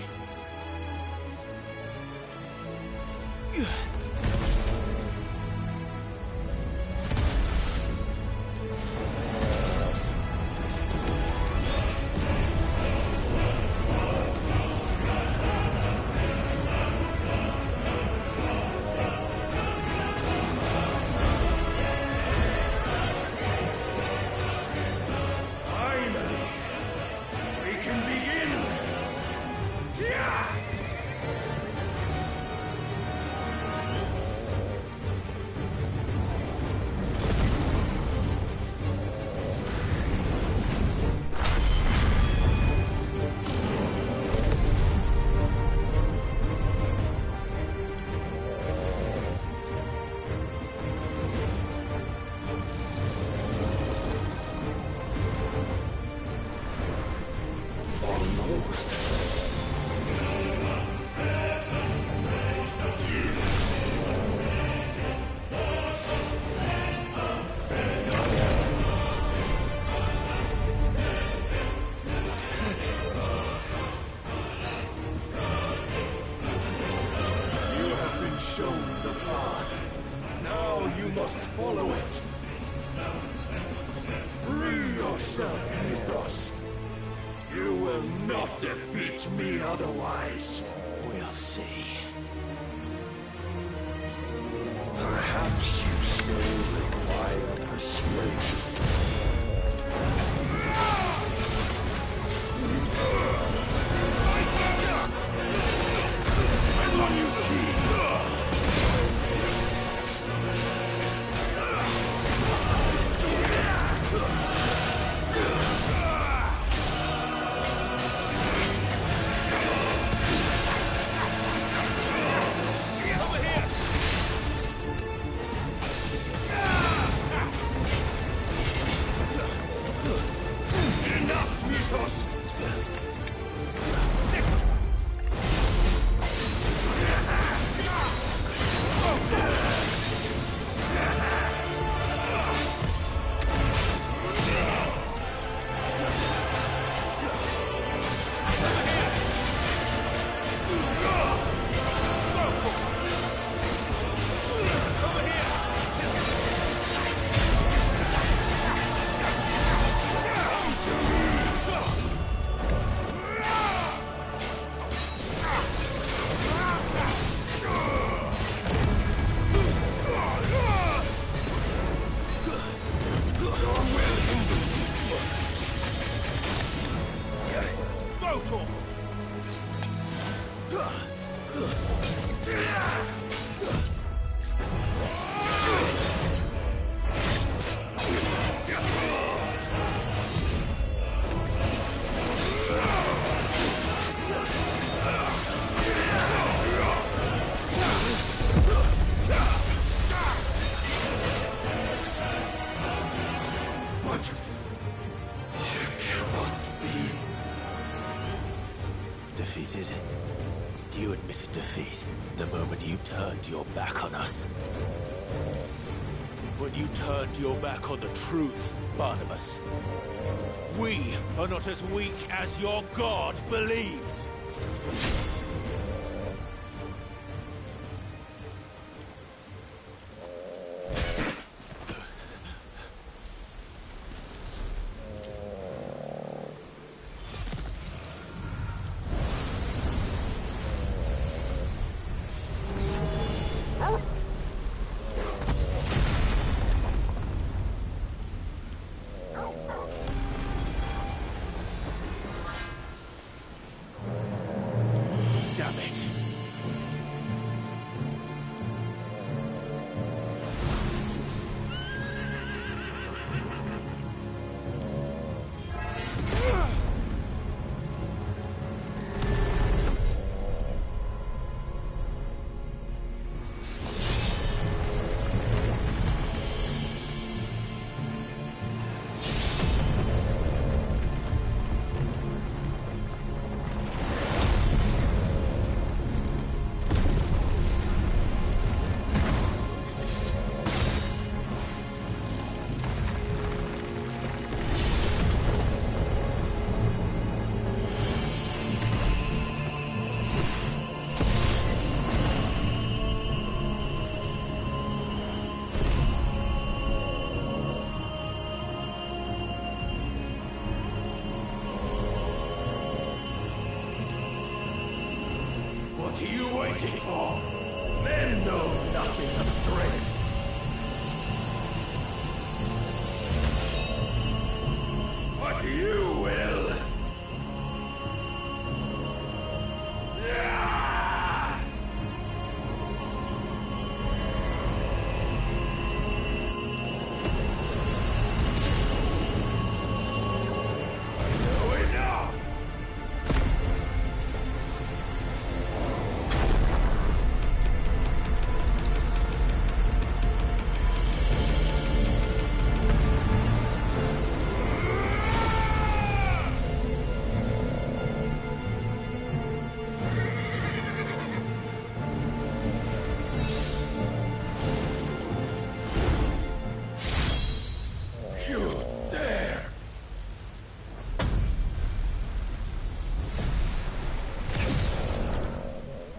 Finally, we can begin. Yeah! Almost. You have been shown the path. Now you must follow it. Free yourself, Mythos. You will not defeat me otherwise. We'll see. Perhaps you still require persuasion. When will you see? turned your back on us. But you turned your back on the truth, Barnabas. We are not as weak as your God believes. What are you waiting for? Men know nothing of strength. What you will.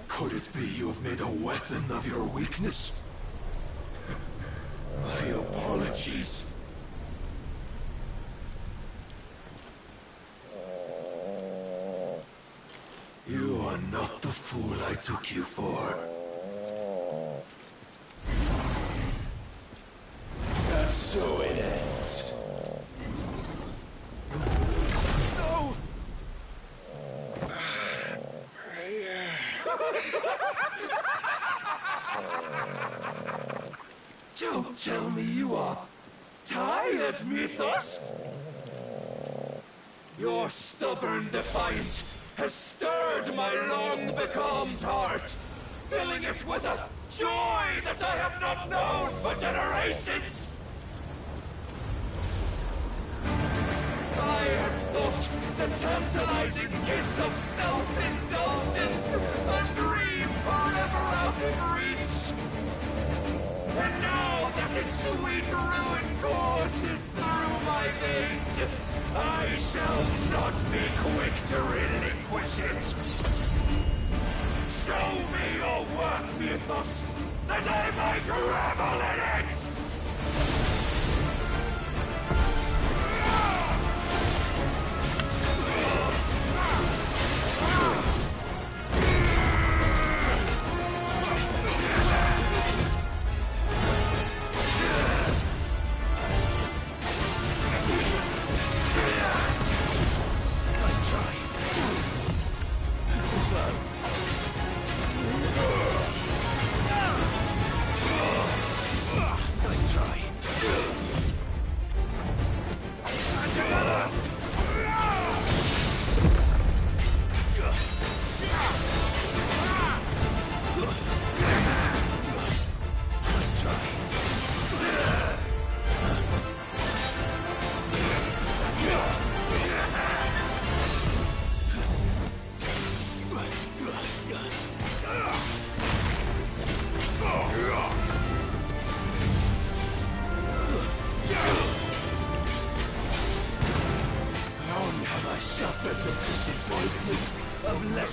Could it be you have made a weapon of your weakness? My apologies. You are not the fool I took you for. And so it ends. No! Don't tell me you are tired, Mythos! Your stubborn defiance has stirred my long-becalmed heart, filling it with a joy that I have not known for generations! I had thought the tantalizing kiss of self-indulgence a dream forever out of reach. And now that its sweet ruin courses through my veins, I shall not be quick to relinquish it. Show me your work, Mythos, that I might revel in it! Nice try.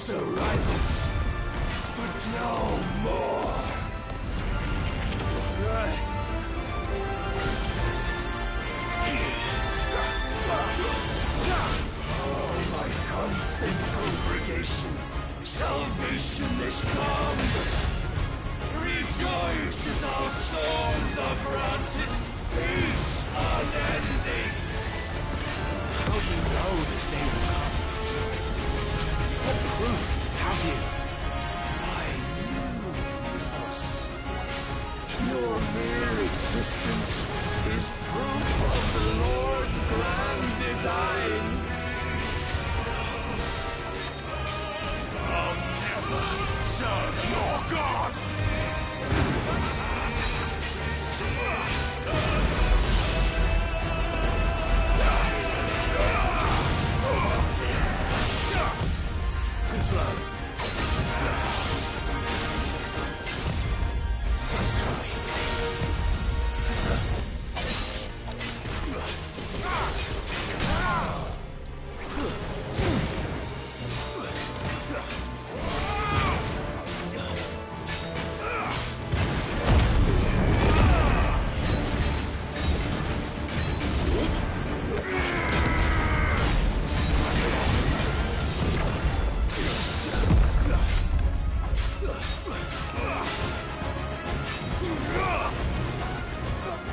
closer rivals, but no more. Oh, my constant congregation, salvation is come. Rejoice as our souls are granted peace unending. How do you know this day will come? What proof have you? I knew us. Your mere existence is proof of the Lord's grand design. I'll never serve your God! Too slow. Let's try.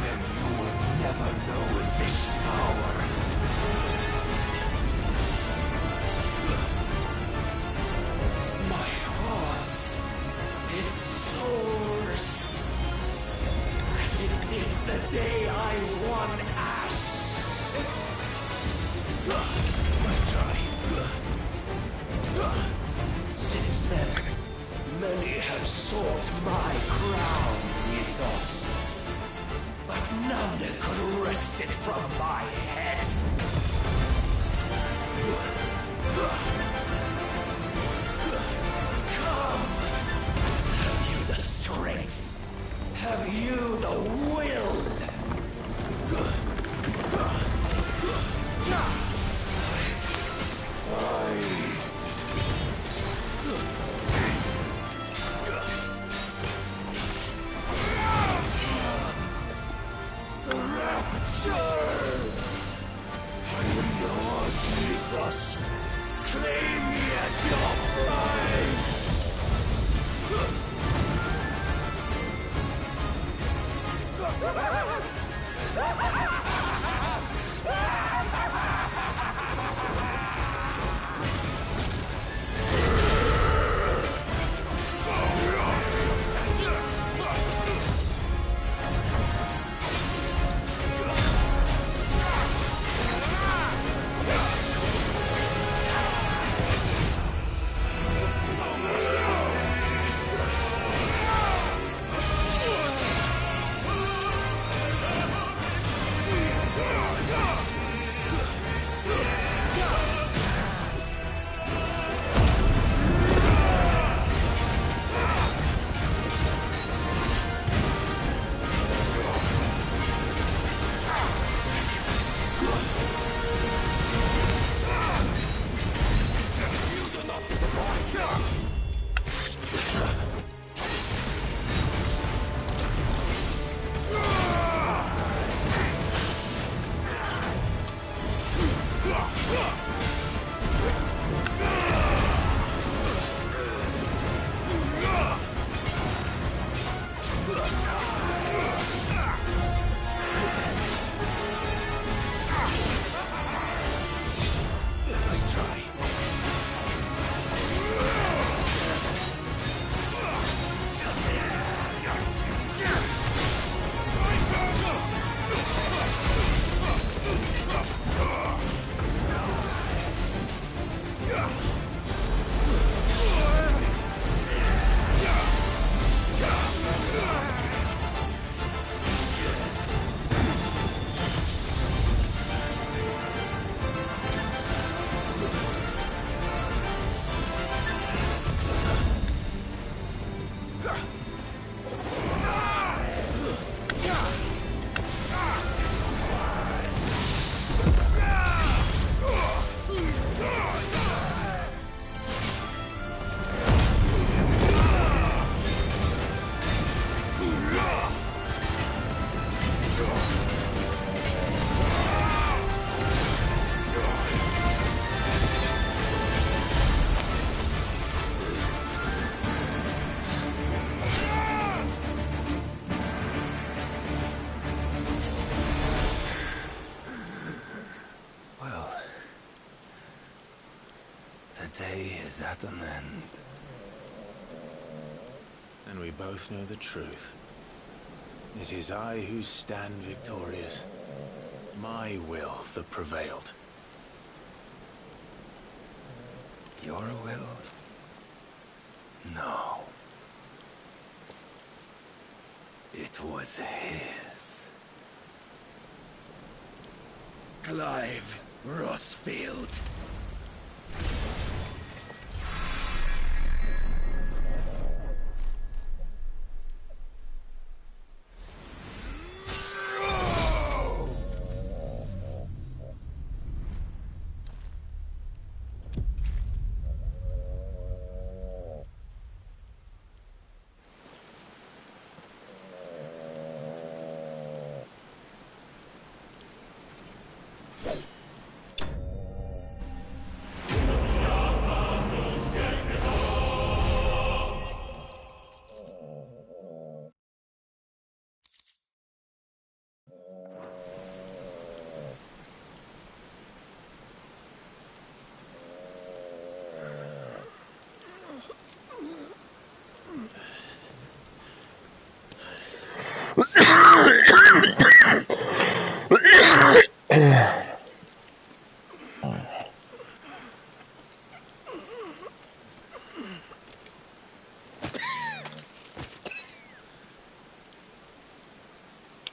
Then you will never know this power. My heart, it soars, as it did the day I won Ash. Let's try. Since then, many have sought my crown with us, but none could wrest it from my head. Come! Have you the strength? Have you the will? Rapture! I am yours, Mythos. Claim me as your prize! day is at an end. And we both know the truth. It is I who stand victorious. My will that prevailed. Your will? No. It was his. Clive Rossfield.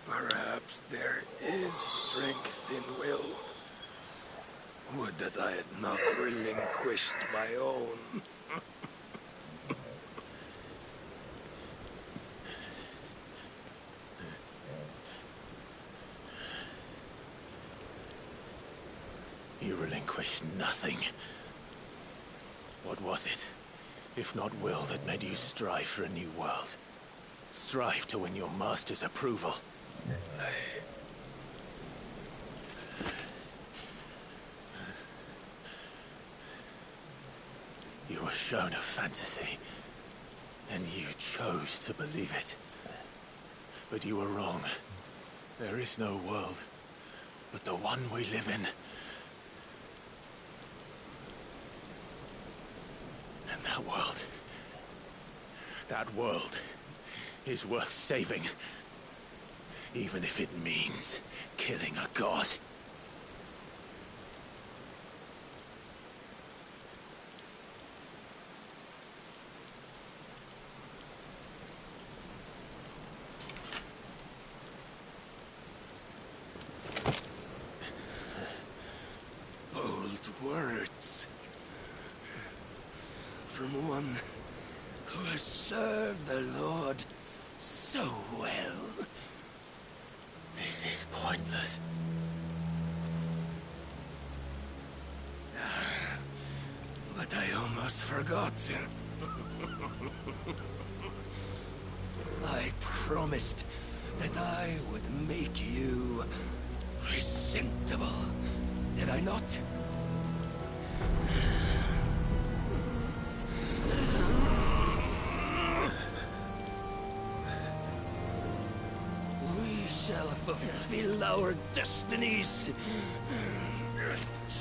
Perhaps there is strength in will. Would that I had not relinquished my own. You relinquished nothing. What was it, if not will, that made you strive for a new world? Strive to win your master's approval? You were shown a fantasy, and you chose to believe it. But you were wrong. There is no world, but the one we live in. And that world is worth saving. Even if it means killing a god. Bold words. From one who has served the Lord so well. This is pointless. But I almost forgot. I promised that I would make you presentable. Did I not? We shall fulfill our destinies.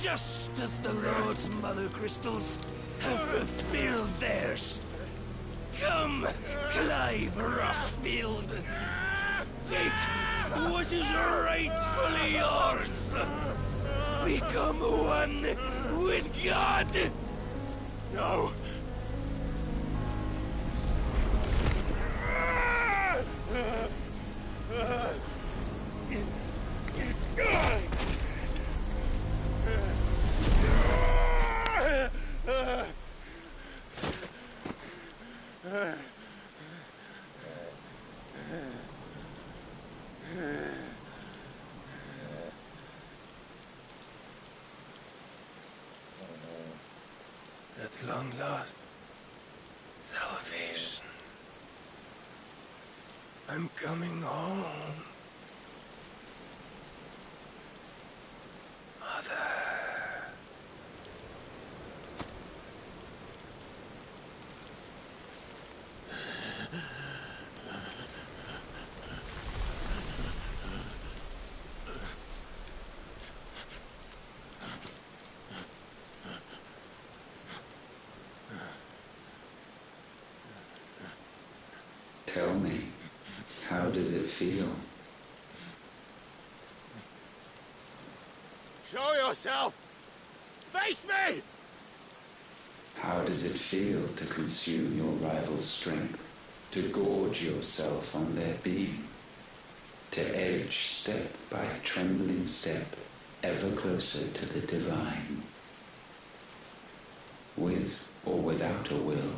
Just as the Lord's Mother Crystals have fulfilled theirs. Come, Clive Rossfield. Take what is rightfully yours. Become one with God. No. At long last, salvation. I'm coming home. Mother. Tell me, how does it feel? Show yourself! Face me! How does it feel to consume your rival's strength, to gorge yourself on their beam, to edge step by trembling step ever closer to the divine? With or without a will,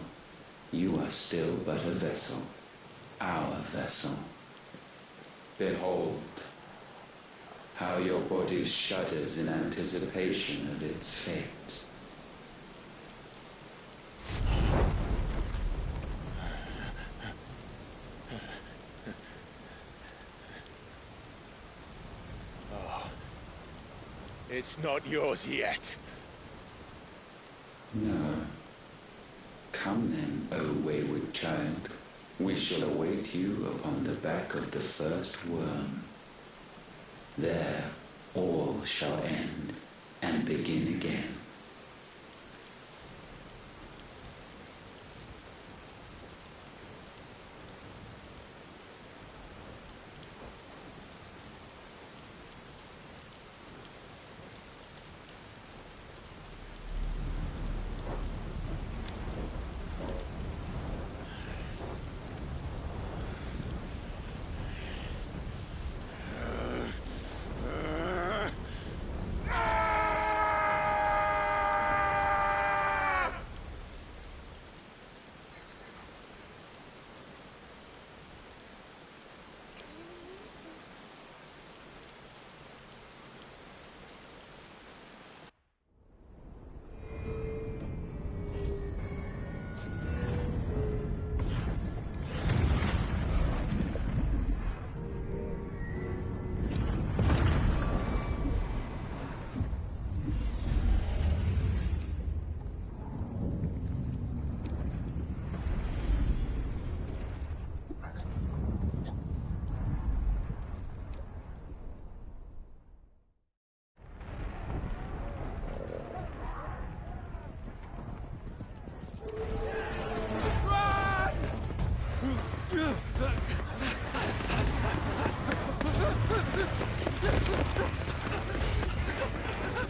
you are still but a vessel, our vessel. Behold, how your body shudders in anticipation of its fate. Oh, it's not yours yet. No. Come then, O wayward child. We shall await you upon the back of the first worm. There all shall end and begin again.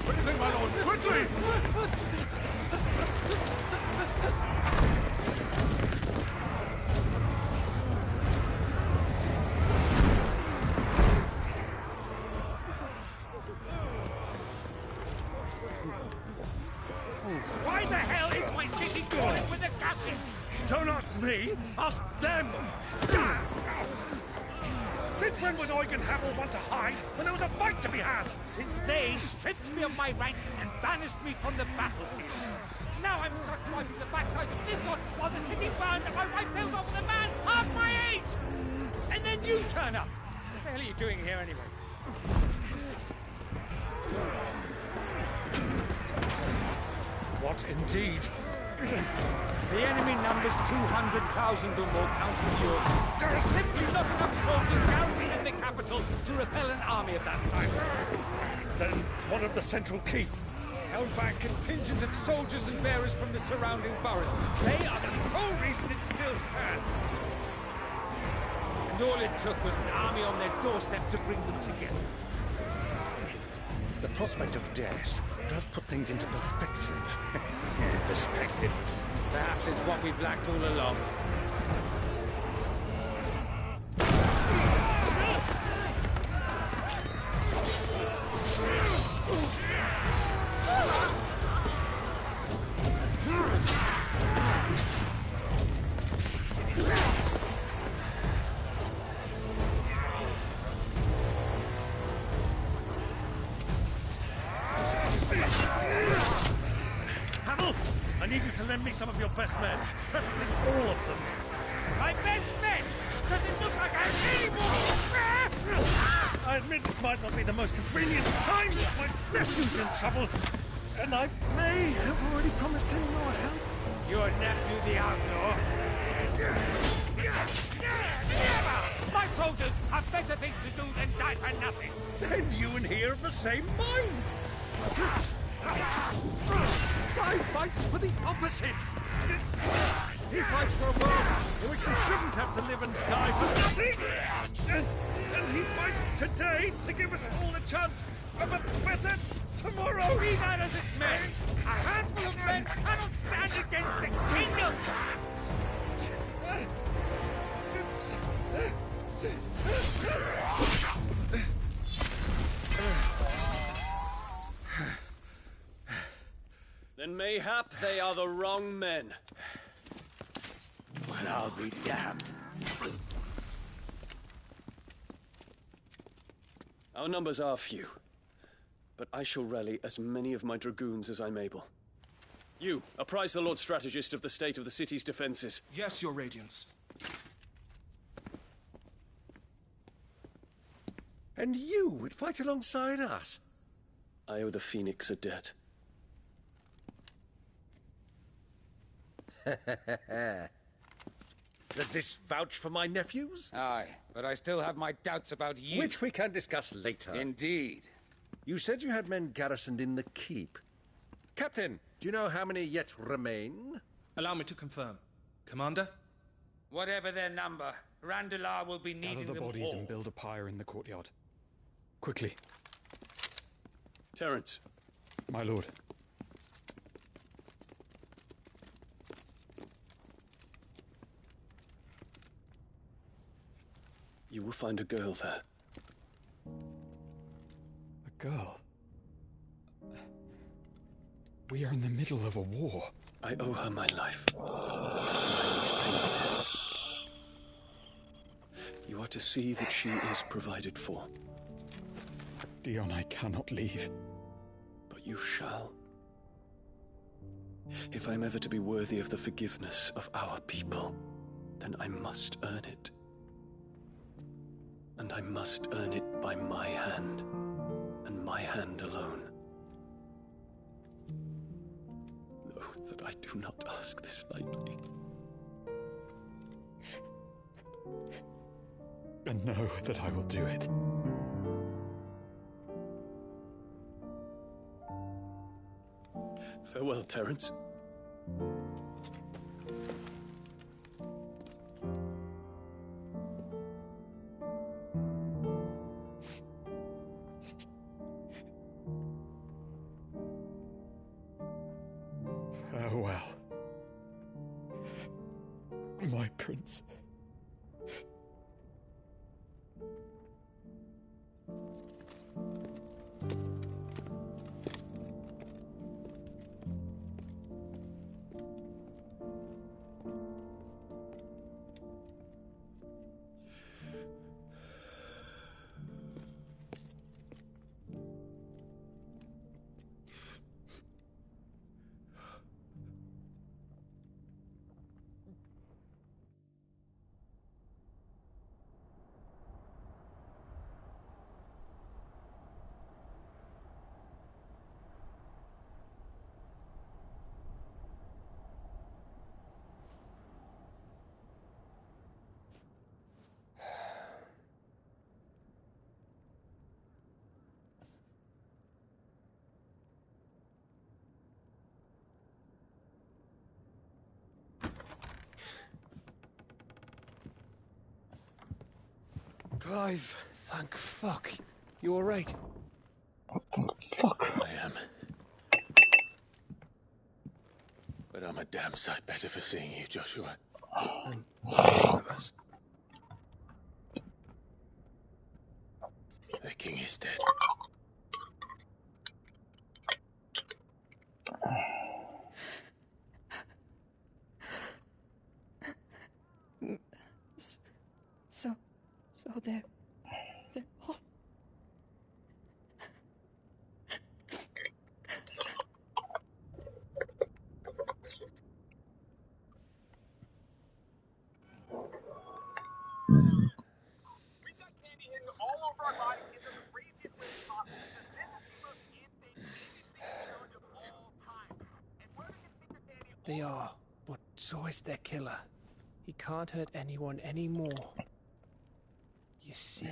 Quickly, my lord, quickly! Why the hell is my city going with the captain? Don't ask me, ask them! Since when was Eugen Hamel one to hide when there was a fight to be had? Since they stripped me of my rank and banished me from the battlefield. Now I'm stuck wiping the backsides of this one while the city burns and my wife tails off with a man half my age! And then you turn up! What the hell are you doing here anyway? What indeed? The enemy numbers 200,000 or more counting yours. There are simply not enough soldiers garrisoned in the capital to repel an army of that size. Then what of the central keep? Held by a contingent of soldiers and bearers from the surrounding boroughs. They are the sole reason it still stands. And all it took was an army on their doorstep to bring them together. The prospect of death does put things into perspective. Perspective. Perhaps it's what we've lacked all along. Hamel, I need you to lend me some of your best men. Preferably all of them. My best men! Does it look like I have any more? I admit this might not be the most convenient time, but my nephew's in trouble. And I may have already promised him your help. Your nephew, the outlaw? Never! My soldiers have better things to do than die for nothing. Then you and he are of the same mind. I fight for the opposite. He fights for a world in which we shouldn't have to live and die for nothing! And he fights today to give us all a chance of a better tomorrow! Be that as it may, a handful of men cannot stand against a kingdom! Then mayhap they are the wrong men. Well, I'll be damned. Our numbers are few, but I shall rally as many of my dragoons as I'm able. You, apprise the Lord Strategist of the state of the city's defenses. Yes, Your Radiance. And you would fight alongside us? I owe the Phoenix a debt. Does this vouch for my nephews? Aye, but I still have my doubts about you. Which we can discuss later. Indeed. You said you had men garrisoned in the keep. Captain, do you know how many yet remain? Allow me to confirm. Commander? Whatever their number, Randalar will be needing Gather the them bodies all. and build a pyre in the courtyard. Quickly. Terence. My lord. You will find a girl there. A girl? We are in the middle of a war. I owe her my life. And I must pay my debts. You are to see that she is provided for. Dion, I cannot leave. But you shall. If I'm ever to be worthy of the forgiveness of our people, then I must earn it. And I must earn it by my hand, and my hand alone. Know that I do not ask this lightly. And know that I will do it. Farewell, Terence. Farewell, my prince. Clive, thank fuck. You alright? I am. But I'm a damn sight better for seeing you, Joshua. And all of us. The king is dead. So they're all... They are, but so is their killer. He can't hurt anyone anymore. You see.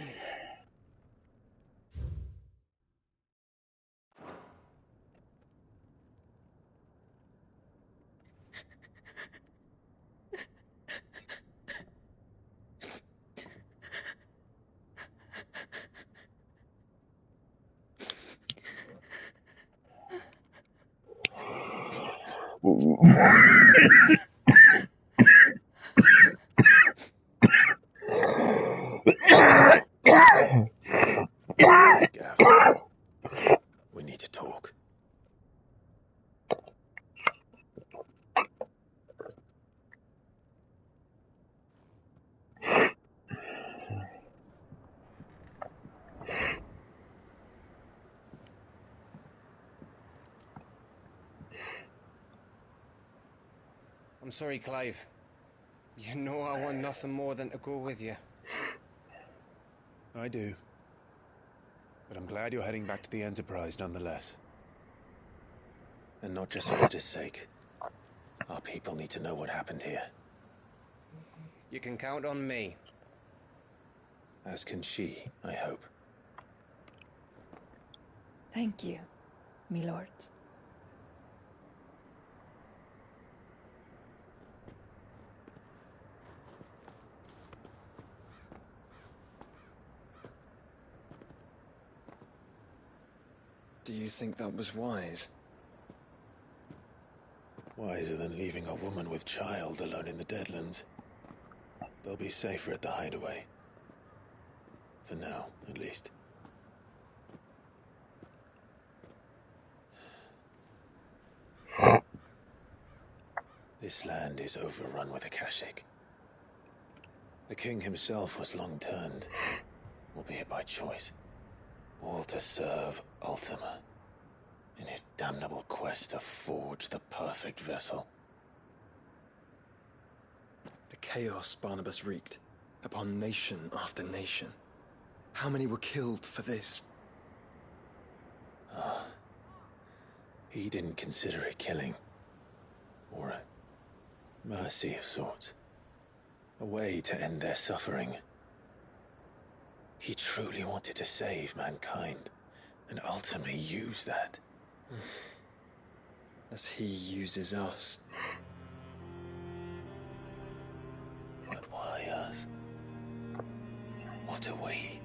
Gav, we need to talk. I'm sorry, Clive. You know I want nothing more than to go with you. I do. But I'm glad you're heading back to the Enterprise nonetheless. And not just for Ita's sake. Our people need to know what happened here. You can count on me. As can she, I hope. Thank you, my lords. Do you think that was wise? Wiser than leaving a woman with child alone in the Deadlands. They'll be safer at the hideaway. For now, at least. This land is overrun with Akashic. The king himself was long turned, albeit by choice, all to serve Ultima, in his damnable quest to forge the perfect vessel. The chaos Barnabas wreaked upon nation after nation. How many were killed for this? He didn't consider it killing. Or a mercy of sorts. A way to end their suffering. He truly wanted to save mankind, and ultimately used that. As he uses us. But why us? What are we?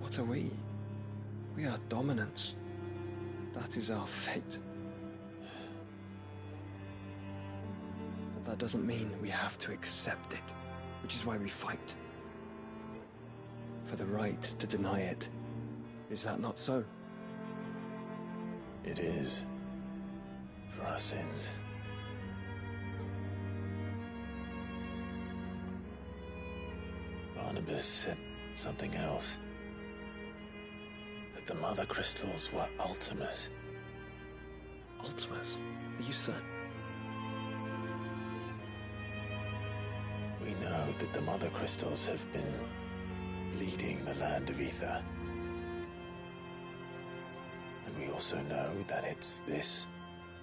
What are we? We are dominance. That is our fate. But that doesn't mean we have to accept it, which is why we fight. For the right to deny it. Is that not so? It is. For our sins. Barnabas said something else. That the Mother Crystals were Ultimas. Ultimas? Are you certain? We know that the Mother Crystals have been leading the land of Ether. And we also know that it's this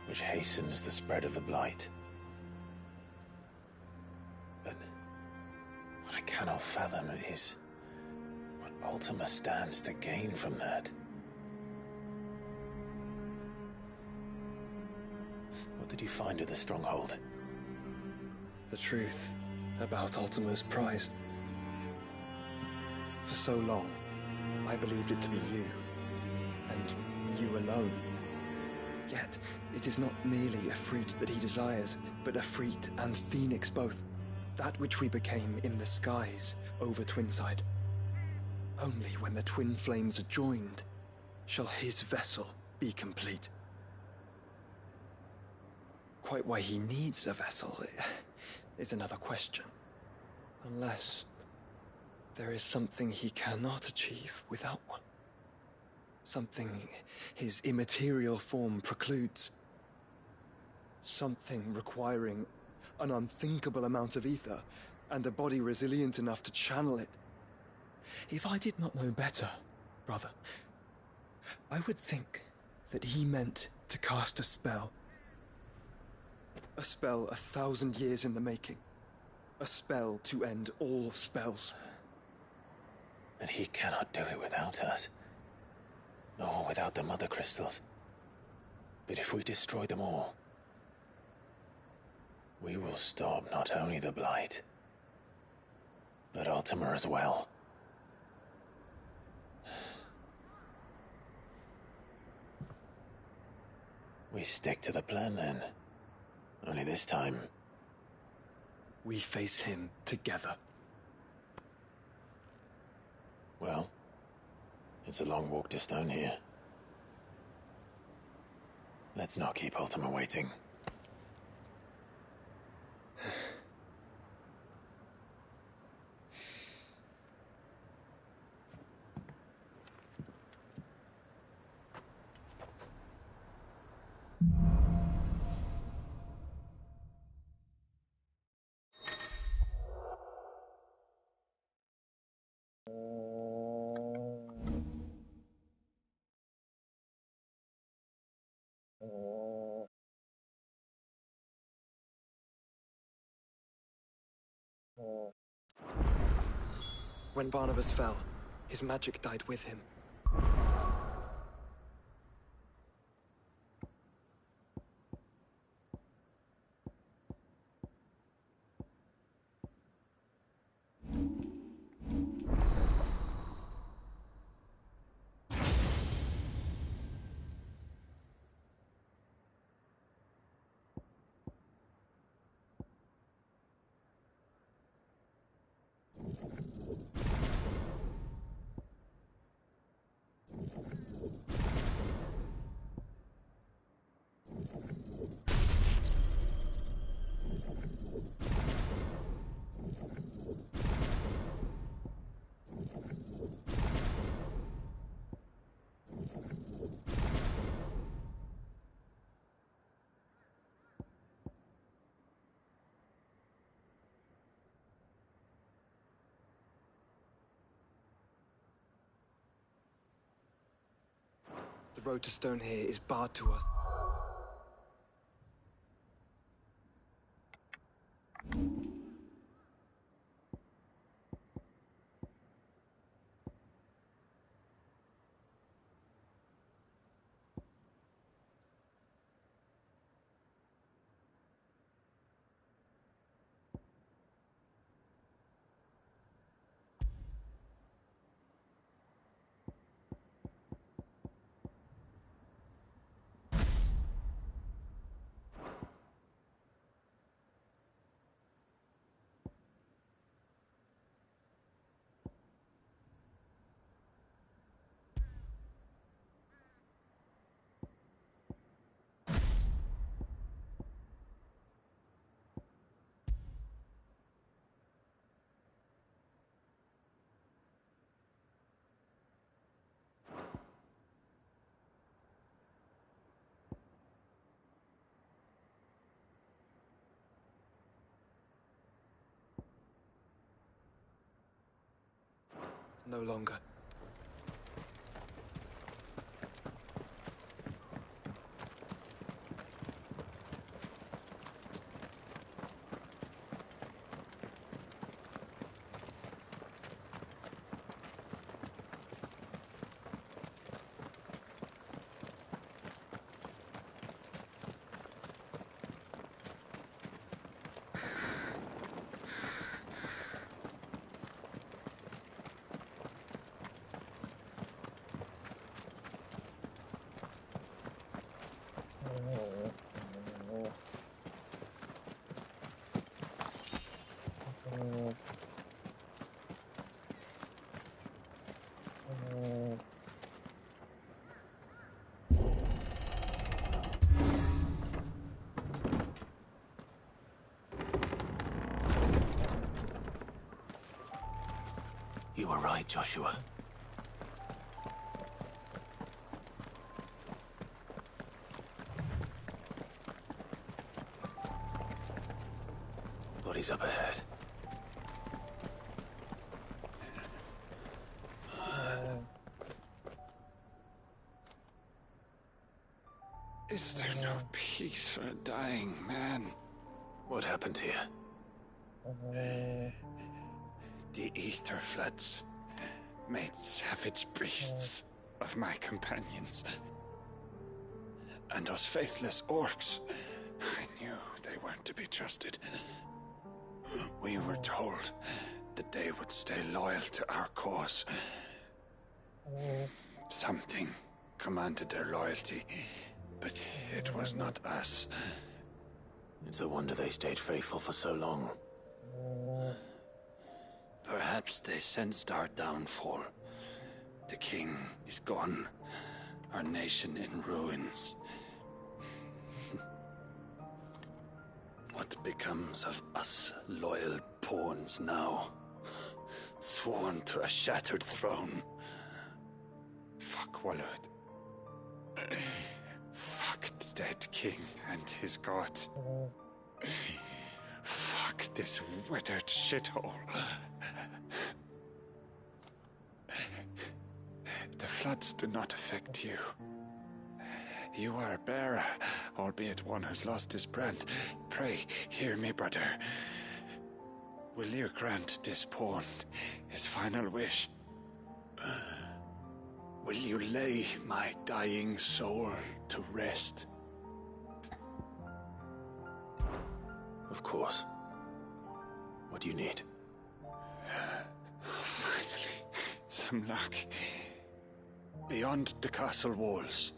which hastens the spread of the Blight. But what I cannot fathom is what Ultima stands to gain from that. What did you find at the Stronghold? The truth about Ultima's prize. For so long, I believed it to be you, and you alone. Yet, it is not merely Efreet that he desires, but Efreet and Phoenix both. That which we became in the skies over Twinside. Only when the twin flames are joined shall his vessel be complete. Quite why he needs a vessel is another question. Unless there is something he cannot achieve without one. Something his immaterial form precludes. Something requiring an unthinkable amount of ether and a body resilient enough to channel it. If I did not know better, brother, I would think that he meant to cast a spell. A spell 1,000 years in the making. A spell to end all spells. And he cannot do it without us. Nor without the Mother Crystals. But if we destroy them all, we will stop not only the Blight, but Ultima as well. We stick to the plan then. Only this time... we face him together. Well, it's a long walk to Stone here. Let's not keep Ultima waiting. When Barnabas fell, his magic died with him. The road to Stone here is barred to us. No longer. You were right, Joshua. Bodies up ahead. Is there no peace for a dying man? What happened here? The Aetherfloods made savage beasts of my companions. And those faithless orcs, I knew they weren't to be trusted. We were told that they would stay loyal to our cause. Something commanded their loyalty, But it was not us. It's a wonder they stayed faithful for so long. Perhaps they sensed our downfall. The king is gone. Our nation in ruins. What becomes of us loyal pawns now? Sworn to a shattered throne. Fuck Waloed. Fuck the dead king and his god. Fuck this withered shithole. The floods do not affect you. You are a bearer, albeit one who's lost his brand. Pray, hear me, brother. Will you grant this pawn his final wish? Will you lay my dying soul to rest? Of course. What do you need? Finally, some luck. Beyond the castle walls,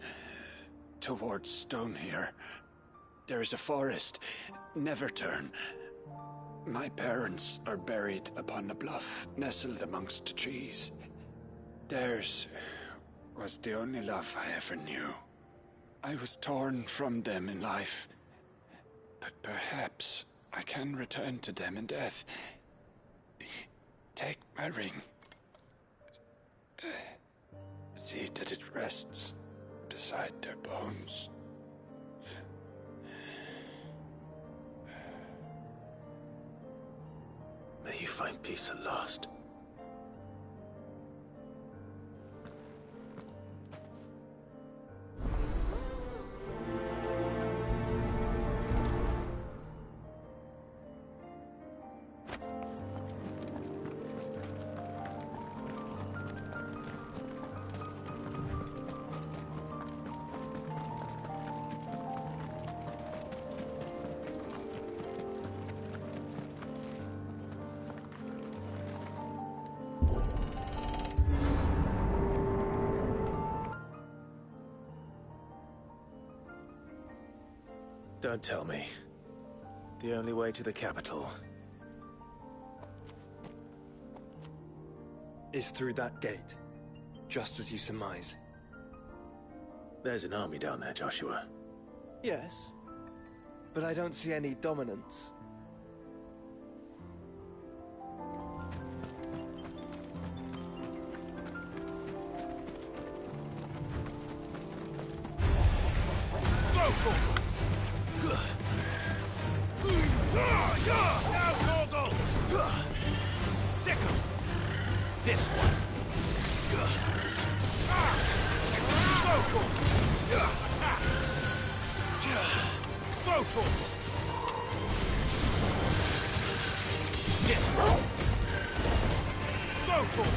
towards Stonehere, there is a forest. Never turn. My parents are buried upon a bluff, nestled amongst the trees. Theirs was the only love I ever knew. I was torn from them in life, but perhaps I can return to them in death. Take my ring. See that it rests beside their bones. May you find peace at last. Don't tell me. The only way to the capital is through that gate, just as you surmise. There's an army down there, Joshua. Yes, but I don't see any dominance. This one. Attack! Photon! This one. Photon!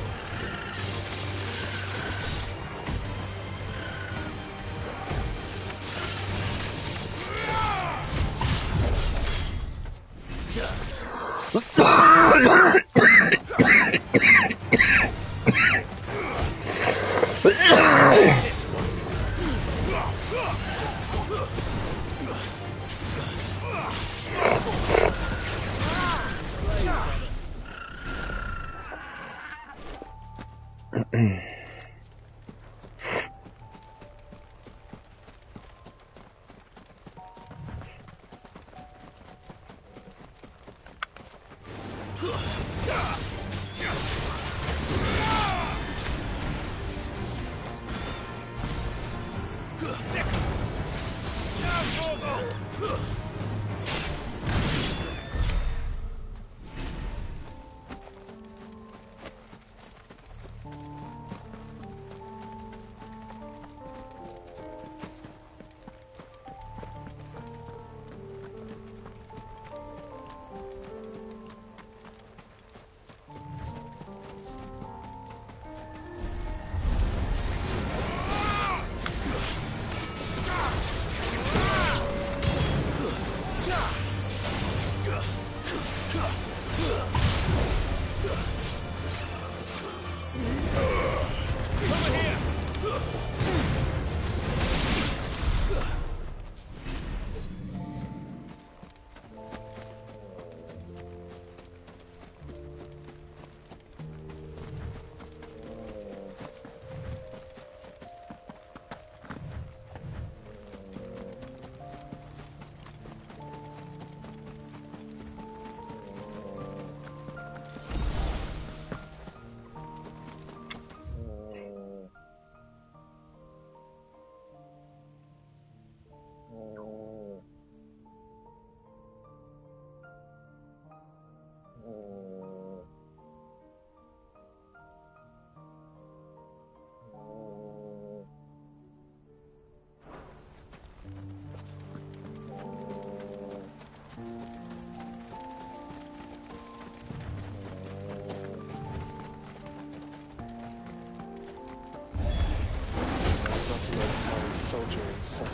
soldier inside.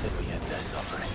Then we end their suffering.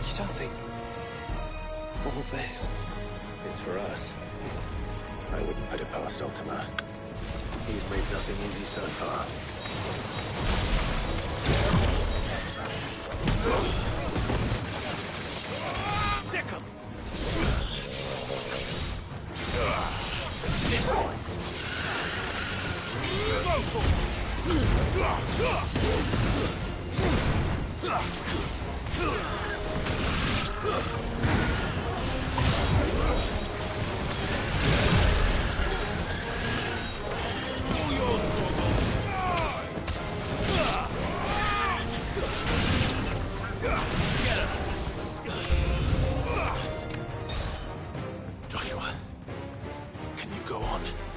You don't think all this It's for us. I wouldn't put it past Ultima. He's made nothing easy so far.